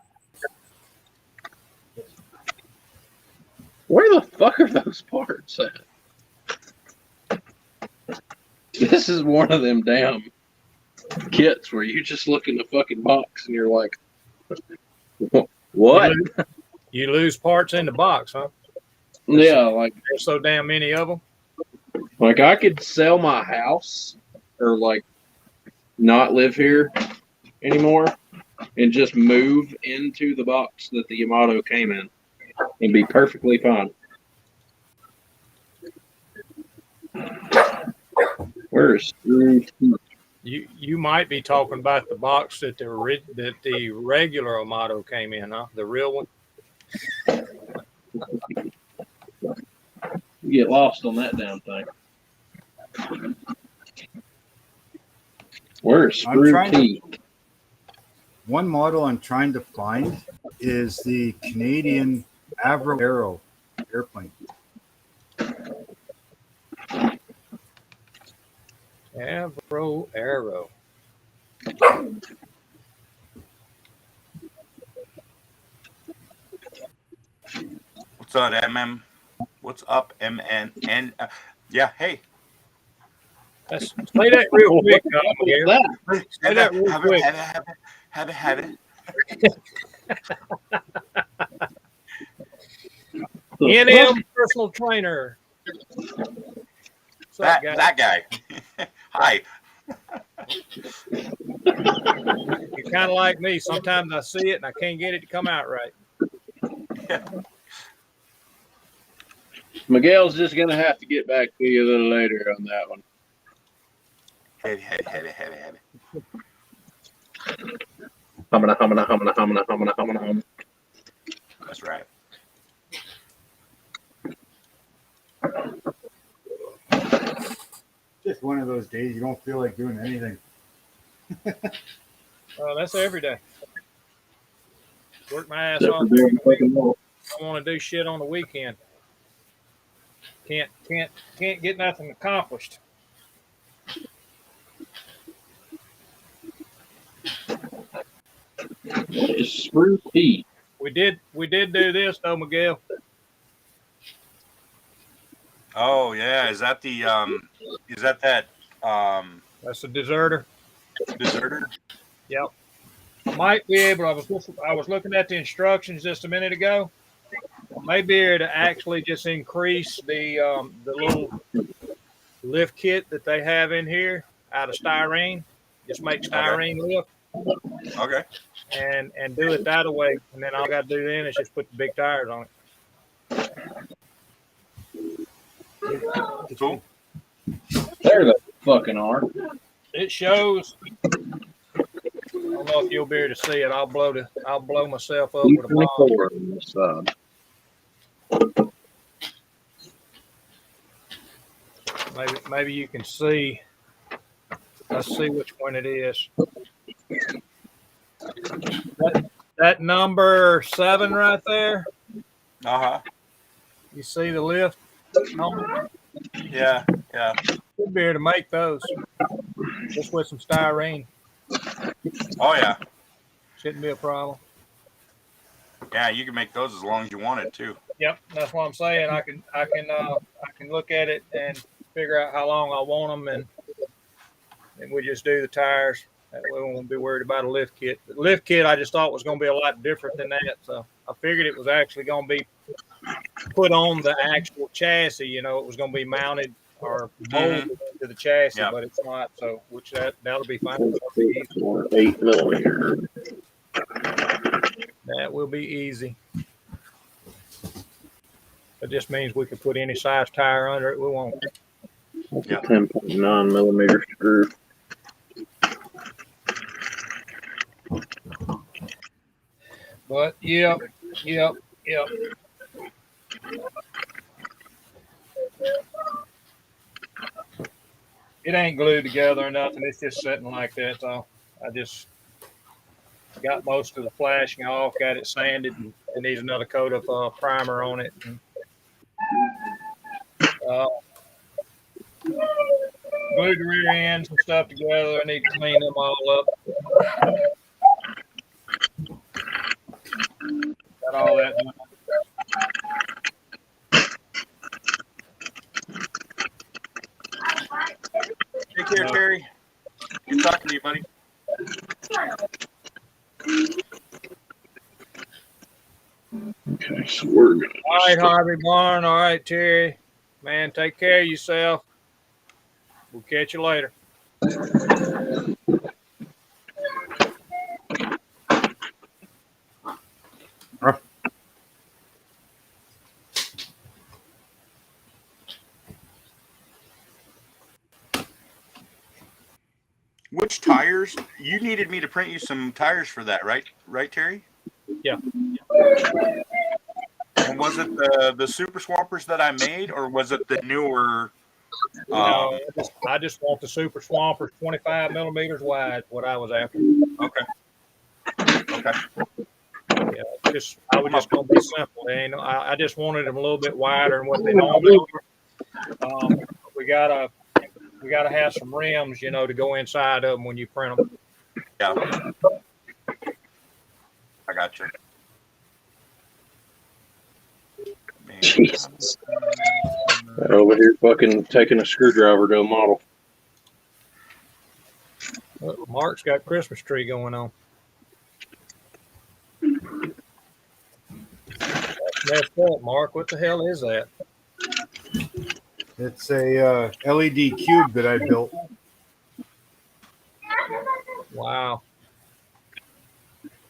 Where the fuck are those parts at? This is one of them damn kits where you just look in the fucking box and you're like, what? You lose parts in the box, huh? Yeah, like There's so damn many of them. Like I could sell my house or like not live here anymore and just move into the box that the Yamato came in and be perfectly fine. Where's You might be talking about the box that the regular Amato came in, huh? The real one. you get lost on that damn thing? Where's I'm Screw trying to- T? One model I'm trying to find is the Canadian Avro Aero airplane. Avro Arrow. What's up, MM? What's up, MN? Yeah, hey. Let's play that real quick, Gary. That? Say that real quick. Have it. NM personal trainer. What's up, guys? That guy. Hi. You're kind of like me. Sometimes I see it and I can't get it to come out right. Miguel's just gonna have to get back to you a little later on that one. Heavy. Humana. That's right. Just one of those days you don't feel like doing anything. That's every day. Work my ass off. I want to do shit on the weekend. Can't get nothing accomplished. It's Screw T. We did do this though, Miguel. Oh yeah, is that that That's a deserter. deserter? Yep. I might be able. I was looking at the instructions just a minute ago. I may be able to actually just increase the little lift kit that they have in here out of styrene. Just make styrene lift Okay. and do it that way. And then all I got to do then is just put the big tires on it. Cool. There they fucking are. It shows. I don't know if you'll be able to see it. I'll blow myself up with a bomb. 24 on this side. Maybe you can see. Let's see which one it is. That number 7 right there. Uh-huh. You see the lift number? Yeah. We'll be able to make those just with some styrene. Oh yeah. Shouldn't be a problem. Yeah, you can make those as long as you want it too. Yep, that's what I'm saying. I can look at it and figure out how long I want them, and we just do the tires. That way we won't be worried about a lift kit. The lift kit I just thought was going to be a lot different than that, so I figured it was actually going to be put on the actual chassis. You know, it was going to be mounted or molded to the chassis, Yeah. but it's not. So, that'll be fine. 8 millimeter. That will be easy. It just means we can put any size tire under it we want. That's a 10.9 millimeter screw. But yep. It ain't glued together or nothing. It's just sitting like that. So I just got most of the flashing off, got it sanded, and it needs another coat of primer on it. And, Glued the rear ends and stuff together. I need to clean them all up. Got all that done. Take care, Terry. Good talking to you, buddy. Okay, so we're gonna All right, Harvey Barn. All right, Terry. Man, take care of yourself. We'll catch you later. Which tires? You needed me to print you some tires for that, right? Right, Terry? Yeah. And was it the Super Swampers that I made, or was it the newer? No, I just want the Super Swampers 25 millimeters wide. What I was after. Okay. Okay. Yeah, I was just gonna be simple. And I just wanted them a little bit wider than what they normally are. We gotta have some rims, to go inside of them when you print them. Yeah. I got you. Man. Jesus. Over here fucking taking a screwdriver to a model. Look, Mark's got Christmas tree going on. That's messed up, Mark. What the hell is that? It's a LED cube that I built. Wow.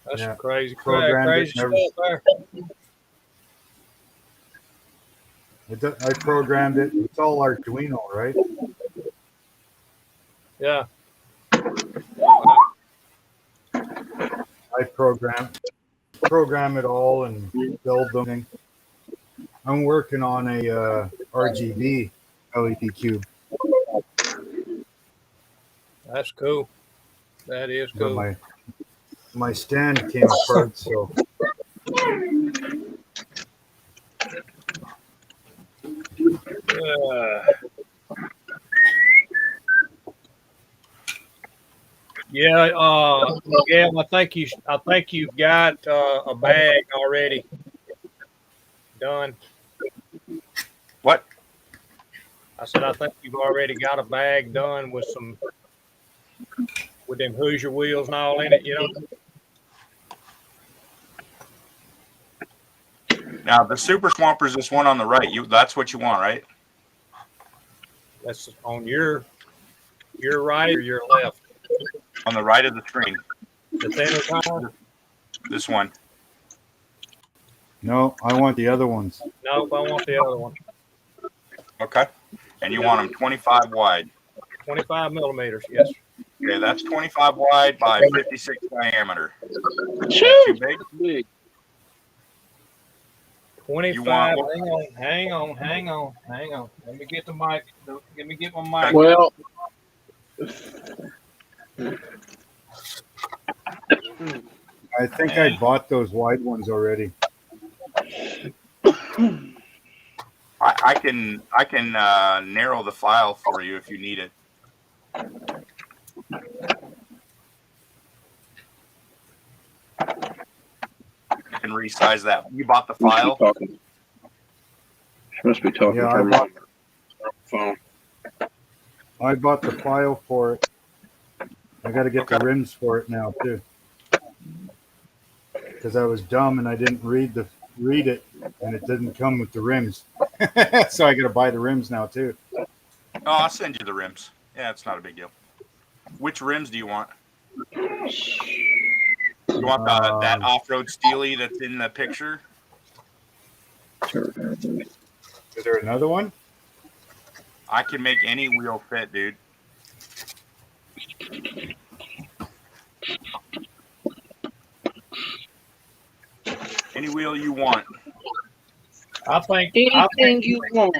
That's Yeah. some crazy Programmed it, crazy never- stuff there. I programmed it. It's all Arduino, right? Yeah. I program it all and build them. I'm working on a RGB LED cube. That's cool. That is But cool. my stand came apart, so Miguel, I think you've got a bag already done. What? I said I think you've already got a bag done with them Hoosier wheels and all in it, Now the Super Swampers, this one on the right. That's what you want, right? That's on your right or your left. On the right of the screen. The thinner tire? This one. no, I want the other ones. Nope, I want the other one. Okay. And you want them 25 wide. 25 millimeters, yes. Okay, that's 25 wide by 56 diameter. Too big? Big. 25. Hang on. Let me get the mic. Let me get my mic. Well, I think I bought those wide ones already. I can narrow the file for you if you need it. I can resize that. You bought the file? Must be talking Yeah, from my phone. I bought the file for it. I got to get the rims for it now too, because I was dumb and I didn't read it, and it didn't come with the rims. So I got to buy the rims now too. Oh, I'll send you the rims. Yeah, it's not a big deal. Which rims do you want? You want that off-road Steely that's in the picture? Is there another one? I can make any wheel fit, dude. Any wheel you want. I think Anything you want.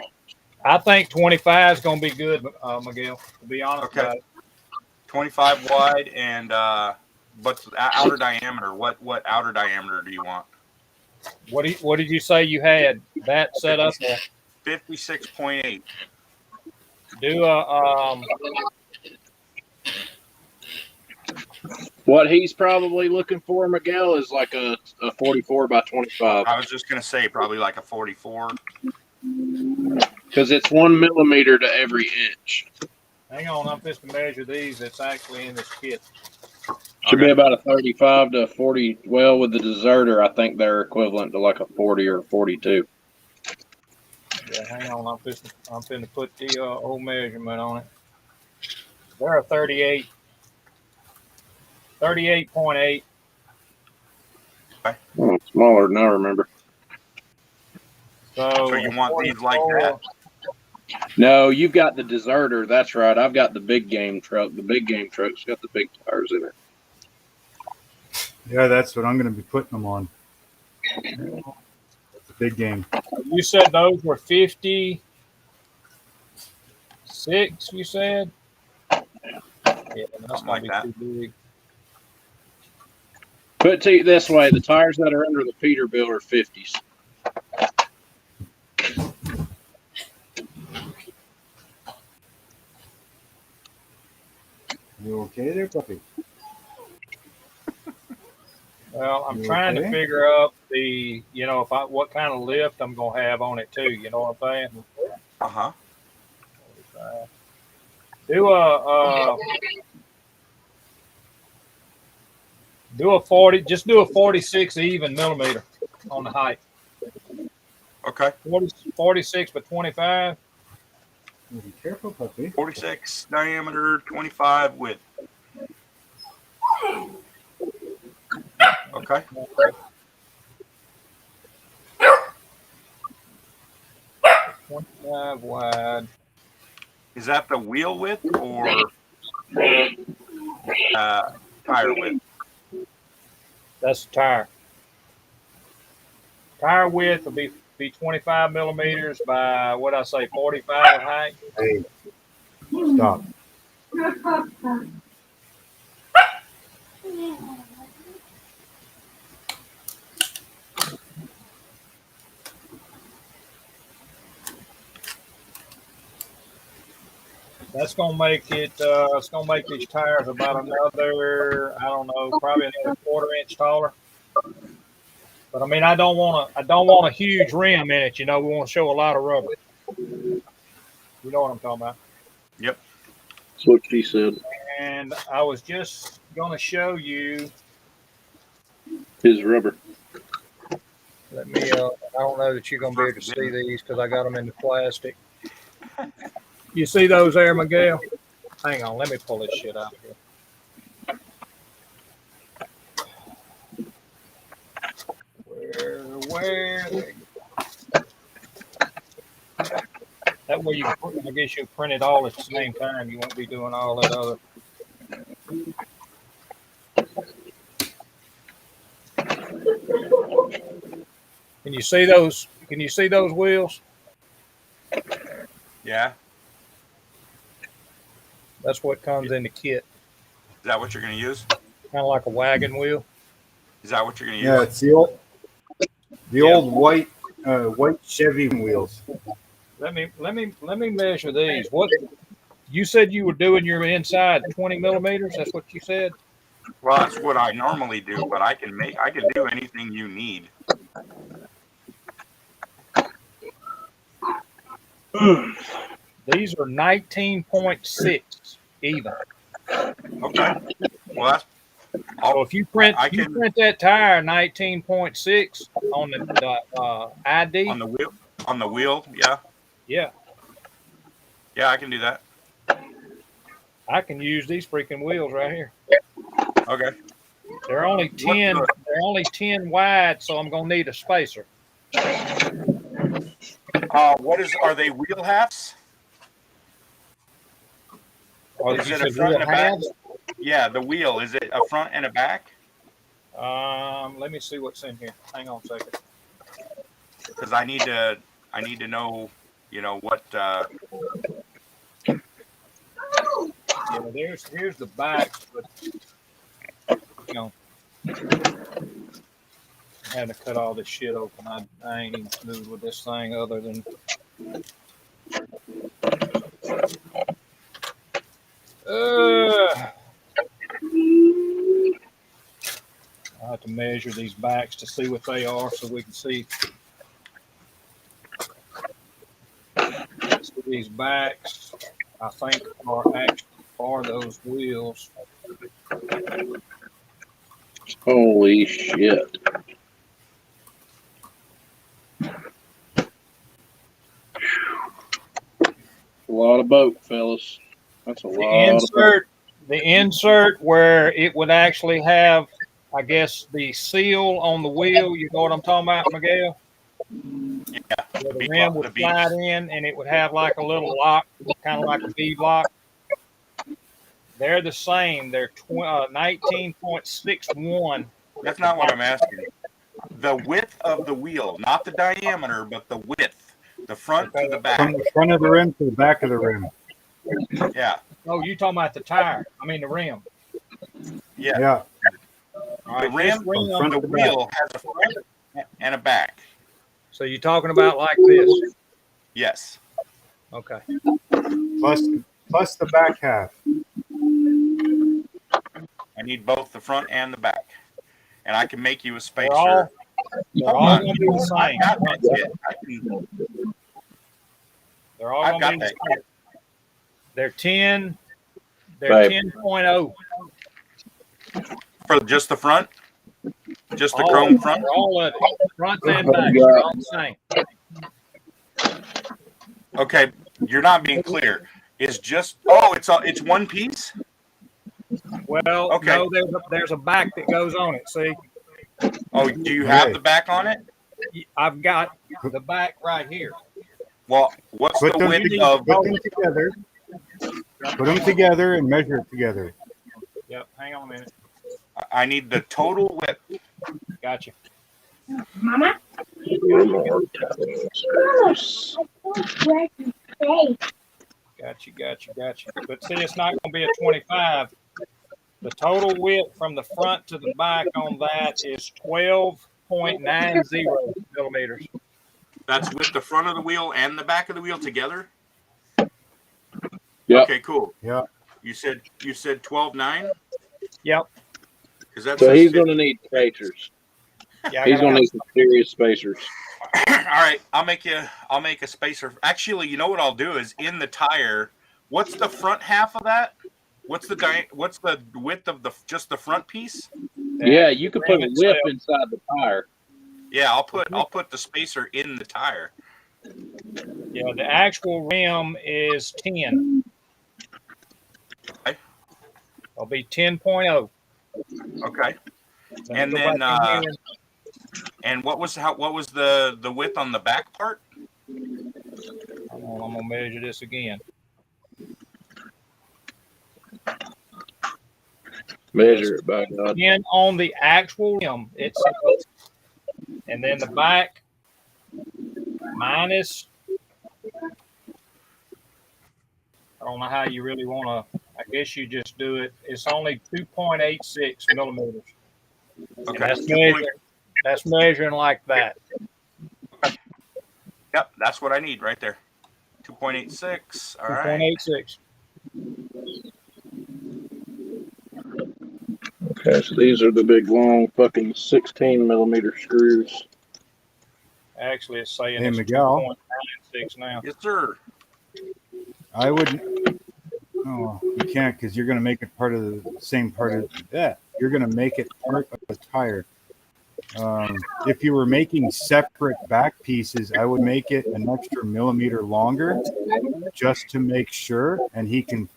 I think 25 is going to be good, Miguel. To be honest, Okay. about it. 25 wide and but outer diameter. What outer diameter do you want? What did you say you had that set up? 56.8. Do a What he's probably looking for, Miguel, is like a 44 by 25 I was just gonna say probably like a 44. because it's 1 millimeter to every inch. hang on, I'm just to measure these. That's actually in this kit. Should Okay. be about a 35 to 40. Well, with the deserter, I think they're equivalent to like a 40 or 42. Yeah, hang on, I'm finna put the old measurement on it. They're a 38, 38.8. Oh, smaller than I remember. So you want these like that? No, you've got the deserter. That's right. I've got the big game truck. The big game truck's got the big tires in it. Yeah, that's what I'm going to be putting them on. It's a big game. You said those were 56. You said. Yeah, that's Something gonna like be that. too big. Put it to you this way: the tires that are under the Peterbilt are 50s. You okay there, puppy? Well, I'm You trying to okay? figure out what kind of lift I'm gonna have on it too. You know what I'm saying? Uh-huh. Do a 40. Just do a 46 even millimeter on the height. Okay. 46 by 25. Be careful, puppy. 46 diameter, 25 width. Okay. 25 wide. Is that the wheel width or tire width? That's the tire. Tire width will be 25 millimeters by what I say 45 height. Hey, stop. That's gonna make it. It's gonna make these tires about another. I don't know, probably another quarter-inch taller. But I mean, I don't want a huge rim in it. You know, we want to show a lot of rubber. You know what I'm talking about. Yep. That's what she said. And I was just gonna show you. His rubber. Let me. I don't know that you're gonna be able to see these because I got them in the plastic. You see those there, Miguel? Hang on, let me pull this shit out here. Where? That way I guess you'll print it all at the same time. You won't be doing all that other. Can you see those? Can you see those wheels? Yeah. That's what comes in the kit. Is that what you're going to use? Kind of like a wagon wheel. Is that what you're going to Yeah, use? it's the old white Chevy wheels. Let me measure these. What you said you were doing your inside 20 millimeters? That's what you said. Well, that's what I normally do, but I can do anything you need. These are 19.6 even. Okay. Well, that's So if you print, I you can- print that tire 19.6 on the ID. on the wheel. On the wheel, yeah. Yeah, Yeah, I can do that. I can use these freaking wheels right here. Okay. They're only 10. the- They're only 10 wide, so I'm gonna need a spacer. Are they wheel halves? Or Is you it a said front wheel and a back? halves? Yeah, the wheel. Is it a front and a back? Let me see what's in here. Hang on a second. Because I need to know, what. Yeah, here's the back, but I had to cut all this shit open. I ain't even smooth with this thing other than I have to measure these backs to see what they are so we can see. So these backs, I think, are actually for those wheels. Holy shit. A lot of boat, fellas. That's a The lot of boat. insert where it would actually have, I guess, the seal on the wheel. You know what I'm talking about, Miguel? Yeah. Where the bead rim lock- would the bead- slide in, and it would have like a little lock, kind of like a bead lock. They're the same. They're 19.61. That's not what I'm asking. The width of the wheel, not the diameter, but the width, the front to the From back. the front of the rim to the back of the rim. Yeah. Oh, you talking about the tire? I mean the rim. Yeah. Yeah. All right, The rim, this rim. front the to back. wheel has a front and a back. So you're talking about like this? Yes. Okay. Plus the back half. I need both the front and the back. And I can make you a spacer. They're Hold all on. going to be the I same. got that shit. They're all I've going to got be the same. They're 10. They're Babe. 10.0. For just the front? Just the All chrome of front? it. All of it. Front and back. They're all the same. Okay, you're not being clear. It's just it's one piece? Well, Okay. no, there's a back that goes on it. See, Oh, do you have Right. the back on it? I've got the back right here. Well, what's Put the them, width together, of put them together. Put them together and measure it together. Yep. Hang on a minute. I need the total width. Gotcha. Mama? Gosh, where to stay? Gotcha. But see, it's not going to be a 25. The total width from the front to the back on that is 12.90 millimeters. That's with the front of the wheel and the back of the wheel together? Yep. Okay, cool. Yeah. You said 12.9? Yep. Because that's So he's going to need spacers. Yeah, I He's gotta going to have- need some serious spacers. All right, I'll make a spacer. Actually, you know what I'll do is in the tire. What's the front half of that? What's the width of just the front piece? Yeah, you could put a rim lip itself. inside the tire. Yeah, I'll put the spacer in the tire. Yeah, the actual rim is 10. Okay. It'll be 10.0. Okay. Let me And go then back in here. and what was the width on the back part? Hold on, I'm gonna measure this again. Measure it, by God. 10 on the actual rim itself, and then the back minus. I don't know how you really want to. I guess you just do it. It's only 2.86 millimeters. And Okay. that's measuring like that. Yep, that's what I need right there. 2.86. All right. 2.86. Okay, so these are the big, long, fucking 16 millimeter screws. Actually, it's saying Hey, it's Miguel. 2.96 now. Yes, sir. I wouldn't. Oh, you can't because you're going to make it part of the same part of that. You're going to make it part of the tire. If you were making separate back pieces, I would make it an extra millimeter longer just to make sure, and he can,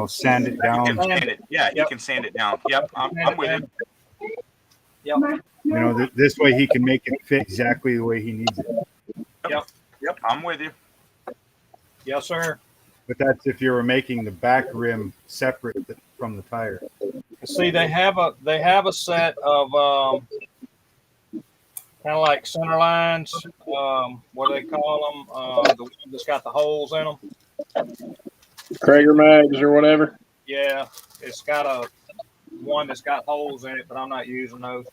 sand it You down. can sand it. Yeah, you can sand it down. Yep, I'm with you. Yep. This way he can make it fit exactly the way he needs it. Yep, I'm with you. Yes, sir. But that's if you were making the back rim separate from the tire. See, they have a set of kind of like center lines. What do they call them? The one that's got the holes in them. Krager mags or whatever. Yeah, it's got one that's got holes in it, but I'm not using those.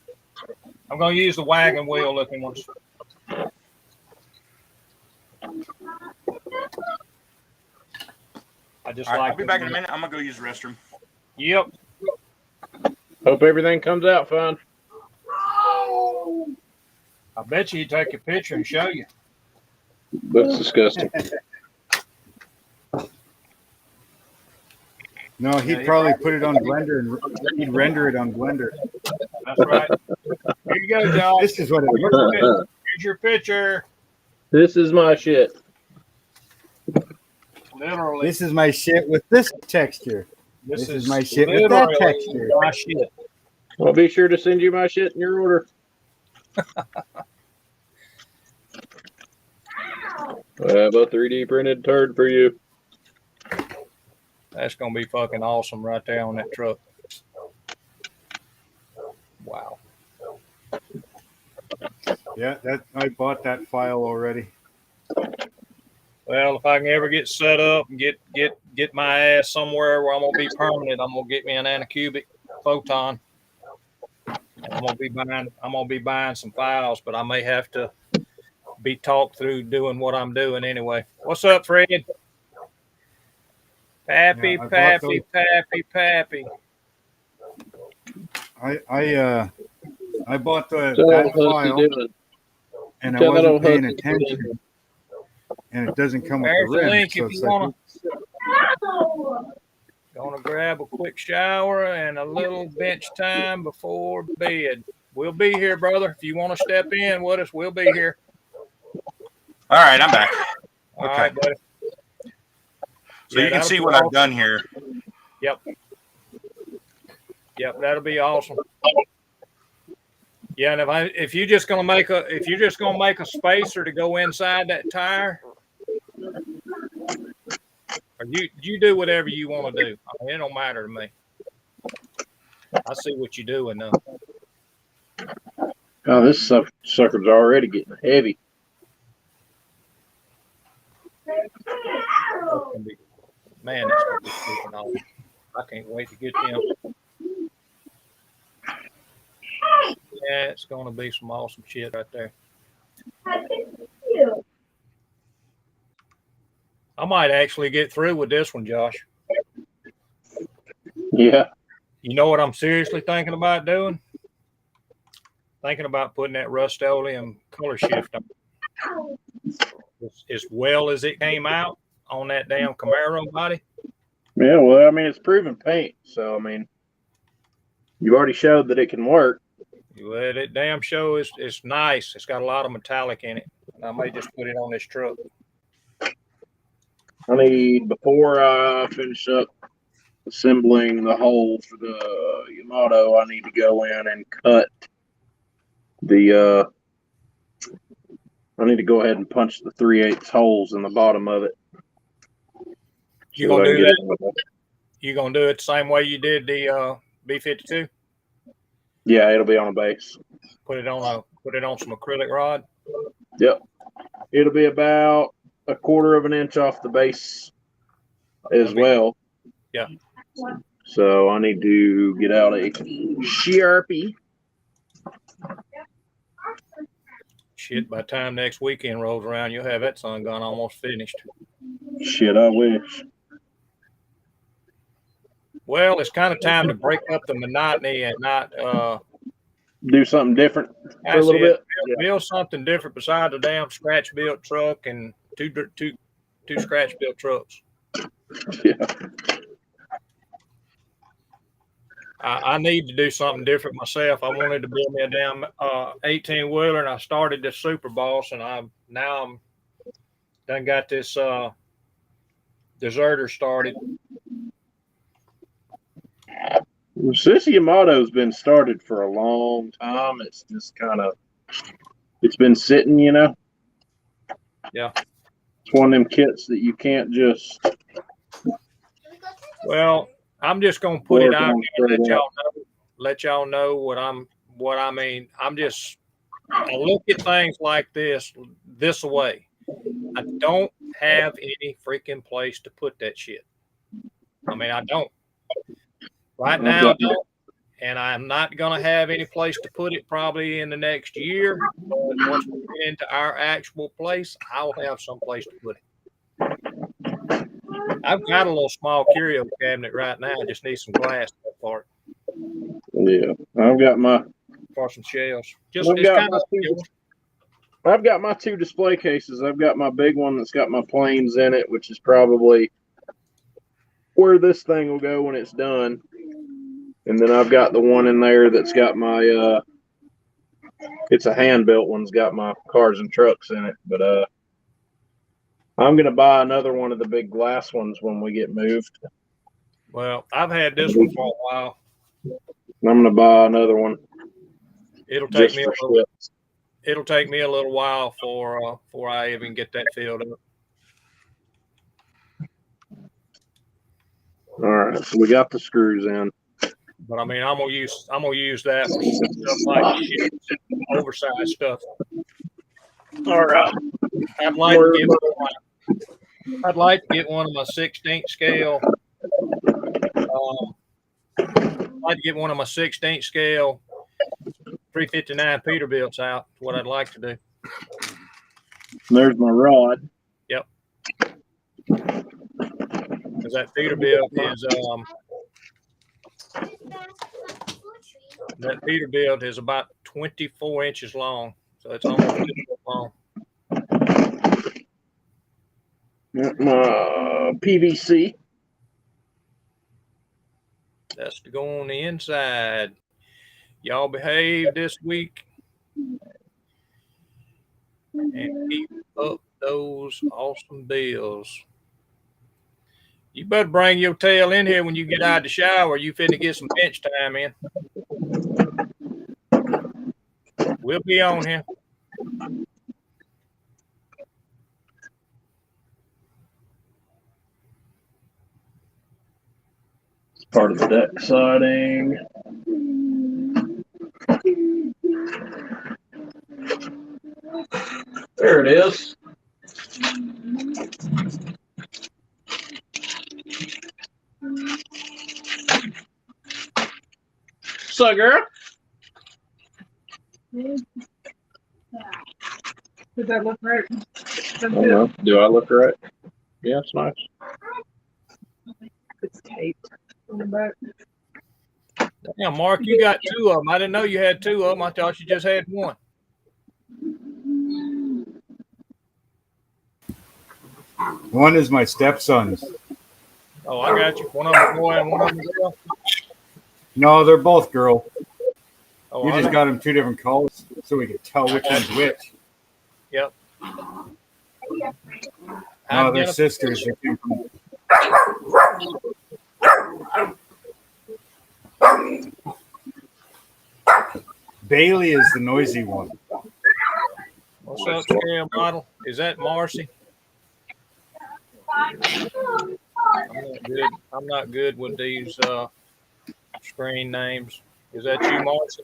I'm going to use the wagon wheel looking ones. I just All right, like I'll be back in a minute. I'm gonna go use the restroom. Yep. Hope everything comes out fine. I bet you he'd take a picture and show you. Looks disgusting. No, Yeah, he'd he probably put it on Blender and he'd render it on Blender. That's right. Here you go, Josh. This is what it looks like. Here's your picture. This is my shit. Literally. This is my shit with this texture. This is my shit with that literally texture. my shit. I'll be sure to send you my shit in your order. I have a 3D printed turd for you. That's gonna be fucking awesome right there on that truck. Wow. Yeah, that I bought that file already. Well, if I can ever get set up and get my ass somewhere where I'm gonna be permanent, I'm gonna get me an Anycubic Photon. And I'm gonna be buying some files, but I may have to be talked through doing what I'm doing anyway. What's up, Fred? Pappy, Yeah, I bought Pappy, Pappy, Pappy. I bought So, that how's he file doing? and I Tell that old wasn't paying husky attention. And it doesn't come with There's the the rim. link So if it's you like, Gonna grab a quick shower and a little bench time before bed. We'll be here, brother. If you want to step in with us, we'll be here. All right, I'm back. All Okay. right, buddy. So Yeah, you can that'll see be what awesome. I've done here. Yep, that'll be awesome. Yeah, and if you're just gonna make a spacer to go inside that tire, or you do whatever you want to do. I mean, it don't matter to me. I see what you're doing though. Oh, this sucker's already getting heavy. Man, that's gonna be freaking awesome. I can't wait to get them. Yeah, it's gonna be some awesome shit right there. I might actually get through with this one, Josh. Yeah. You know what I'm seriously thinking about doing? Thinking about putting that Rust-Oleum color shift on. As well as it came out on that damn Camaro body. Yeah, well, I mean, it's proven paint. So, I mean, you've already showed that it can work. Well, that damn show is nice. It's got a lot of metallic in it. And I may just put it on this truck. I need, before I finish up assembling the hole for the Yamato, I need to go in and cut I need to go ahead and punch the 3/8 holes in the bottom of it. You gonna do that? You gonna do it the same way you did the B-52? Yeah, it'll be on a base. Put it on some acrylic rod. Yep. It'll be about 1/4 of an inch off the base as well. Yeah. So I need to get out a Sharpie. Shit, by the time next weekend rolls around, you'll have that sun gun almost finished. Shit, I wish. Well, it's kind of time to break up the monotony and not Do something different for a little bit. build something different besides a damn scratch built truck and two scratch built trucks. Yeah. I need to do something different myself. I wanted to build me a damn 18 wheeler, and I started this Super Boss, and I'm done got this deserter started. Well, Sissy Yamato's been started for a long time. It's just it's been sitting, you know? Yeah. It's one of them kits that you can't just. Well, I'm just gonna put it out here and let y'all know what I mean. I look at things like this way. I don't have any freaking place to put that shit. I mean, I don't. Right now, I don't. And I'm not going to have any place to put it probably in the next year. But once we get into our actual place, I'll have some place to put it. I've got a little small curio cabinet right now. I just need some glass for it, Yeah, I've got my for some shells. Just I've it's got kind of my two display cases. I've got my big one that's got my planes in it, which is probably where this thing will go when it's done. And then I've got the one in there that's got my it's a hand built one's got my cars and trucks in it. But I'm gonna buy another one of the big glass ones when we get moved. well, I've had this one for a while. I'm gonna buy another one It'll take just me for a little, shit. it'll take me a little while before I even get that filled up. All right, so we got the screws in. But I mean, I'm gonna use that for stuff like shit, oversized stuff. All right. I'd like to get one of my 16th scale. I'd like to get one of my 16th scale 359 Peterbilts out. That's what I'd like to do. There's my rod. Because that Peterbilt is about 24 inches long, so it's almost 2 foot long. My PVC. That's to go on the inside. Y'all behave this week and keep up those awesome bills. You better bring your tail in here when you get out of the shower. You finna get some bench time in. We'll be on here. Part of the deck siding. There it is. So, girl. Did that look right? I don't know. Do I look right? Yeah, it's nice. It's taped on the back. Damn, Mark, you got 2 of them. I didn't know you had 2 of them. I thought you just had 1. One is my stepson's. Oh, I got you. One of them boy and one of them girl. No, they're both girl. Oh, We I just got them 2 different colors so we could tell which one's which. Yep. No, they're sisters. They came from... Bailey is the noisy one. What's up, scale model? Is that Marcy? I'm not good with these screen names. Is that you, Marcy?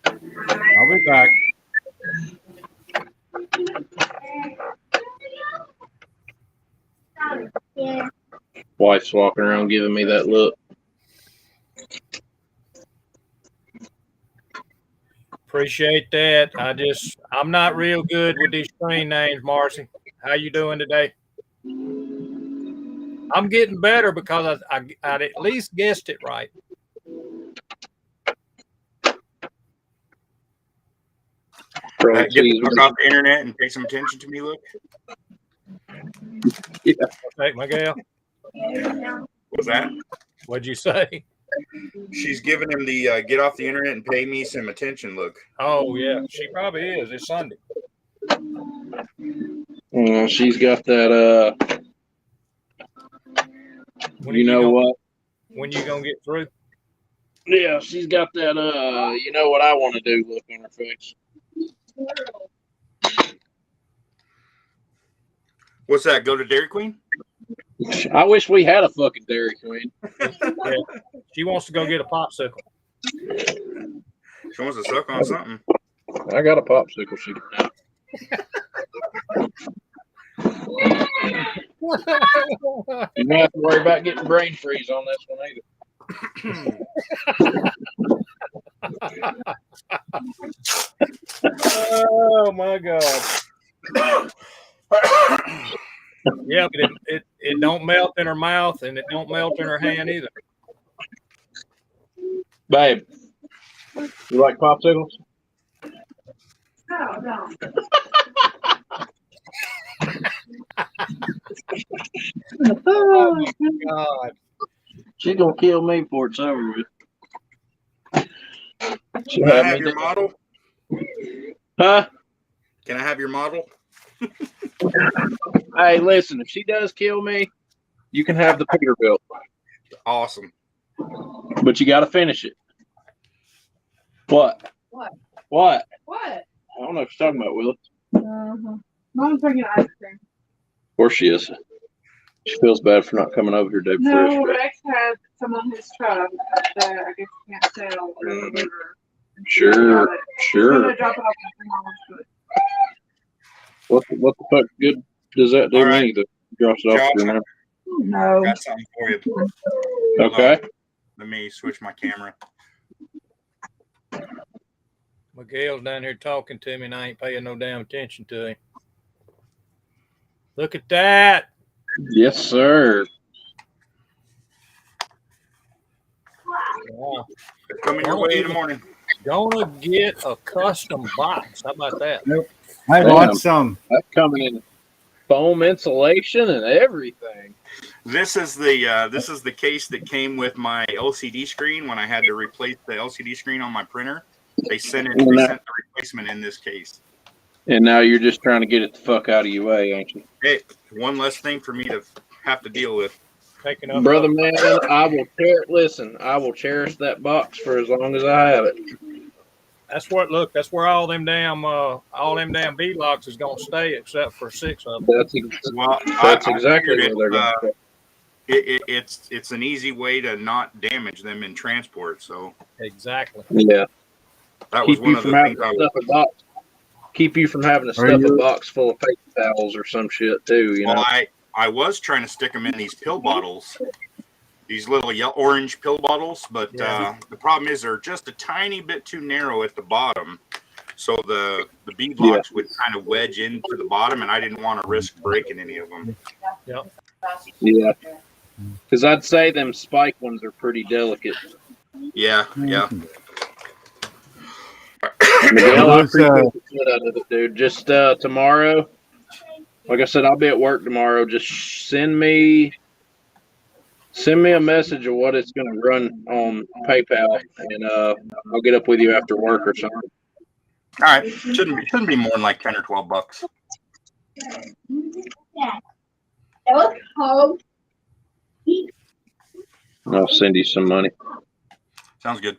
I'll be back. Yeah. Wife's walking around giving me that look. Appreciate that. I'm not real good with these screen names, Marcy. How you doing today? I'm getting better because I'd at least guessed it right. Get the fuck off the internet and pay some attention to me, Luke. Yeah. Take my gal. What's that? What'd you say? She's giving him the get off the internet and pay me some attention look. Oh yeah, she probably is. It's Sunday. She's got that. When You know what? When you gonna get through? Yeah, she's got that. You know what I want to do look on her face. What's that? Go to Dairy Queen? I wish we had a fucking Dairy Queen. Yeah. She wants to go get a popsicle. She wants to suck on something. I got a popsicle she can have. You don't have to worry about getting brain freeze on this one either. Oh my God. Yeah, but it don't melt in her mouth and it don't melt in her hand either. Babe, you like popsicles? No, no. Oh my God. She's gonna kill me before it's over with. She Can I had have me your down. model? Huh? Can I have your model? Hey, listen, if she does kill me, you can have the Peterbilt, Awesome. but you got to finish it. What? What? What? What? I don't know if you're talking about, Willis. Mom's bringing ice cream. Of course she is. She feels bad for not coming over here day before No, yesterday. Rex has some on his truck that I guess he can't sell or deliver. Sure, I'm sure. gonna drop it off at Mom's foot. What the fuck good does that do All me right. that drops it off Josh, your man? No. Got something for you. Okay. Let me switch my camera. Miguel's down here talking to me and I ain't paying no damn attention to him. Look at that. Yes, sir. Wow. It's coming your way in the morning. Gonna get a custom box. How about that? I Damn. bought some. That's coming in foam insulation and everything. This is the case that came with my LCD screen when I had to replace the LCD screen on my printer. They sent the replacement in this case. And now you're just trying to get it the fuck out of your way, ain't you? Hey, one less thing for me to have to deal with. Taking up Brother man, I will cherish that box for as long as I have it. That's where all them damn V locks is gonna stay except for 6 of them. That's exactly where they're going to It's an easy way to not damage them in transport. So Exactly. Yeah. that was Keep one you of from the having things to I stuff a box. Keep you from having to stuff a box full of paper towels or some shit too, you know. Well, I was trying to stick them in these pill bottles, these little orange pill bottles, but the problem is they're just a tiny bit too narrow at the bottom. So the bead locks would kind of wedge into the bottom, and I didn't want to risk breaking any of them. Yeah. Because I'd say them spike ones are pretty delicate. Yeah. Miguel, I appreciate the shit out of it, dude. Just tomorrow, like I said, I'll be at work tomorrow. Just send me a message of what it's going to run on PayPal, and I'll get up with you after work or something. All right, shouldn't be more than like $10 or $12. That was cold. I'll send you some money. Sounds good.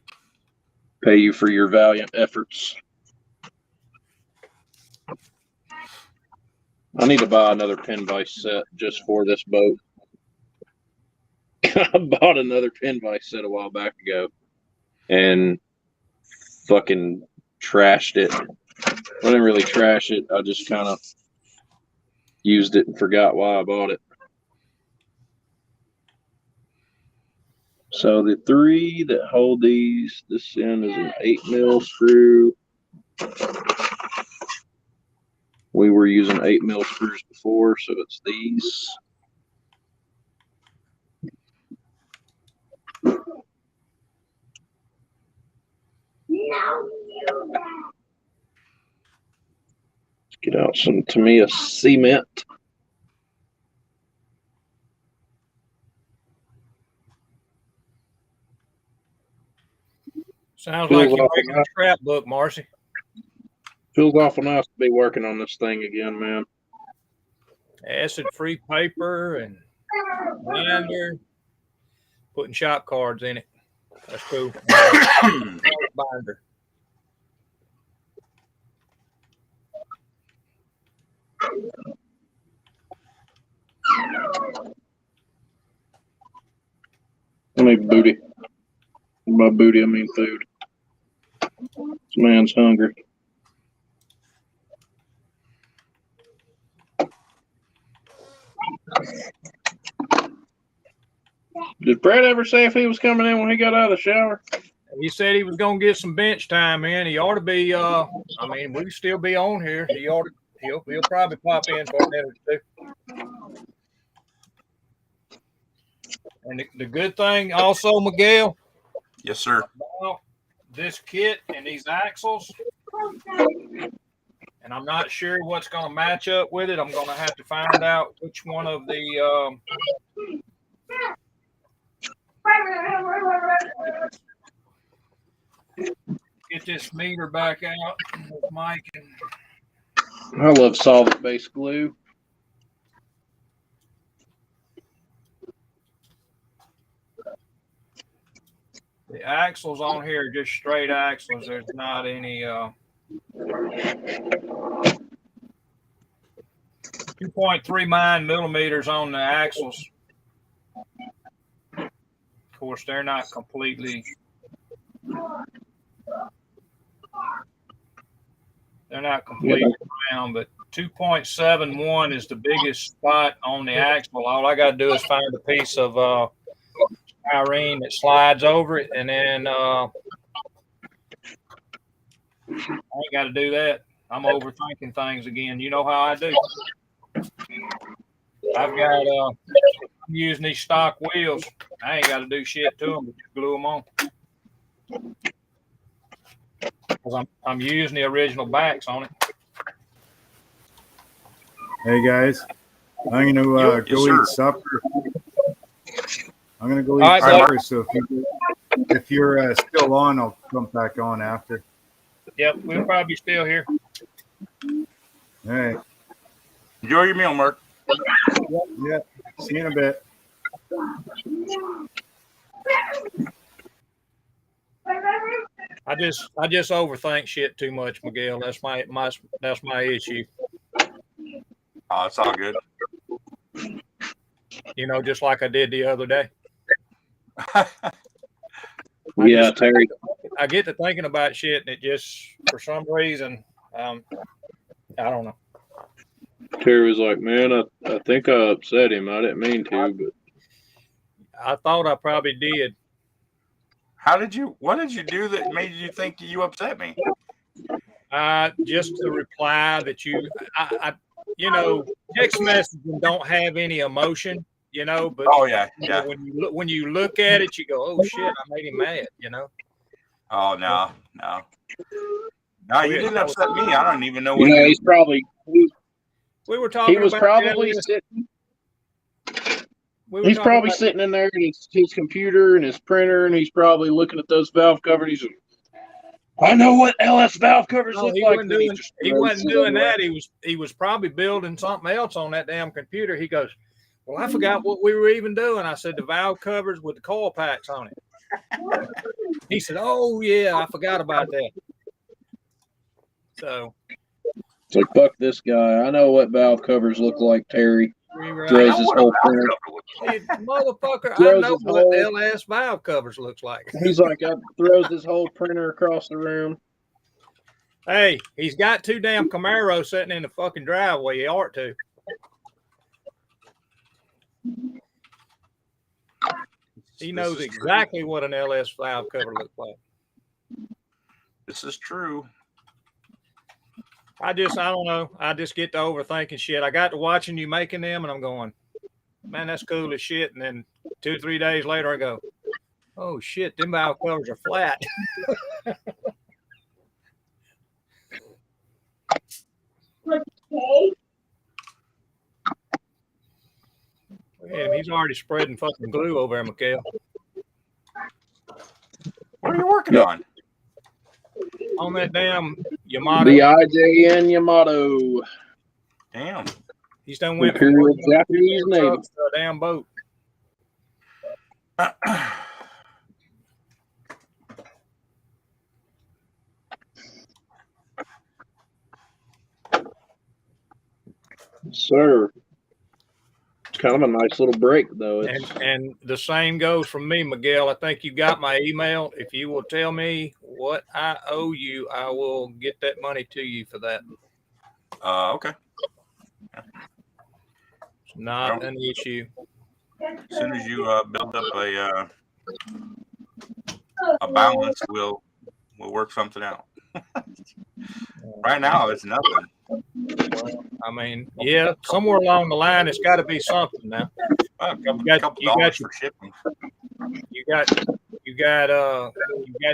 Pay you for your valiant efforts. I need to buy another pin vise set just for this boat. I bought another pin vise set a while back ago and fucking trashed it. I didn't really trash it. I just kind of used it and forgot why I bought it. So the 3 that hold these, this end is an 8mm screw. We were using 8mm screws before, so it's these. Let's get out some Tamiya cement. Sounds like you're making a scrapbook, Marcy. Feels awful nice to be working on this thing again, man. Acid-free paper and binder. Putting shop cards in it. That's cool. Binder. I mean booty. By booty, I mean food. This man's hungry. Did Brad ever say if he was coming in when he got out of the shower? He said he was gonna get some bench time in. He ought to be. I mean, we still be on here. He'll probably pop in for a minute or two. And the good thing also, Miguel, Yes, sir. about this kit and these axles, and I'm not sure what's going to match up with it. I'm going to have to find out which one of the get this meter back out with Mike and I love solvent based glue. the axles on here are just straight axles. There's not any 2.39 millimeters on the axles. Of course, they're not completely. They're not completely round, but 2.71 is the biggest spot on the axle. All I got to do is find a piece of styrene that slides over it, and then I ain't got to do that. I'm overthinking things again. You know how I do. I've got I'm using these stock wheels. I ain't got to do shit to them, but just glue them on. Because I'm using the original backs on it. Hey guys, I'm gonna Yes, go sir. eat supper. I'm gonna go All eat right, bud. supper. So if you're still on, I'll come back on after. Yep, we'll probably be still here. All right. Enjoy your meal, Mark. Yeah. See you in a bit. I just overthink shit too much, Miguel. That's my issue. Oh, it's all good. You know, just like I did the other day. Yeah, Terry. I get to thinking about shit, and it just, for some reason, I don't know. Terry was like, "Man, I think I upset him. I didn't mean to, but I thought I probably did. What did you do that made you think you upset me? Just the reply that you know, text messaging don't have any emotion, you know, but Oh yeah, you know, yeah. when you look at it, you go, oh shit, I made him mad, you know. Oh no. No, you didn't upset me. I don't even know what you know, he's probably We were talking. he was about probably that. sitting. We were He's talking probably about- sitting in there in his computer and his printer, and he's probably looking at those valve covers. He's like, I know what LS valve covers No, look he like. wasn't Then doing, just he throws wasn't it doing away. that. He was probably building something else on that damn computer. He goes, well, I forgot what we were even doing. I said the valve covers with the coil packs on it. He said, oh yeah, I forgot about that. So It's like, fuck this guy. I know what valve covers look like, Terry. we were Throws know his what a whole valve printer. cover looks like. hey, motherfucker, I Throws know his what whole- LS valve covers looks like. He's like, throws his whole printer across the room. Hey, he's got two damn Camaros sitting in the fucking driveway. He ought to. He knows This is true. exactly what an LS valve cover looks like. This is true. I don't know. I just get to overthinking shit. I got to watching you making them, and I'm going, man, that's cool as shit. And then 2 or 3 days later, I go, oh shit, them valve covers are flat. Yeah, he's already spreading fucking glue over there, Mikhail. What are you working on? On that damn Yamato. The IJN Yamato. Damn. He's done went from Imperial working on Japanese Navy. trucks to a damn boat. Sir. It's kind of a nice little break, though. It's, And the same goes from me, Miguel. I think you got my email. If you will tell me what I owe you, I will get that money to you for that. Okay. It's not an issue. As soon as you build up a balance, we'll work something out. Right now, it's nothing. I mean, yeah, somewhere along the line, it's got to be something now. A couple got- couple you got dollars your- for shipping. You got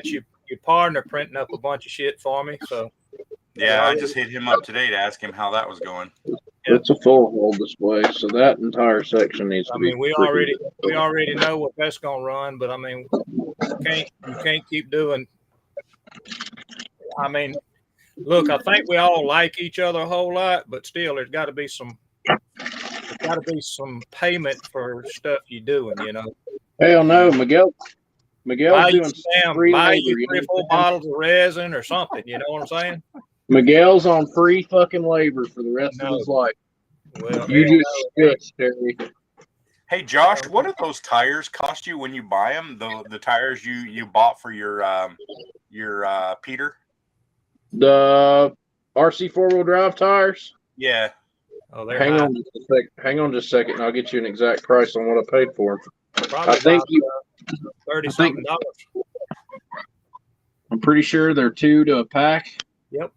your partner printing up a bunch of shit for me. So Yeah, I just hit him up today to ask him how that was going. It's a full hole display, so that entire section needs to I be. mean, we already know what that's gonna run, but I mean, you can't keep doing. I mean, look, I think we all like each other a whole lot, but still, there's got to be some payment for stuff you're doing. You know, Hell no, Miguel's buy you doing some, free buy labor. you You 3 or 4 understand? bottles of resin or something. You know what I'm saying? Miguel's on free fucking labor for the rest of his life. Well, You hell just no. shush, Terry. Hey Josh, what do those tires cost you when you buy them? The tires you bought for your Peter? The RC 4-wheel drive tires. Yeah. Oh, they're Hang high. on just a sec. Hang on just a second, and I'll get you an exact price on what I paid for them. Probably I think about $30 something. I'm pretty sure they're 2 to a pack. Yep.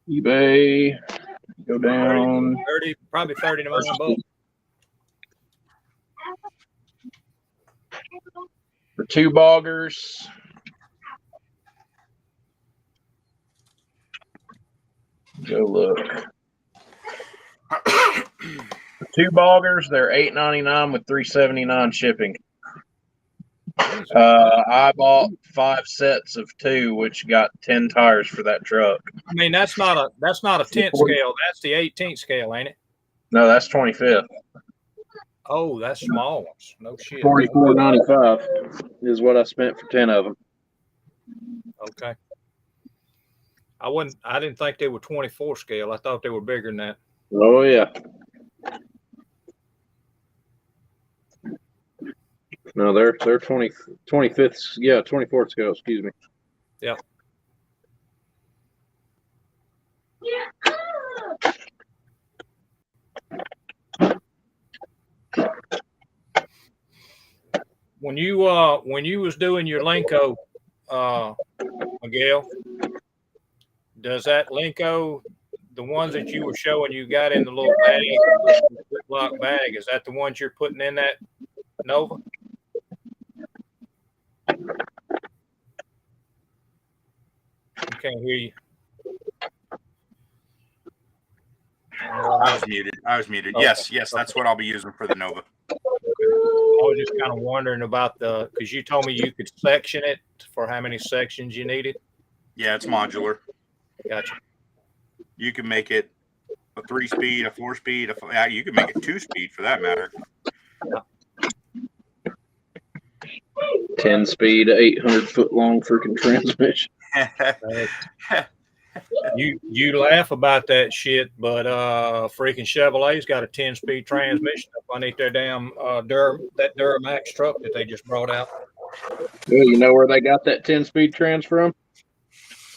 eBay. Go down. 30, probably 30 to $100. For 2 boggers. Go look. For 2 boggers, they're $8.99 with $3.79 shipping. I bought 5 sets of 2, which got 10 tires for that truck. I mean, that's not a 10th scale. That's the 18th scale, ain't it? No, that's 25th. Oh, that's small ones. No shit. $44.95 is what I spent for 10 of them. Okay. I didn't think they were 24 scale. I thought they were bigger than that. Oh yeah. No, they're 25th. Yeah, 24th scale. Excuse me. Yeah. When you was doing your Lenko, Miguel, does that Lenko, the ones that you were showing you got in the little bag, Ziploc bag, is that the ones you're putting in that Nova? I can't hear you. I was muted. Okay. Yes, that's what I'll be using for the Nova. I was just kind of wondering about because you told me you could section it for how many sections you needed. Yeah, it's modular. Gotcha. You can make it a 3-speed, a 4-speed, you can make it 2-speed for that matter. 10 speed, 800 foot long freaking transmission. You laugh about that shit, but freaking Chevrolet's got a 10-speed transmission up underneath their damn Duramax truck that they just brought out. Well, you know where they got that 10-speed trans from?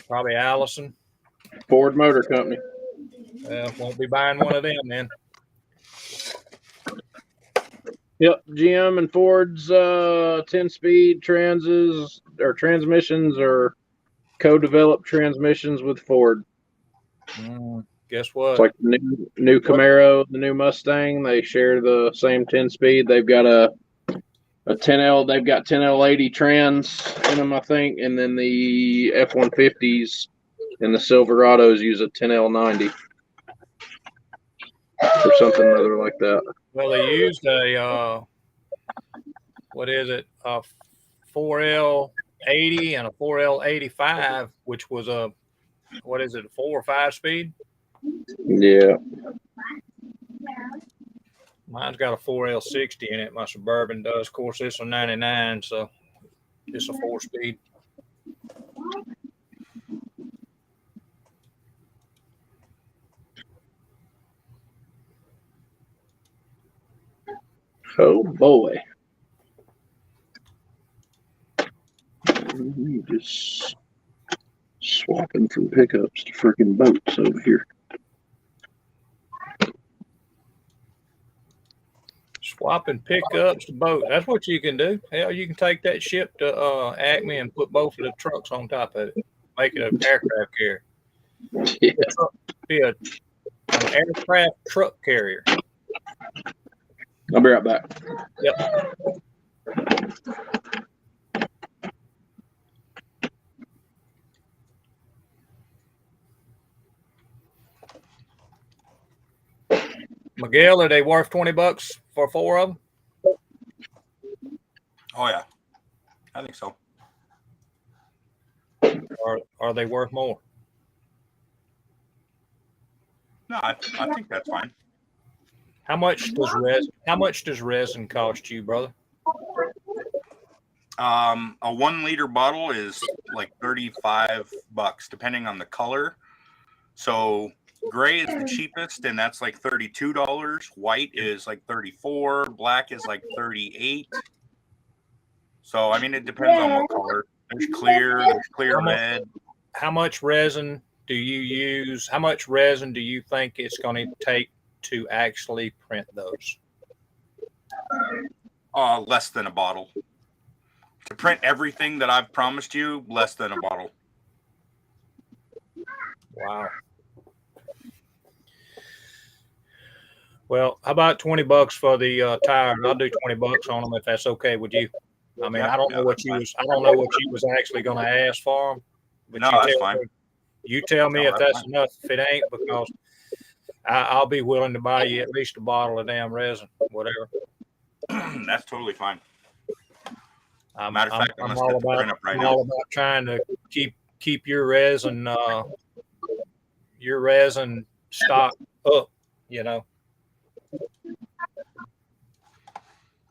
Probably Allison. Ford Motor Company. Won't be buying one of them then. Yep, GM and Ford's 10-speed transmissions are co-developed transmissions with Ford. Guess what? It's like the new Camaro, the new Mustang. They share the same 10-speed. They've got a 10L. They've got 10L80 trans in them, I think, and then the F-150s and the Silverados use a 10L90 or something other like that. Well, they used a what is it? A 4L80 and a 4L85, which was a 4 or 5 speed? Yeah. Mine's got a 4L60 in it. My Suburban does. Of course, it's a 99, so it's a 4-speed. Oh boy. Just swapping from pickups to freaking boats over here. Swapping pickups to boat. That's what you can do. Hell, you can take that ship to Acme and put both of the trucks on top of it. Make it an aircraft carrier. Yeah. Be an aircraft truck carrier. I'll be right back. Yep. Miguel, are they worth $20 for 4 of them? Oh yeah, I think so. Or are they worth more? No, I think that's fine. How much does resin cost you, brother? A 1 liter bottle is like $35, depending on the color. So gray is the cheapest, and that's like $32. White is like $34. Black is like $38. So I mean, it depends on what color. There's clear red. How much resin do you use? How much resin do you think it's going to take to actually print those? Less than a bottle. To print everything that I've promised you, less than a bottle. Wow. Well, how about $20 for the tires? I'll do $20 on them if that's okay with you. I mean, Yeah, I don't know what you was actually going to ask for them. But No, that's fine. You tell me No, if that's that's fine. enough. If it ain't, because I'll be willing to buy you at least a bottle of damn resin, whatever. That's totally fine. I'm Matter of fact, I'm gonna all set the print about up right I'm now. all about trying to keep your resin stock up. You know.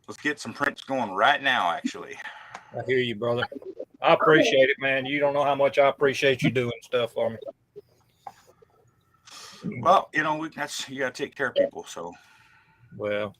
Let's get some prints going right now, actually. I hear you, brother. I appreciate it, man. You don't know how much I appreciate you doing stuff for me. Well, you know, you gotta take care of people, so. Well,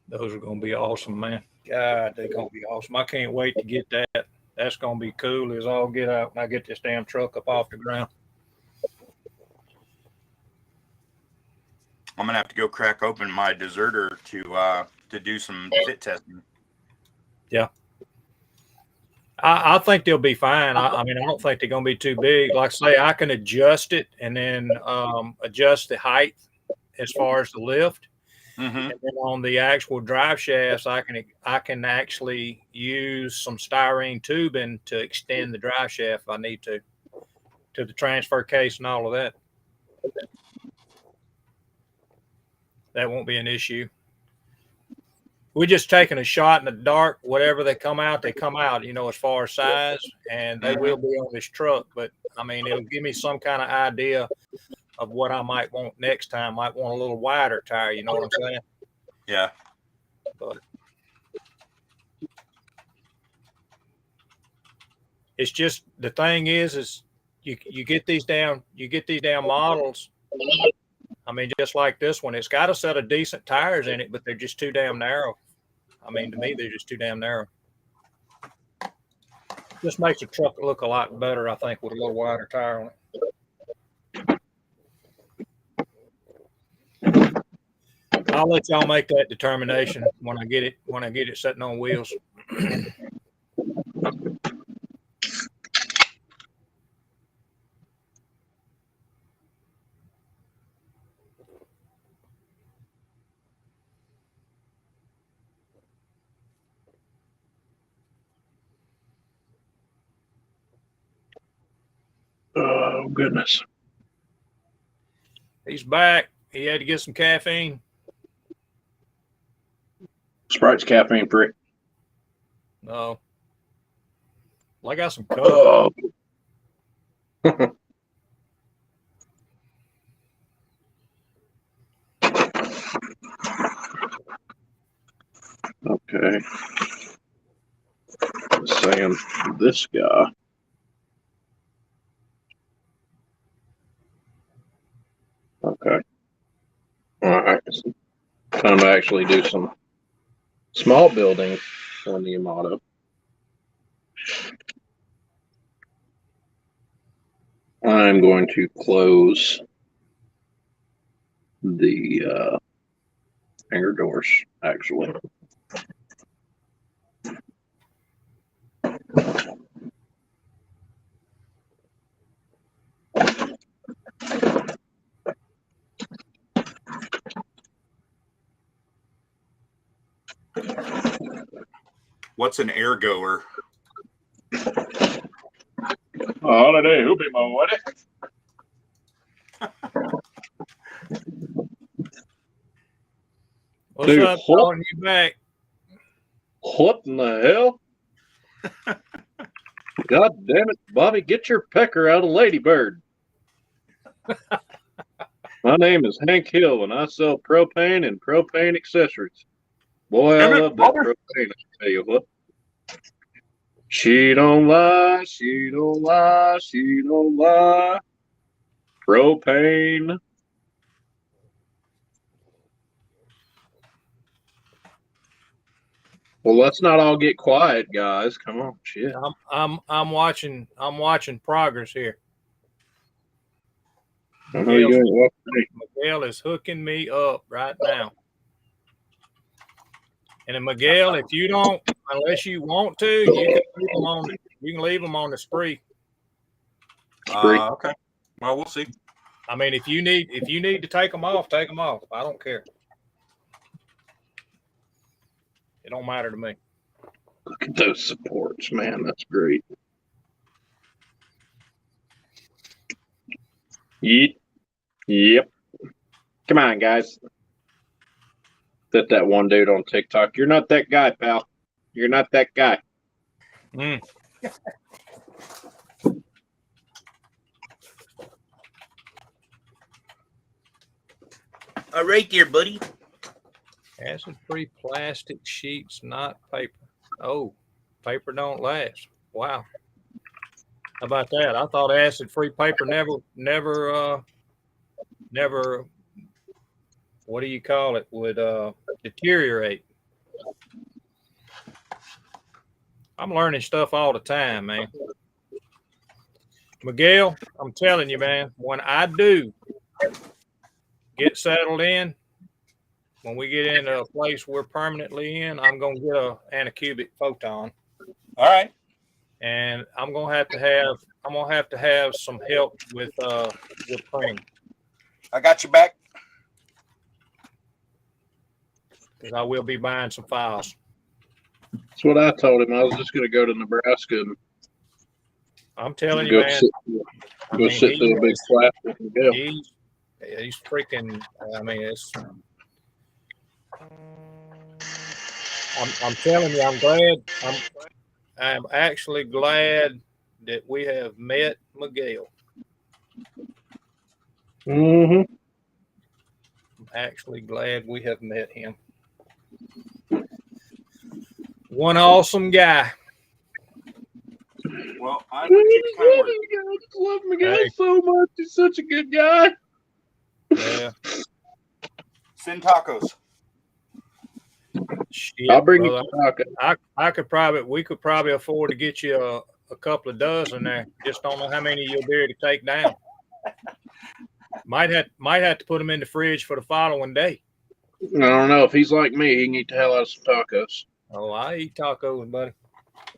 those are going to be awesome, man. God, they're going to be awesome. I can't wait to get that. That's going to be cool as all get out when I get this damn truck up off the ground. I'm gonna have to go crack open my deserter to do some fit testing. Yeah. I think they'll be fine. I mean, I don't think they're going to be too big. Like I say, I can adjust it and then adjust the height as far as the lift. Mm-hmm. And then on the actual drive shafts, I can actually use some styrene tubing to extend the drive shaft if I need to the transfer case and all of that. That won't be an issue. We're just taking a shot in the dark. Whatever they come out, you know, as far as size, and they will be on this truck. But I mean, it'll give me some kind of idea of what I might want next time. Might want a little wider tire. You know what I'm saying? Yeah. But it's just the thing is you get these damn models. I mean, just like this one, it's got a set of decent tires in it, but they're just too damn narrow. I mean, to me, they're just too damn narrow. Just makes the truck look a lot better, I think, with a little wider tire on it. I'll let y'all make that determination when I get it sitting on wheels. Oh, goodness. He's back. He had to get some caffeine. Sprite's caffeine free. No. Well, I got some Coke. Oh. Okay. Saying this guy. Okay. All right. Time to actually do some small building on the Yamato. I'm going to close the hangar doors, actually. What's an air goer? Holiday, who be my wedding? What's Dude, up? what? Calling you back. What in the hell? God damn it, Bobby, get your pecker out of Ladybird. My name is Hank Hill, and I sell propane and propane accessories. Boy, I love that propane, I tell you what. She don't lie, she don't lie, she don't lie. Propane. Well, let's not all get quiet, guys. Come on, shit. I'm watching progress here. I know you ain't watching. Miguel is hooking me up right now. And then Miguel, if you don't, unless you want to, you can leave them on the spree. Okay. Well, we'll see. I mean, if you need to take them off, take them off. I don't care. It don't matter to me. Look at those supports, man. That's great. Yep. Come on, guys. That one dude on TikTok. You're not that guy, pal. You're not that guy. Mm. All right there, buddy. Acid-free plastic sheets, not paper. Oh, paper don't last. Wow. How about that? I thought acid-free paper never, what do you call it, would deteriorate. I'm learning stuff all the time, man. Miguel, I'm telling you, man, when I do get settled in, when we get into a place we're permanently in, I'm going to get a Anacubic Photon. All right. And I'm going to have to have some help with printing. I got your back. Because I will be buying some files. That's what I told him. I was just going to go to Nebraska and I'm telling you, go man. sit to a big class with Miguel. He's freaking. I mean, it's. I'm telling you, I'm glad. I'm actually glad that we have met Miguel. Mm-hmm. I'm actually glad we have met him. One awesome guy. Well, I love Miguel so much. He's such a good guy. Yeah. send tacos. Shit, I'll bring brother. you tacos. We could probably afford to get you a couple of dozen there. Just don't know how many you'll be able to take down. Might have to put them in the fridge for the following day. I don't know. If he's like me, he can eat the hell out of some tacos. Oh, I eat tacos, buddy.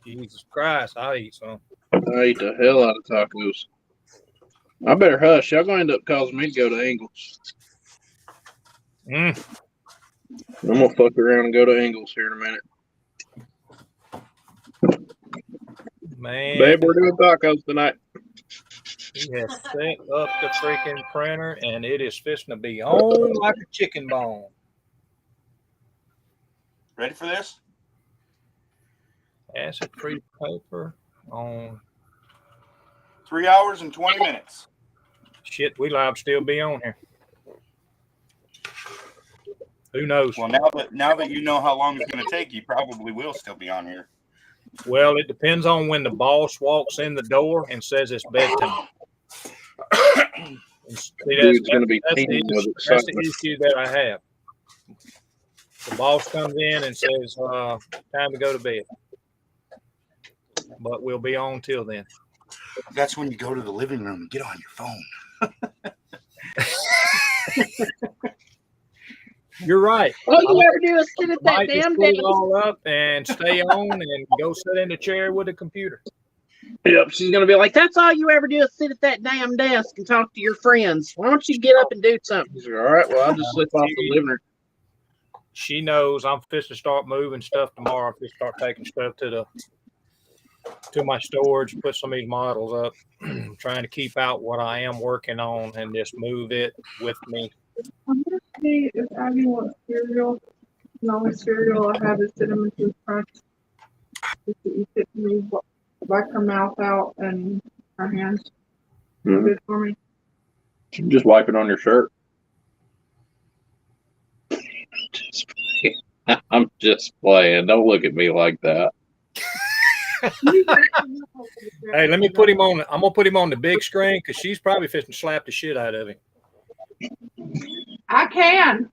Jesus Christ, I eat some. I eat the hell out of tacos. I better hush. Y'all gonna end up causing me to go to Ingles. Mm. I'm gonna fuck around and go to Ingles here in a minute. Man, Babe, we're doing tacos tonight. he has set up the freaking printer, and it is fixing to be on like a chicken bone. Ready for this? Acid-free paper on. 3 hours and 20 minutes. Shit, we live still be on here. Who knows? Well, now that you know how long it's going to take, you probably will still be on here. Well, it depends on when the boss walks in the door and says it's bedtime. See, Dude's gonna be teeming with that's the excitement. issue that I have. The boss comes in and says, time to go to bed. But we'll be on till then. That's when you go to the living room and get on your phone. You're right. All you ever do is sit at that Might just damn put it desk. all up and stay on and go sit in the chair with the computer. Yep, she's gonna be like, "That's all you ever do is sit at that damn desk and talk to your friends. Why don't you get up and do something?" She's like, "All right, well, I'll just slip off the living room." She knows I'm fixing to start moving stuff tomorrow. I'm fixing to start taking stuff to my storage, put some of these models up, trying to keep out what I am working on and just move it with me. I'm gonna see if Abby wants cereal. The only cereal I have is Cinnamon Toast Crunch. Just to eat it to me, like her mouth out and her hands. Mhm. Good for me. Just wipe it on your shirt. I'm just playing. Don't look at me like that. Hey, let me put him on. I'm gonna put him on the big screen because she's probably fixing to slap the shit out of him. I can.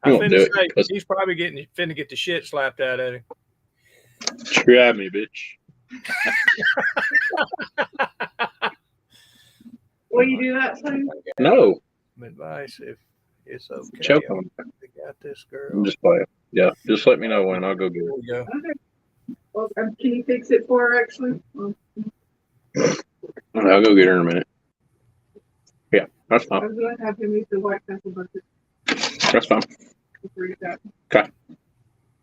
I Don't do finna it, say 'cause- he's probably finna get the shit slapped out of him. Grab me, bitch. Will you do that soon? No, Advice if it's okay. choke on. I got this girl. I'm just playing. Yeah, just let me know when. I'll go get Here it. we go. Okay. Well, can you fix it for her, actually? Well, I'll go get her in a minute. Yeah, that's I fine. was gonna have him use the White Castle bucket That's fine. before you got.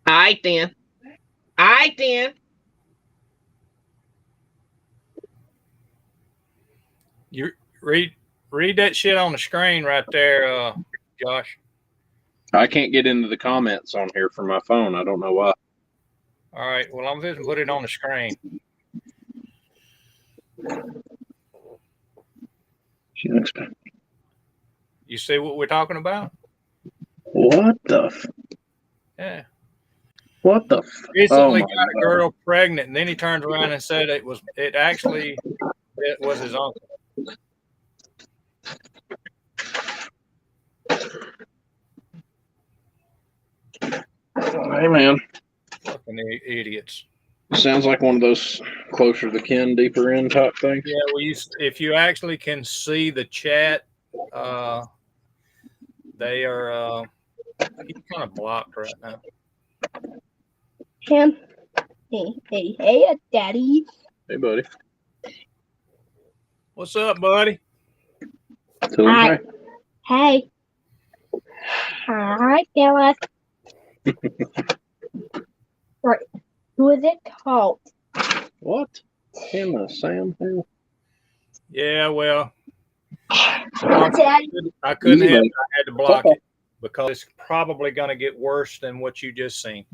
All right, then. All right, then. You read that shit on the screen right there, Josh. I can't get into the comments on here from my phone. I don't know why. All right. Well, I'm just put it on the screen. She looks bad. You see what we're talking about? What the? Yeah. What the? Recently my got a God. girl pregnant, and then he turned around and said it was his uncle. Hey man, Fucking idiots. sounds like one of those closer to the kin, deeper in type things. Yeah, well, if you actually can see the chat, they are he's kind of blocked right now. Him. Hey, Daddy. Hey buddy. What's up, buddy? Tell him Hi. hi. Hey. Hi, Phyllis. Right. Who is it called? What? Him, Sam? Who? Yeah, well, Daddy. I couldn't Easy, have. buddy. I had to block it because it's probably going to get worse than what you just seen.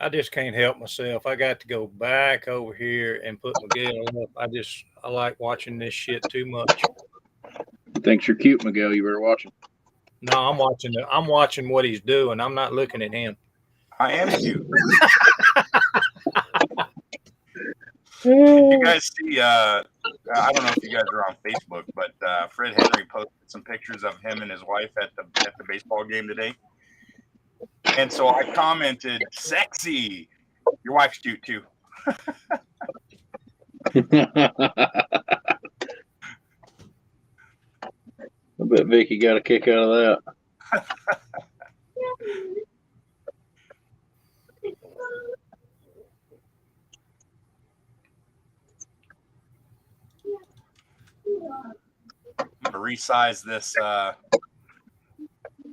I just can't help myself. I got to go back over here and put Miguel up. I like watching this shit too much. Thinks you're cute, Miguel. You better watch him. No, I'm watching what he's doing. I'm not looking at him. I am cute. Mm. You guys see, I don't know if you guys are on Facebook, but Fred Henry posted some pictures of him and his wife at the baseball game today. And so I commented, "Sexy, your wife's cute too." I bet Vicky got a kick out of that. To resize this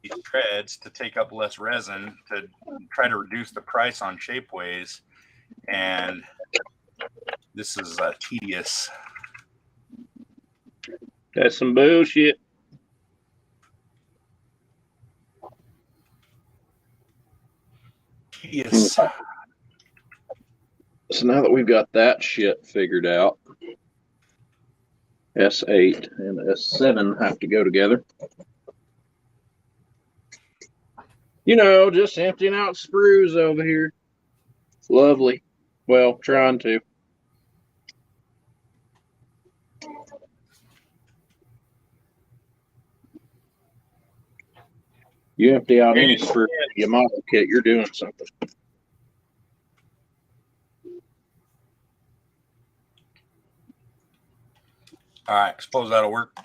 these treads to take up less resin to try to reduce the price on Shapeways, and this is tedious. That's some bullshit. Tedious. So now that we've got that shit figured out, S8 and S7 have to go together. You know, just emptying out sprues over here. Lovely. Well, trying to. You empty out any sprue in your model kit, you're doing something. All right, suppose that'll work.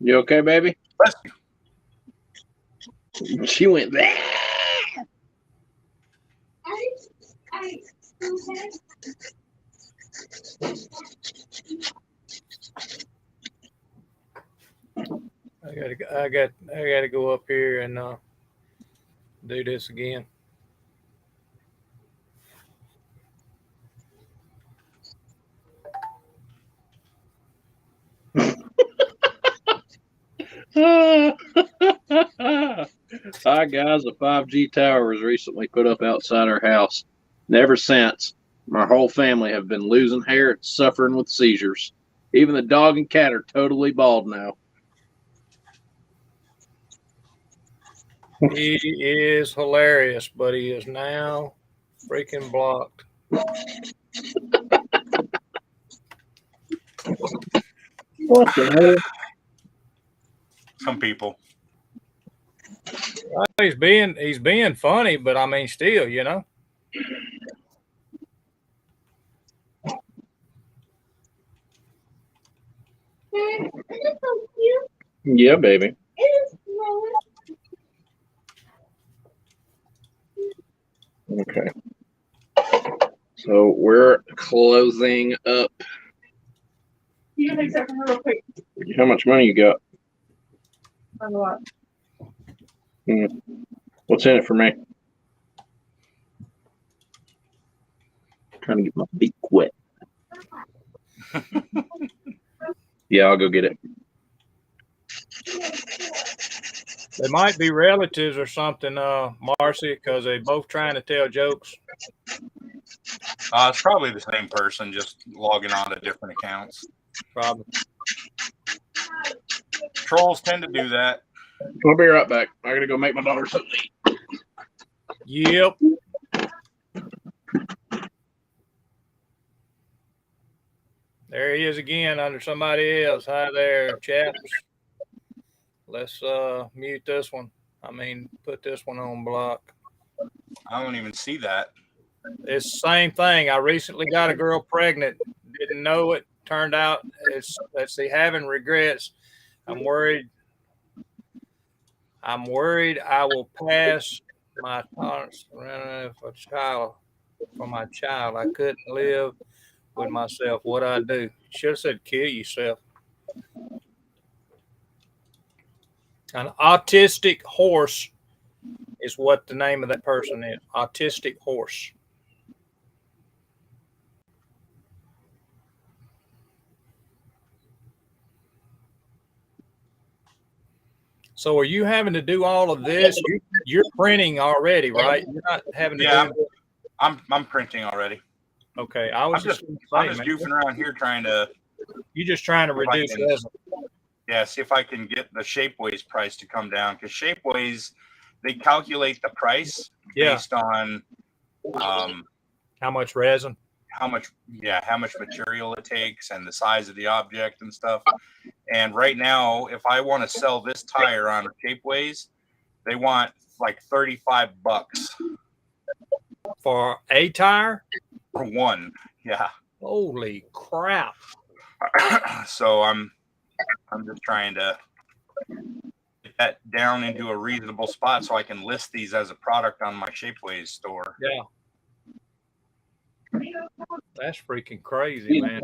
You okay, baby? She went there. I gotta go up here and do this again. Hi guys, a 5G tower was recently put up outside our house. And ever since, my whole family have been losing hair and suffering with seizures. Even the dog and cat are totally bald now. He is hilarious, but he is now freaking blocked. What the hell? Some people. He's being funny, but I mean, still, you know. Yeah, baby. Okay. So we're closing up. You can take a second real quick. How much money you got? A lot. What's in it for me? Trying to get my beak wet. Yeah, I'll go get it. They might be relatives or something, Marcy, because they both trying to tell jokes. It's probably the same person, just logging on to different accounts. Probably. Trolls tend to do that. I'll be right back. I gotta go make my daughter something to eat. Yep. There he is again under somebody else. Hi there, chaps. Let's mute this one. I mean, put this one on block. I don't even see that. It's the same thing. I recently got a girl pregnant. Didn't know it. Turned out it's, let's see, having regrets. I'm worried I will pass my tolerance for my child. I couldn't live with myself. What I do? Should have said kill yourself. An autistic horse is what the name of that person is. Autistic horse. So are you having to do all of this? You're printing already, right? You're not having to Yeah, do I'm printing already. Okay, I'm just goofing around here trying to. You're just trying to reduce resin. Yeah, see if I can get the Shapeways price to come down, because Shapeways, they calculate the price based on how much resin, how much material it takes, and the size of the object and stuff. And right now, if I want to sell this tire on Shapeways, they want like $35 for a tire. For one, yeah. Holy crap! So I'm just trying to get that down into a reasonable spot so I can list these as a product on my Shapeways store. Yeah, that's freaking crazy, man.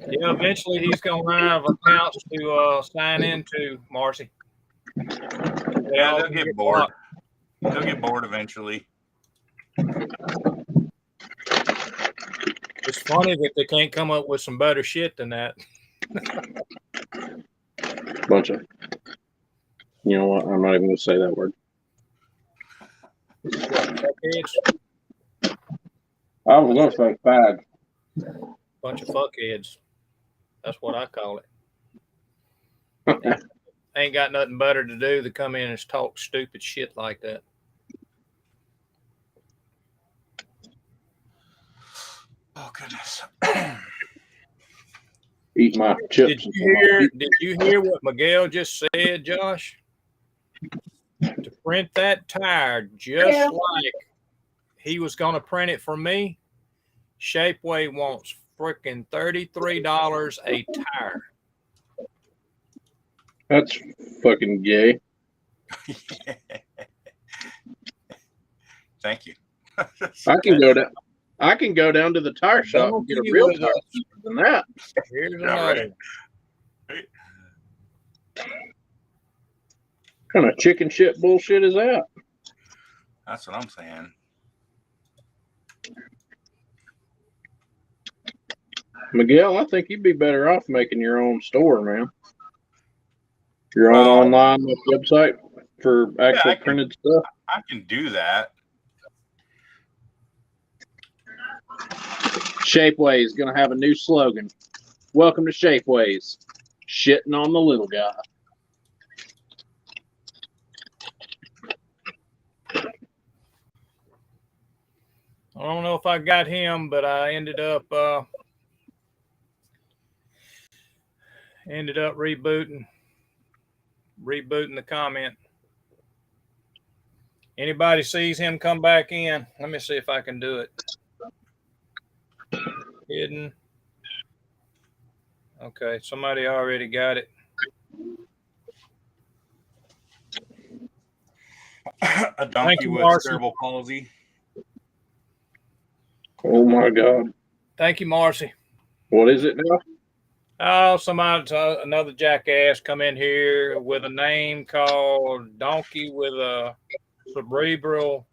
Yeah, eventually he's gonna run out of accounts to sign into, Marcy. Yeah, they'll get bored. They'll get bored eventually. It's funny that they can't come up with some better shit than that. Bunch of, you know what? I'm not even going to say that word. I was going to say fag. Bunch of fuckheads. That's what I call it. Ain't got nothing better to do than come in and talk stupid shit like that. Oh, goodness. Eat my chips. Did you hear what Miguel just said, Josh? To print that tire just like he was going to print it for me, Shapeways wants freaking $33 a tire. That's fucking gay. Thank you. I can go down to the tire shop and get a real tire cheaper than that. Here's Yeah, another. right. What kind of chicken shit bullshit is that? That's what I'm saying. Miguel, I think you'd be better off making your own store, man. Your own Well, online website for actual I can- printed stuff. I can do that. Shapeways is going to have a new slogan. Welcome to Shapeways. Shitting on the little guy. I don't know if I got him, but I ended up rebooting the comment. Anybody sees him come back in? Let me see if I can do it. Hidden. Okay, somebody already got it. A donkey you, with Marcy. cerebral palsy. Oh my God. Thank you, Marcy. What is it now? Oh, another jackass come in here with a name called Donkey with a cerebral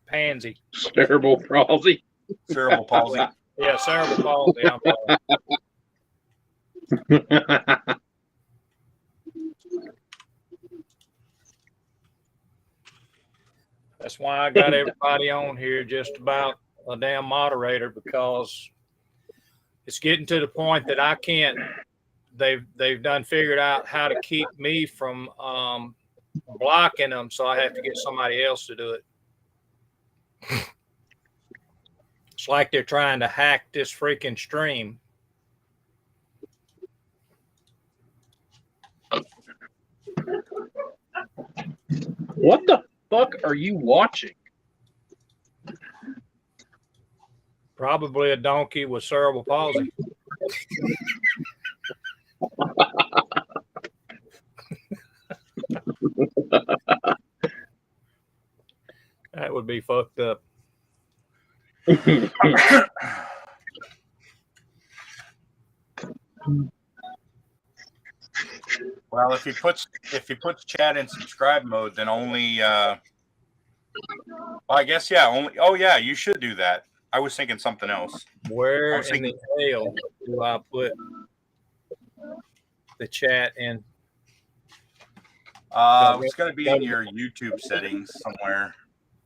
pansy. Cerebral palsy. Cerebral palsy. Yeah, cerebral palsy. I'm sorry. That's why I got everybody on here just about a damn moderator, because it's getting to the point that I can't. They've done figured out how to keep me from blocking them, so I have to get somebody else to do it. It's like they're trying to hack this freaking stream. What the fuck are you watching? Probably a donkey with cerebral palsy. That would be fucked up. Well, if he puts chat in subscribe mode, then only. Well, I guess only. Oh yeah, you should do that. I was thinking something else. Where in the hell do I put the chat in? It's going to be in your YouTube settings somewhere.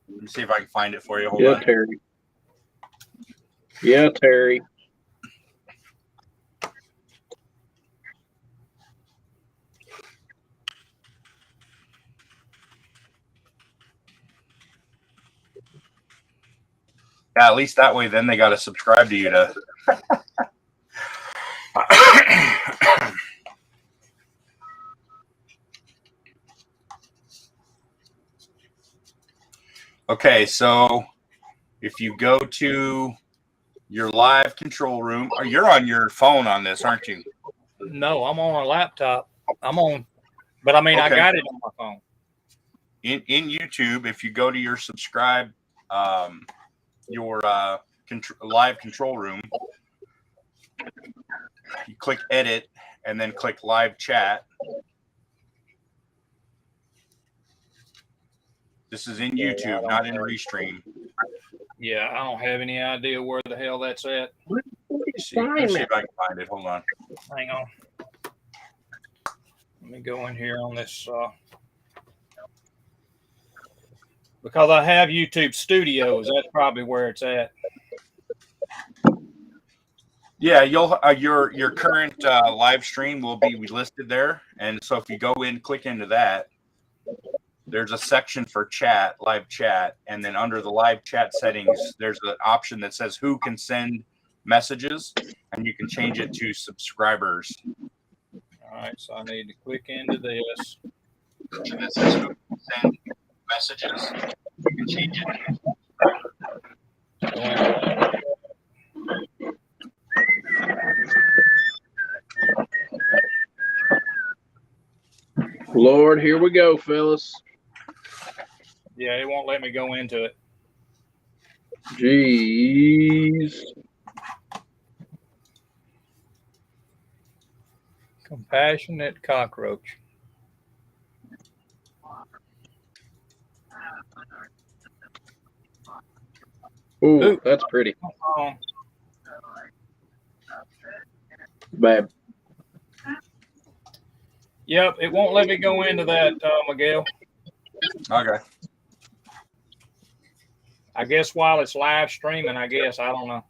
Let me see if I can find it for you. Hold on. Terry. Yeah, Terry. Yeah, at least that way, then they got to subscribe to you to. Okay, so if you go to your live control room, or you're on your phone on this, aren't you? No, I'm on a laptop. But I mean, I Okay. got it on my phone. In YouTube, if you go to your subscribe, your live control room, you click edit and then click live chat. This is in YouTube, not in Restream. Yeah, I don't have any idea where the hell that's at. Let me see if I can find it. Hold on. Hang on. Let me go in here on this. Because I have YouTube Studios. That's probably where it's at. Yeah, you'll your current live stream will be listed there, and so if you go in, click into that, there's a section for chat, live chat, and then under the live chat settings, there's an option that says who can send messages, and you can change it to subscribers. All right, so I need to click into this. Send messages. You can change it. Go into- Lord, here we go, fellas. Yeah, it won't let me go into it. Jeez. Compassionate cockroach. Ooh, Ooh. that's pretty. Oh, Bad. yep, it won't let me go into that, Miguel. Okay. I guess while it's live streaming, I don't know.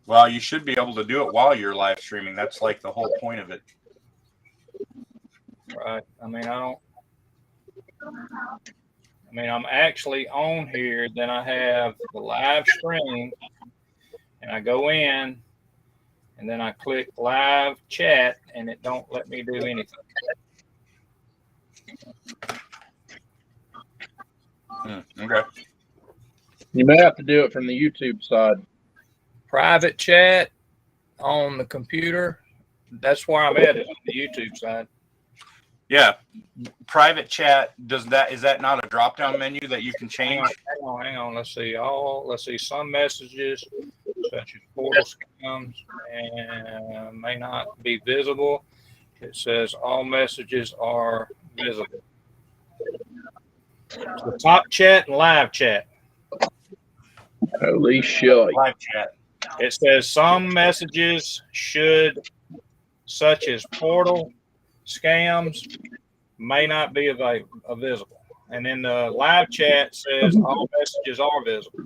Well, you should be able to do it while you're live streaming. That's like the whole point of it. Right. I mean, I'm actually on here. Then I have the live stream, and I go in, and then I click live chat, and it don't let me do anything. Okay. You may have to do it from the YouTube side. Private chat on the computer. That's where I'm at, is on the YouTube side. Yeah. Private chat, is that not a drop down menu that you can change? Hang on. Let's see. Some messages, such as portal scams, and may not be visible. It says all messages are visible. So top chat and live chat. Holy shit. Live chat. It says some messages should, such as portal scams, may not be visible. And then the live chat says all messages are visible.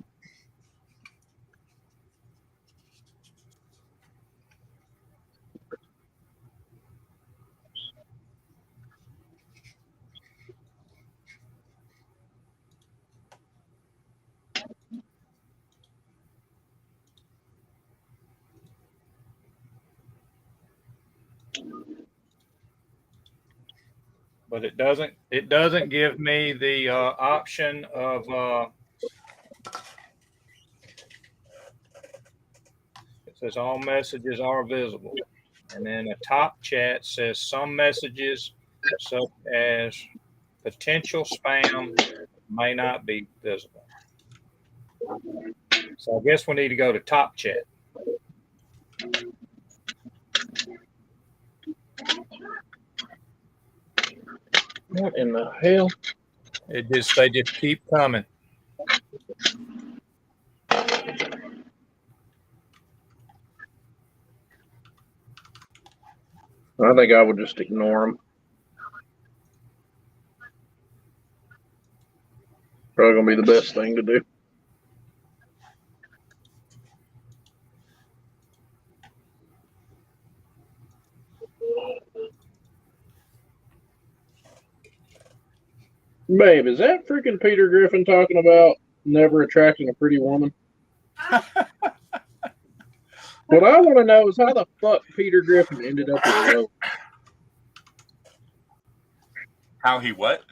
But it doesn't give me the option of it says all messages are visible, and then the top chat says some messages such as potential spam may not be visible. So I guess we need to go to top chat. What in the hell? They just keep coming. I think I would just ignore them. Probably gonna be the best thing to do. Babe, is that freaking Peter Griffin talking about never attracting a pretty woman? What I want to know is how the fuck Peter Griffin ended up with Lois. How he what?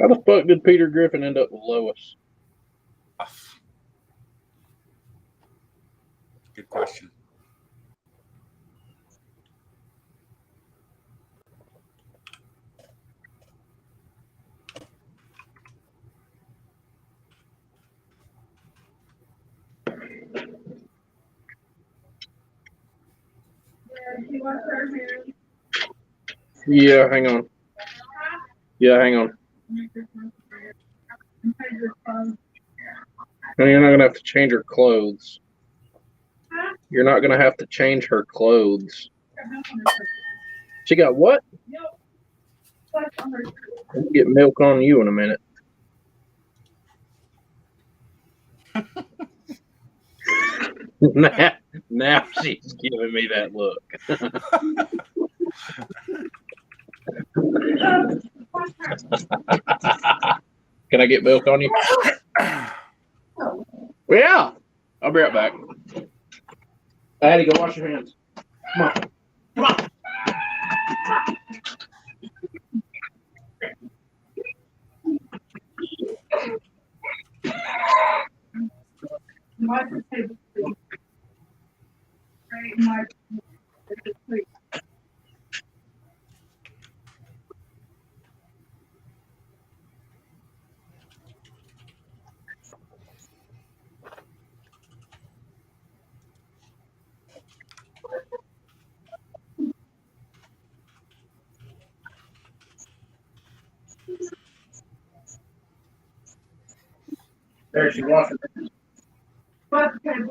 How the fuck did Peter Griffin end up with Lois? Good question. Yeah, hang on. No, you're not gonna have to change her clothes. You're not gonna have to change her clothes. She got what? I'll get milk on you in a minute. Now she's giving me that look. Can I get milk on you? Yeah. I'll be right back. Addie, go wash your hands. Come on. Come on. There she washed her hands.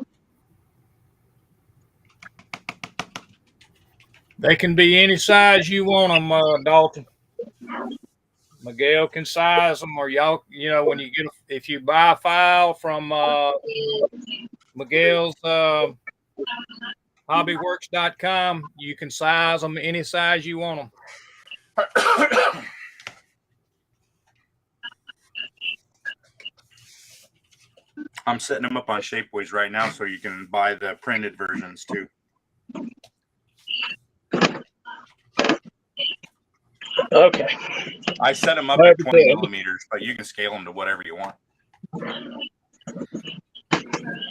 They can be any size you want them, Dalton. Miguel can size them, or y'all, when you get, if you buy a file from Miguel's hobbyworks.com, you can size them any size you want them. I'm setting them up on Shapeways right now, so you can buy the printed versions too. Okay. I set them up at 20 millimeters, but you can scale them to whatever you want.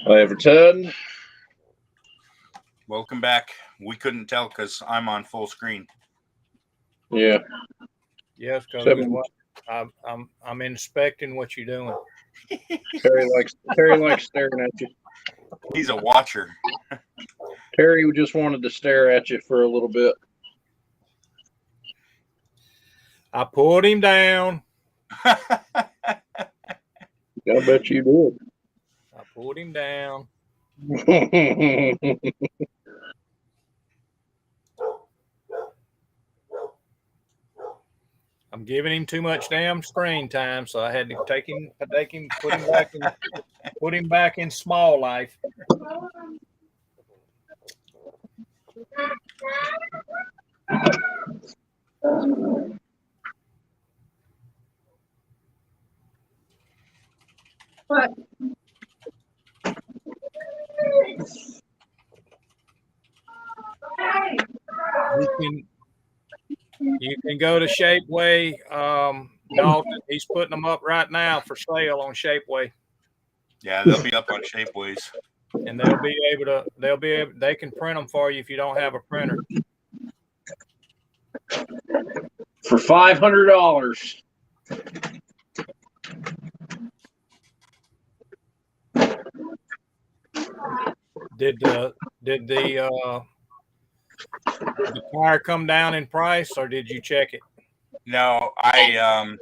Everton. Welcome back. We couldn't tell because I'm on full screen. Yeah. Yes, because I'm inspecting what you're doing. Terry likes staring at you. He's a watcher. Terry just wanted to stare at you for a little bit. I pulled him down. I bet you did. I pulled him down. I'm giving him too much damn screen time, so I had to take him, put him back in small life. What? You can go to Shapeway. Dalton, he's putting them up right now for sale on Shapeway. Yeah, they'll be up on Shapeways. And they can print them for you if you don't have a printer. For $500. Did the tire come down in price, or did you check it? No, I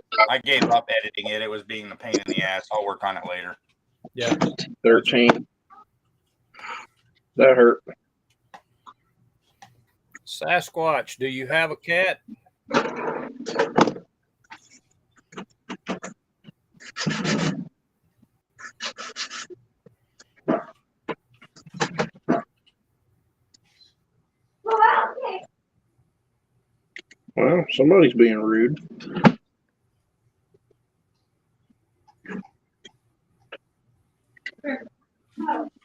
gave up editing it. It was being a pain in the ass. I'll work on it later. Yeah. 13. That hurt. Sasquatch, do you have a cat? Well, somebody's being rude.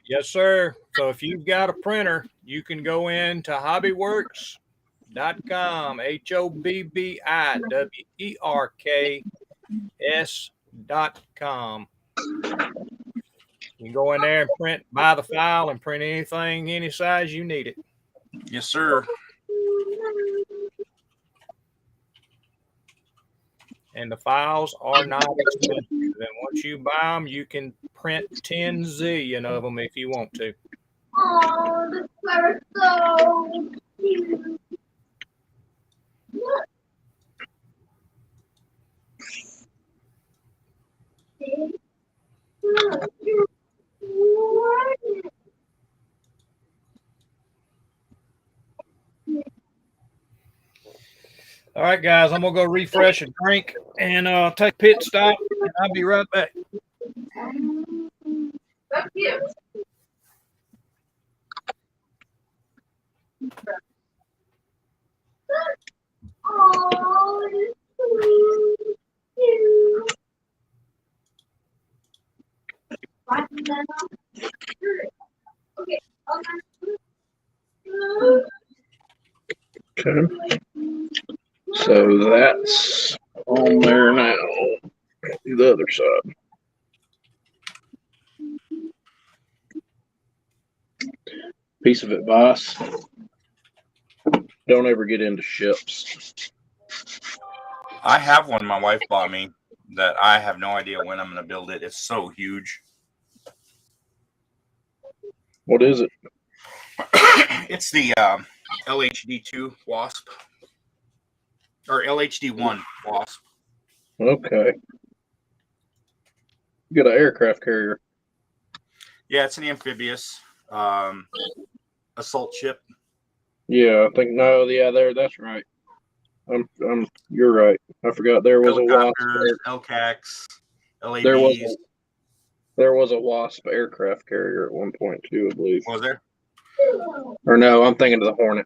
Yes, sir. So if you've got a printer, you can go into hobbyworks.com, HOBBIWERKS.com. You can go in there and buy the file and print anything, any size you need it. Yes, sir. And the files are not expensive. And once you buy them, you can print 10 zillion of them if you want to. Oh, the sweater's so cute. All right, guys, I'm going to go refresh a drink and take a pit stop, and I'll be right back. That's cute. Oh, it's so cute. What? Okay. So that's on there now. Do the other side. Piece of advice: don't ever get into ships. I have one my wife bought me that I have no idea when I'm going to build it. It's so huge. What is it? It's the LHD-2 Wasp. Or LHD-1 Wasp. Okay. You got an aircraft carrier. Yeah, it's an amphibious assault ship. Yeah, I think no. Yeah, that's right. You're right. I forgot there was a Wasp. LCACs, LADs. There was a Wasp aircraft carrier at one point too, I believe. Was there? Or no, I'm thinking of the Hornet.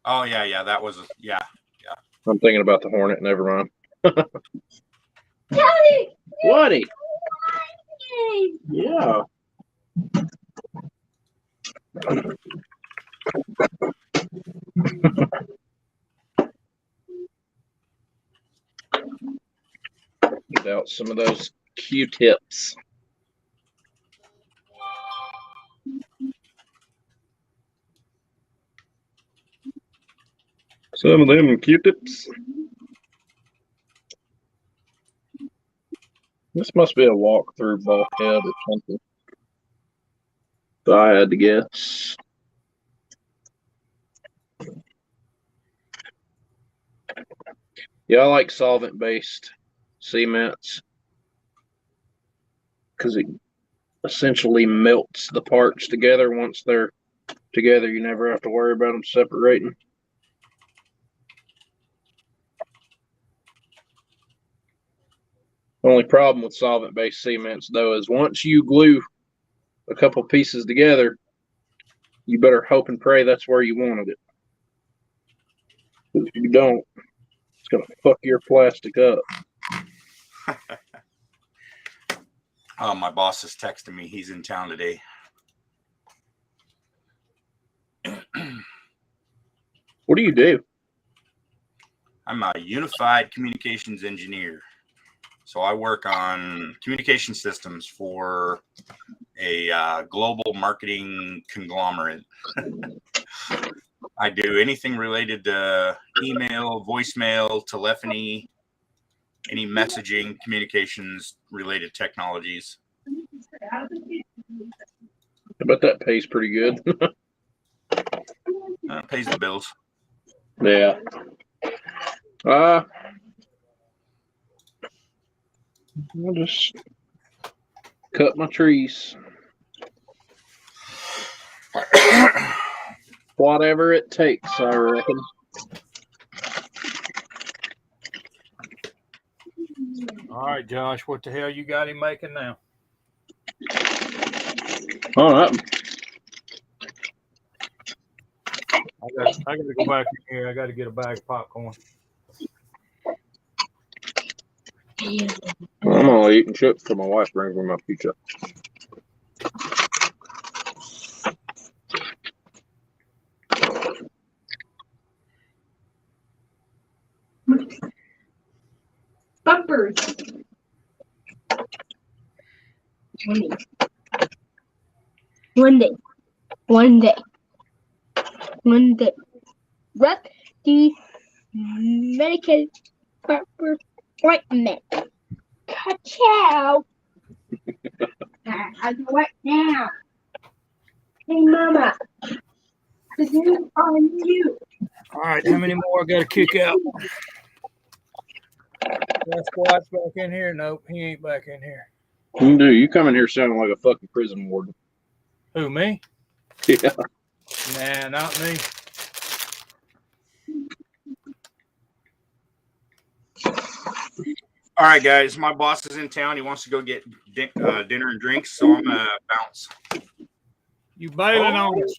Oh yeah, that was yeah. I'm thinking about the Hornet. Never mind. Daddy! Woody. Yeah. Get out some of those Q-tips. Some of them Q-tips. This must be a walk-through bulkhead or something. If I had to guess. Yeah, I like solvent-based cements because it essentially melts the parts together. Once they're together, you never have to worry about them separating. The only problem with solvent-based cements, though, is once you glue a couple pieces together, you better hope and pray that's where you wanted it. If you don't, it's going to fuck your plastic up. Oh, my boss is texting me. He's in town today. What do you do? I'm a unified communications engineer. So I work on communication systems for a global marketing conglomerate. I do anything related to email, voicemail, telephony, any messaging, communications related technologies. I bet that pays pretty good. Pays the bills. Yeah. I'll just cut my trees. Whatever it takes, I reckon. All right, Josh, what the hell you got him making now? All right. I got to go back in here. I got to get a bag of popcorn. I'm only eating chips till my wife brings me my pizza. Bumpers. One day. Rep the medical appointment. Ka-chow. I'll do it now. Hey, Mama. The news on you. All right, how many more I got to kick out? Squat's back in here? Nope, he ain't back in here. You do. You come in here sounding like a fucking prison warden. Who, me? Yeah. Nah, not me. All right, guys. My boss is in town. He wants to go get dinner and drinks, so I'm gonna bounce. You bailing on us?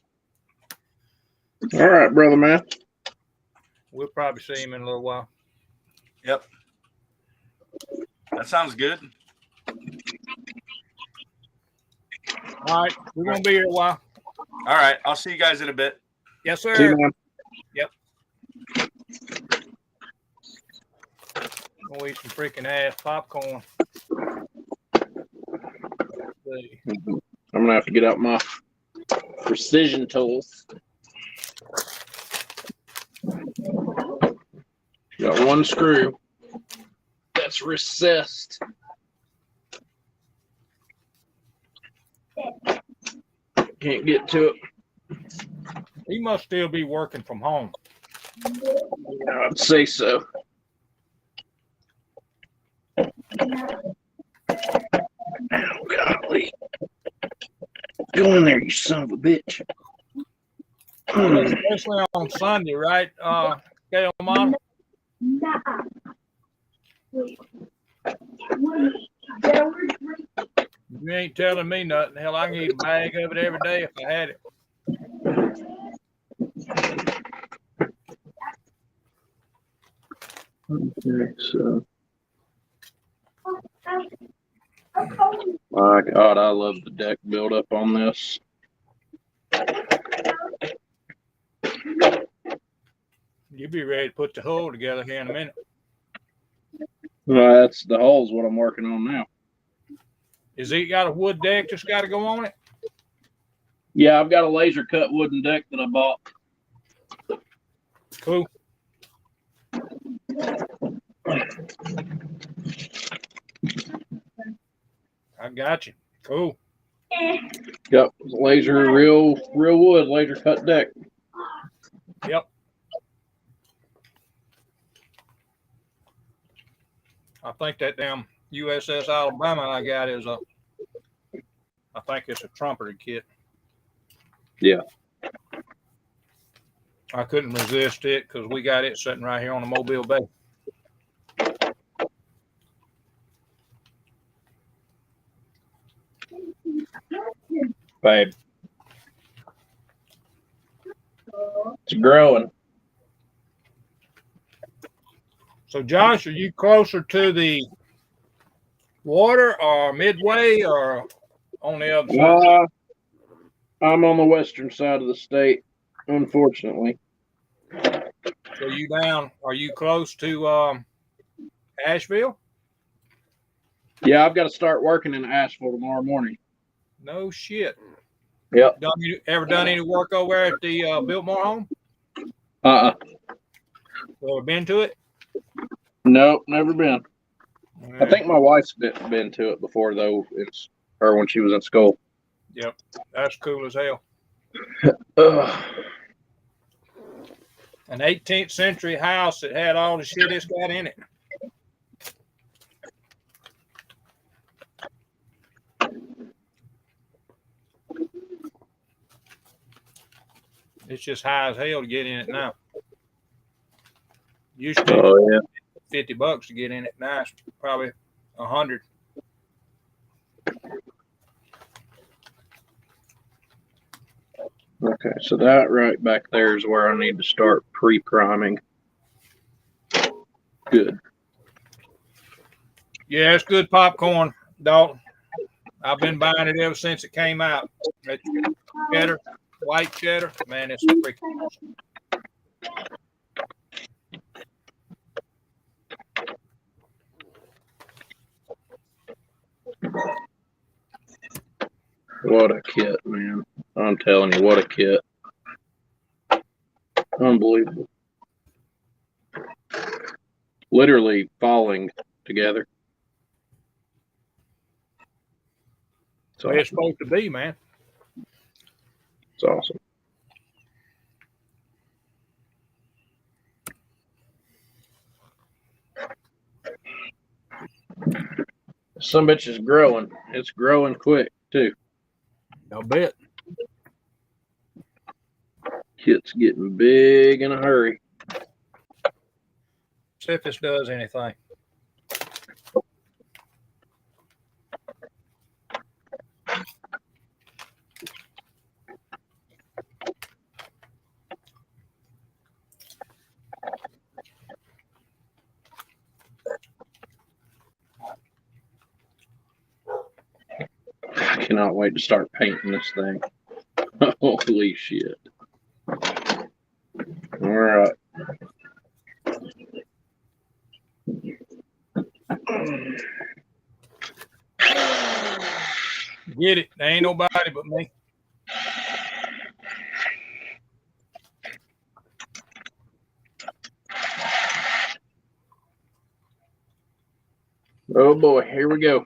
All right, brother man. We'll probably see him in a little while. Yep. That sounds good. All right, we're gonna be here a while. All right. I'll see you guys in a bit. Yes, See you, sir. man. Gonna eat some freaking ass popcorn. See. I'm gonna have to get out my precision tools. Got one screw that's recessed. Can't get to it. He must still be working from home. I'd say so. Oh, golly. Go in there, you son of a bitch. Especially on Sunday, right? Scale model. You ain't telling me nothing. Hell, I can eat a bag of it every day if I had it. Okay, so. My God, I love the deck build up on this. You'll be ready to put the hull together here in a minute. That's the hull's what I'm working on now. Is it got a wood deck that's got to go on it? Yeah, I've got a laser cut wooden deck that I bought. Cool. I got you. Cool. Yep, laser, real wood, laser cut deck. Yep. I think that damn USS Alabama I got is I think it's a trumpeter kit. Yeah. I couldn't resist it because we got it sitting right here on the Mobile Bay. Babe. It's growing. So, Josh, are you closer to the water or midway or on the other side? I'm on the western side of the state, unfortunately. So you down? Are you close to Asheville? Yeah, I've got to start working in Asheville tomorrow morning. No shit. Yep. Ever done any work over there at the Biltmore home? Ever been to it? Nope, never been. I think my wife's been to it before, though. It's her when she was in school. Yep, that's cool as hell. An 18th century house that had all the shit it's got in it. It's just high as hell to get in it now. Used to be $50 to get in it. Now it's probably $100. Okay, so that right back there is where I need to start pre-priming. Good. Yeah, it's good popcorn, Dalton. I've been buying it ever since it came out. It's cheddar, white cheddar. Man, it's freaking awesome. What a kit, man. I'm telling you, what a kit. Unbelievable. Literally falling together. It's the way it's supposed to be, man. It's awesome. Some bitch is growing. It's growing quick, too. I'll bet. Kit's getting big in a hurry. See if this does anything. I can cannot wait to start painting this thing. Holy shit. All right. Get it. There ain't nobody but me. Oh boy, here we go.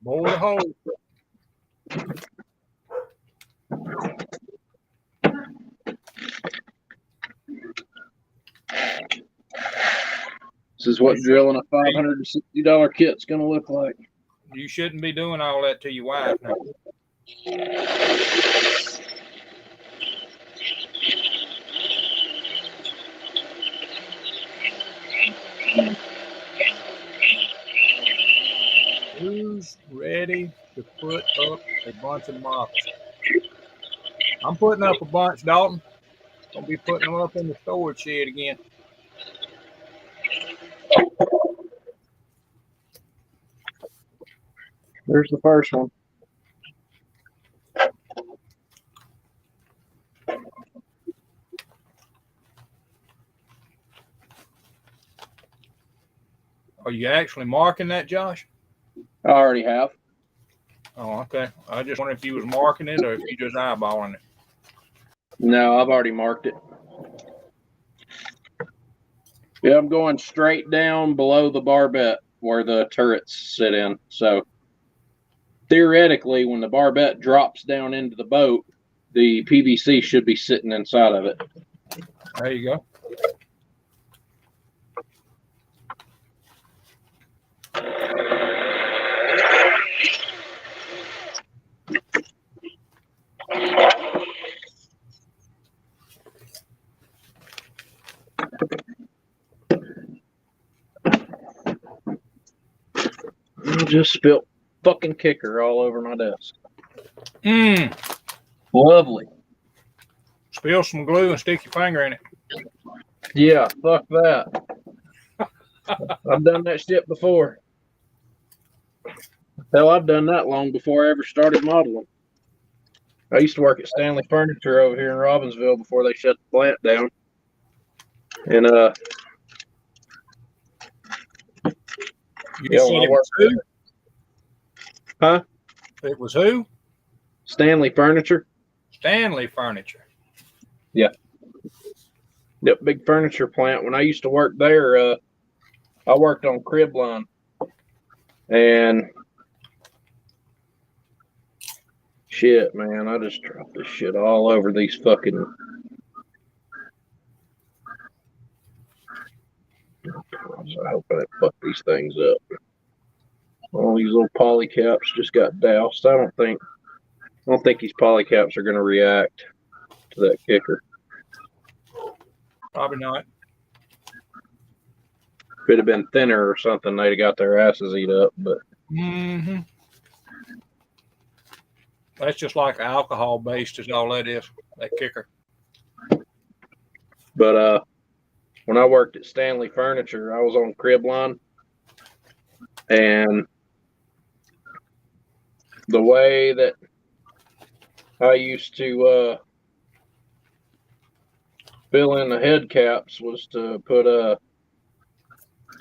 Bore the hole. This is what drilling a $560 kit's gonna look like. You shouldn't be doing all that to your wife now. Who's ready to put up a bunch of models? I'm putting up a bunch, Dalton. Gonna be putting them up in the storage shed again. There's the first one. Are you actually marking that, Josh? I already have. Oh, okay. I just wondered if you was marking it or if you just eyeballing it. No, I've already marked it. Yeah, I'm going straight down below the barbette where the turrets sit in. So theoretically, when the barbette drops down into the boat, the PVC should be sitting inside of it. There you go. I just spilt fucking kicker all over my desk. Lovely. Spill some glue and stick your finger in it. Yeah, fuck that. I've done that shit before. Hell, I've done that long before I ever started modeling. I used to work at Stanley Furniture over here in Robbinsville before they shut the plant down. And You said it was who? Huh? It was who? Stanley Furniture. Stanley Furniture. Yeah. Yep, big furniture plant. When I used to work there, I worked on crib line. And shit, man, I just dropped this shit all over these fucking. I hope I didn't fuck these things up. All these little poly caps just got doused. I don't think these poly caps are gonna react to that kicker. Probably not. If it had been thinner or something, they'd have got their asses eat up. But that's just like alcohol based is all that is, that kicker. But when I worked at Stanley Furniture, I was on crib line, and the way that I used to fill in the head caps was to put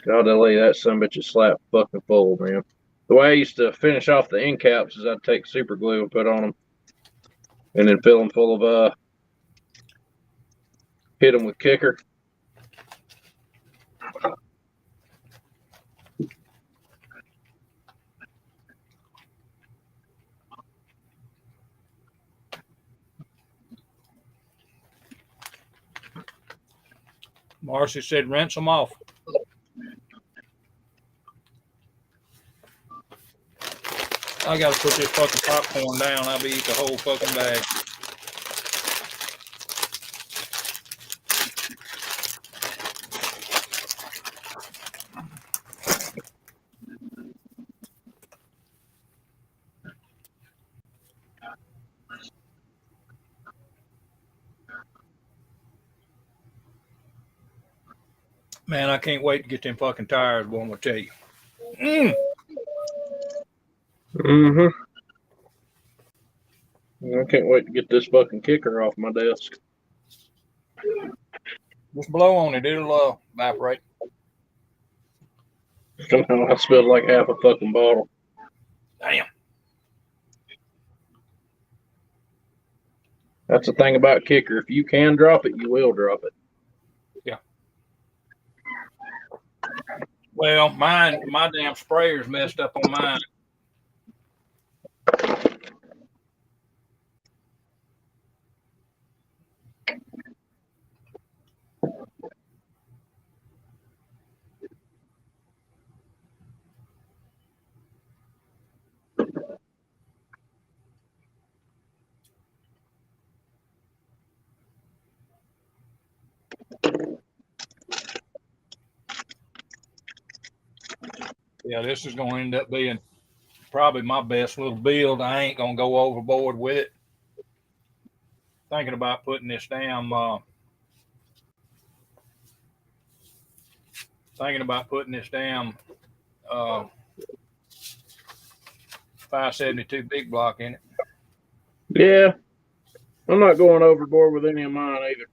God, that sumbitch is slap fucking full, man. The way I used to finish off the end caps is I'd take super glue and put on them, and then fill them full of hit them with kicker. Marcy said rinse them off. I gotta put this fucking popcorn down. I'll be eating the whole fucking bag. Man, I can't wait to get them fucking tires, boy, I'm gonna tell you. Mm. Mm-hmm. I can't wait to get this fucking kicker off my desk. Just blow on it. It'll evaporate. Somehow I spilled like half a fucking bottle. Damn. That's the thing about kicker. If you can drop it, you will drop it. Well, my damn sprayer's messed up on mine. Yeah, this is going to end up being probably my best little build. I ain't going to go overboard with it. Thinking about putting this damn, 572 big block in it. Yeah. I'm not going overboard with any of mine either.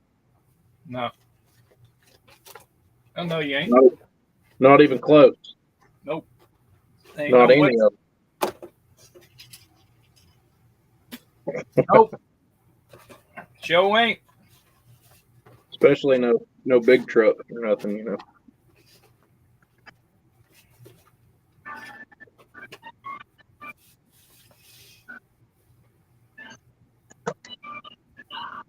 No. I know you ain't. Nope. Not even close. Nope. Ain't Not no any way. of them. Nope. Sure ain't. Especially no big truck or nothing, you know.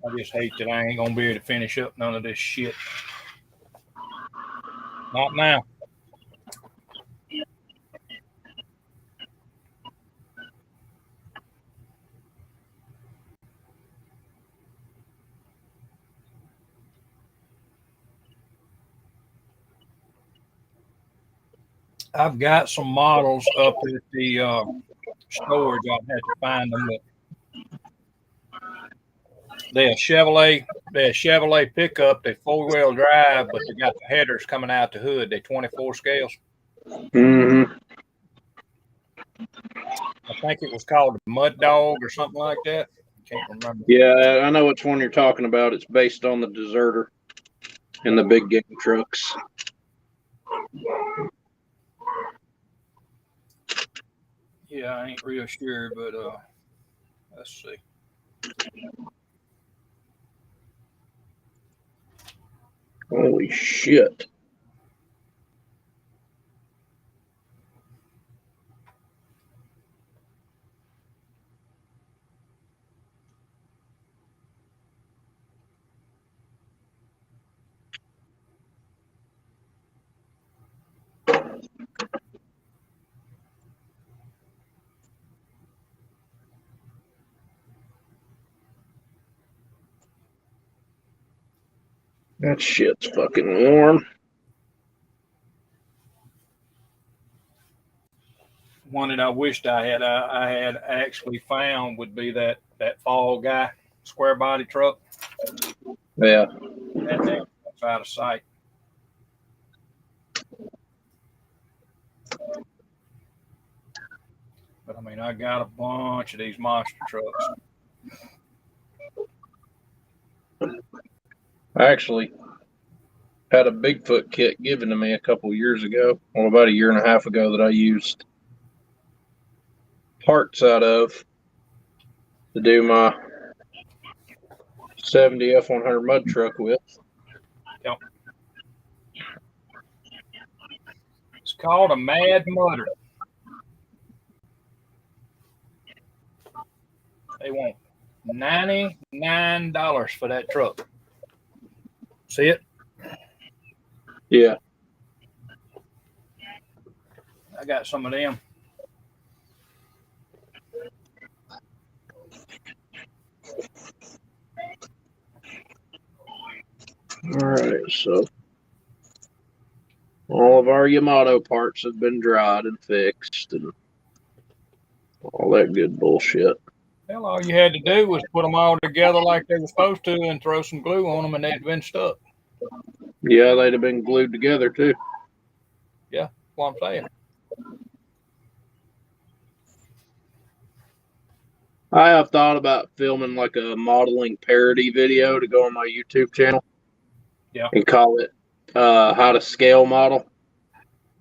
I just hate that I ain't gonna be able to finish up none of this shit. Not now. I've got some models up at the storage. I'll have to find them. But they're a Chevrolet pickup. They're 4-wheel drive, but they got the headers coming out the hood. They're 24 scales. Mm-hmm. I think it was called the Mud Dog or something like that. Can't remember. Yeah, I know which one you're talking about. It's based on the Deserter and the big game trucks. Yeah, I ain't real sure, but let's see. Holy shit. That shit's fucking warm. One that I wished I had actually found would be that Fall Guy square body truck. Yeah. That's out of sight. But I mean, I got a bunch of these monster trucks. I actually had a Bigfoot kit given to me a couple years ago, well, about a year and a half ago, that I used parts out of to do my 70 F100 mud truck with. Yep. It's called a Mad Mudder. They want $99 for that truck. See it? Yeah. I got some of them. All right, so all of our Yamato parts have been dried and fixed and all that good bullshit. Well, all you had to do was put them all together like they were supposed to and throw some glue on them and they'd been stuck. Yeah, they'd have been glued together too. Yeah, that's what I'm saying. I have thought about filming like a modeling parody video to go on my YouTube channel. Yeah. And call it how to scale model.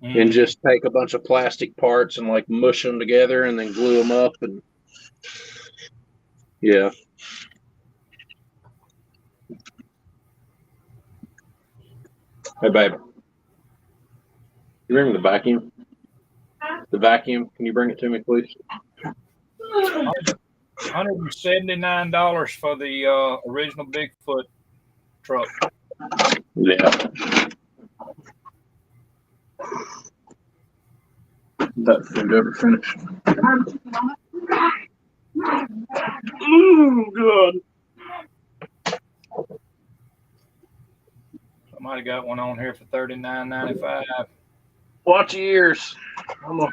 Mm. And just take a bunch of plastic parts and like mush them together and then glue them up and yeah. Hey babe, you bring me the vacuum? The vacuum, can you bring it to me, please? $179 for the original Bigfoot truck. Yeah. That food ever finished? Oh God. Somebody got one on here for $39.95. Watch your ears. I'm gonna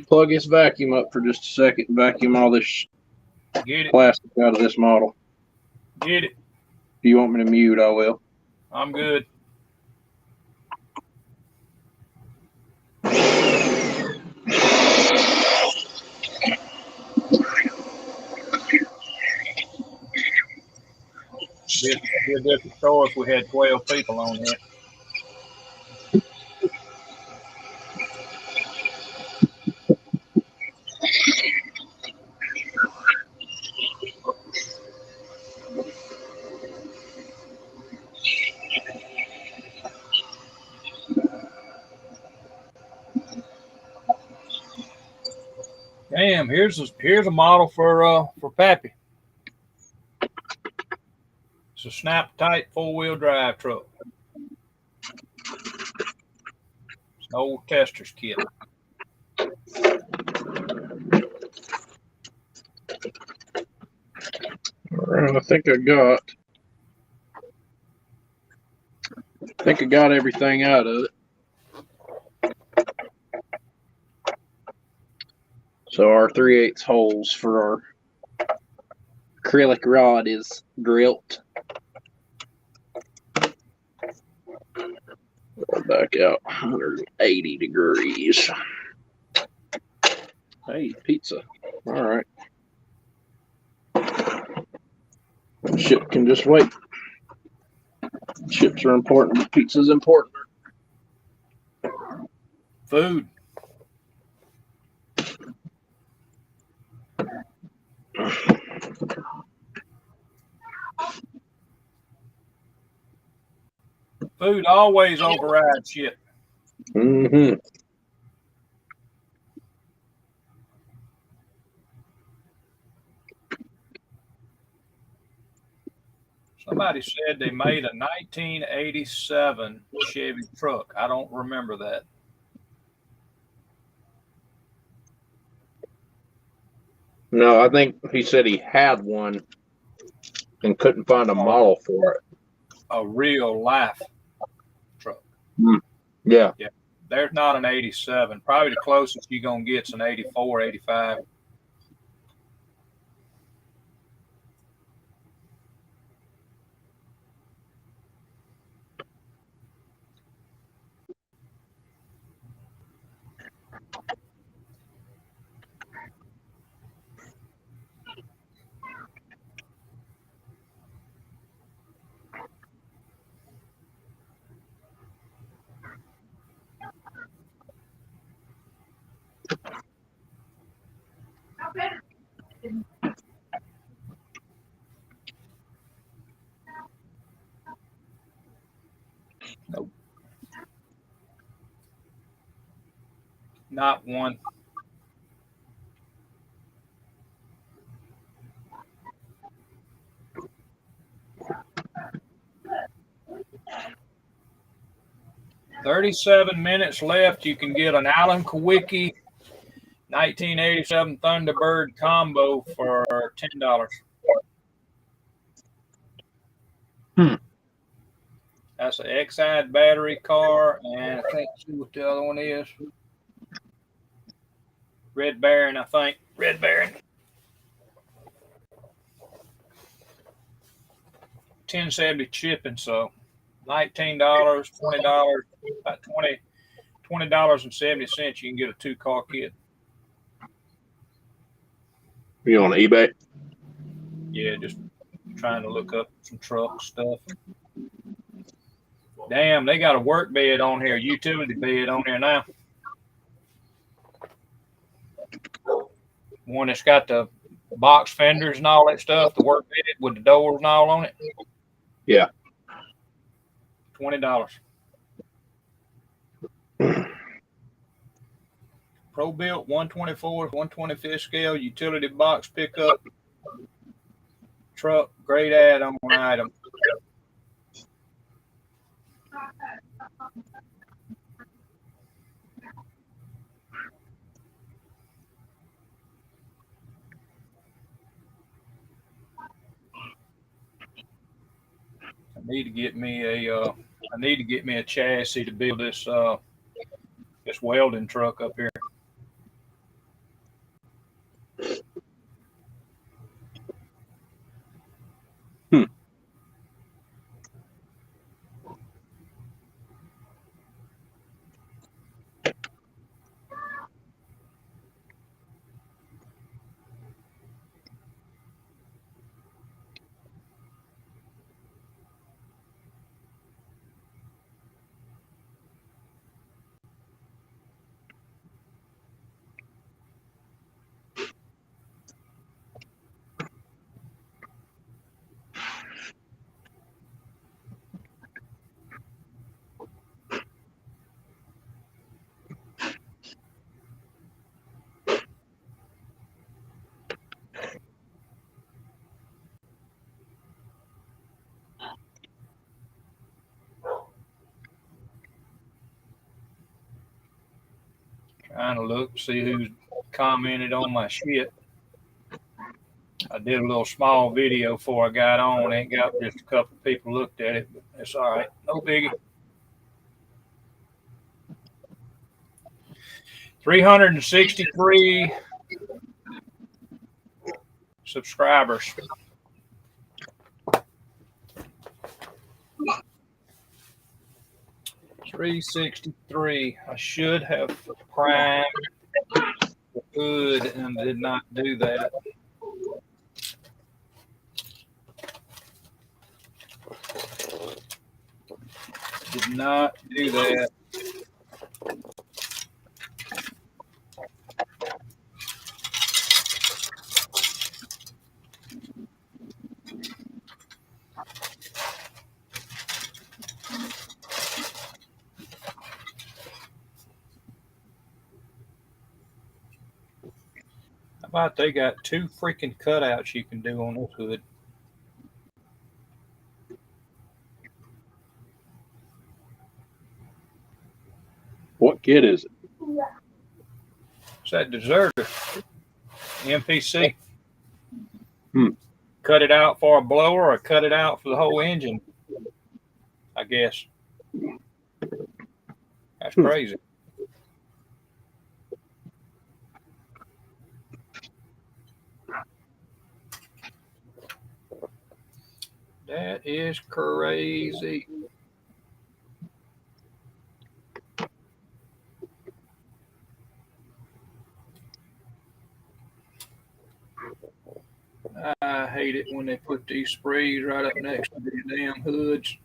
plug this vacuum up for just a second and vacuum all this Get it. plastic out of this model. Get it. If you want me to mute, I will. I'm good. Be a different story if we had 12 people on here. Damn, here's a model for Pappy. It's a snap tight 4-wheel drive truck. It's an old tester's kit. All right, I think I got everything out of it. So our 3/8 holes for our acrylic rod is drilled. Back out 180 degrees. Hey, pizza. All right. Ship can just wait. Chips are important, but pizza's important. Food. Food always overrides shit. Mm-hmm. Somebody said they made a 1987 Chevy truck. I don't remember that. No, I think he said he had one and couldn't find a model for it. A real life truck. Yeah. Yeah. There's not an 87. Probably the closest you're going to get is an 84, 85. Nope. Not one. $37 left. You can get an Alan Kawicki 1987 Thunderbird combo for $10. That's an Exide battery car, and I think see what the other one is. Red Baron, I think. Red Baron. $10.70 shipping, so $19, $20, about $20.70. You can get a 2-car kit. You on eBay? Yeah, just trying to look up some truck stuff. Damn, they got a work bed on here, utility bed on here now. One that's got the box fenders and all that stuff, the work bed with the doors and all on it. Yeah. $20. Pro built 124th, 125th scale utility box pickup truck. Great add-on item. I need to get me a chassis to build this this welding truck up here. Trying to look, see who's commented on my shit. I did a little small video before I got on. Ain't got just a couple people looked at it, but it's all right. No biggie. 363 subscribers. $363. I should have primed the hood and did not do that. Did not do that. How about they got 2 freaking cutouts you can do on this hood? What kid is it? It's that Deserter MPC. Cut it out for a blower or cut it out for the whole engine, I guess. That's crazy. That is crazy. I hate it when they put these sprays right up next to these damn hoods.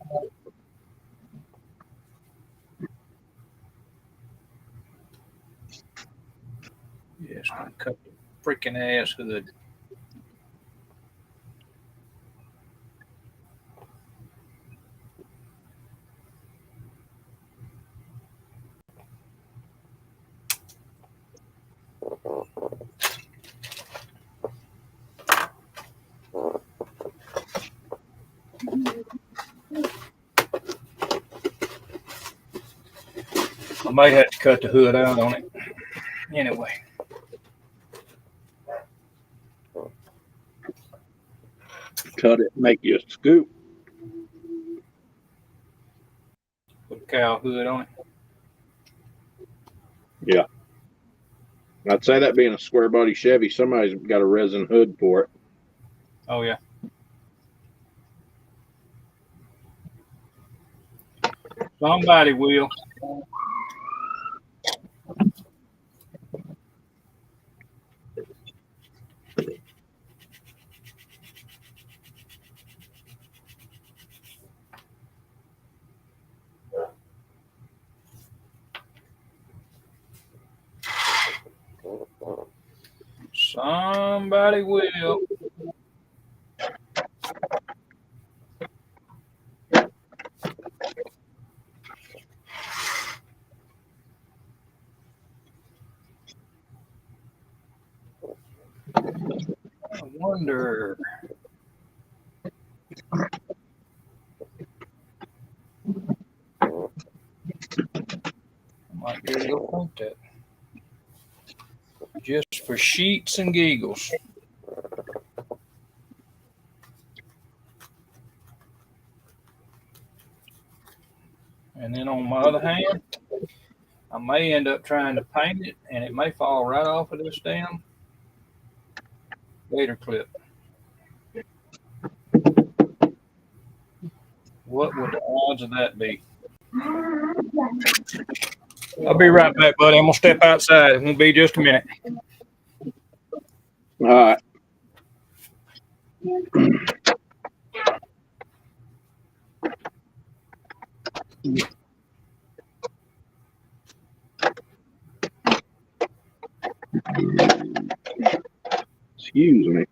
Yeah, it's gonna cut the freaking ass hood. I might have to cut the hood out on it. Anyway. Cut it, make you a scoop. Put a cow hood on it. Yeah. I'd say that being a square body Chevy, somebody's got a resin hood for it. Oh, yeah. Somebody will. Somebody will. I wonder. I might be able to go print that. Just for sheets and giggles. And then on my other hand, I may end up trying to paint it, and it may fall right off of this damn gator clip. What would the odds of that be? I'll be right back, buddy. I'm gonna step outside. It won't be just a minute. All right. Excuse me.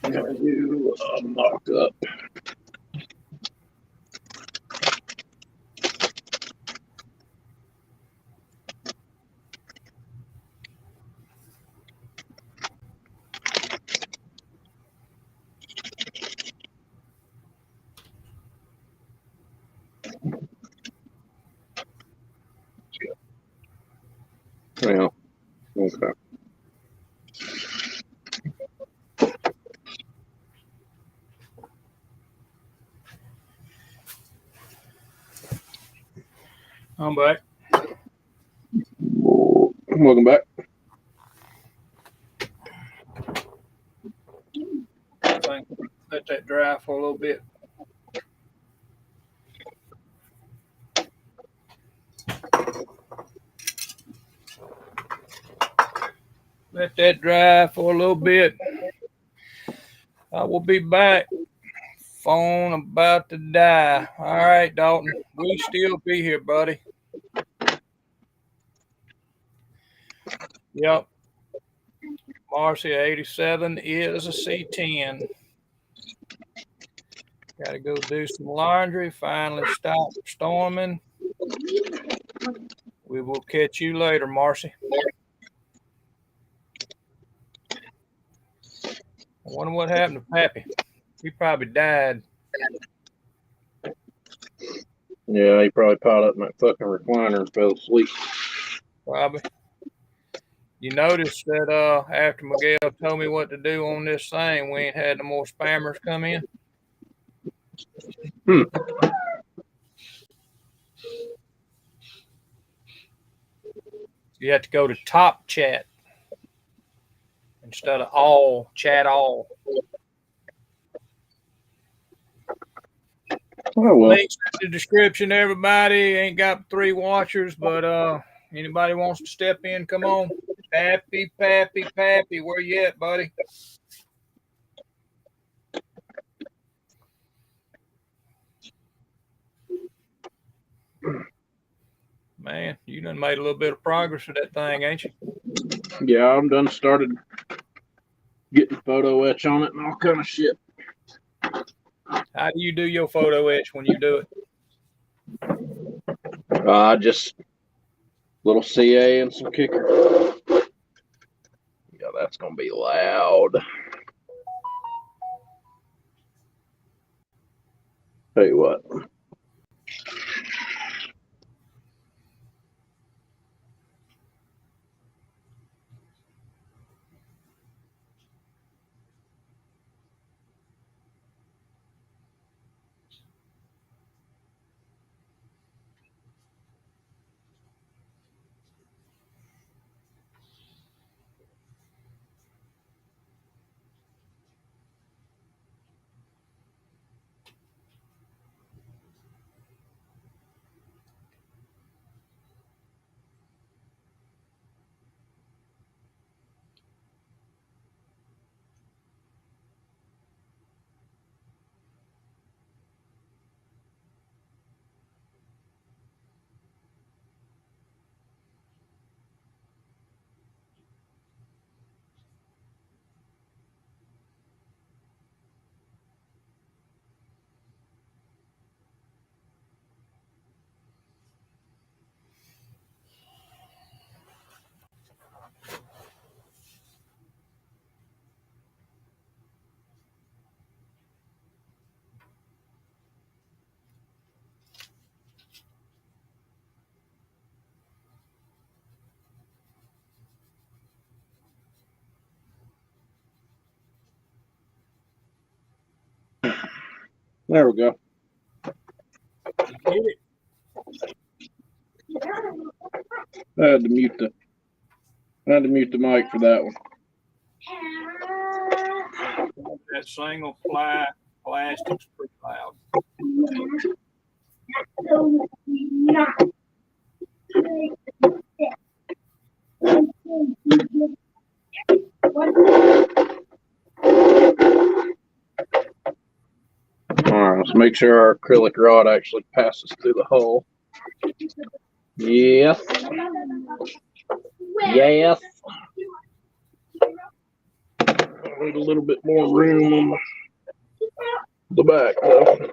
Gotta do a mock up. Well, okay. I'm back. Welcome back. Let that dry for a little bit. Let that dry for a little bit. I will be back. Phone about to die. All right, Dalton. We'll still be here, buddy. Yep. Marcy 87 is a C10. Got to go do some laundry. Finally stop storming. We will catch you later, Marcy. I wonder what happened to Pappy. He probably died. Yeah, he probably piled up in that fucking recliner and fell asleep. Probably. You notice that after Miguel told me what to do on this thing, we ain't had no more spammers come in. You have to go to top chat instead of all chat all. Oh, well. Links in the description, everybody. Ain't got 3 watchers, but anybody wants to step in, come on. Pappy, where you at, buddy? Man, you done made a little bit of progress with that thing, ain't you? Yeah, I'm done. Started getting photo etch on it and all kind of shit. How do you do your photo etch when you do it? Just little CA and some kicker. Yeah, that's gonna be loud. Tell you what. There we go. Get it? I had to mute the mic for that one. That single plastic's pretty loud. All right, let's make sure our acrylic rod actually passes through the hole. Yes. Yes. I need a little bit more room on the back though.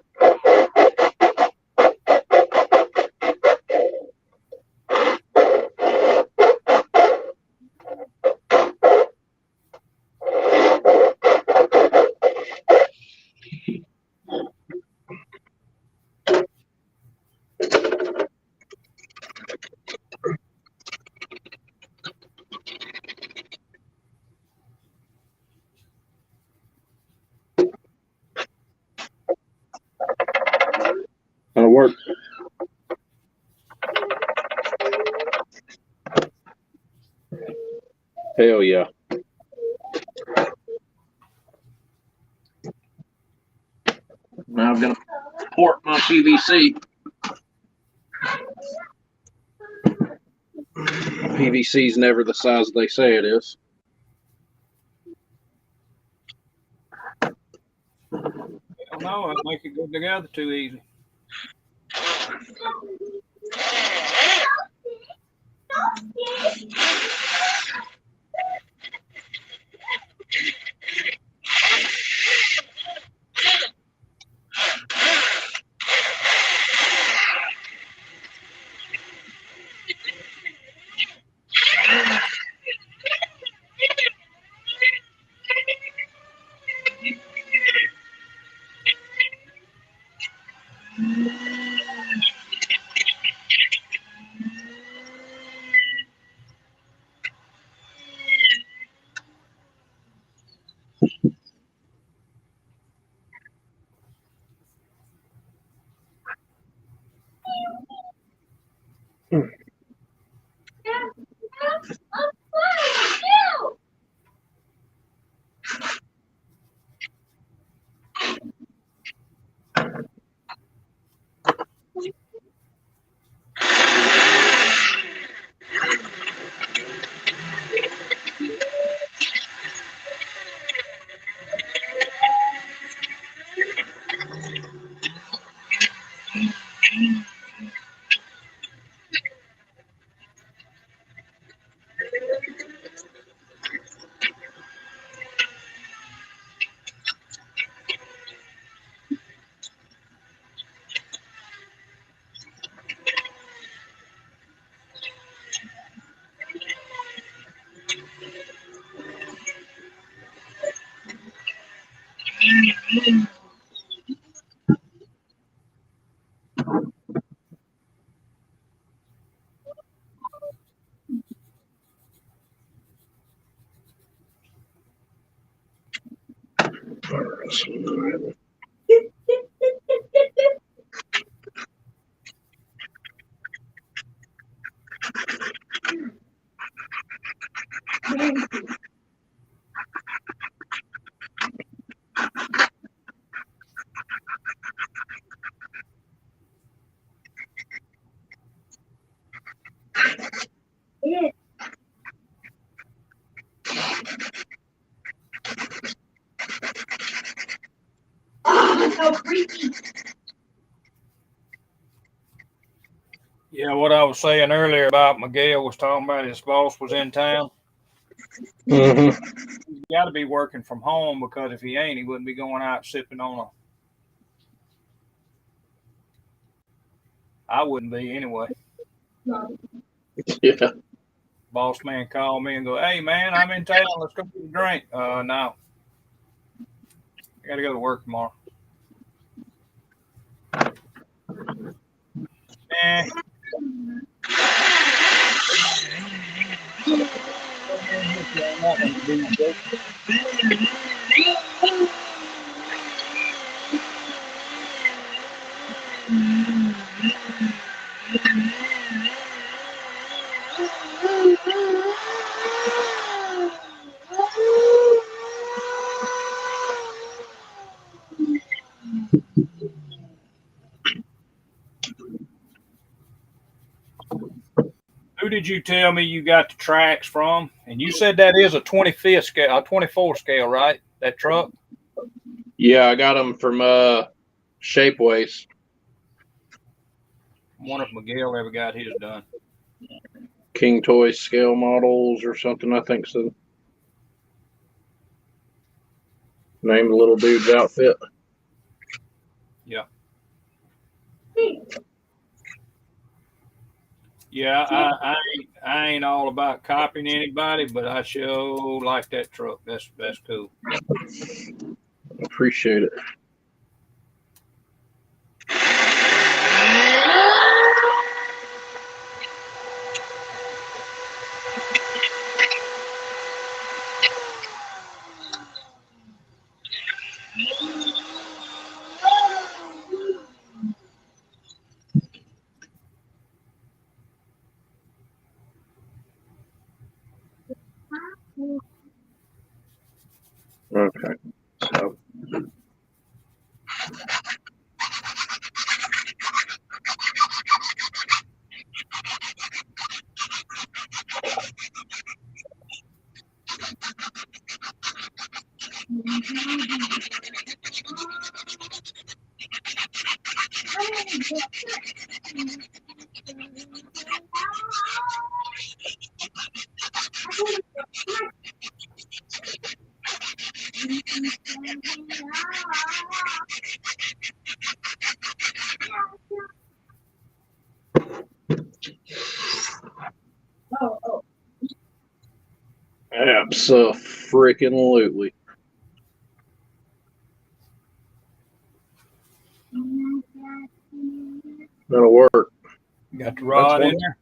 That'll work. Hell yeah. Now I'm gonna port my PVC. PVC is never the size they say it is. I don't know. I'd make it go together too easy. Yeah, what I was saying earlier about Miguel was talking about his boss was in town. Mm-hmm. He's got to be working from home because if he ain't, he wouldn't be going out sipping on a. I wouldn't be anyway. Yeah. Boss man called me and go, "Hey man, I'm in town. Let's go get a drink." No, I got to go to work tomorrow. Eh. Who did you tell me you got the tracks from? And you said that is a 25th scale, a 24 scale, right? That truck? Yeah, I got them from Shapeways. I wonder if Miguel ever got his done. King Toy scale models or something, I think so. Name the little dude's outfit. Yeah. Yeah, I ain't all about copying anybody, but I sure like that truck. That's cool. Appreciate it. Okay. So. Abso-freaking-lutely. That'll work. Got the rod in there?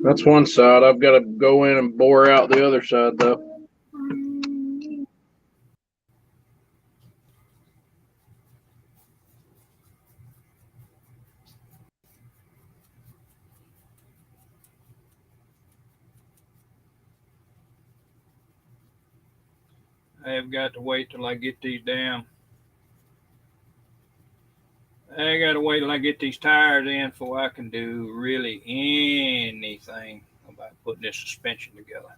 That's one side. I've got to go in and bore out the other side, though. I've got to wait till I get these damn. I got to wait till I get these tires in before I can do really anything about putting this suspension together.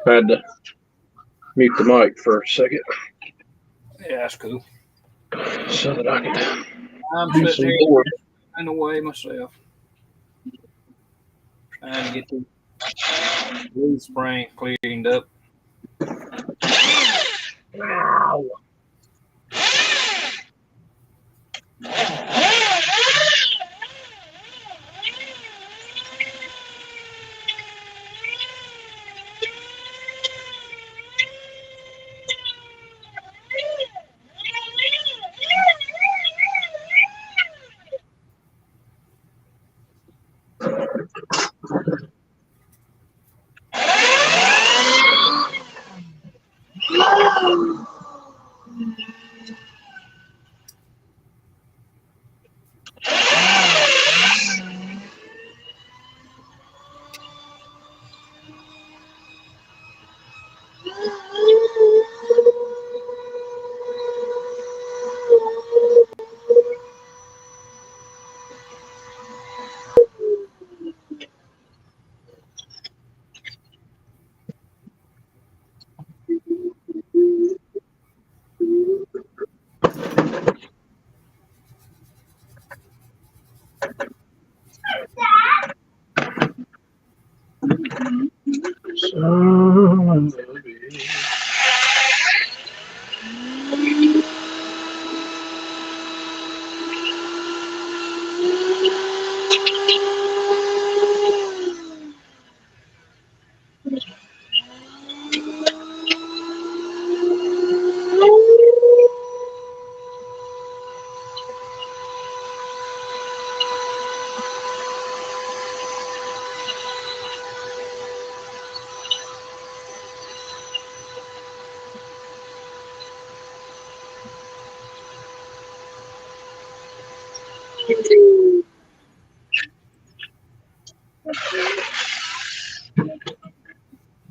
Had to mute the mic for a second Yeah, that's cool. so that I could I'm do sitting some here board. in the way myself. Trying to get the leaf spring cleaned up.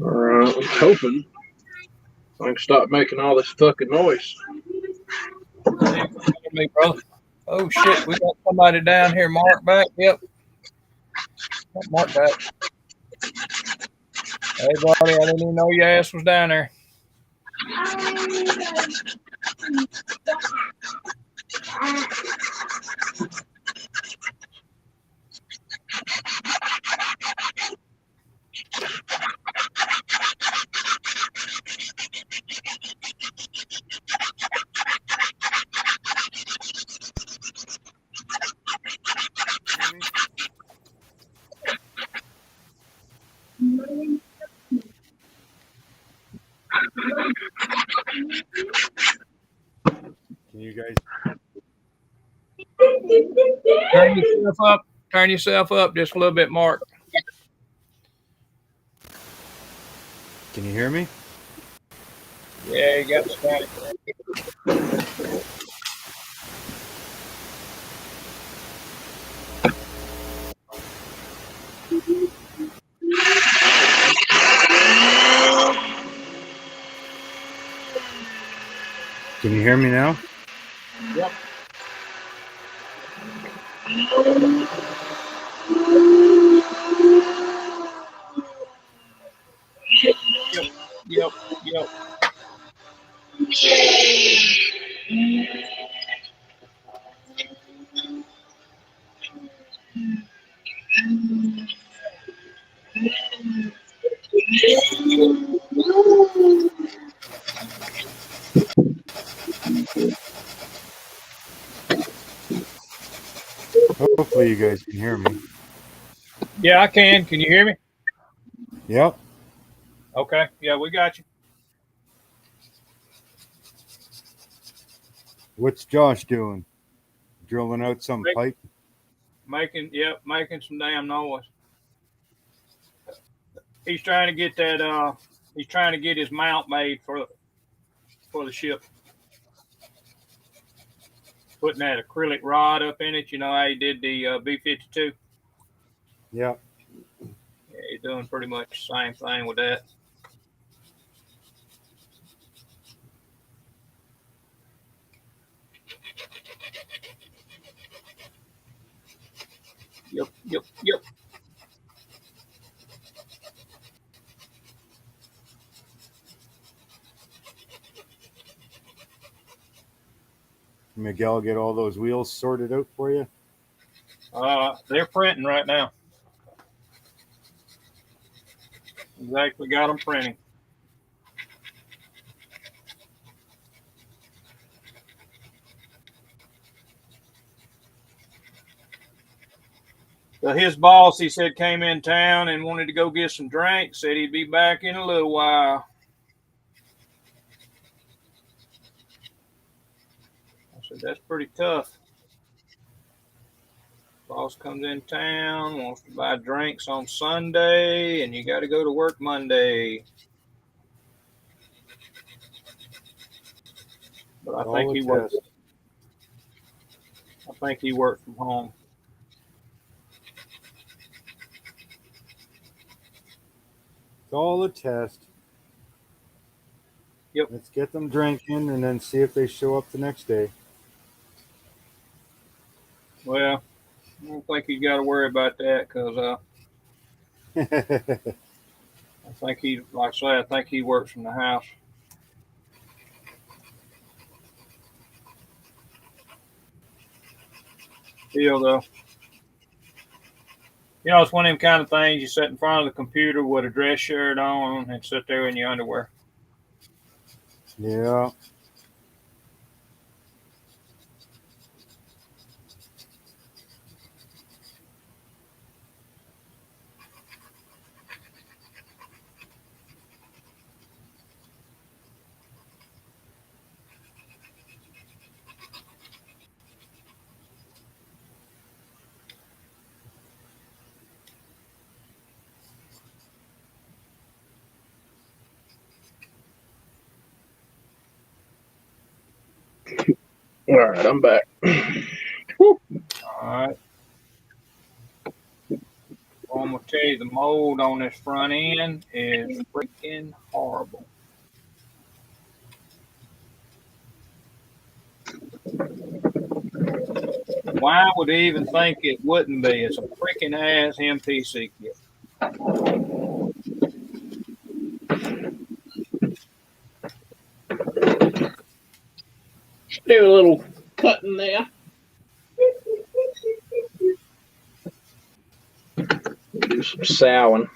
All right, I'm hoping I can stop making all this fucking noise. Me, brother. Oh shit, we got somebody down here. Mark back. Yep. Mark back. Hey, buddy, I didn't even know your ass was down there. Can you guys? Turn yourself up. Turn yourself up just a little bit, Mark. Can you hear me? Yeah, you got static. Can you hear me now? Yep. Yep. Yep. Hopefully you guys can hear me. Yeah, I can. Can you hear me? Yep. Okay. Yeah, we got you. What's Josh doing? Drilling out some pipe? Making some damn noise. He's trying to get that he's trying to get his mount made for the ship. Putting that acrylic rod up in it, you know how he did the B-52? Yep. Yeah, he's doing pretty much the same thing with that. Yep. Miguel get all those wheels sorted out for you? They're printing right now. Exactly, got them printing. So his boss, he said, came in town and wanted to go get some drinks. Said he'd be back in a little while. I said, that's pretty tough. Boss comes in town, wants to buy drinks on Sunday, and you got to go to work Monday. But I think he works. I think he worked from home. It's all a test. Yep. Let's get them drinking and then see if they show up the next day. Well, I don't think you got to worry about that because I think he, like I say, I think he works from the house. Still, though, you know, it's one of them kind of things. You sit in front of the computer with a dress shirt on and sit there in your underwear. Yeah. All right, I'm back. All right. Well, I'm gonna tell you, the mold on this front end is freaking horrible. Why would he even think it wouldn't be? It's a freaking ass MPC kit. Do a little cutting there. Do some sowing.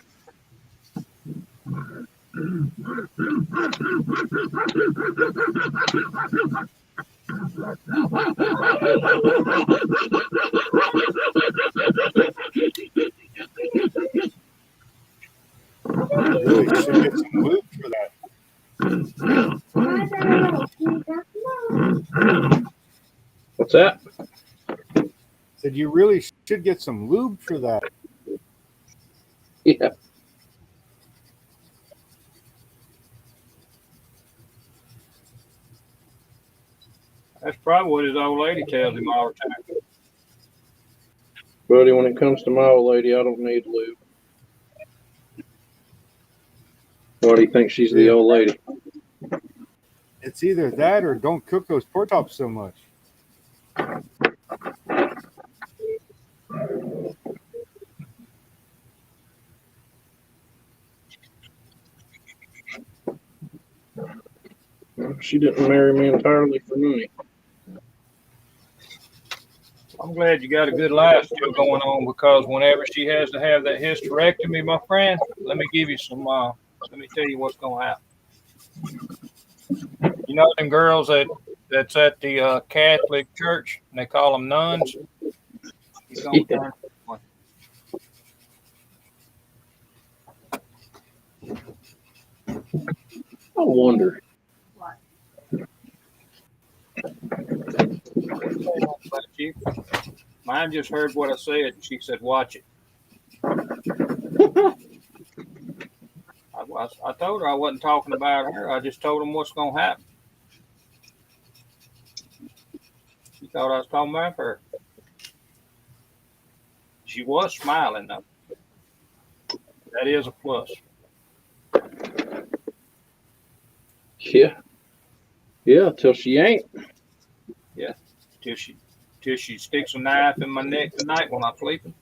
Really should get some lube for that. What's that? Said you really should get some lube for that. Yeah. That's probably what his old lady tells him all the time. Buddy, when it comes to my old lady, I don't need lube. Why do you think she's the old lady? It's either that or don't cook those pork chops so much. She didn't marry me entirely for money. I'm glad you got a good life still going on, because whenever she has to have that hysterectomy, my friend, let me give you some, let me tell you what's going to happen. You know them girls that's at the Catholic Church, and they call them nuns? He's gonna turn one. I wonder. Mine just heard what I said, and she said, "Watch it." I told her I wasn't talking about her. I just told them what's going to happen. She thought I was talking about her. She was smiling, though. That is a plus. Yeah. Yeah, till she ain't. Yeah, till she sticks a knife in my neck tonight when I'm sleeping.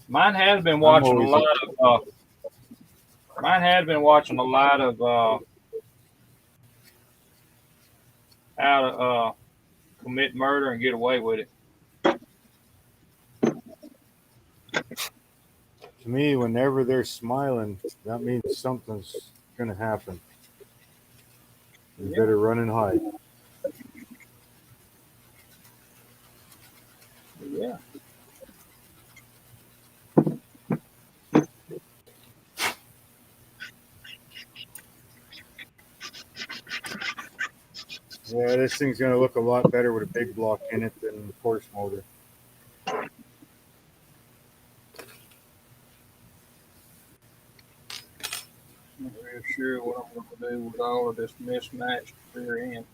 Mine has been watching a lot of how to commit murder and get away with it. To me, whenever they're smiling, that means something's gonna happen. You better run and hide. Yeah. Yeah, this thing's gonna look a lot better with a big block in it than the Porsche motor. Not real sure what I'm going to do with all of this mismatched rear end.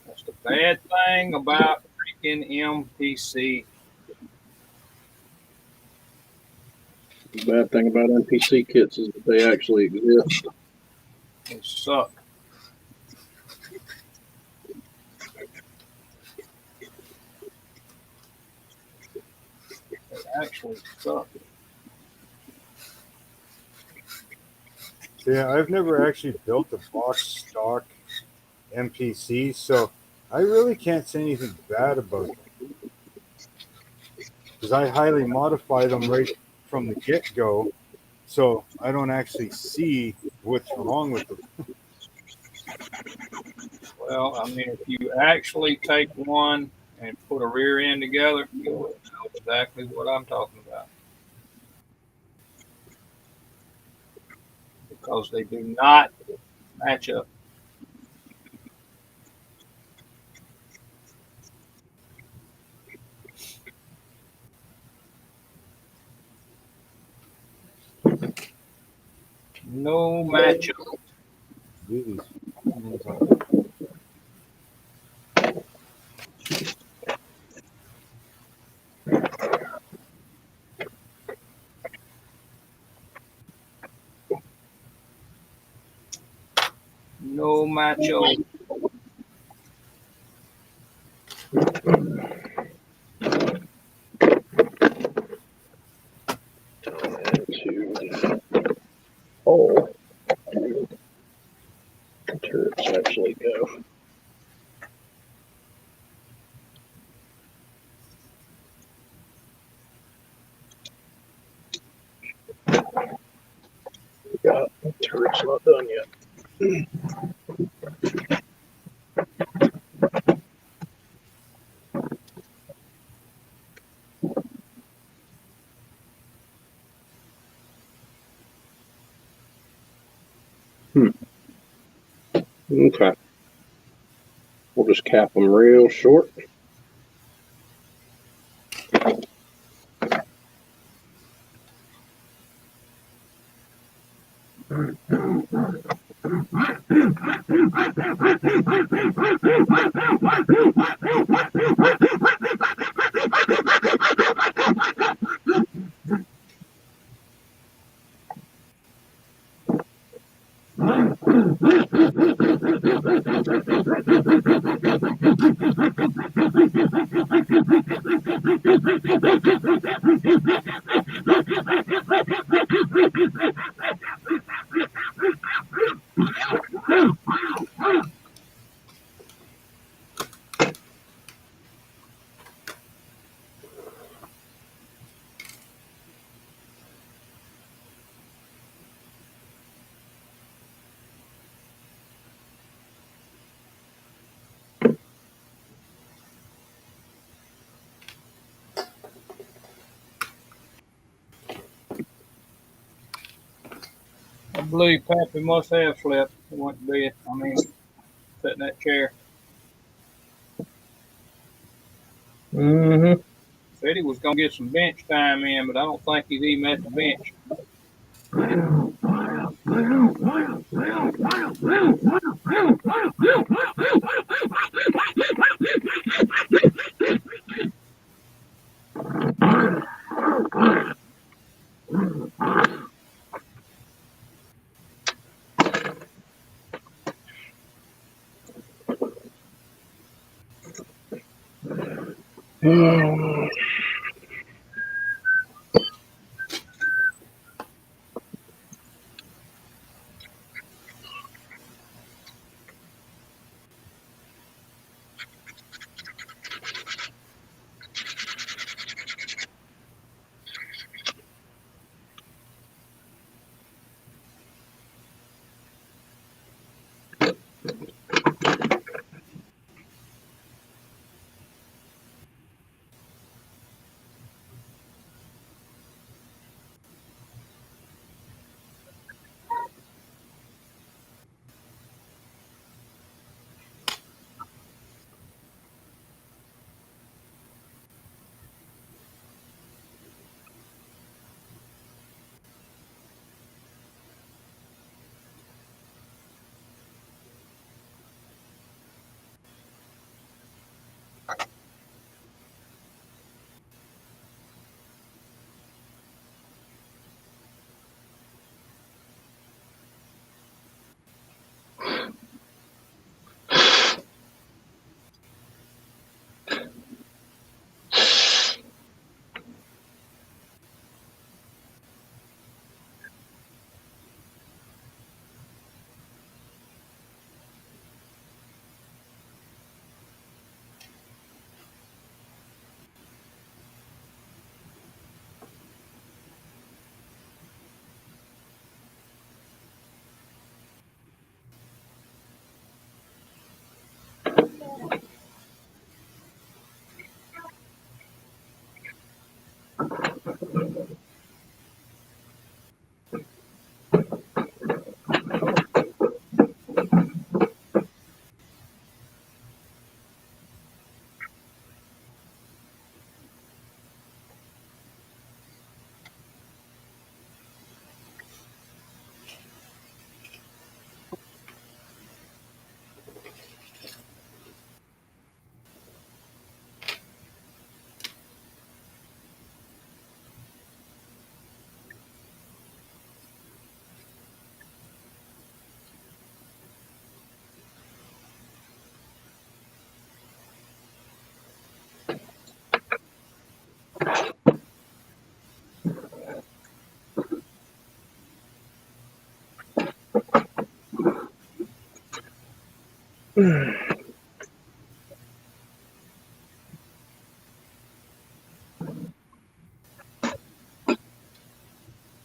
That's the bad thing about freaking MPC. The bad thing about NPC kits is that they actually exist. They suck. They actually suck. Yeah, I've never actually built a box stock MPC, so I really can't say anything bad about them. Because I highly modify them right from the get-go, so I don't actually see what's wrong with them. Well, I mean, if you actually take one and put a rear end together, you'll know exactly what I'm talking about. Because they do not match up. No match up. These. No match up. Oh, turrets actually go. Yeah, turret's not done yet. Okay. We'll just cap them real short. I believe Pappy must have slept. He went to bed. I mean, sat in that chair. Mm-hmm. Said he was going to get some bench time in, but I don't think he's even at the bench.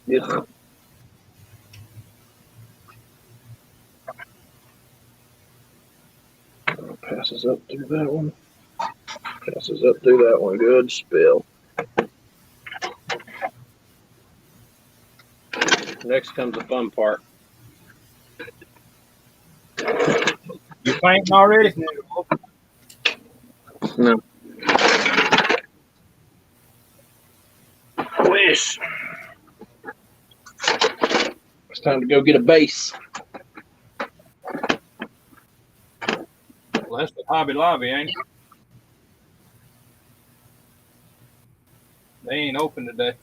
Yeah. Passes up through that one. Passes up through that one. Good spill. Next comes the fun part. You fainting already? No. Wish. It's time to go get a base. Well, that's the Hobby Lobby, ain't it? They ain't open today.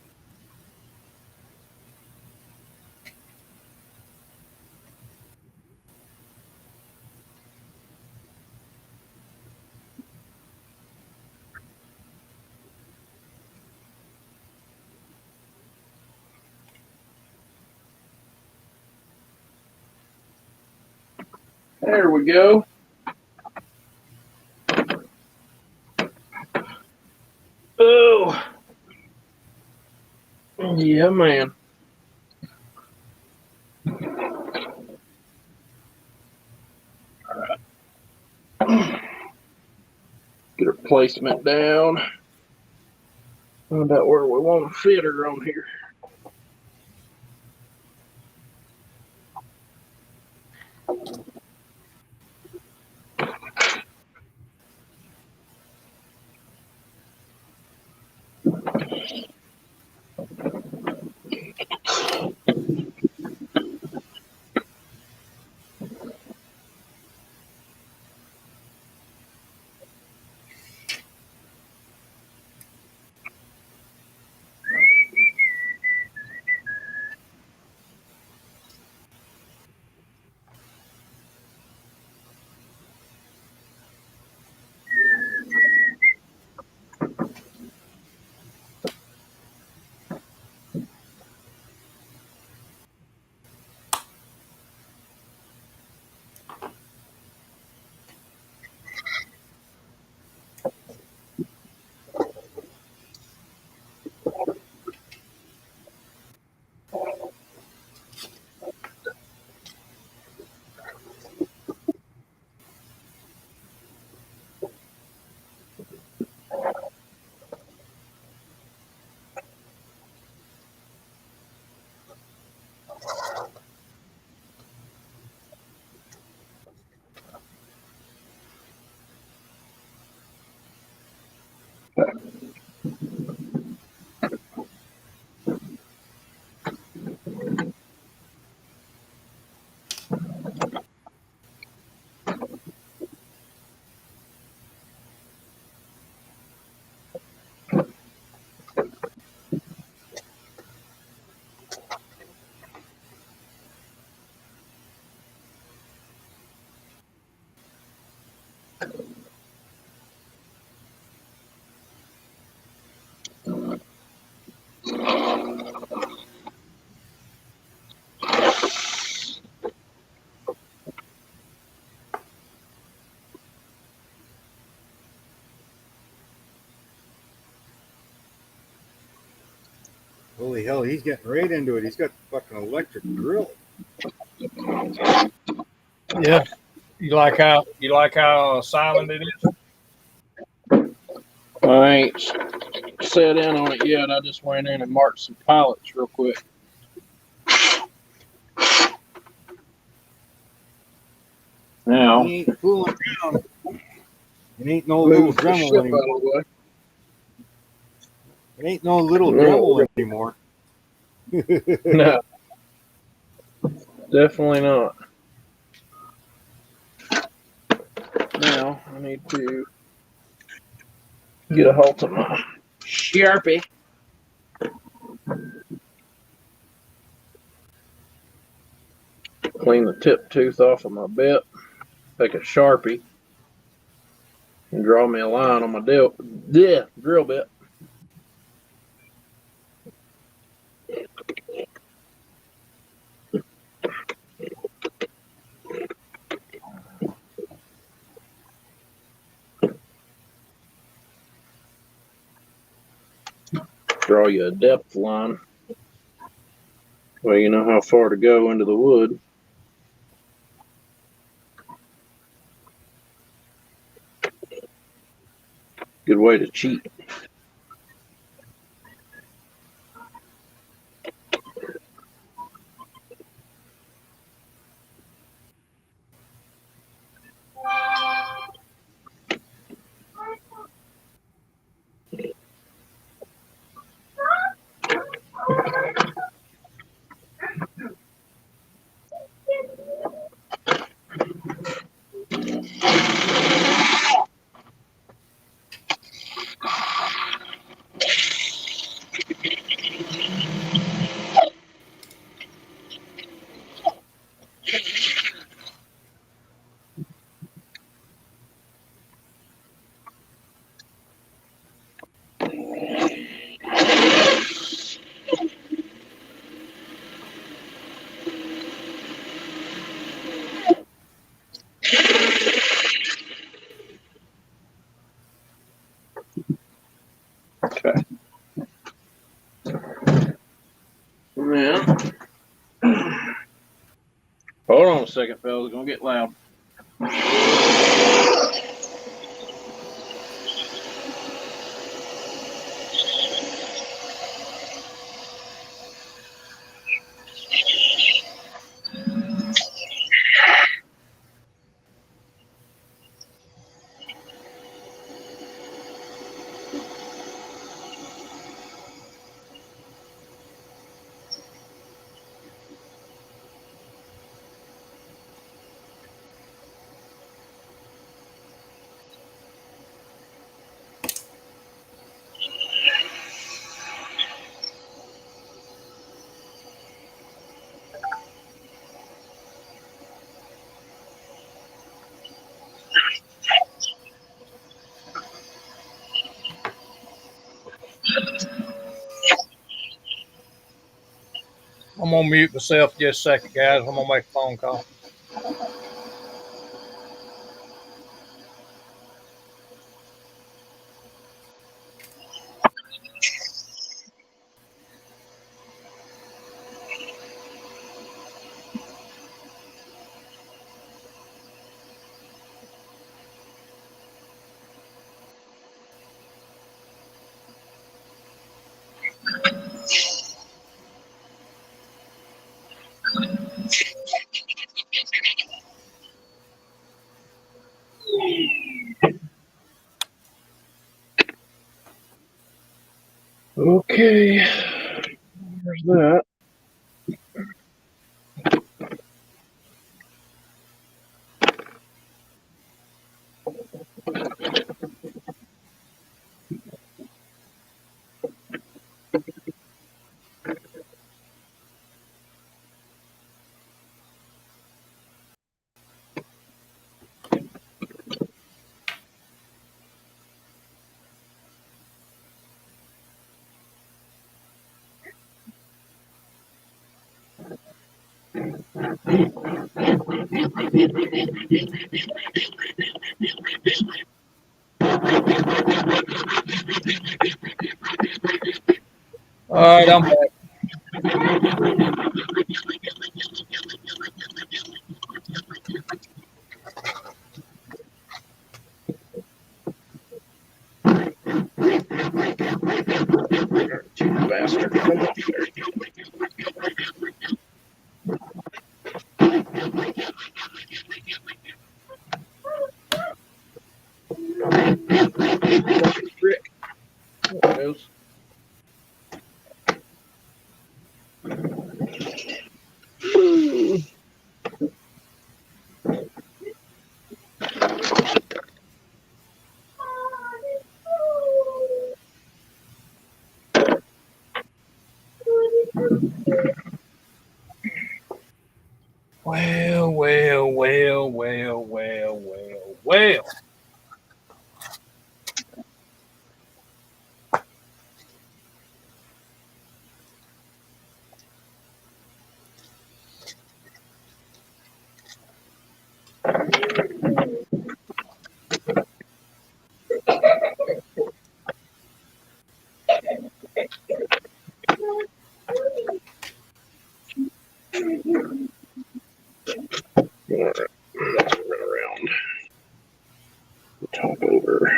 There we go. Oh. Yeah, man. Get her placement down. Find out where we want to fit her on here. Holy hell, he's getting right into it. He's got fucking electric drill. Yeah. You like how silent it is? All right. set in on it yet. I just went in and marked some pilots real quick. Now, He ain't fooling around. It ain't no move little the ship Dremel out anymore. of the way. It ain't no little No. Dremel anymore. No, definitely not. Now I need to get a hold of my Sharpie. Clean the tip tooth off of my bit. Take a Sharpie and draw me a line on my drill bit. Draw you a depth line. Well, you know how far to go into the wood. Good way to cheat. Okay. Now, hold on a second, fellas. It's gonna get loud. I'm gonna mute myself just a second, guys. I'm gonna make a phone call. Okay. There's that. All right, I'm back. Well, well, well, well, well, well, well. Run around. Talk over.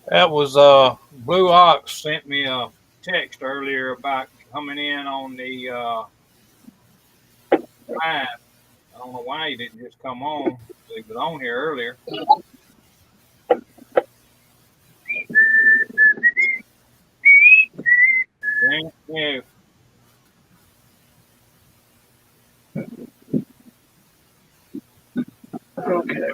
That was Blue Ox sent me a text earlier about coming in on the live. I don't know why he didn't just come on. He was on here earlier. Thank you. Okay.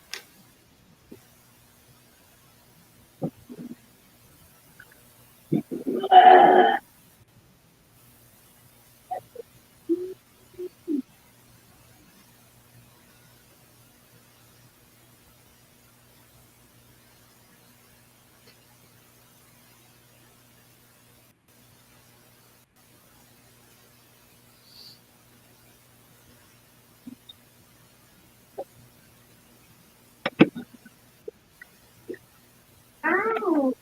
Ow.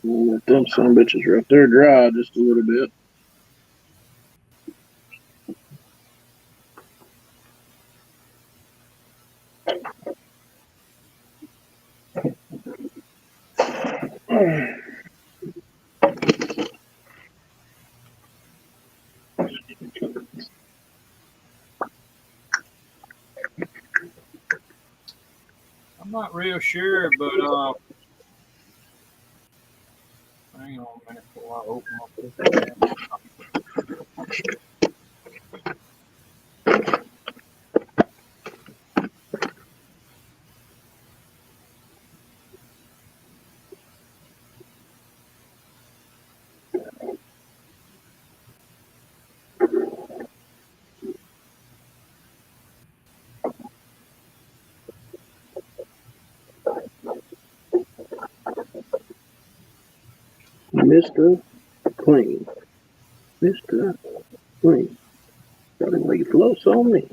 Let them some bitches right there dry just a little bit. I'm not real sure, but hang on a minute before I open my Mr. Clean. Mr. Clean. Gotta leave floats on me.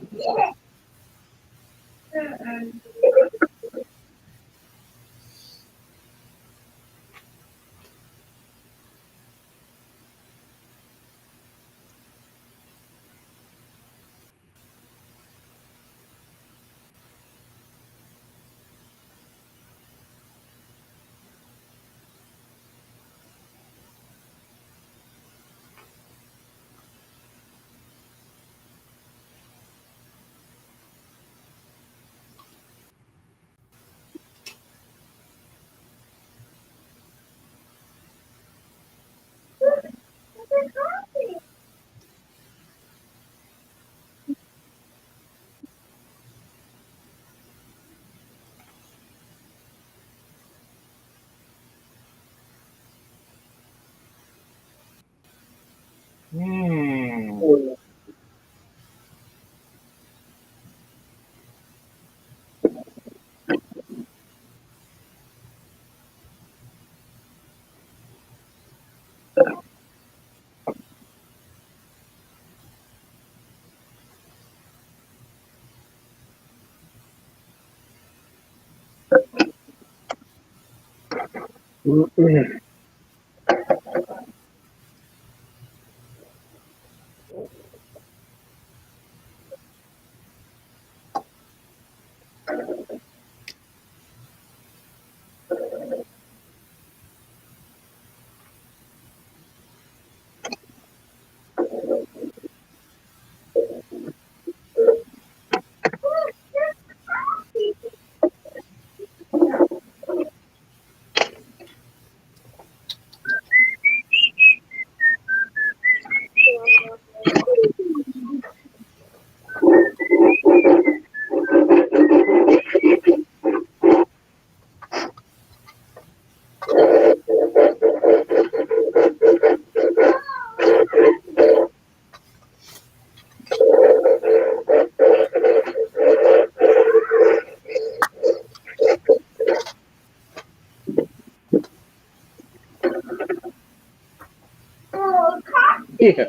Yeah.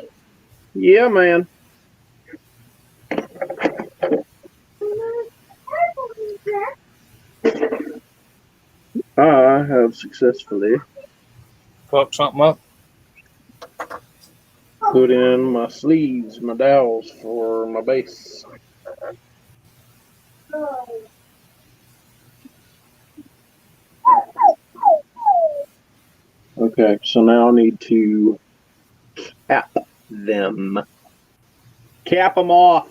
Yeah, man. I have successfully Fuck something up. put in my sleeves, my dowels for my base. Okay, so now I need to cap them. Cap them off.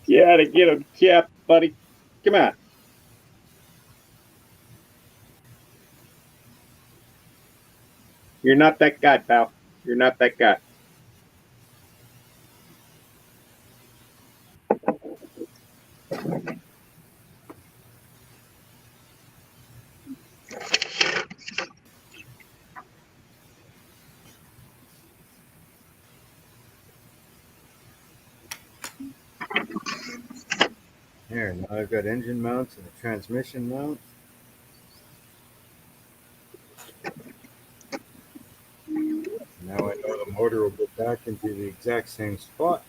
Yeah, to get them capped, buddy. Come on. You're not that guy, pal. You're not that guy. Here, now I've got engine mounts and a transmission mount. Now I know the motor will go back into the exact same spot.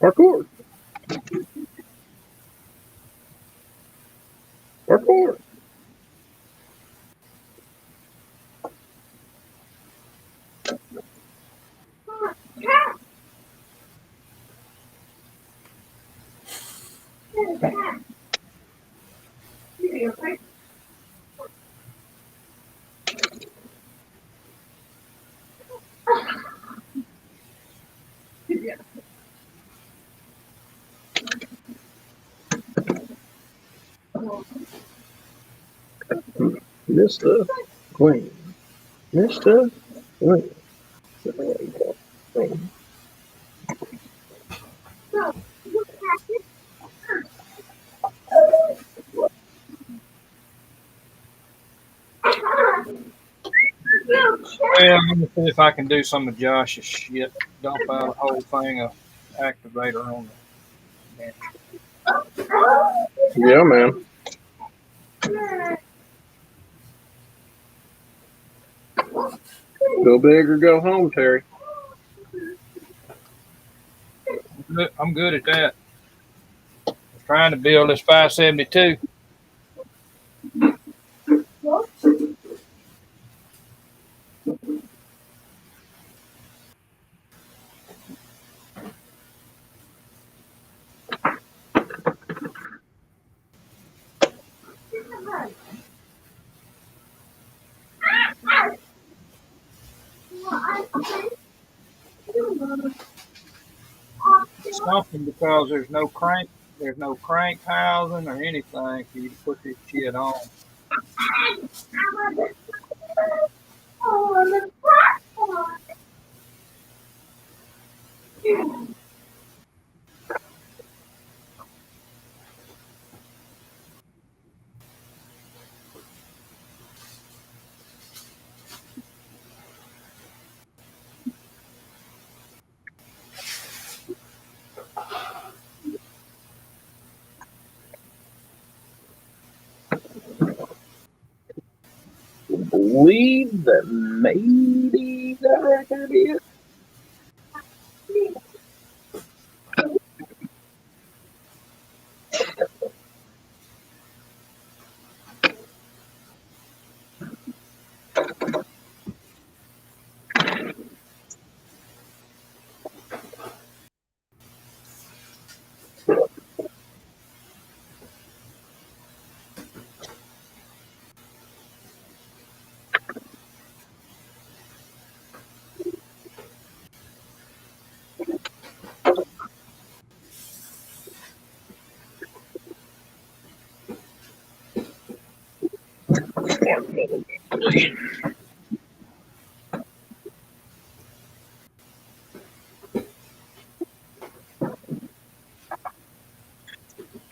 Parkour. Parkour. Mr. Queen. Mr. Queen. Well, let me see if I can do some of Josh's shit. Dump out a whole thing of activator on the bench. Yeah, man. Go big or go home, Terry. I'm good at that. I was trying to build this 572. Something because there's no crank housing or anything for you to put this shit on. Believe that maybe that right there be it.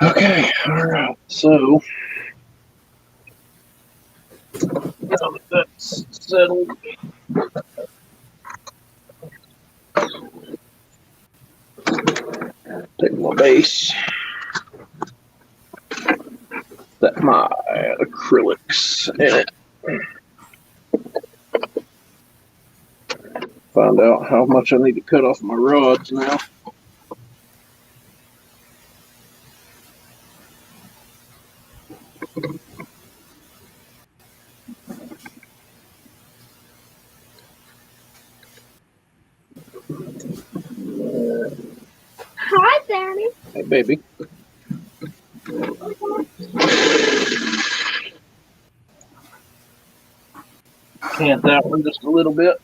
Okay, all right. So now that that's settled, take my base, set my acrylics in it. Find out how much I need to cut off my rods now. Hi, Daddy. Hey, baby. Cant that one just a little bit.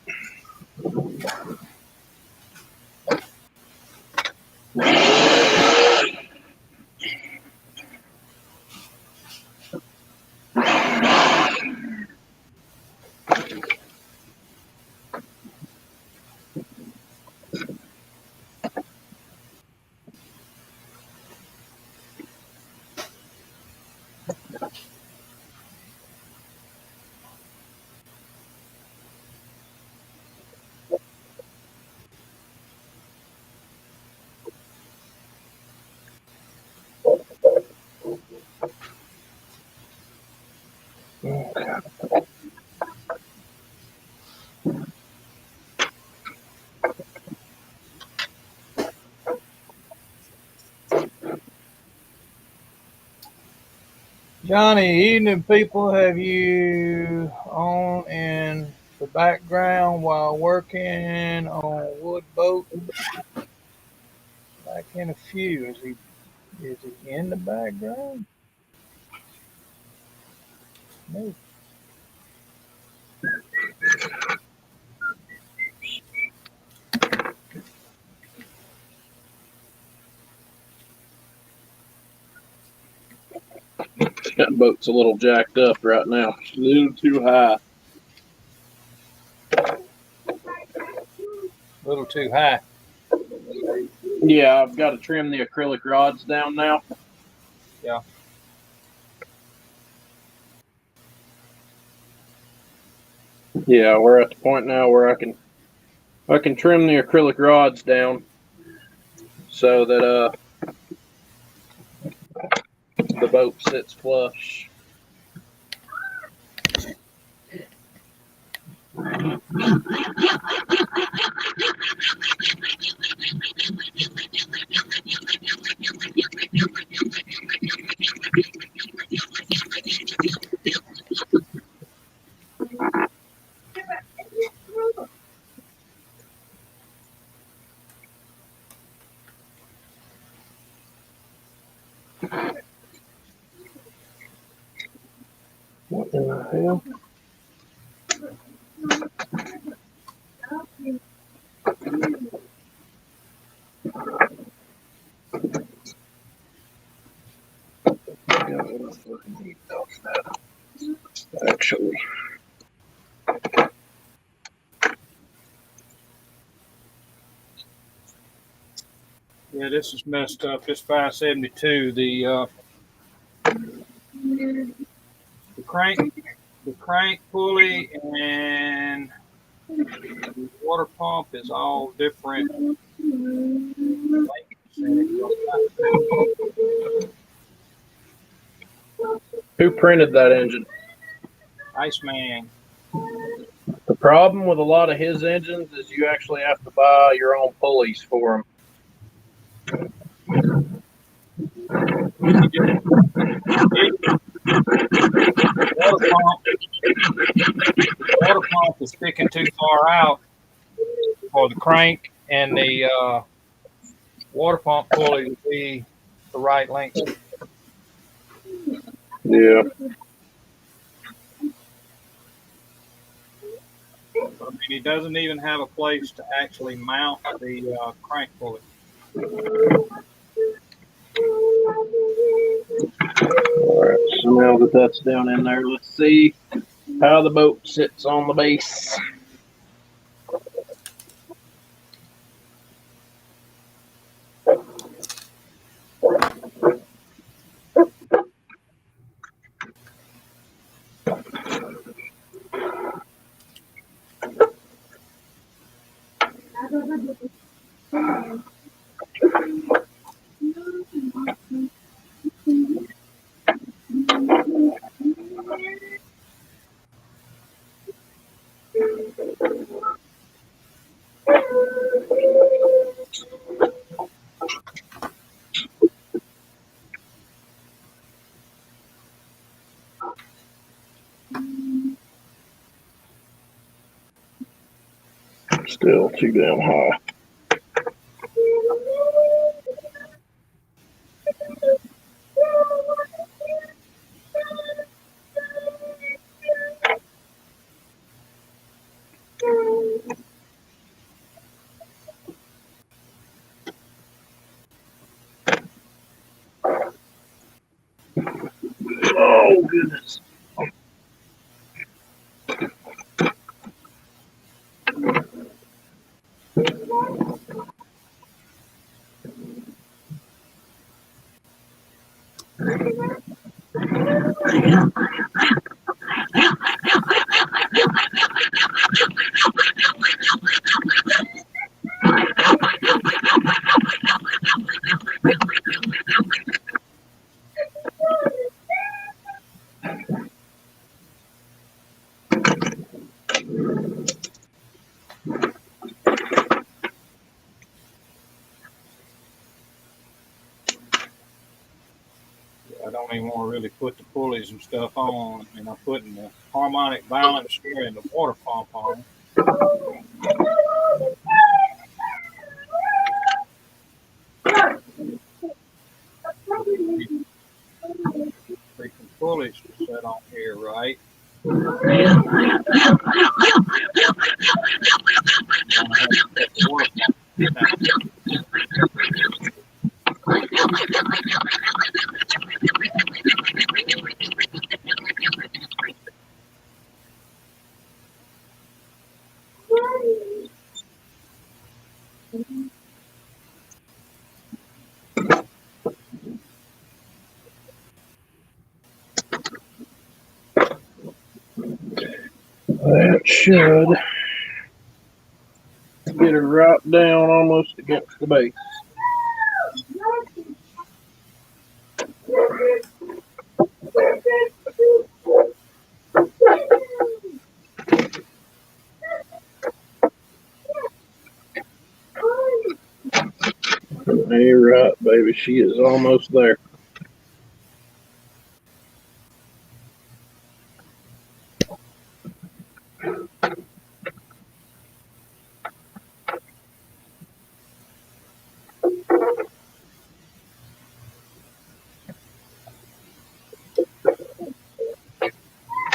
Johnny, evening people, have you on in the background while working on wood boat? Back in a few. Is he in the background? No. That boat's a little jacked up right now. A little too high. A little too high. Yeah, I've got to trim the acrylic rods down now. Yeah. Yeah, we're at the point now where I can trim the acrylic rods down so that the boat sits flush. What in the hell? Actually. Yeah, this is messed up. This 572, the crank pulley and the water pump is all different. Who printed that engine? Iceman. The problem with a lot of his engines is you actually have to buy your own pulleys for them. Water pump is sticking too far out for the crank, and the water pump pulley would be the right length. Yeah. I mean, he doesn't even have a place to actually mount the crank pulley. All right. So now that that's down in there, let's see how the boat sits on the base. Still too damn high. Oh, goodness. I don't even want to really put the pulleys and stuff on, and I'm putting the harmonic balancer and the water pump on. Freaking pulleys are set on here, right? That should get her right down almost against the base. You're right, baby. She is almost there.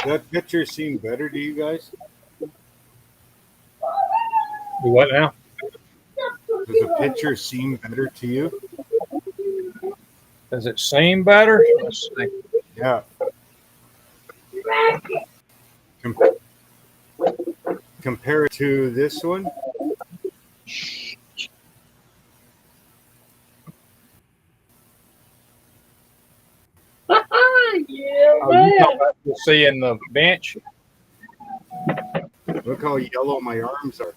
That picture seem better to you guys? What now? Does the picture seem better to you? Does it seem better? Let's see. Yeah, compare it to this one. Yeah, Oh, you talking about you seeing the bench? Look how yellow my arms are.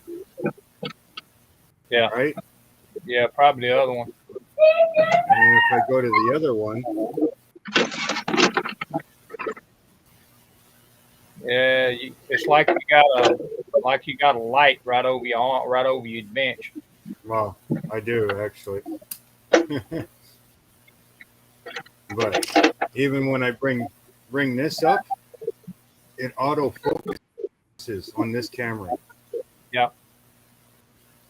Yeah. Right? Yeah, probably the other one. And if I go to the other one, Yeah, it's like you got a light right over your arm, right over your bench. well, I do actually. But even when I bring this up, it auto focuses on this camera. Yeah.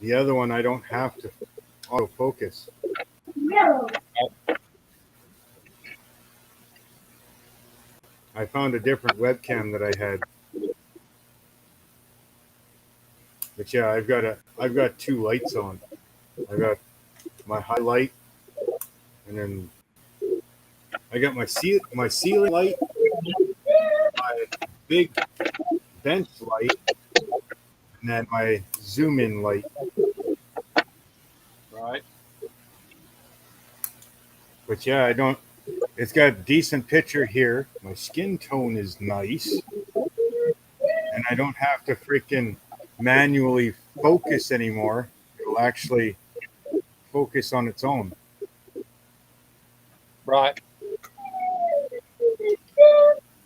The other one I don't have to auto focus. No. I found a different webcam that I had. But yeah, I've got two lights on. I got my highlight, and then I got my ceiling light, my big bench light, and then my zoom in light. Right. But yeah, it's got a decent picture here. My skin tone is nice. And I don't have to freaking manually focus anymore. It'll actually focus on its own. Right.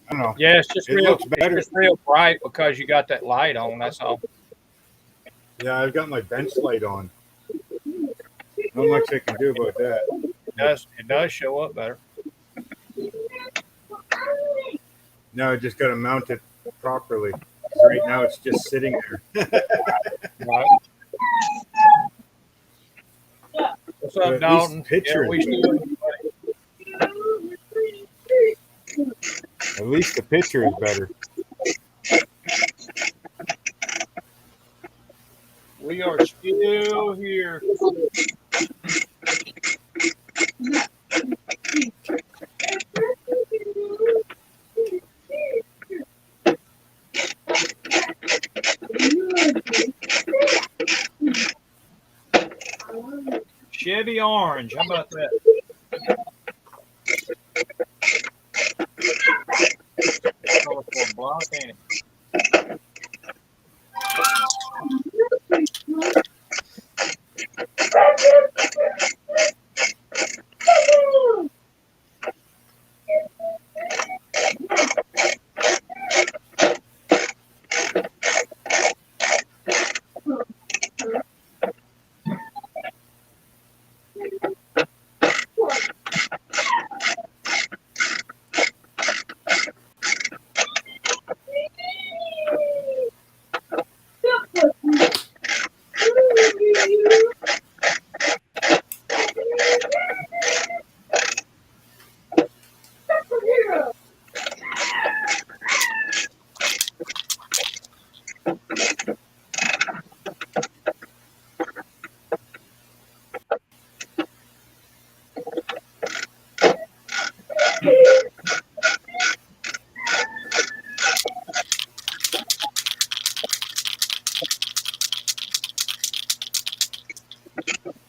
I don't know. Yeah, it's just It real. looks better. It's just real bright because you got that light on. That's all. Yeah, I've got my bench light on. Not much I can do about that. It does show up better. Now I just got to mount it properly. Right now it's just sitting there. Right. What's But up, at Dalton? least picture Yeah, we still. At least the picture is better. We are still here. Chevy orange. How about that? Colorful block, ain't it?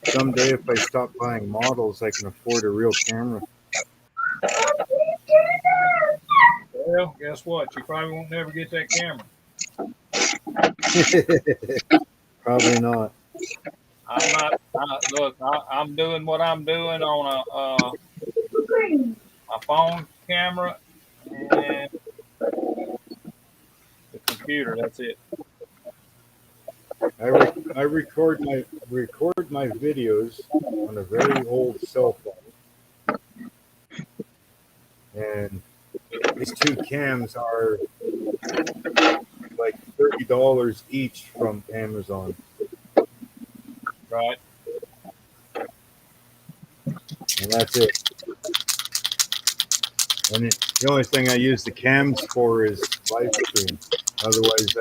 Someday, if I stop buying models, I can afford a real camera. Well, guess what? You probably won't never get that camera. Probably not. I'm not. Look, I'm doing what I'm doing on a phone camera and the computer. That's it. I record my videos on a very old cell phone, and these two cams are like $30 each from Amazon. Right. And that's it. And the only thing I use the cams for is live stream. Otherwise,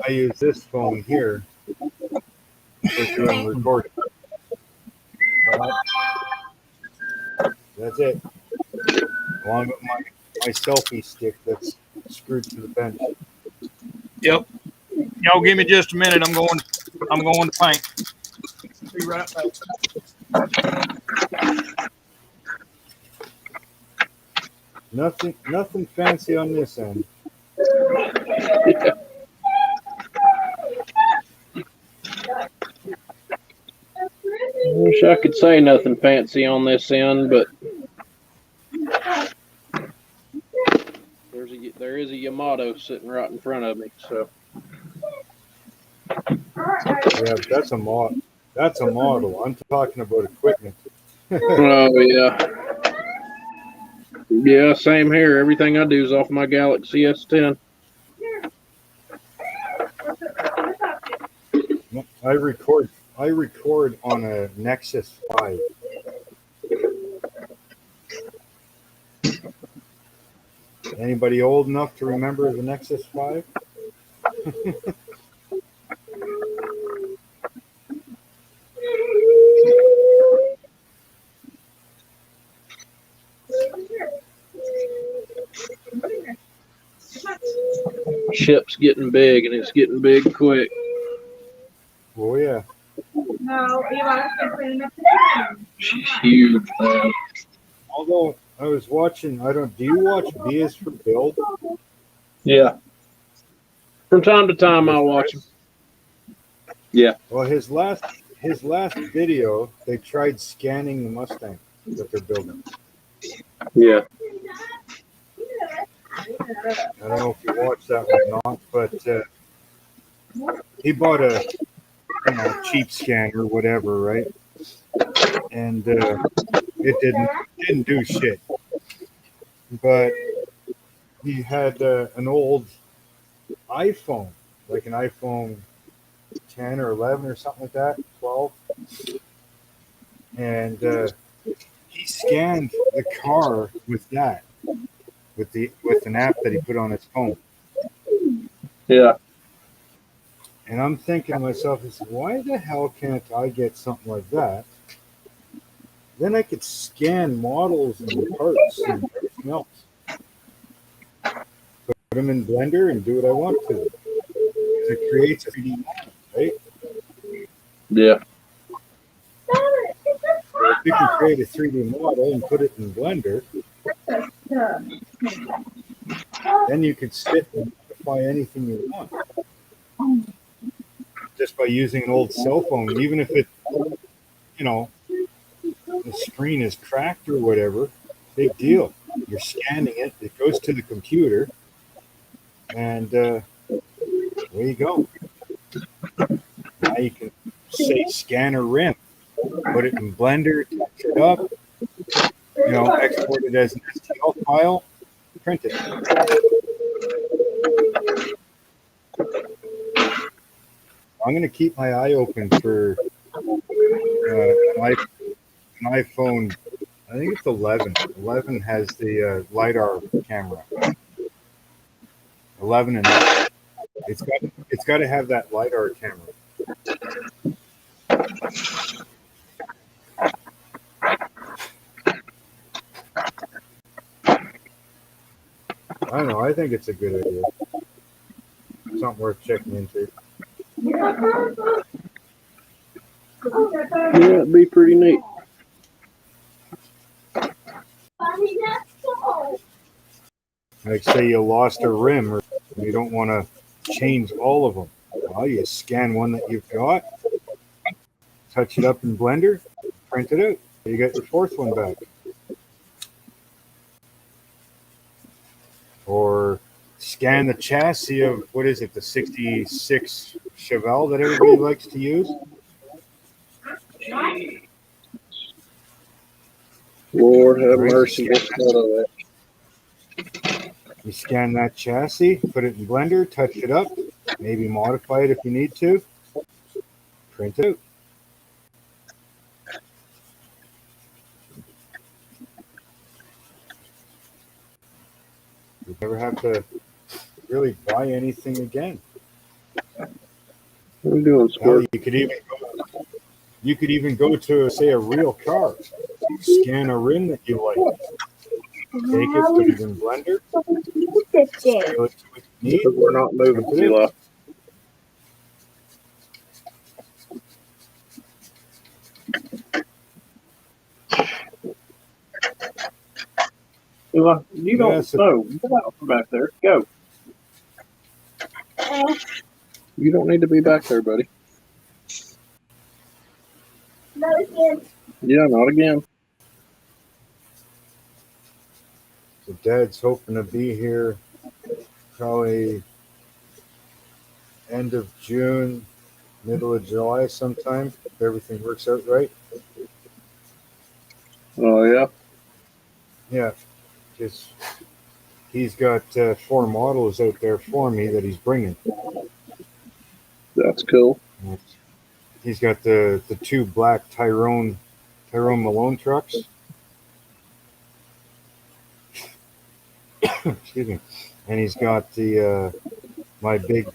I use this phone here for doing recording. Right. That's it. Along with my selfie stick that's screwed to the bench. Yep. Y'all give me just a minute. I'm going to paint. Be right back. Nothing fancy on this end. I wish I could say nothing fancy on this end, but there is a Yamato sitting right in front of me. So Yeah, that's a model. That's a model. I'm talking about equipment. oh yeah, yeah, same here. Everything I do is off my Galaxy S10. I record on a Nexus 5. Anybody old enough to remember the Nexus 5? Ship's getting big, and it's getting big quick. Oh yeah. No, She's huge, man. Although I was watching, do you watch B is for Build? Yeah. From time to time, I'll watch him. Yeah. Well, his last video, they tried scanning the Mustang that they're building. Yeah. I don't know if you watched that one or not, but he bought a cheap scanner, whatever, right? And it didn't do shit. But he had an old iPhone, like an iPhone 10 or 11 or something like that, 12, and he scanned the car with that, with an app that he put on his phone. Yeah. And I'm thinking to myself, why the hell can't I get something like that? Then I could scan models and parts and everything else. Put them in Blender and do what I want to them. It creates a 3D model, right? Yeah. If you can create a 3D model and put it in Blender, then you could sit and modify anything you want. Just by using an old cell phone, even if it, the screen is cracked or whatever, big deal. You're scanning it, it goes to the computer, and there you go. Now you can say scanner rim, put it in Blender, touch it up, export it as an STL file, print it. I'm going to keep my eye open for an iPhone. I think it's 11. 11 has the LiDAR camera. 11 and up. It's got to have that LiDAR camera. I don't know. I think it's a good idea. Something worth checking into. Yeah, it'd be pretty neat. Like say you lost a rim or you don't want to change all of them. Well, you scan one that you've got, touch it up in Blender, print it out. You got your fourth one back. Or scan the chassis of, what is it, the 66 Chevelle that everybody likes to use. Lord have mercy. What's that? You scan that chassis, put it in Blender, touch it up, maybe modify it if you need to, print it out. You never have to really buy anything again. What are you doing, Squirt? Hell, you could even go to, say, a real car, scan a rim that you like, take it, put it in Blender, scale it to what you need, We're not moving, Tila. Well, you don't Yes. know. Get out from back there. Go. You don't need to be back there, buddy. Not again. Yeah, not again. So Dad's hoping to be here probably end of June, middle of July sometime, if everything works out right. Oh, yeah. Yeah, because he's got 4 models out there for me that he's bringing. That's cool. He's got the 2 black Tyrone Malone trucks. Excuse me. And he's got the my big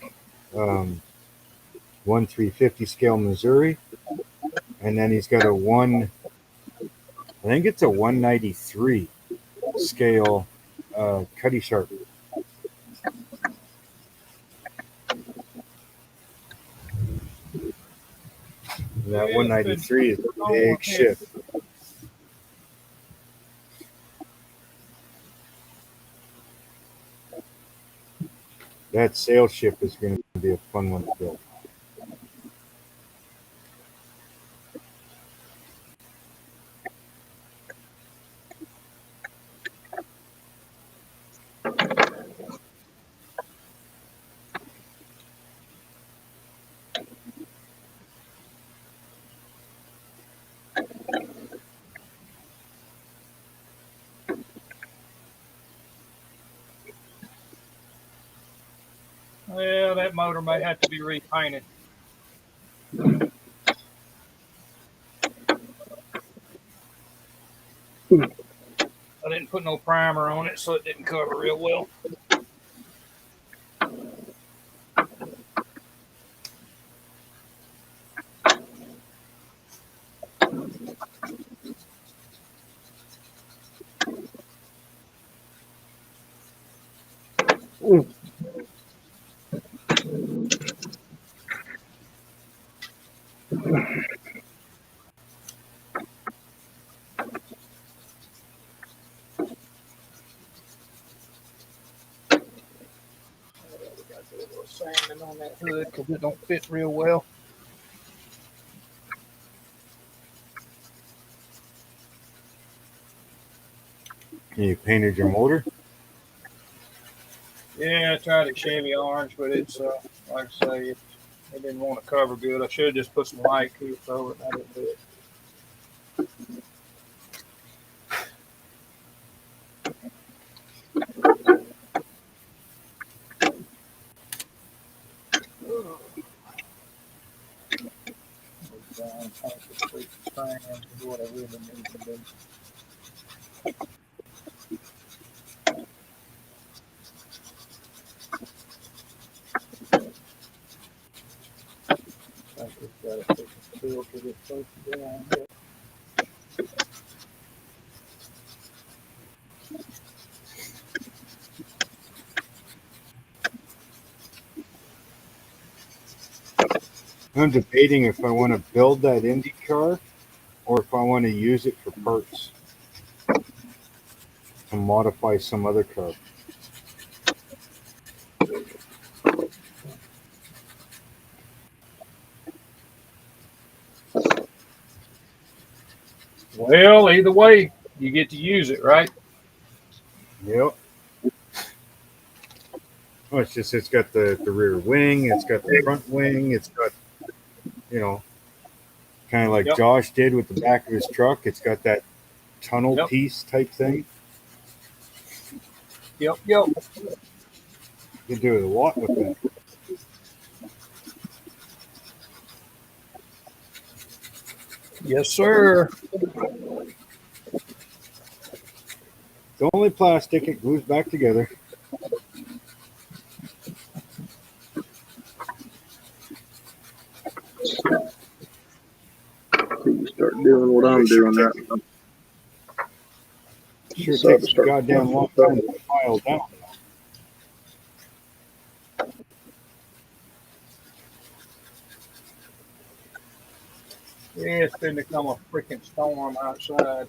1/350 scale Missouri, and then he's got I think it's a 193 scale Cuddy Sharp. And that 193 is a big ship. That sail ship is going to be a fun one to build. Well, that motor may have to be repainted. I didn't put no primer on it, so it didn't cover real well. Sanding on that hood because it don't fit real well. You painted your motor? Yeah, I tried a Chevy orange, but it's like I say, it didn't want to cover good. I should have just put some light coops over it. And I didn't do it. I'm debating if I want to build that Indy car or if I want to use it for parts to modify some other car. Well, either way, you get to use it, right? Yep. Oh, it's got the rear wing, it's got the front wing, it's got, kind of like Yep. Josh did with the back of his truck. It's got that tunnel Yep. piece type thing. Yep. You can do a lot with that. Yes, sir. It's only plastic, it glues back together. You start doing what I'm doing right now. Sure So takes a start- goddamn long time to file down. Yeah, it's been become a freaking storm outside.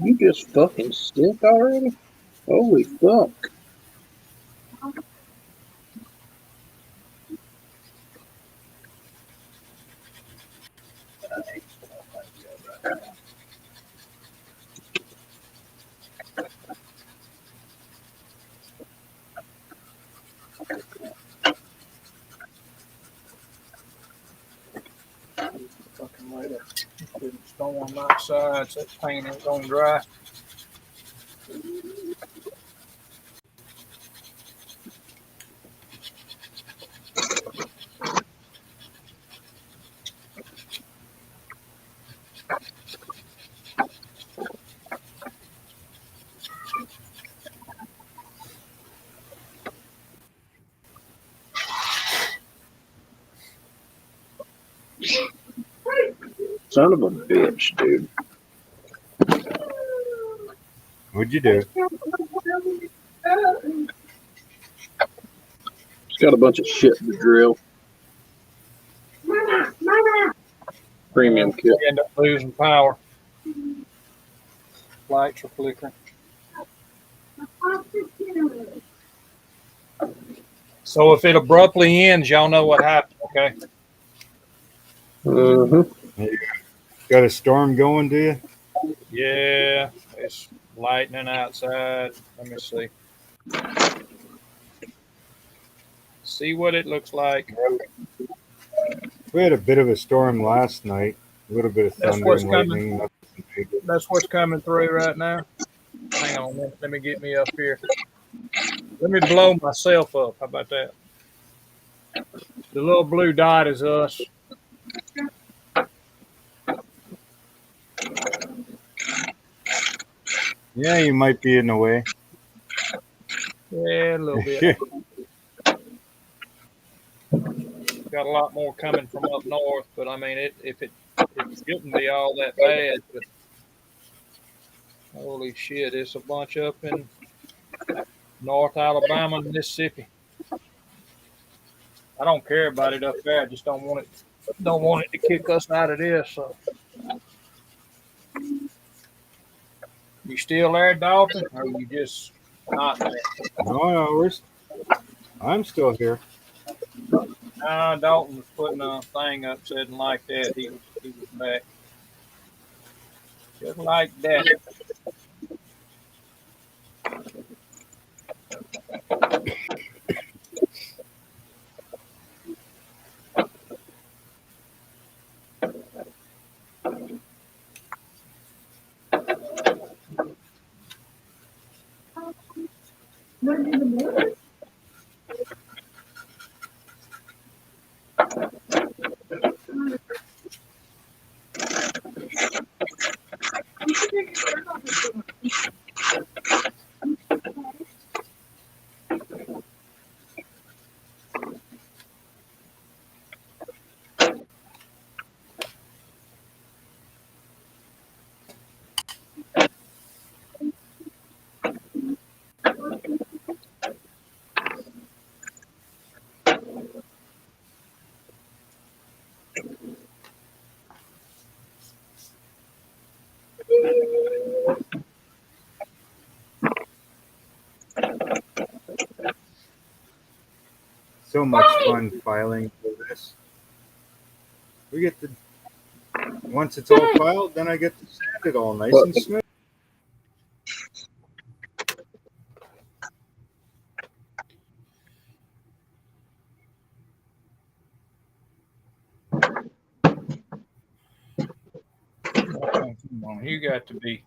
You just fucking sick already? Holy fuck. Fucking way to put the storm outside so that paint ain't gonna dry. Son of a bitch, dude. What'd you do? It's got a bunch of shit to drill. Premium kit. We end up losing power. Lights are flickering. So if it abruptly ends, y'all know what happened, okay? Mm-hmm. Got a storm going, do you? Yeah, it's lightning outside. Let me see. See what it looks like. We had a bit of a storm last night. A little bit of That's thunder what's and coming. lightning. Nothing big. That's what's coming through right now. Hang on, let me get me up here. Let me blow myself up. How about that? The little blue dot is us. Yeah, you might be in the way. Yeah, a little bit. Got a lot more coming from up north, but I mean, if it shouldn't be all that bad, but holy shit, it's a bunch up in North Alabama and Mississippi. I don't care about it up there. I just don't want it to kick us out of this. So, you still there, Dalton, or you just not there? No, I'm still here. Dalton was putting a thing up, said like that. He was back, just like that. So much fun filing for this. We get to, once it's all filed, then I get to sand it all nice and smooth. Come on, you got to be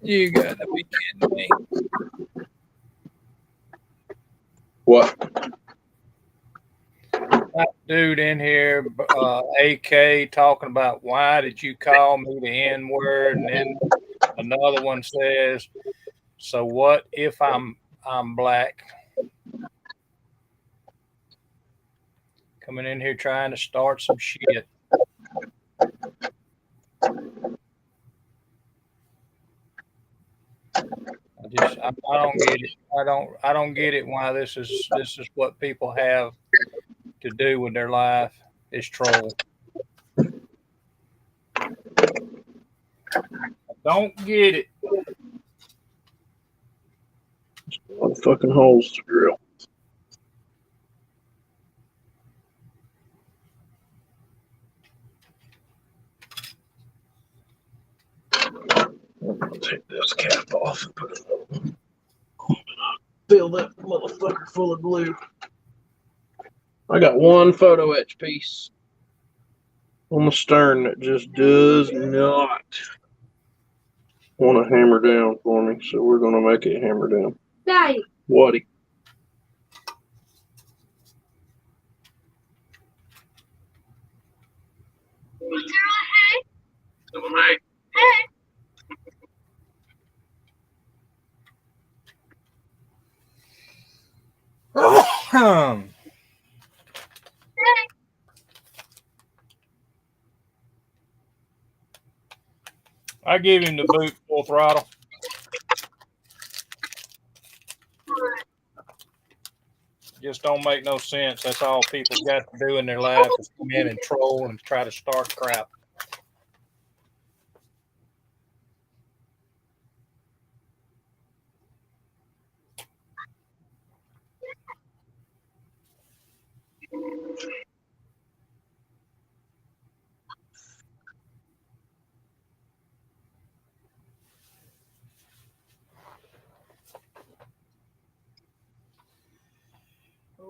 kidding me. What? That dude in here, AK, talking about why did you call me the N word, and then another one says, "So what if I'm black?" Coming in here trying to start some shit. I don't get it. I don't get it why this is what people have to do with their life is troll. Don't get it. A lot of fucking holes to drill. I'm gonna take this cap off and put another one. Fill that motherfucker full of glue. I got one photo etch piece on the stern that just does not want to hammer down for me, so we're gonna make it hammer down. Daddy. Whatty? I give him the boot full throttle. Just don't make no sense. That's all people got to do in their life is come in and troll and try to start crap.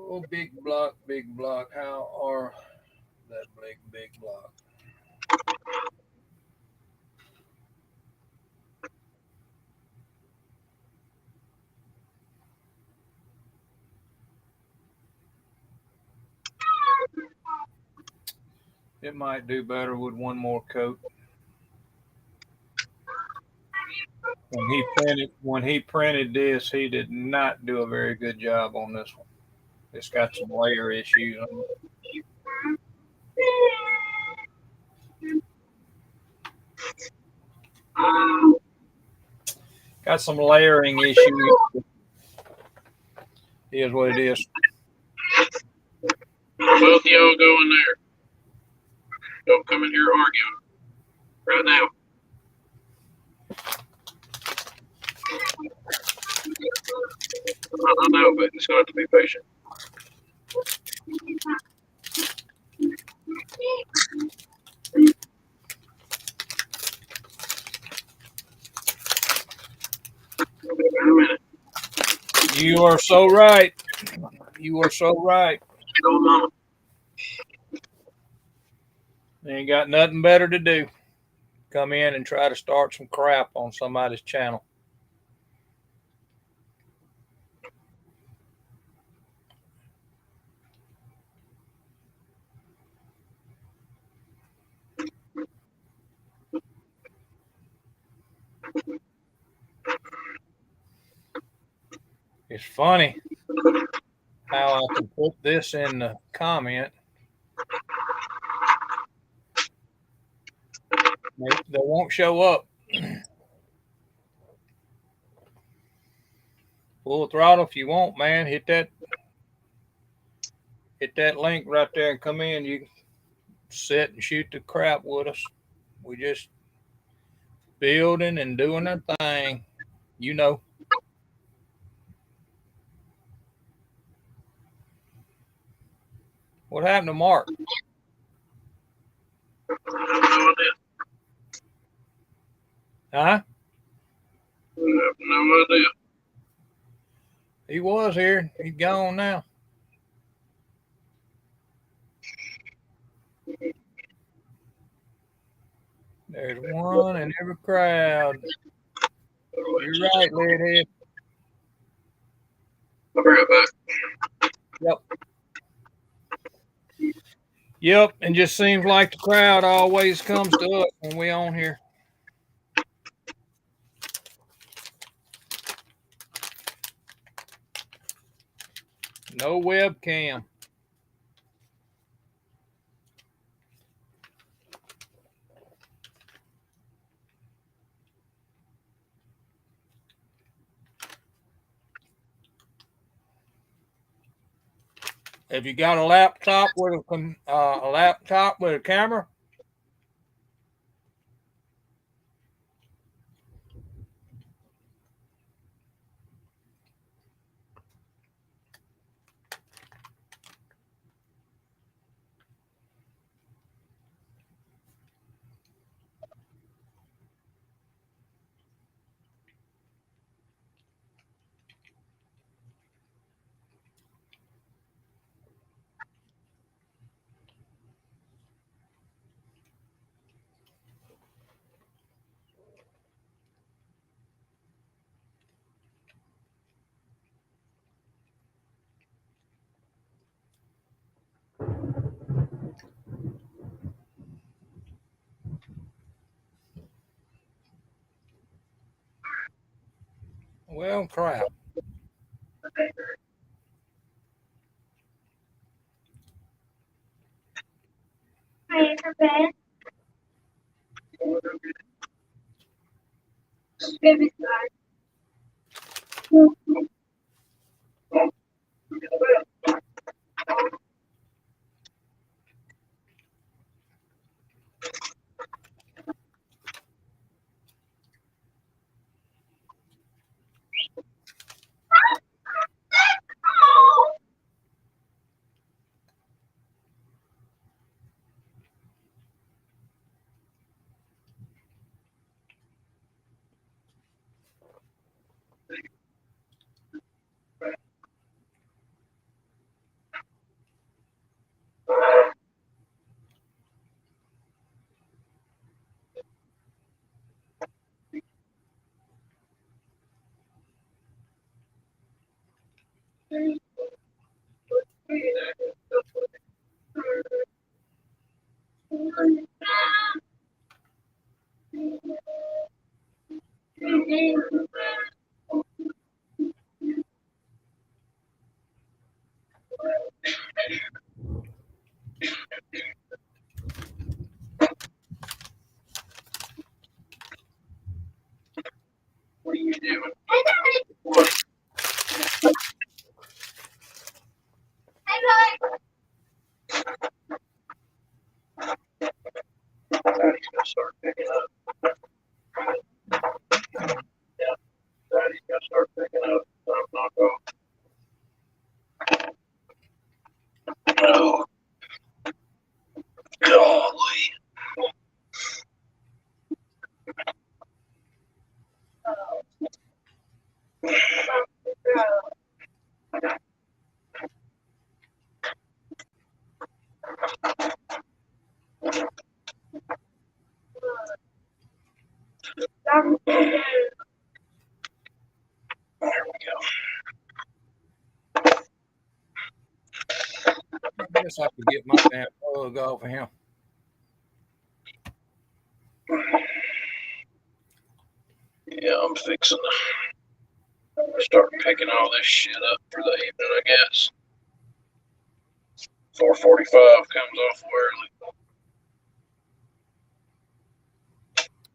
Oh, big block, big block. How are that big block? It might do better with one more coat. When he printed this, he did not do a very good job on this one. It's got some layer issues on it. Got some layering issues. Here's what it is. Both of y'all go in there. Don't come in here arguing right now. I know, but it's going to have to be patient. In a minute. You are so right. You are so right. Go, mama. Ain't got nothing better to do. Come in and try to start some crap on somebody's channel. It's funny how I can put this in the comment. They won't show up. Full throttle if you want, man. Hit that link right there and come in. You can sit and shoot the crap with us. We just building and doing our thing. You know. What happened to Mark? Huh? No idea. He was here. He's gone now. There's one in every crowd. You're right, Leadhead. I'll be right back. Yep. Yep, and just seems like the crowd always comes to us when we on here. No webcam. Have you got a laptop with a camera? Daggone crap. Ready for bed? Baby slide. What are you doing? Daddy's gonna start picking up. Yeah, Daddy's gonna start picking up. I'm not going. Oh, golly. There we go. I guess I could get my damn plug off of him. Yeah, I'm fixing to start picking all this shit up for the evening, I guess. 4:45 comes off early.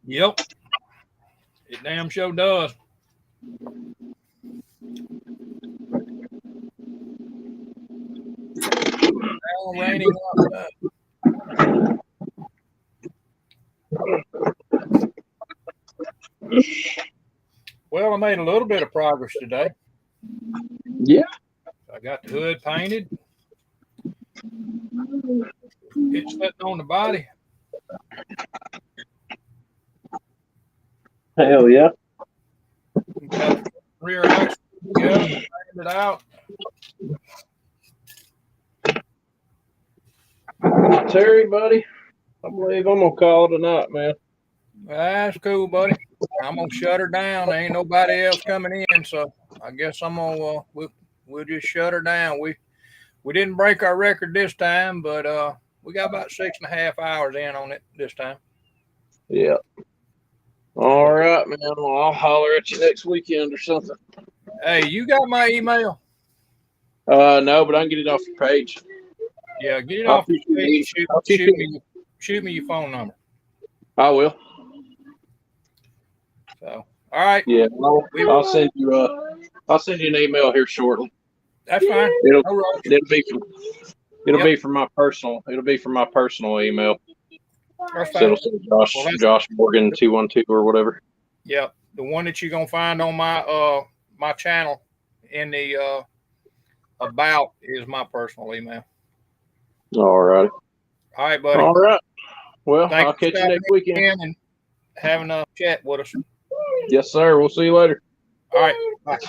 Yep. It damn sure does. Now raining outside. Well, I made a little bit of progress today. Yeah. I got the hood painted. It's sitting on the body. Hell yeah. Got the rear axle together, painted it out. Terry, buddy, I believe I'm gonna call it a night, man. That's cool, buddy. I'm gonna shut her down. There ain't nobody else coming in, so I guess I'm gonna we'll just shut her down. We didn't break our record this time, but we got about 6.5 hours in on it this time. Yeah. All right, man. Well, I'll holler at you next weekend or something. Hey, you got my email? No, but I can get it off your page. Yeah, get it I'll off. Shoot me your phone number. I will. So, all right. Yeah, I'll send you an email here shortly. That's fine. It'll No rush. be from my personal. It'll be from my personal email. That's So fine. it'll say Josh Morgan 212 or whatever. Yeah, the one that you're gonna find on my my channel in the about is my personal email. All right. All right, buddy. All right. Well, Thanks I'll for catch you stopping next weekend. in and having a chat with us. Yes, sir. We'll see you later. All right. Bye.